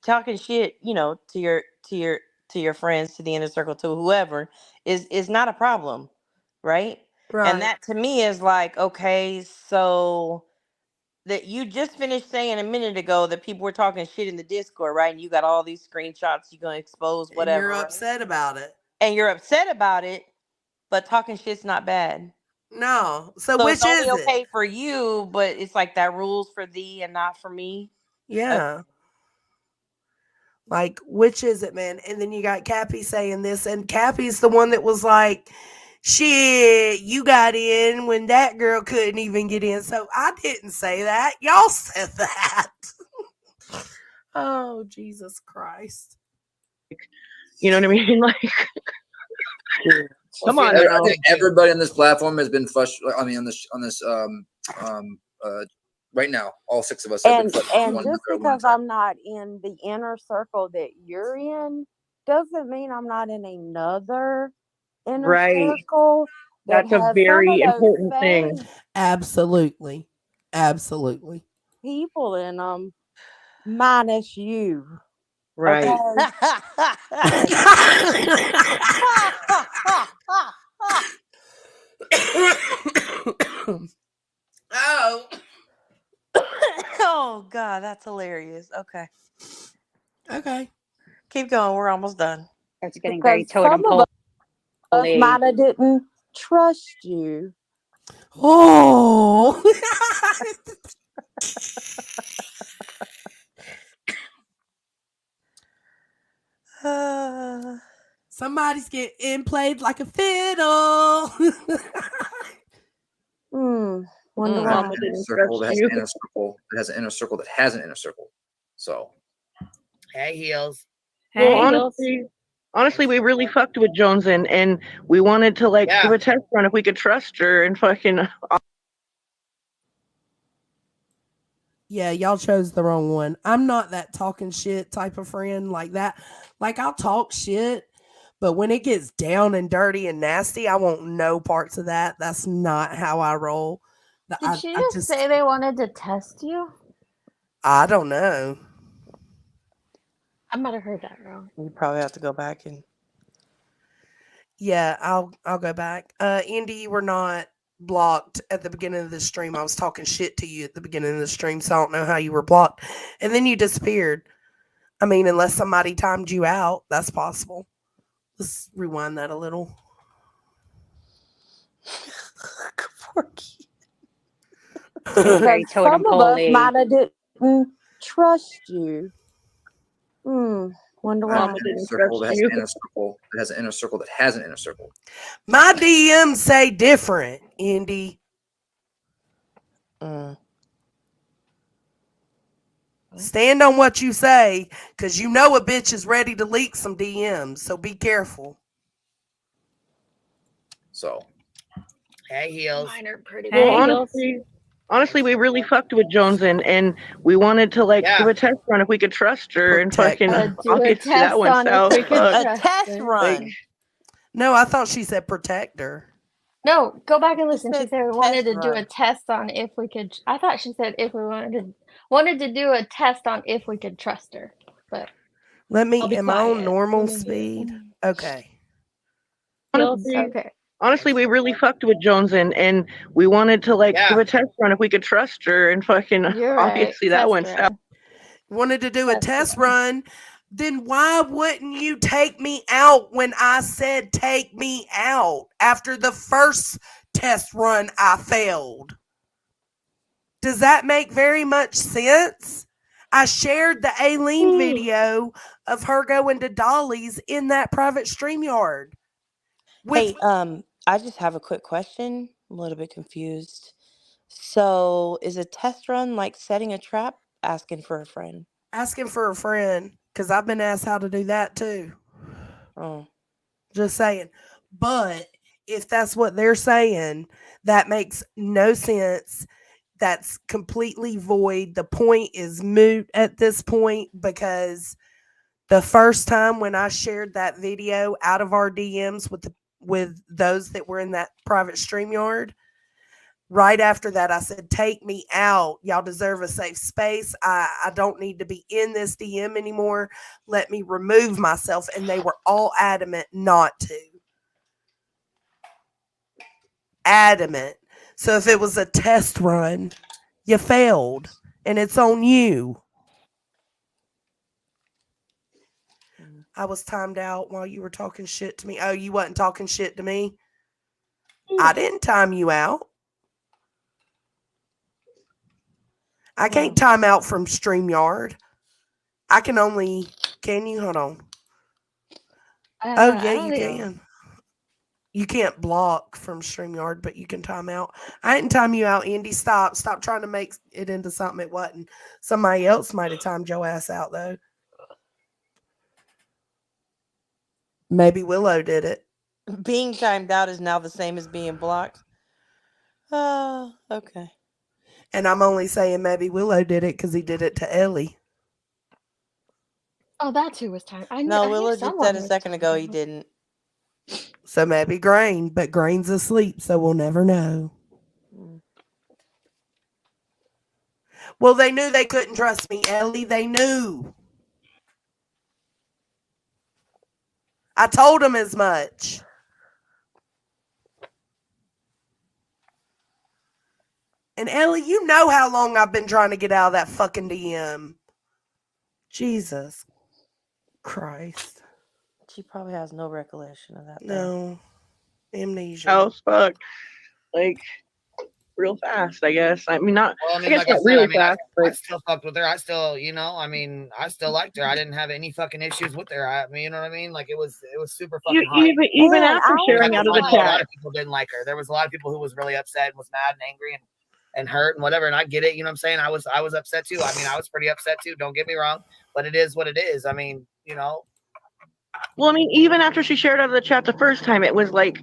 talking shit, to your friends, to the inner circle, to whoever is not a problem, right? right. And that to me is like, okay, so that you just finished saying a minute ago that people were talking shit in the Discord, right? And you got all these screenshots, you're gonna expose And whatever, you're right? upset about it. And you're upset about it, but talking shit's not bad. No. So So which it's only is it? okay for you, but it's like that rules for thee and not for me. Yeah. Like, which is it, man? And then you got Cappy saying this, and Cappy's the one that was like, shit, you got in when that girl couldn't even get in. So I didn't say that. Y'all said that. Oh, Jesus Christ. You know what I mean? Like, come on I now. think everybody on this platform has been frustrated. I mean, on this right now, all 6 of us have been frustrated. And just because I'm not in the inner circle that you're in doesn't mean I'm not in another inner circle that That's a has very some of those important thing. same Absolutely. Absolutely. people in them, minus you. Right. Oh. Oh God, that's hilarious. Okay. Okay. Keep going. We're almost done. It's getting very Because some totem of us pole. might have didn't trust you. Oh. Somebody's getting played like a fiddle. Wonder Mama why. didn't circle that has an inner circle that has an inner circle that has an inner circle. So, hey heels. Well, honestly, we really fucked with Jones and we wanted to like do a test run if we could trust her and fucking. Yeah, y'all chose the wrong one. I'm not that talking shit type of friend like that. Like, I'll talk shit, but when it gets down and dirty and nasty, I want no parts of that. That's not how I roll. Did she just say they wanted to test you? I don't know. I might have heard that wrong. You probably have to go back and. Yeah, I'll go back. Indy, you were not blocked at the beginning of the stream. I was talking shit to you at the beginning of the stream, so I don't know how you were blocked. And then you disappeared. I mean, unless somebody timed you out, that's possible. Let's rewind that a little. Very totem Some of us pole. might have didn't trust you. Wonder why. Mama didn't circle that has an inner circle that has an inner circle that has an inner circle. My DMs say different, Indy. Stand on what you say, because you know a bitch is ready to leak some DMs, so be careful. So, hey heels. Mine are pretty Well, honestly, we really fucked with Jones and we wanted to like do a test run if we could trust her and fucking. I'll get to that one. So A test run. No, I thought she said protect her. No, go back and listen. She said said we wanted to test do a run. test on if we could. I thought she said if we wanted to do a test on if we could trust her. But Let me. I'll be Am I on quiet. normal Let me hear. speed? Okay. Okay. Honestly, we really fucked with Jones and we wanted to like do a test run if we could trust her and fucking. You're I'll right. get to that Test one. run. Wanted to do a test run. Then why wouldn't you take me out when I said take me out after the first test run I failed? Does that make very much sense? I shared the Aileen video of her going to Dolly's in that private StreamYard. Hey, I just have a quick question. I'm a little bit confused. So, is a test run like setting a trap, asking for a friend? Asking for a friend, because I've been asked how to do that too. Oh. Just saying. But if that's what they're saying, that makes no sense. That's completely void. The point is moot at this point, because the first time when I shared that video out of our DMs with those that were in that private StreamYard, right after that, I said, take me out. Y'all deserve a safe space. I don't need to be in this DM anymore. Let me remove myself. And they were all adamant not to. Adamant. So if it was a test run, you failed. And it's on you. I was timed out while you were talking shit to me. Oh, you wasn't talking shit to me? I didn't time you out. I can't time out from StreamYard. I can only... Can you? Hold on. Oh, yeah, you can. You can't block from StreamYard, but you can time out. I didn't time you out, Indy. Stop. Stop trying to make it into something it wasn't. Somebody else might have timed your ass out, though. Maybe Willow did it. Being timed out is now the same as being blocked. Oh, okay. And I'm only saying maybe Willow did it because he did it to Ellie. Oh, that's who was timed. No, I knew Willow just someone said a was second timed ago he out. didn't. So maybe Grain, but Grain's asleep, so we'll never know. Well, they knew they couldn't trust me, Ellie. They knew. I told them as much. And Ellie, you know how long I've been trying to get out of that fucking DM. Jesus Christ. She probably has no recollection of that. No. Amnesia. Oh, fuck. Like, real fast, I guess. I mean, not. Well, I mean, guess like I not said, really I mean, fast, I but still fucked with her. I still, you know, I mean, I still liked her. I didn't have any fucking issues with her. I mean, you know what I mean? Like it was super fucking hot. even after I sharing was out of the A lot chat. of people didn't like her. There was a lot of people who was really upset and was mad and angry and hurt and whatever. And I get it. You know what I'm saying? I was upset too. I mean, I was pretty upset too. Don't get me wrong, but it is what it is. I mean, you know. Well, I mean, even after she shared out of the chat the first time, it was like,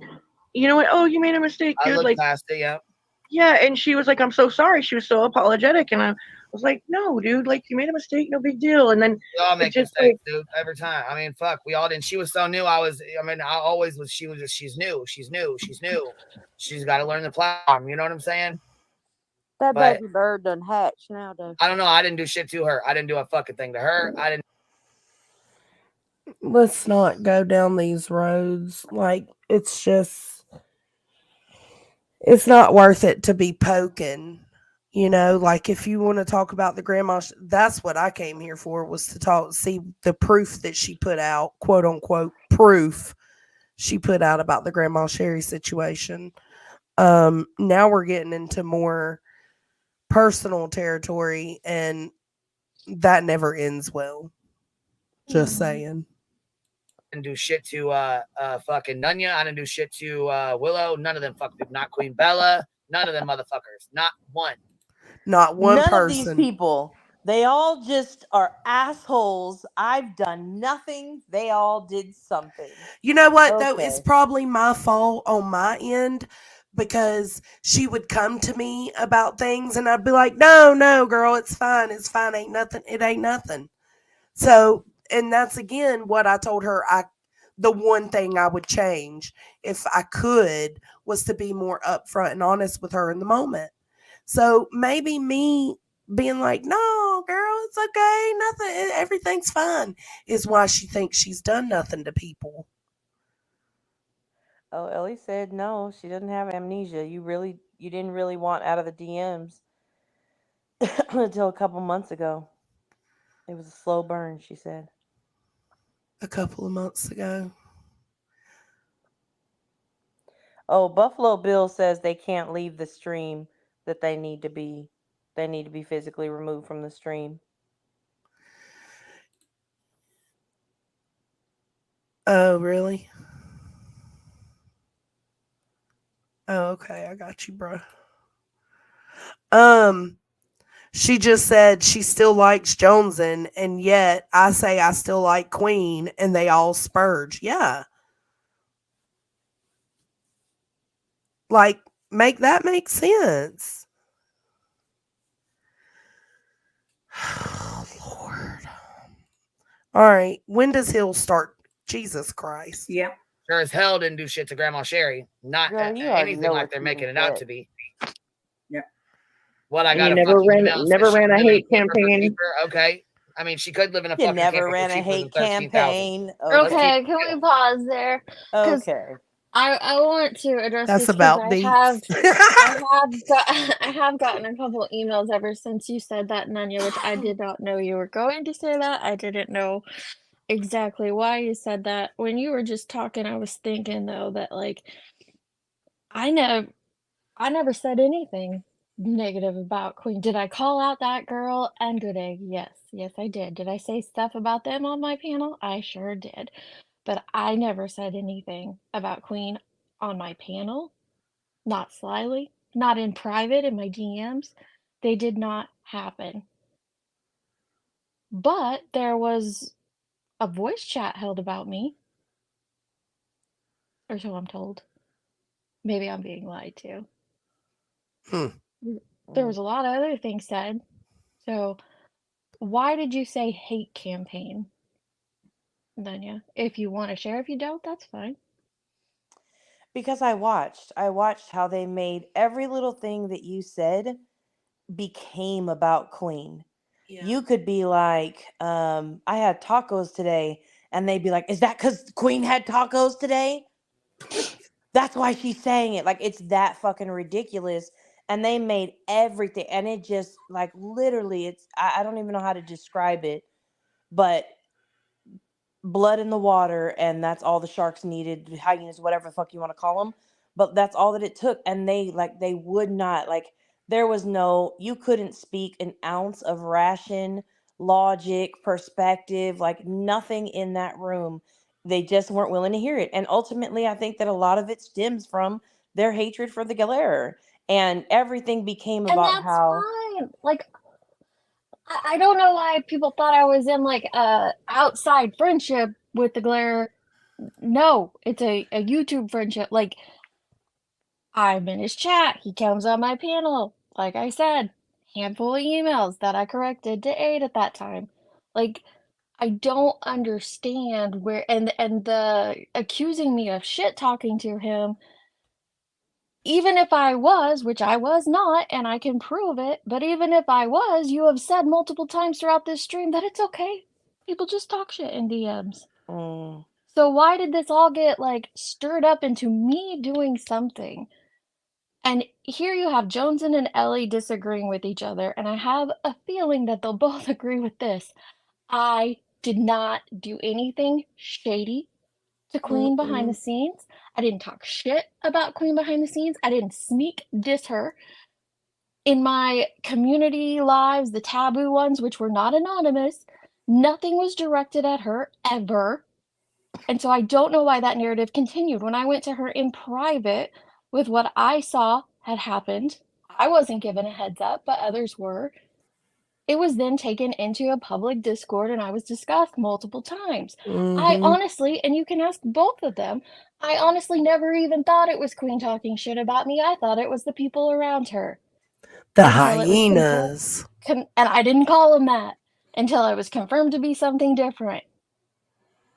you know what? Oh, you made a mistake, I dude. looked Like, past it, yeah. yeah, and she was like, I'm so sorry. She was so apologetic, and I was like, no, dude, like you made a mistake, no big deal. And then We all it make just mistakes, dude, every time. I mean, fuck, we all did. She was so new. I always was. She's new. She's new. She's got to learn the platform. You know what I'm saying? That But baby bird done hatched now, though. I don't know. I didn't do shit to her. I didn't do a fucking thing to her. I didn't. Let's not go down these roads. Like, it's not worth it to be poking. You know, like if you want to talk about the grandma, that's what I came here for, was to see the proof that she put out, quote unquote, proof she put out about the Grandma Sherry situation. Now we're getting into more personal territory, and that never ends well. Just saying. I didn't do shit to fucking Nunya. I didn't do shit to Willow. None of them fucking people. Not Queen Bella. None of them motherfuckers. Not one. Not one None person. of these people. They all just are assholes. I've done nothing. They all did something. You know what, though? It's Okay. probably my fault on my end, because she would come to me about things and I'd be like, no, girl, it's fine. It's fine. Ain't nothing. It ain't nothing. So, and that's again what I told her. The one thing I would change if I could was to be more upfront and honest with her in the moment. So maybe me being like, no, girl, it's okay. Nothing. Everything's fine, is why she thinks she's done nothing to people. Oh, Ellie said no, she doesn't have amnesia. You didn't really want out of the DMs until a couple months ago. It was a slow burn, she said. A couple of months ago. Oh, Buffalo Bill says they can't leave the stream, that they need to be physically removed from the stream. Oh, really? Oh, okay. I got you, bro. She just said she still likes Jonesin, and yet I say I still like Queen, and they all spurge. Yeah. Like, make sense. Oh, Lord. All right. When does Hill start? Jesus Christ. Yeah. Sure as hell didn't do shit to Grandma Sherry. Not Girl, you already anything know like what they're you making done it out said. to be. Yeah. What, I And got you to never fucking ran a hate campaign. Okay. I mean, she could live in a You fucking never camper for ran a cheaper than hate 13,000. campaign. Okay, can we pause there? 'Cause Okay. I want to address That's this because about beats. I have gotten a couple emails ever since you said that, Nunya, which I did not know you were going to say that. I didn't know exactly why you said that. When you were just talking, I was thinking though that like I never said anything negative about Queen. Did I call out that girl and Good Egg? Yes, I did. Did I say stuff about them on my panel? I sure did. But I never said anything about Queen on my panel. Not slyly, not in private in my DMs. They did not happen. But there was a voice chat held about me. or so I'm told. Maybe I'm being lied to. There was a lot of other things said. So, why did you say hate campaign, Danya? If you want to share, if you don't, that's fine. Because I watched how they made every little thing that you said became about Queen. Yeah. You could be like, I had tacos today, and they'd be like, is that because Queen had tacos today? That's why she's saying it. Like, it's that fucking ridiculous. And they made everything, and it just, like, literally, I don't even know how to describe it, but blood in the water, and that's all the sharks needed, hyenas, whatever the fuck you want to call them. But that's all that it took. And they would not, like, there was no, you couldn't speak an ounce of ration, logic, perspective, like nothing in that room. They just weren't willing to hear it. And ultimately, I think that a lot of it stems from their hatred for the Galera. And everything became And about that's how fine. Like, I don't know why people thought I was in like a outside friendship with the Glare. No, it's a YouTube friendship. Like, I'm in his chat. He comes on my panel. Like I said, handful of emails that I corrected to 8 at that time. Like, I don't understand where and the accusing me of shit talking to him, even if I was, which I was not, and I can prove it, but even if I was, you have said multiple times throughout this stream that it's okay. People just talk shit in DMs. So why did this all get like stirred up into me doing something? And here you have Joneson and Ellie disagreeing with each other, and I have a feeling that they'll both agree with this. I did not do anything shady to Queen behind the scenes. I didn't talk shit about Queen behind the scenes. I didn't sneak diss her. In my community lives, the taboo ones, which were not anonymous, nothing was directed at her ever. And so I don't know why that narrative continued. When I went to her in private with what I saw had happened, I wasn't given a heads up, but others were. It was then taken into a public Discord and I was discussed multiple times. I honestly, and you can ask both of them, I honestly never even thought it was Queen talking shit about me. I thought it was the people around her. The Until it was hyenas. and I didn't call them that until it was confirmed to be something different.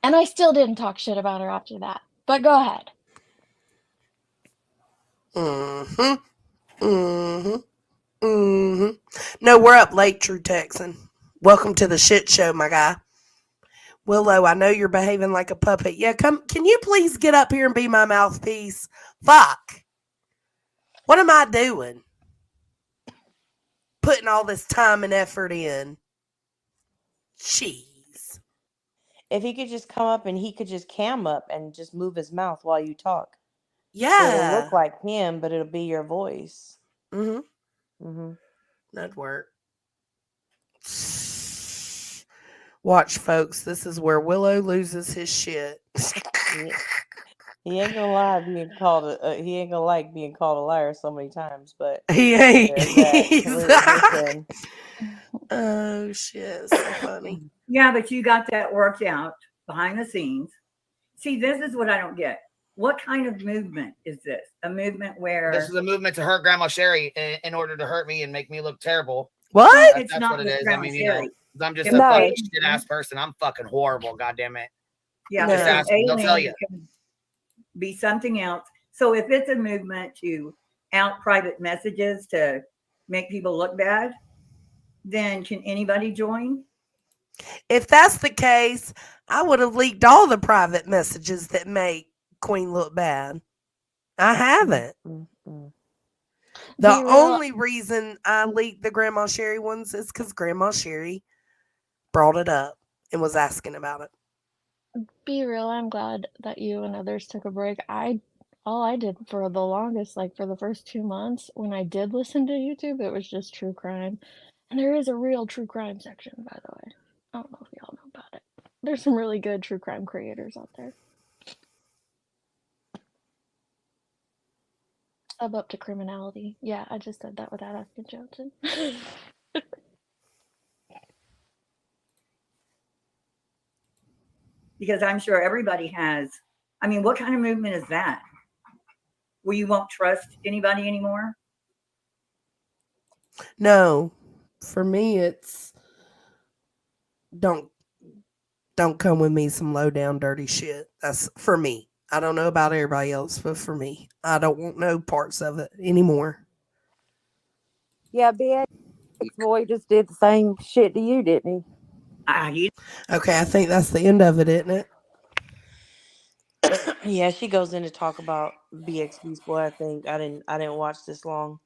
And I still didn't talk shit about her after that. But go ahead. No, we're up late, True Texan. Welcome to the shit show, my guy. Willow, I know you're behaving like a puppet. Yeah, come. Can you please get up here and be my mouthpiece? Fuck. What am I doing? Putting all this time and effort in. Jeez. if he could just come up and he could just cam up and just move his mouth while you talk. Yeah. It'll look like him, but it'll be your voice. That'd work. Watch, folks. This is where Willow loses his shit. He ain't gonna lie being called. He ain't gonna like being called a liar so many times, but He ain't. Listen. Oh shit! So funny. Yeah, but you got that worked out behind the scenes. See, this is what I don't get. What kind of movement is this? A movement where this is a movement to hurt Grandma Sherry in order to hurt me and make me look terrible. What? It's That's not what it with is. I Grandma mean, you know, Sherry. 'cause I'm just No. a fucking shit ass person. I'm fucking horrible. God damn it. Yeah, Just ask them, they'll tell you. can be something else. So if it's a movement to out private messages to make people look bad, then can anybody join? If that's the case, I would have leaked all the private messages that make Queen look bad. I haven't. The only reason I leaked the Grandma Sherry ones is because Grandma Sherry brought it up and was asking about it. Be real, I'm glad that you and others took a break. All I did for the longest, like for the first 2 months, when I did listen to YouTube, it was just true crime. And there is a real true crime section, by the way. I don't know if y'all know about it. There's some really good true crime creators out there. Up to criminality. Yeah, I just said that without asking Johnson. Because I'm sure everybody has I mean, what kind of movement is that? Where you won't trust anybody anymore? No, for me, it's don't come with me some low down dirty shit. That's for me. I don't know about everybody else, but for me, I don't want no parts of it anymore. Yeah, BX boy just did the same shit to you, didn't he? Okay, I think that's the end of it, isn't it? Yeah, she goes in to talk about BX Beast Boy. I think I didn't watch this long,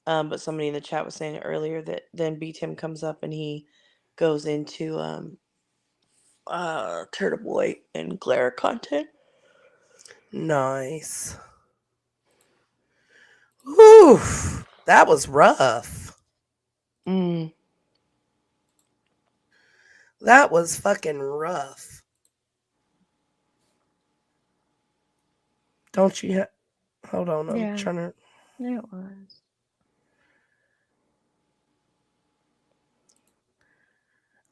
but somebody in the chat was saying it earlier that then B Tim comes up and he goes into Turtle Boy and Glare content. Nice. Oof, that was rough. That was fucking rough. Don't you? Hold on, I'm Yeah, trying to. it was.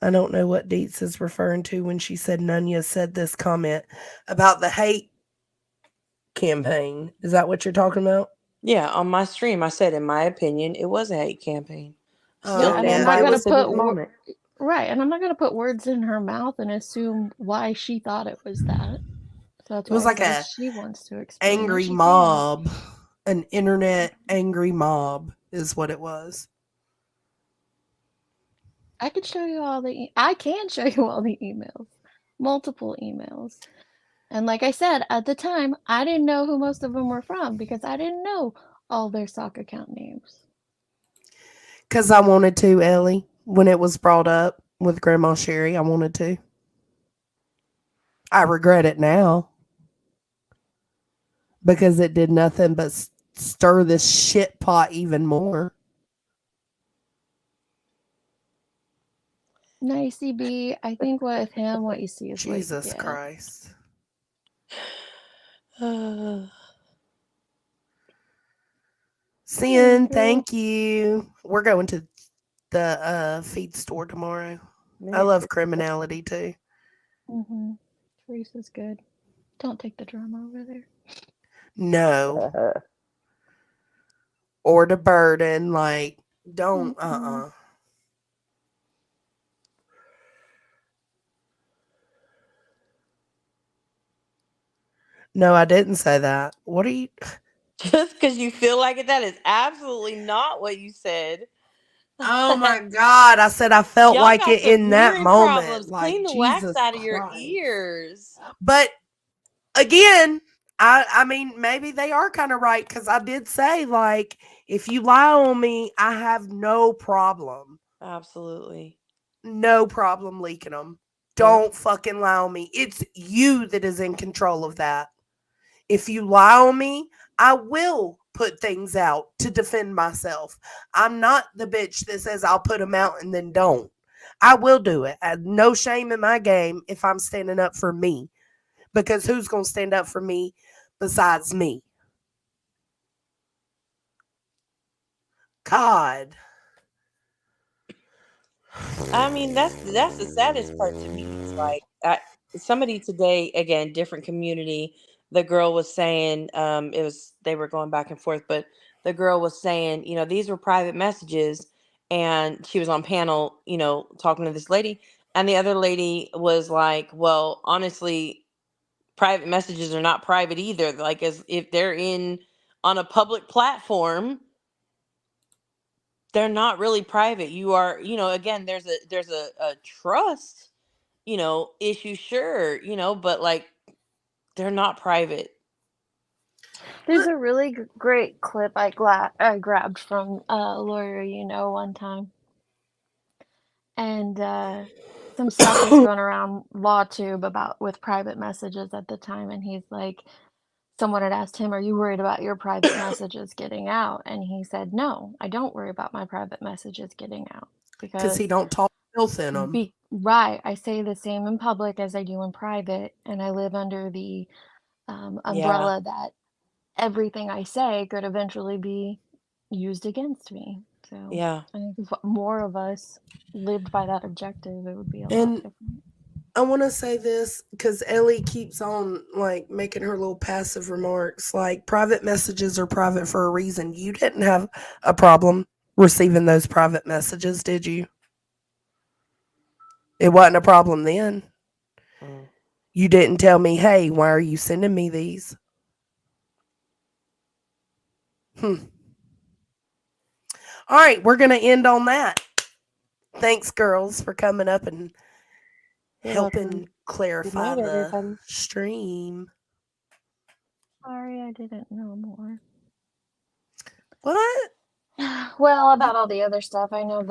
I don't know what Deets is referring to when she said Nunya said this comment about the hate campaign. Is that what you're talking about? Yeah, on my stream, I said, in my opinion, it was a hate campaign. Yeah, and I'm not It gonna was a good put moment. right, and I'm not gonna put words in her mouth and assume why she thought it was that. So that's It was why I like said a if she wants to explain it, angry she can. mob, an internet angry mob is what it was. I can show you all I can show you all the emails, multiple emails. And like I said, at the time, I didn't know who most of them were from because I didn't know all their sock account names. Because I wanted to, Ellie, when it was brought up with Grandma Sherry, I wanted to. I regret it now because it did nothing but stir this shit pot even more. No, CB, I think with him, what you see is Jesus what you get. Christ. Sin, thank you. We're going to the feed store tomorrow. I love criminality too. Mm-hmm. Teresa's good. Don't take the drama over there. No. Or the burden, like, don't, No, I didn't say that. What are you? Just because you feel like it, that is absolutely not what you said. Oh my God. I said I felt Y'all like got it some in that hearing moment. problems. Like, Clean the wax Jesus out of your Christ. ears. But again, I mean, maybe they are kind of right because I did say, like, if you lie on me, I have no problem. Absolutely. No problem leaking them. Don't fucking lie on me. It's you that is in control of that. If you lie on me, I will put things out to defend myself. I'm not the bitch that says I'll put them out and then don't. I will do it. I have no shame in my game if I'm standing up for me. Because who's going to stand up for me besides me? God. I mean, that's the saddest part to me. It's like somebody today, again, different community. The girl was saying, they were going back and forth, but the girl was saying, these were private messages, and she was on panel, talking to this lady, and the other lady was like, well, honestly, private messages are not private either. Like, as if they're on a public platform, they're not really private. You are, again, there's a trust, issue, sure, but like they're not private. There's a really great clip I grabbed from Lawyer one time. And some stuff was going around LawTube with private messages at the time, and he's like, someone had asked him, are you worried about your private messages getting out? And he said, no, I don't worry about my private messages getting out. Because he don't talk filth in them. Right. I say the same in public as I do in private, and I live under the umbrella that everything I say could eventually be used against me. So yeah, I think if more of us lived by that objective, it would be a lot And different. I want to say this because Ellie keeps on like making her little passive remarks. Like private messages are private for a reason. You didn't have a problem receiving those private messages, did you? It wasn't a problem then. Mm. You didn't tell me, hey, why are you sending me these? All right, we're going to end on that. Thanks, girls, for coming up and You're helping welcome. clarify Good night, the everybody. stream. Sorry, I didn't know more. What? Well, about all the other stuff, I know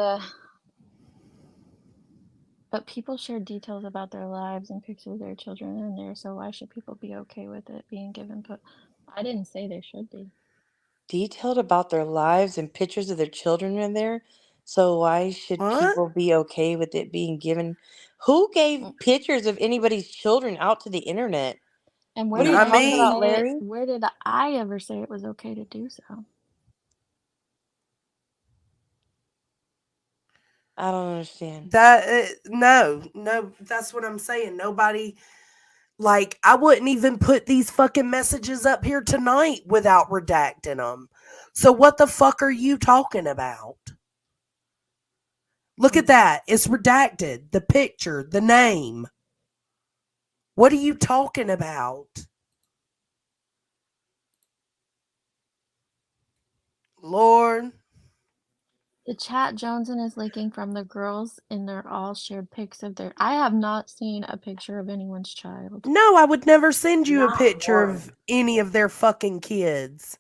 but people share details about their lives and pictures of their children in there, so why should people be okay with it being given? But I didn't say they should be. Detailed about their lives and pictures of their children in there. So why should What? people be okay with it being given? Who gave pictures of anybody's children out to the internet? And What where are did you I talking ever about, say it? Larry? Where did I ever say it was okay to do so? I don't understand. No, that's what I'm saying. Nobody, like, I wouldn't even put these fucking messages up here tonight without redacting them. So what the fuck are you talking about? Look at that. It's redacted. The picture, the name. What are you talking about? Lord. The chat Jonesing is leaking from the girls, and they're all shared pics of their. I have not seen a picture of anyone's child. No, I would never send you a Not picture one. of any of their fucking kids.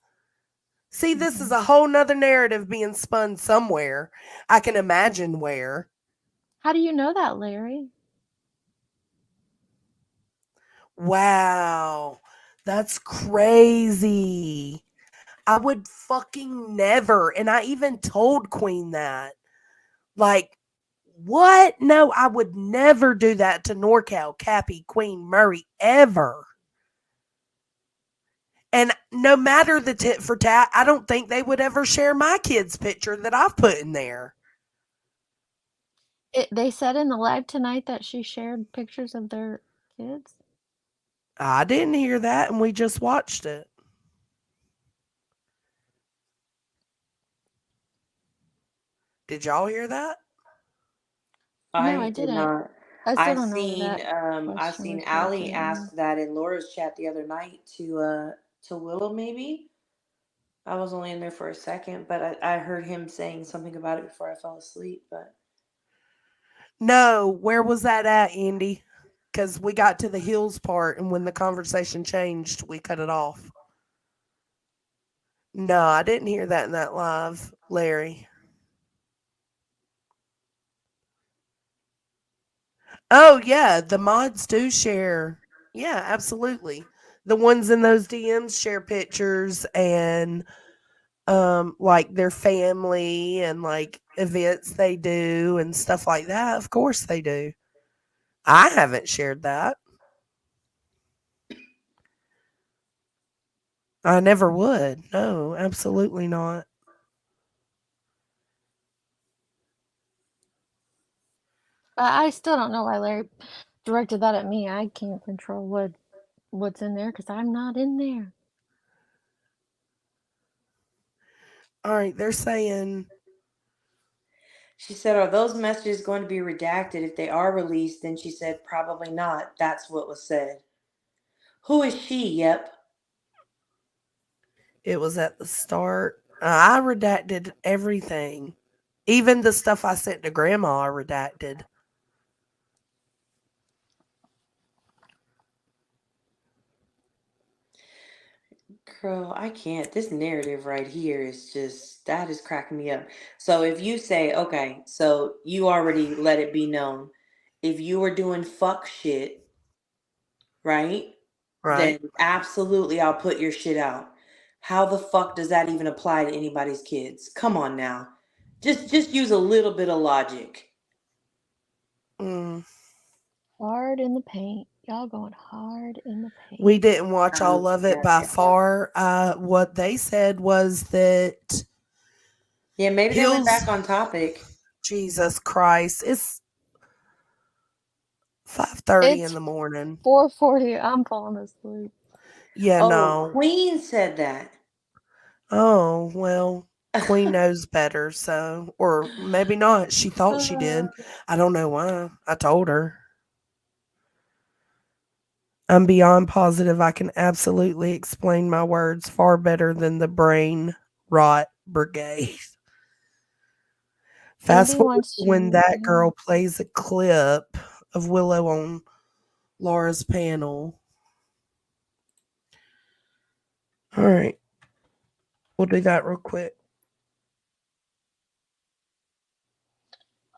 See, this is a whole nother narrative being spun somewhere. I can imagine where. How do you know that, Larry? Wow. That's crazy. I would fucking never. And I even told Queen that. Like, what? No, I would never do that to NorCal, Cappy, Queen, Murray, ever. And no matter the tit for tat, I don't think they would ever share my kid's picture that I've put in there. They said in the live tonight that she shared pictures of their kids. I didn't hear that, and we just watched it. Did y'all hear that? No, I I did didn't. not. I still don't know where that I question seen was Allie directed. ask that in Laura's chat the other night to Willow maybe. I was only in there for a second, but I heard him saying something about it before I fell asleep. But No, where was that at, Andy? Because we got to the hills part, and when the conversation changed, we cut it off. No, I didn't hear that in that live, Larry. Oh, yeah, the mods do share. Yeah, absolutely. The ones in those DMs share pictures and like their family and like events they do and stuff like that. Of course they do. I haven't shared that. I never would. No, absolutely not. I still don't know why Larry directed that at me. I can't control what's in there because I'm not in there. All right, they're saying. she said, "Are those messages going to be redacted if they are released?" Then she said, "Probably not." That's what was said. Who is she? Yep. It was at the start. I redacted everything. Even the stuff I sent to Grandma, I redacted. Girl, I can't. This narrative right here is just, that is cracking me up. So if you say, okay, so you already let it be known, if you were doing fuck shit, right? Right. Then absolutely I'll put your shit out. How the fuck does that even apply to anybody's kids? Come on now. Just use a little bit of logic. Hard in the paint. Y'all going hard in the paint. We didn't watch all of it by yeah. far. What they said was that. Yeah, maybe they went back on topic. Jesus Christ. It's 5:30 in It's the morning. 4:40. I'm falling asleep. Yeah, Oh, no. Queen said that. Oh, well, Queen knows better, so or maybe not. She thought she did. I don't know why. I told her. I'm beyond positive I can absolutely explain my words far better than the brain rot brigade. Fast Indy forward wants to when to. that girl plays a clip of Willow on Laura's panel. All right. We'll do that real quick.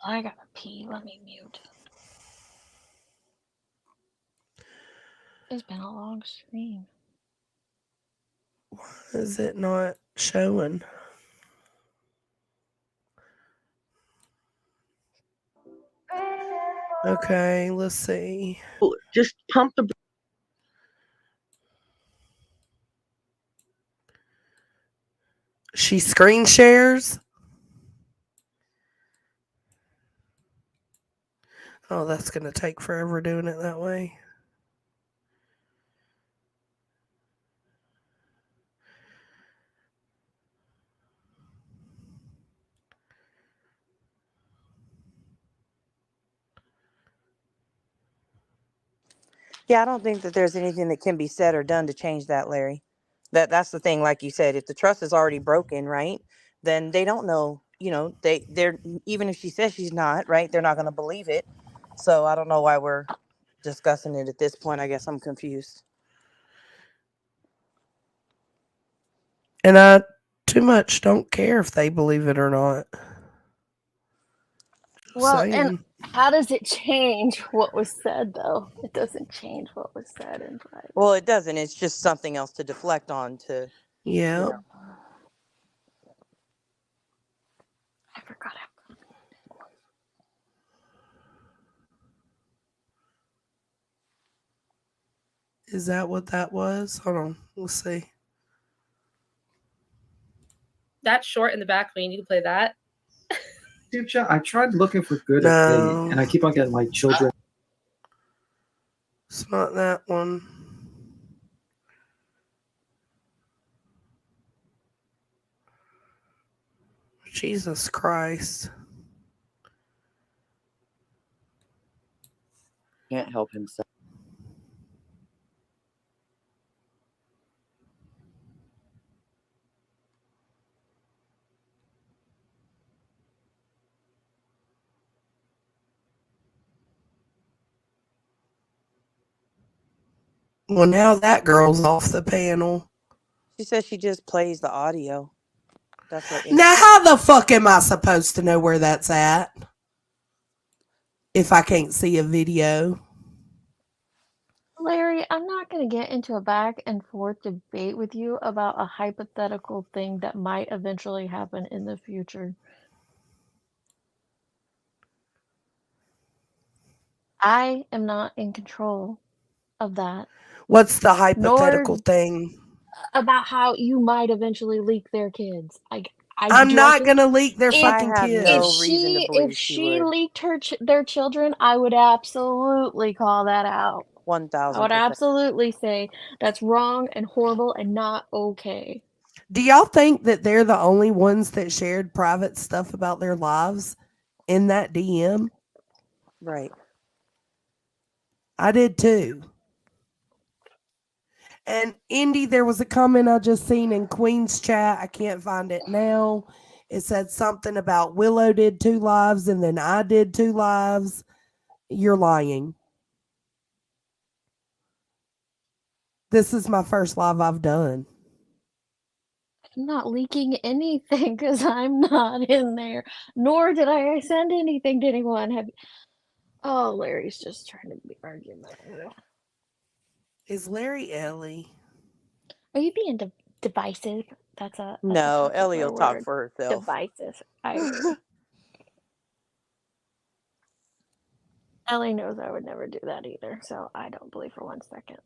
I gotta pee. Let me mute. It's been a long stream. Is it not showing? Okay, let's see. Just pump the. She screen shares. Oh, that's going to take forever doing it that way. Yeah, I don't think that there's anything that can be said or done to change that, Larry. That's the thing, like you said, if the trust is already broken, right? Then they don't know, they're even if she says she's not, right? They're not going to believe it. So I don't know why we're discussing it at this point. I guess I'm confused. And I too much don't care if they believe it or not. Well, and how does it change what was said, though? It doesn't change what was said in private. Well, it doesn't. It's just something else to deflect on to. Yeah. I forgot. Is that what that was? Hold on. Let's see. That short in the back, Queen. You can play that. YouTube chat. I tried looking for good No. and I keep on getting like children. It's not that one. Jesus Christ. Can't help himself. Well, now that girl's off the panel. She says she just plays the audio. That's what. Now, how the fuck am I supposed to know where that's at? If I can't see a video. Larry, I'm not going to get into a back and forth debate with you about a hypothetical thing that might eventually happen in the future. I am not in control of that. What's the hypothetical thing? About how you might eventually leak their kids. I'm not going to leak their fucking kids. If she leaked their children, I would absolutely call that out. 1,000%. I would absolutely say that's wrong and horrible and not okay. Do y'all think that they're the only ones that shared private stuff about their lives in that DM? Right. I did too. And Indy, there was a comment I just seen in Queen's chat. I can't find it now. It said something about Willow did 2 lives and then I did 2 lives. You're lying. This is my first live I've done. I'm not leaking anything because I'm not in there. Nor did I send anything to anyone. Oh, Larry's just trying to be argumentative. Is Larry Ellie? Are you being divisive? That's No, a Ellie will particular talk word. for herself. Divisive. Ellie knows I would never do that either, so I don't believe for 1 second.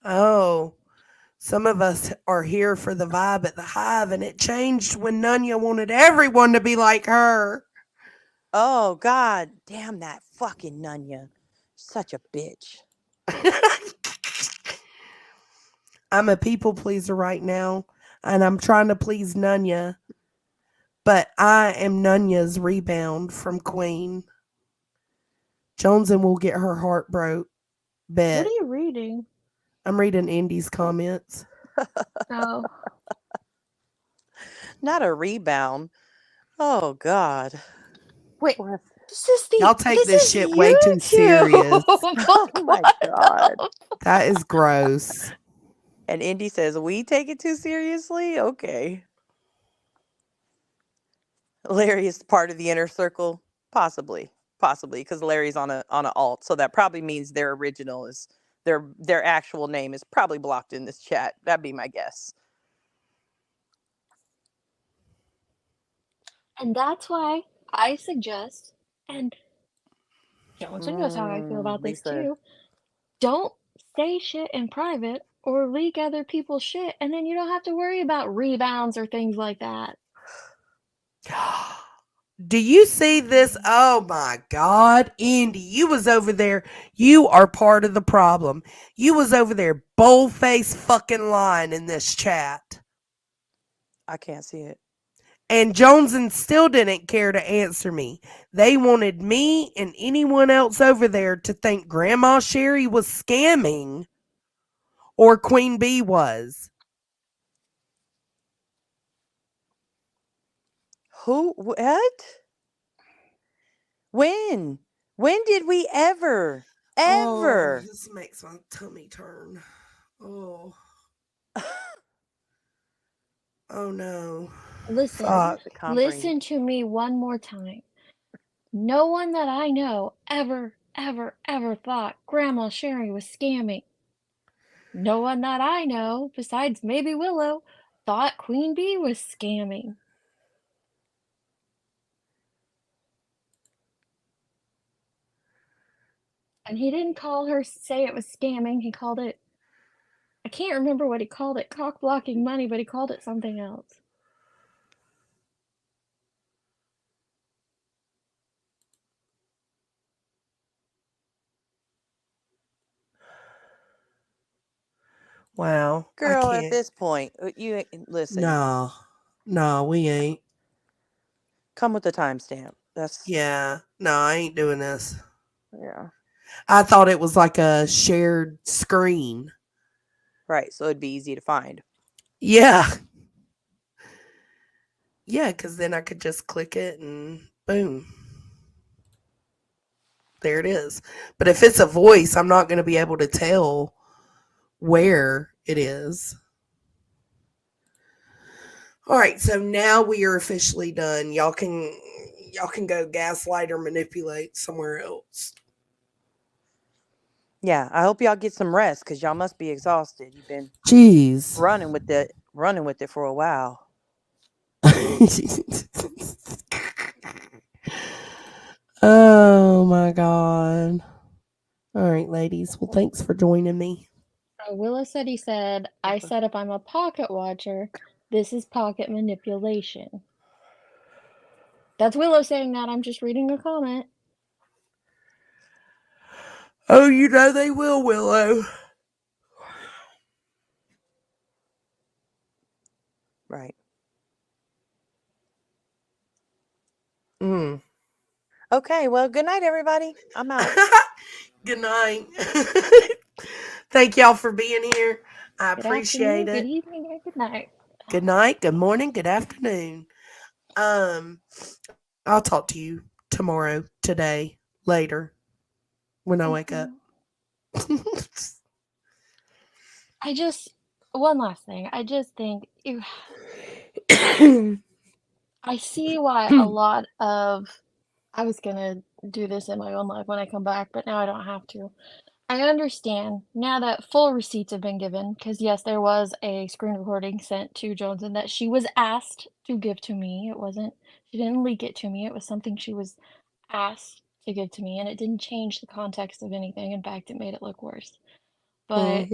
Oh, some of us are here for the vibe at the Hive, and it changed when Nunya wanted everyone to be like her. Oh God, damn that fucking Nunya. Such a bitch. I'm a people pleaser right now, and I'm trying to please Nunya, but I am Nunya's rebound from Queen. Joneson will get her heart broke. What Bet. are you reading? I'm reading Indy's comments. Oh. Not a rebound. Oh God. Wait. Y'all take this shit is way too serious. Oh my God. That is gross. And Indy says, we take it too seriously? Okay. Larry is part of the inner circle? Possibly. Because Larry's on a alt. So that probably means their original is their actual name is probably blocked in this chat. That'd be my guess. And that's why I suggest, and Johnson knows how I feel about this Lisa. too, don't say shit in private or leak other people's shit, and then you don't have to worry about rebounds or things like that. Do you see this? Oh my God, Indy, you was over there. You are part of the problem. You was over there bold-faced fucking lying in this chat. I can't see it. And Joneson still didn't care to answer me. They wanted me and anyone else over there to think Grandma Sherry was scamming or Queen Bee was. Who? What? When? When did we ever? Oh, this makes my tummy turn. Oh. Oh no. Listen to me one more time. No one that I know ever thought Grandma Sherry was scamming. No one that I know, besides maybe Willow, thought Queen Bee was scamming. And he didn't call her say it was scamming. He called it, I can't remember what he called it, cock blocking money, but he called it something else. Wow. Girl, I at can't. this point, you listen. No, we ain't. Come with the timestamp. That's Yeah. No, I ain't doing this. yeah. I thought it was like a shared screen. Right, so it'd be easy to find. Yeah. Yeah, because then I could just click it and boom. There it is. But if it's a voice, I'm not going to be able to tell where it is. All right, so now we are officially done. Y'all can go gaslight or manipulate somewhere else. Yeah, I hope y'all get some rest because y'all must be exhausted. You've been running with it for a while. Oh my God. All right, ladies. Well, thanks for joining me. Willow said he said, I said if I'm a pocket watcher, this is pocket manipulation. That's Willow saying that. I'm just reading a comment. Oh, you know they will, Willow. Right. Mm. Okay, well, good night, everybody. I'm out. Good night. Thank y'all for being here. I Good appreciate afternoon, it. good evening, and good night. Good night, good morning, good afternoon. I'll talk to you tomorrow, today, later, when I wake up. One last thing. I just think I see why a lot of, I was gonna do this in my own life when I come back, but now I don't have to. I understand now that full receipts have been given, because yes, there was a screen recording sent to Joneson that she was asked to give to me. She didn't leak it to me. It was something she was asked to give to me, and it didn't change the context of anything. In fact, it made it look worse. But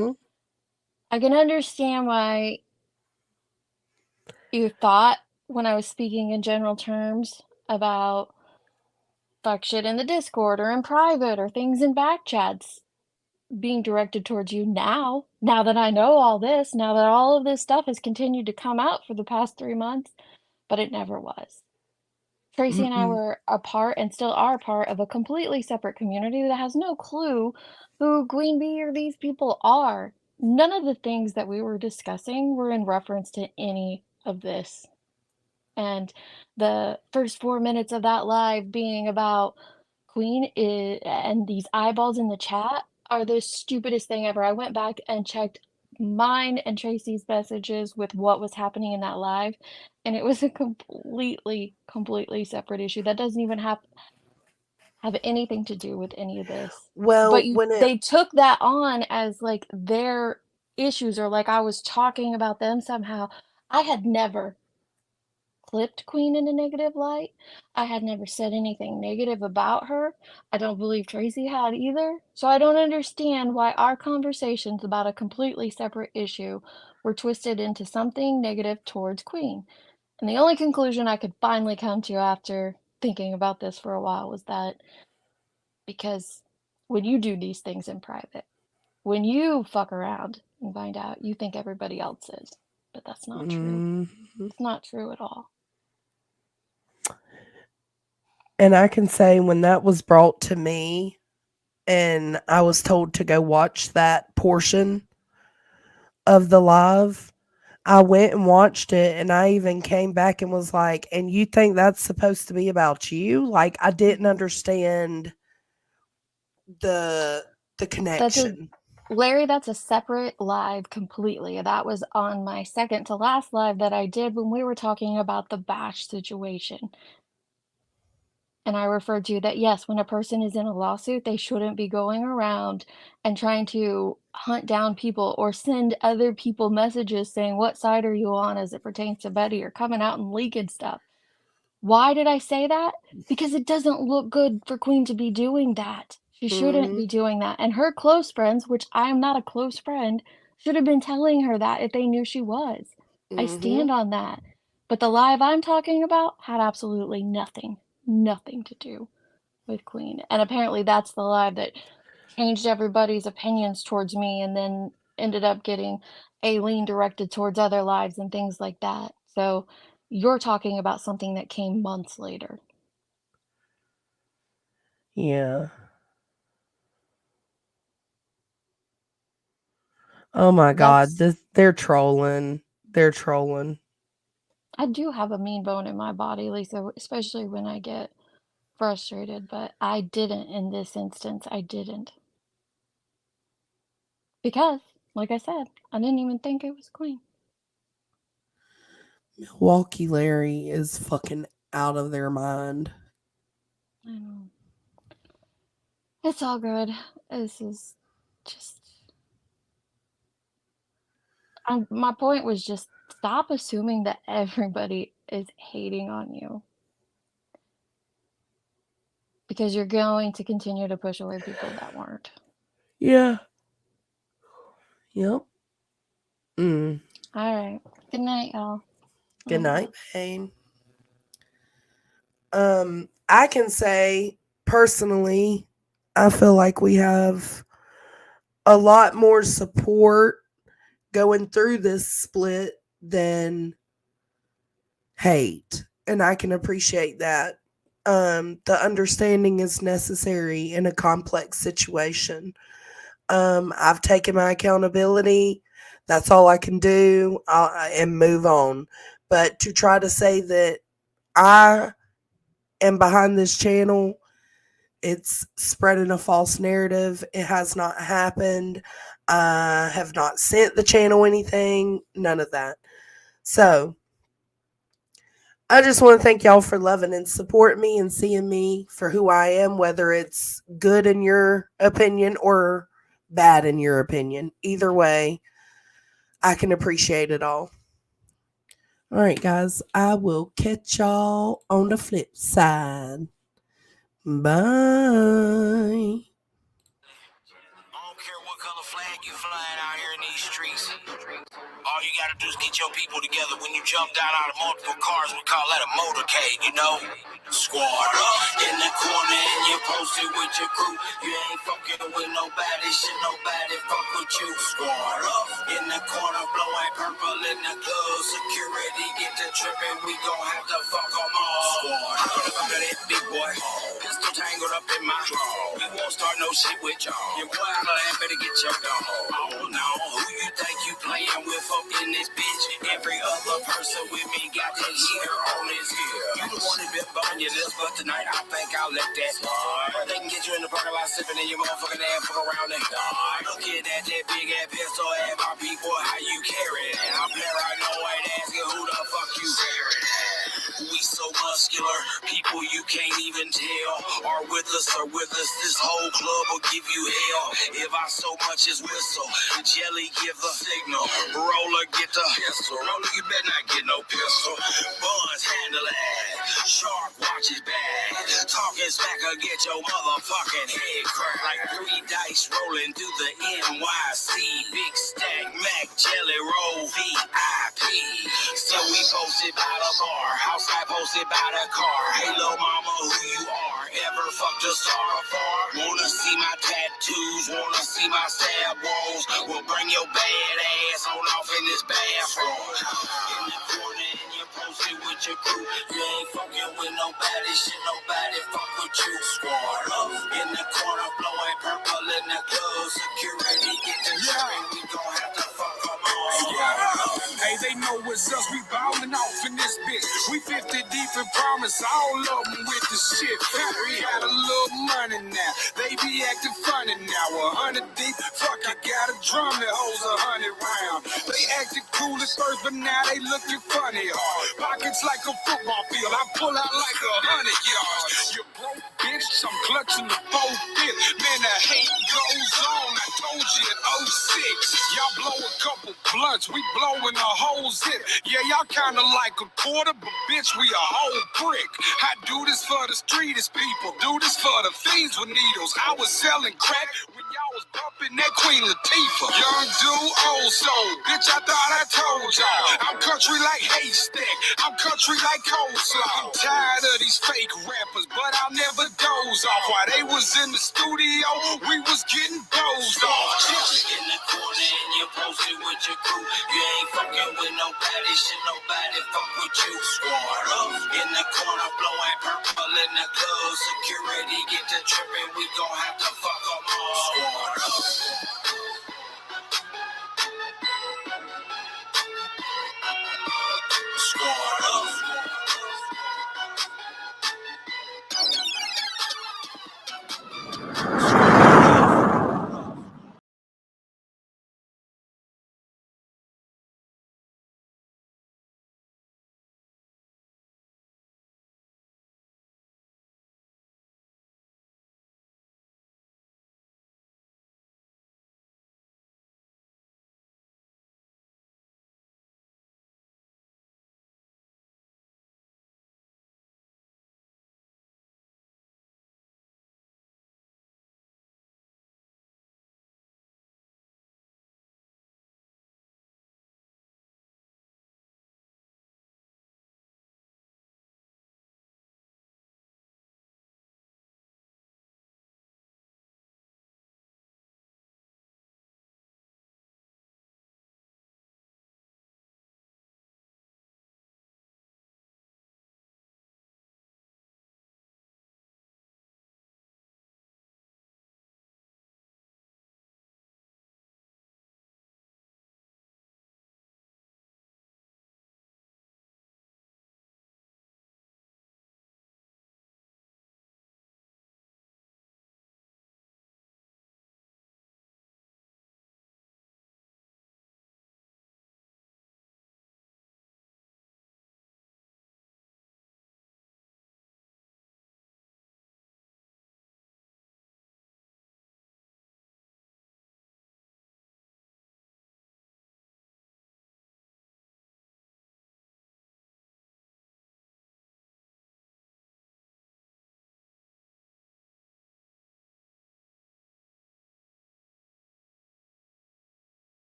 I can understand why you thought when I was speaking in general terms about fuck shit in the Discord or in private or things in back chats being directed towards you now that I know all this, now that all of this stuff has continued to come out for the past 3 months, but it never was. Tracy and I were a part and still are part of a completely separate community that has no clue who Queen Bee or these people are. None of the things that we were discussing were in reference to any of this. And the first 4 minutes of that live being about Queen and these eyeballs in the chat are the stupidest thing ever. I went back and checked mine and Tracy's messages with what was happening in that live, and it was a completely separate issue that doesn't even have anything to do with any of this. Well, But when they took that on as like their issues, or like I was talking about them somehow. I had never clipped Queen in a negative light. I had never said anything negative about her. I don't believe Tracy had either. So I don't understand why our conversations about a completely separate issue were twisted into something negative towards Queen. And the only conclusion I could finally come to after thinking about this for a while was that because when you do these things in private, when you fuck around and find out, you think everybody else is. But that's not true. It's not true at all. And I can say when that was brought to me and I was told to go watch that portion of the live, I went and watched it, and I even came back and was like, and you think that's supposed to be about you? Like, I didn't understand the connection. Larry, that's a separate live completely. That was on my second to last live that I did when we were talking about the Bash situation. And I referred to that, yes, when a person is in a lawsuit, they shouldn't be going around and trying to hunt down people or send other people messages saying, what side are you on as it pertains to Betty, or coming out and leaking stuff. Why did I say that? Because it doesn't look good for Queen to be doing that. She shouldn't be doing that. And her close friends, which I'm not a close friend, should have been telling her that if they knew she was. I stand on that. But the live I'm talking about had absolutely nothing to do with Queen. And apparently that's the live that changed everybody's opinions towards me and then ended up getting Aileen directed towards other lives and things like that. So you're talking about something that came months later. Yeah. Oh my God. They're trolling. They're trolling. I do have a mean bone in my body, Lisa, especially when I get frustrated, but I didn't in this instance. I didn't. Because, like I said, I didn't even think it was Queen. Milwaukee Larry is fucking out of their mind. I know. It's all good. This is just... my point was just stop assuming that everybody is hating on you. Because you're going to continue to push away people that weren't. Yeah. Yep. All right. Good night, y'all. Good night, Payne. I can say personally, I feel like we have a lot more support going through this split than hate, and I can appreciate that. The understanding is necessary in a complex situation. I've taken my accountability. That's all I can do, and move on. But to try to say that I am behind this channel, it's spreading a false narrative. It has not happened. I have not sent the channel anything. None of that. So I just want to thank y'all for loving and supporting me and seeing me for who I am, whether it's good in your opinion or bad in your opinion. Either way, I can appreciate it all. All right, guys, I will catch y'all on the flip side. Bye. I don't care what color flag you flying out here in these streets. All All you gotta do is get your people together. When you jump down out of multiple cars, we call that a motorcade, you know? Squad up in the corner and you're posted with your crew. You ain't fucking with nobody, shit nobody fuck with you. Squad up in the corner, blowing purple in the club. Security get to tripping, we gon' have to fuck them all. Squad up under that big boy. Pistol tangled up in my draw. We won't start no shit with y'all. Your boy out of that better get your dog. Oh no, who you think you playing with up in this bitch? Every other person with me got that heater on his ear. You the one that been bumping your lips, but tonight I think I'll let that slide. They can get you in the parking lot sipping in your motherfucking ass, fuck around and die. Look at that big ass pistol at my people, how you carry that? I'm paranoid asking who the fuck you staring at. We so muscular, people you can't even tell. Are with us, this whole club will give you hell. If I so much as whistle, Jelly give the signal. Roller get the pistol. Roller, you better not get no pistol. Buns handle it. Shark watch his back. Talking smack or get your motherfucking head cracked. Like 3 dice rolling through the NYC. Big stack, Mac, Jelly Roll, VIP. So we posted by the bar. Outside posted by the car. Hey, little mama, who you are? Ever fucked a star afar? Wanna see my tattoos? Wanna see my stab wounds? Well, bring your bad ass on off in this bathroom. In the corner and you're posted with your crew. You ain't fucking with nobody, shit nobody fuck with you. Squad up in the corner, blowing purple in the club. Security get the train, we gon' have to fuck them all. Hey, they know it's us. We ballin' off in this bitch. We 50 deep and promise all of them with the shit. We got a little money now. They be acting funny now. 100 deep, fuck, I got a drum that holds 100 rounds. They acted cool at first, but now they looking funny hard. Pockets like a football field. I pull out like 100 yards. You broke, bitch. I'm clutching the 4-5. Man, the hate goes on. I told you at 06. Y'all blow a couple blunts. We blowing a whole zip. Yeah, y'all kinda like a quarter, but bitch, we a whole brick. I do this for the streetest people. Do this for the fiends with needles. I was selling crack when y'all was bumping that Queen Latifah. Young dude, old soul. Bitch, I thought I told y'all. I'm country like Haystack. I'm country like coleslaw. I'm tired of these fake rappers, but I'll never doze off. While they was in the studio, we was getting dozed off. In the corner and you're posted with your crew. You ain't fucking with nobody, shit nobody fuck with you. Squad up in the corner, blowing purple in the club. Security get to tripping, we gon' have to fuck them all. Squad up.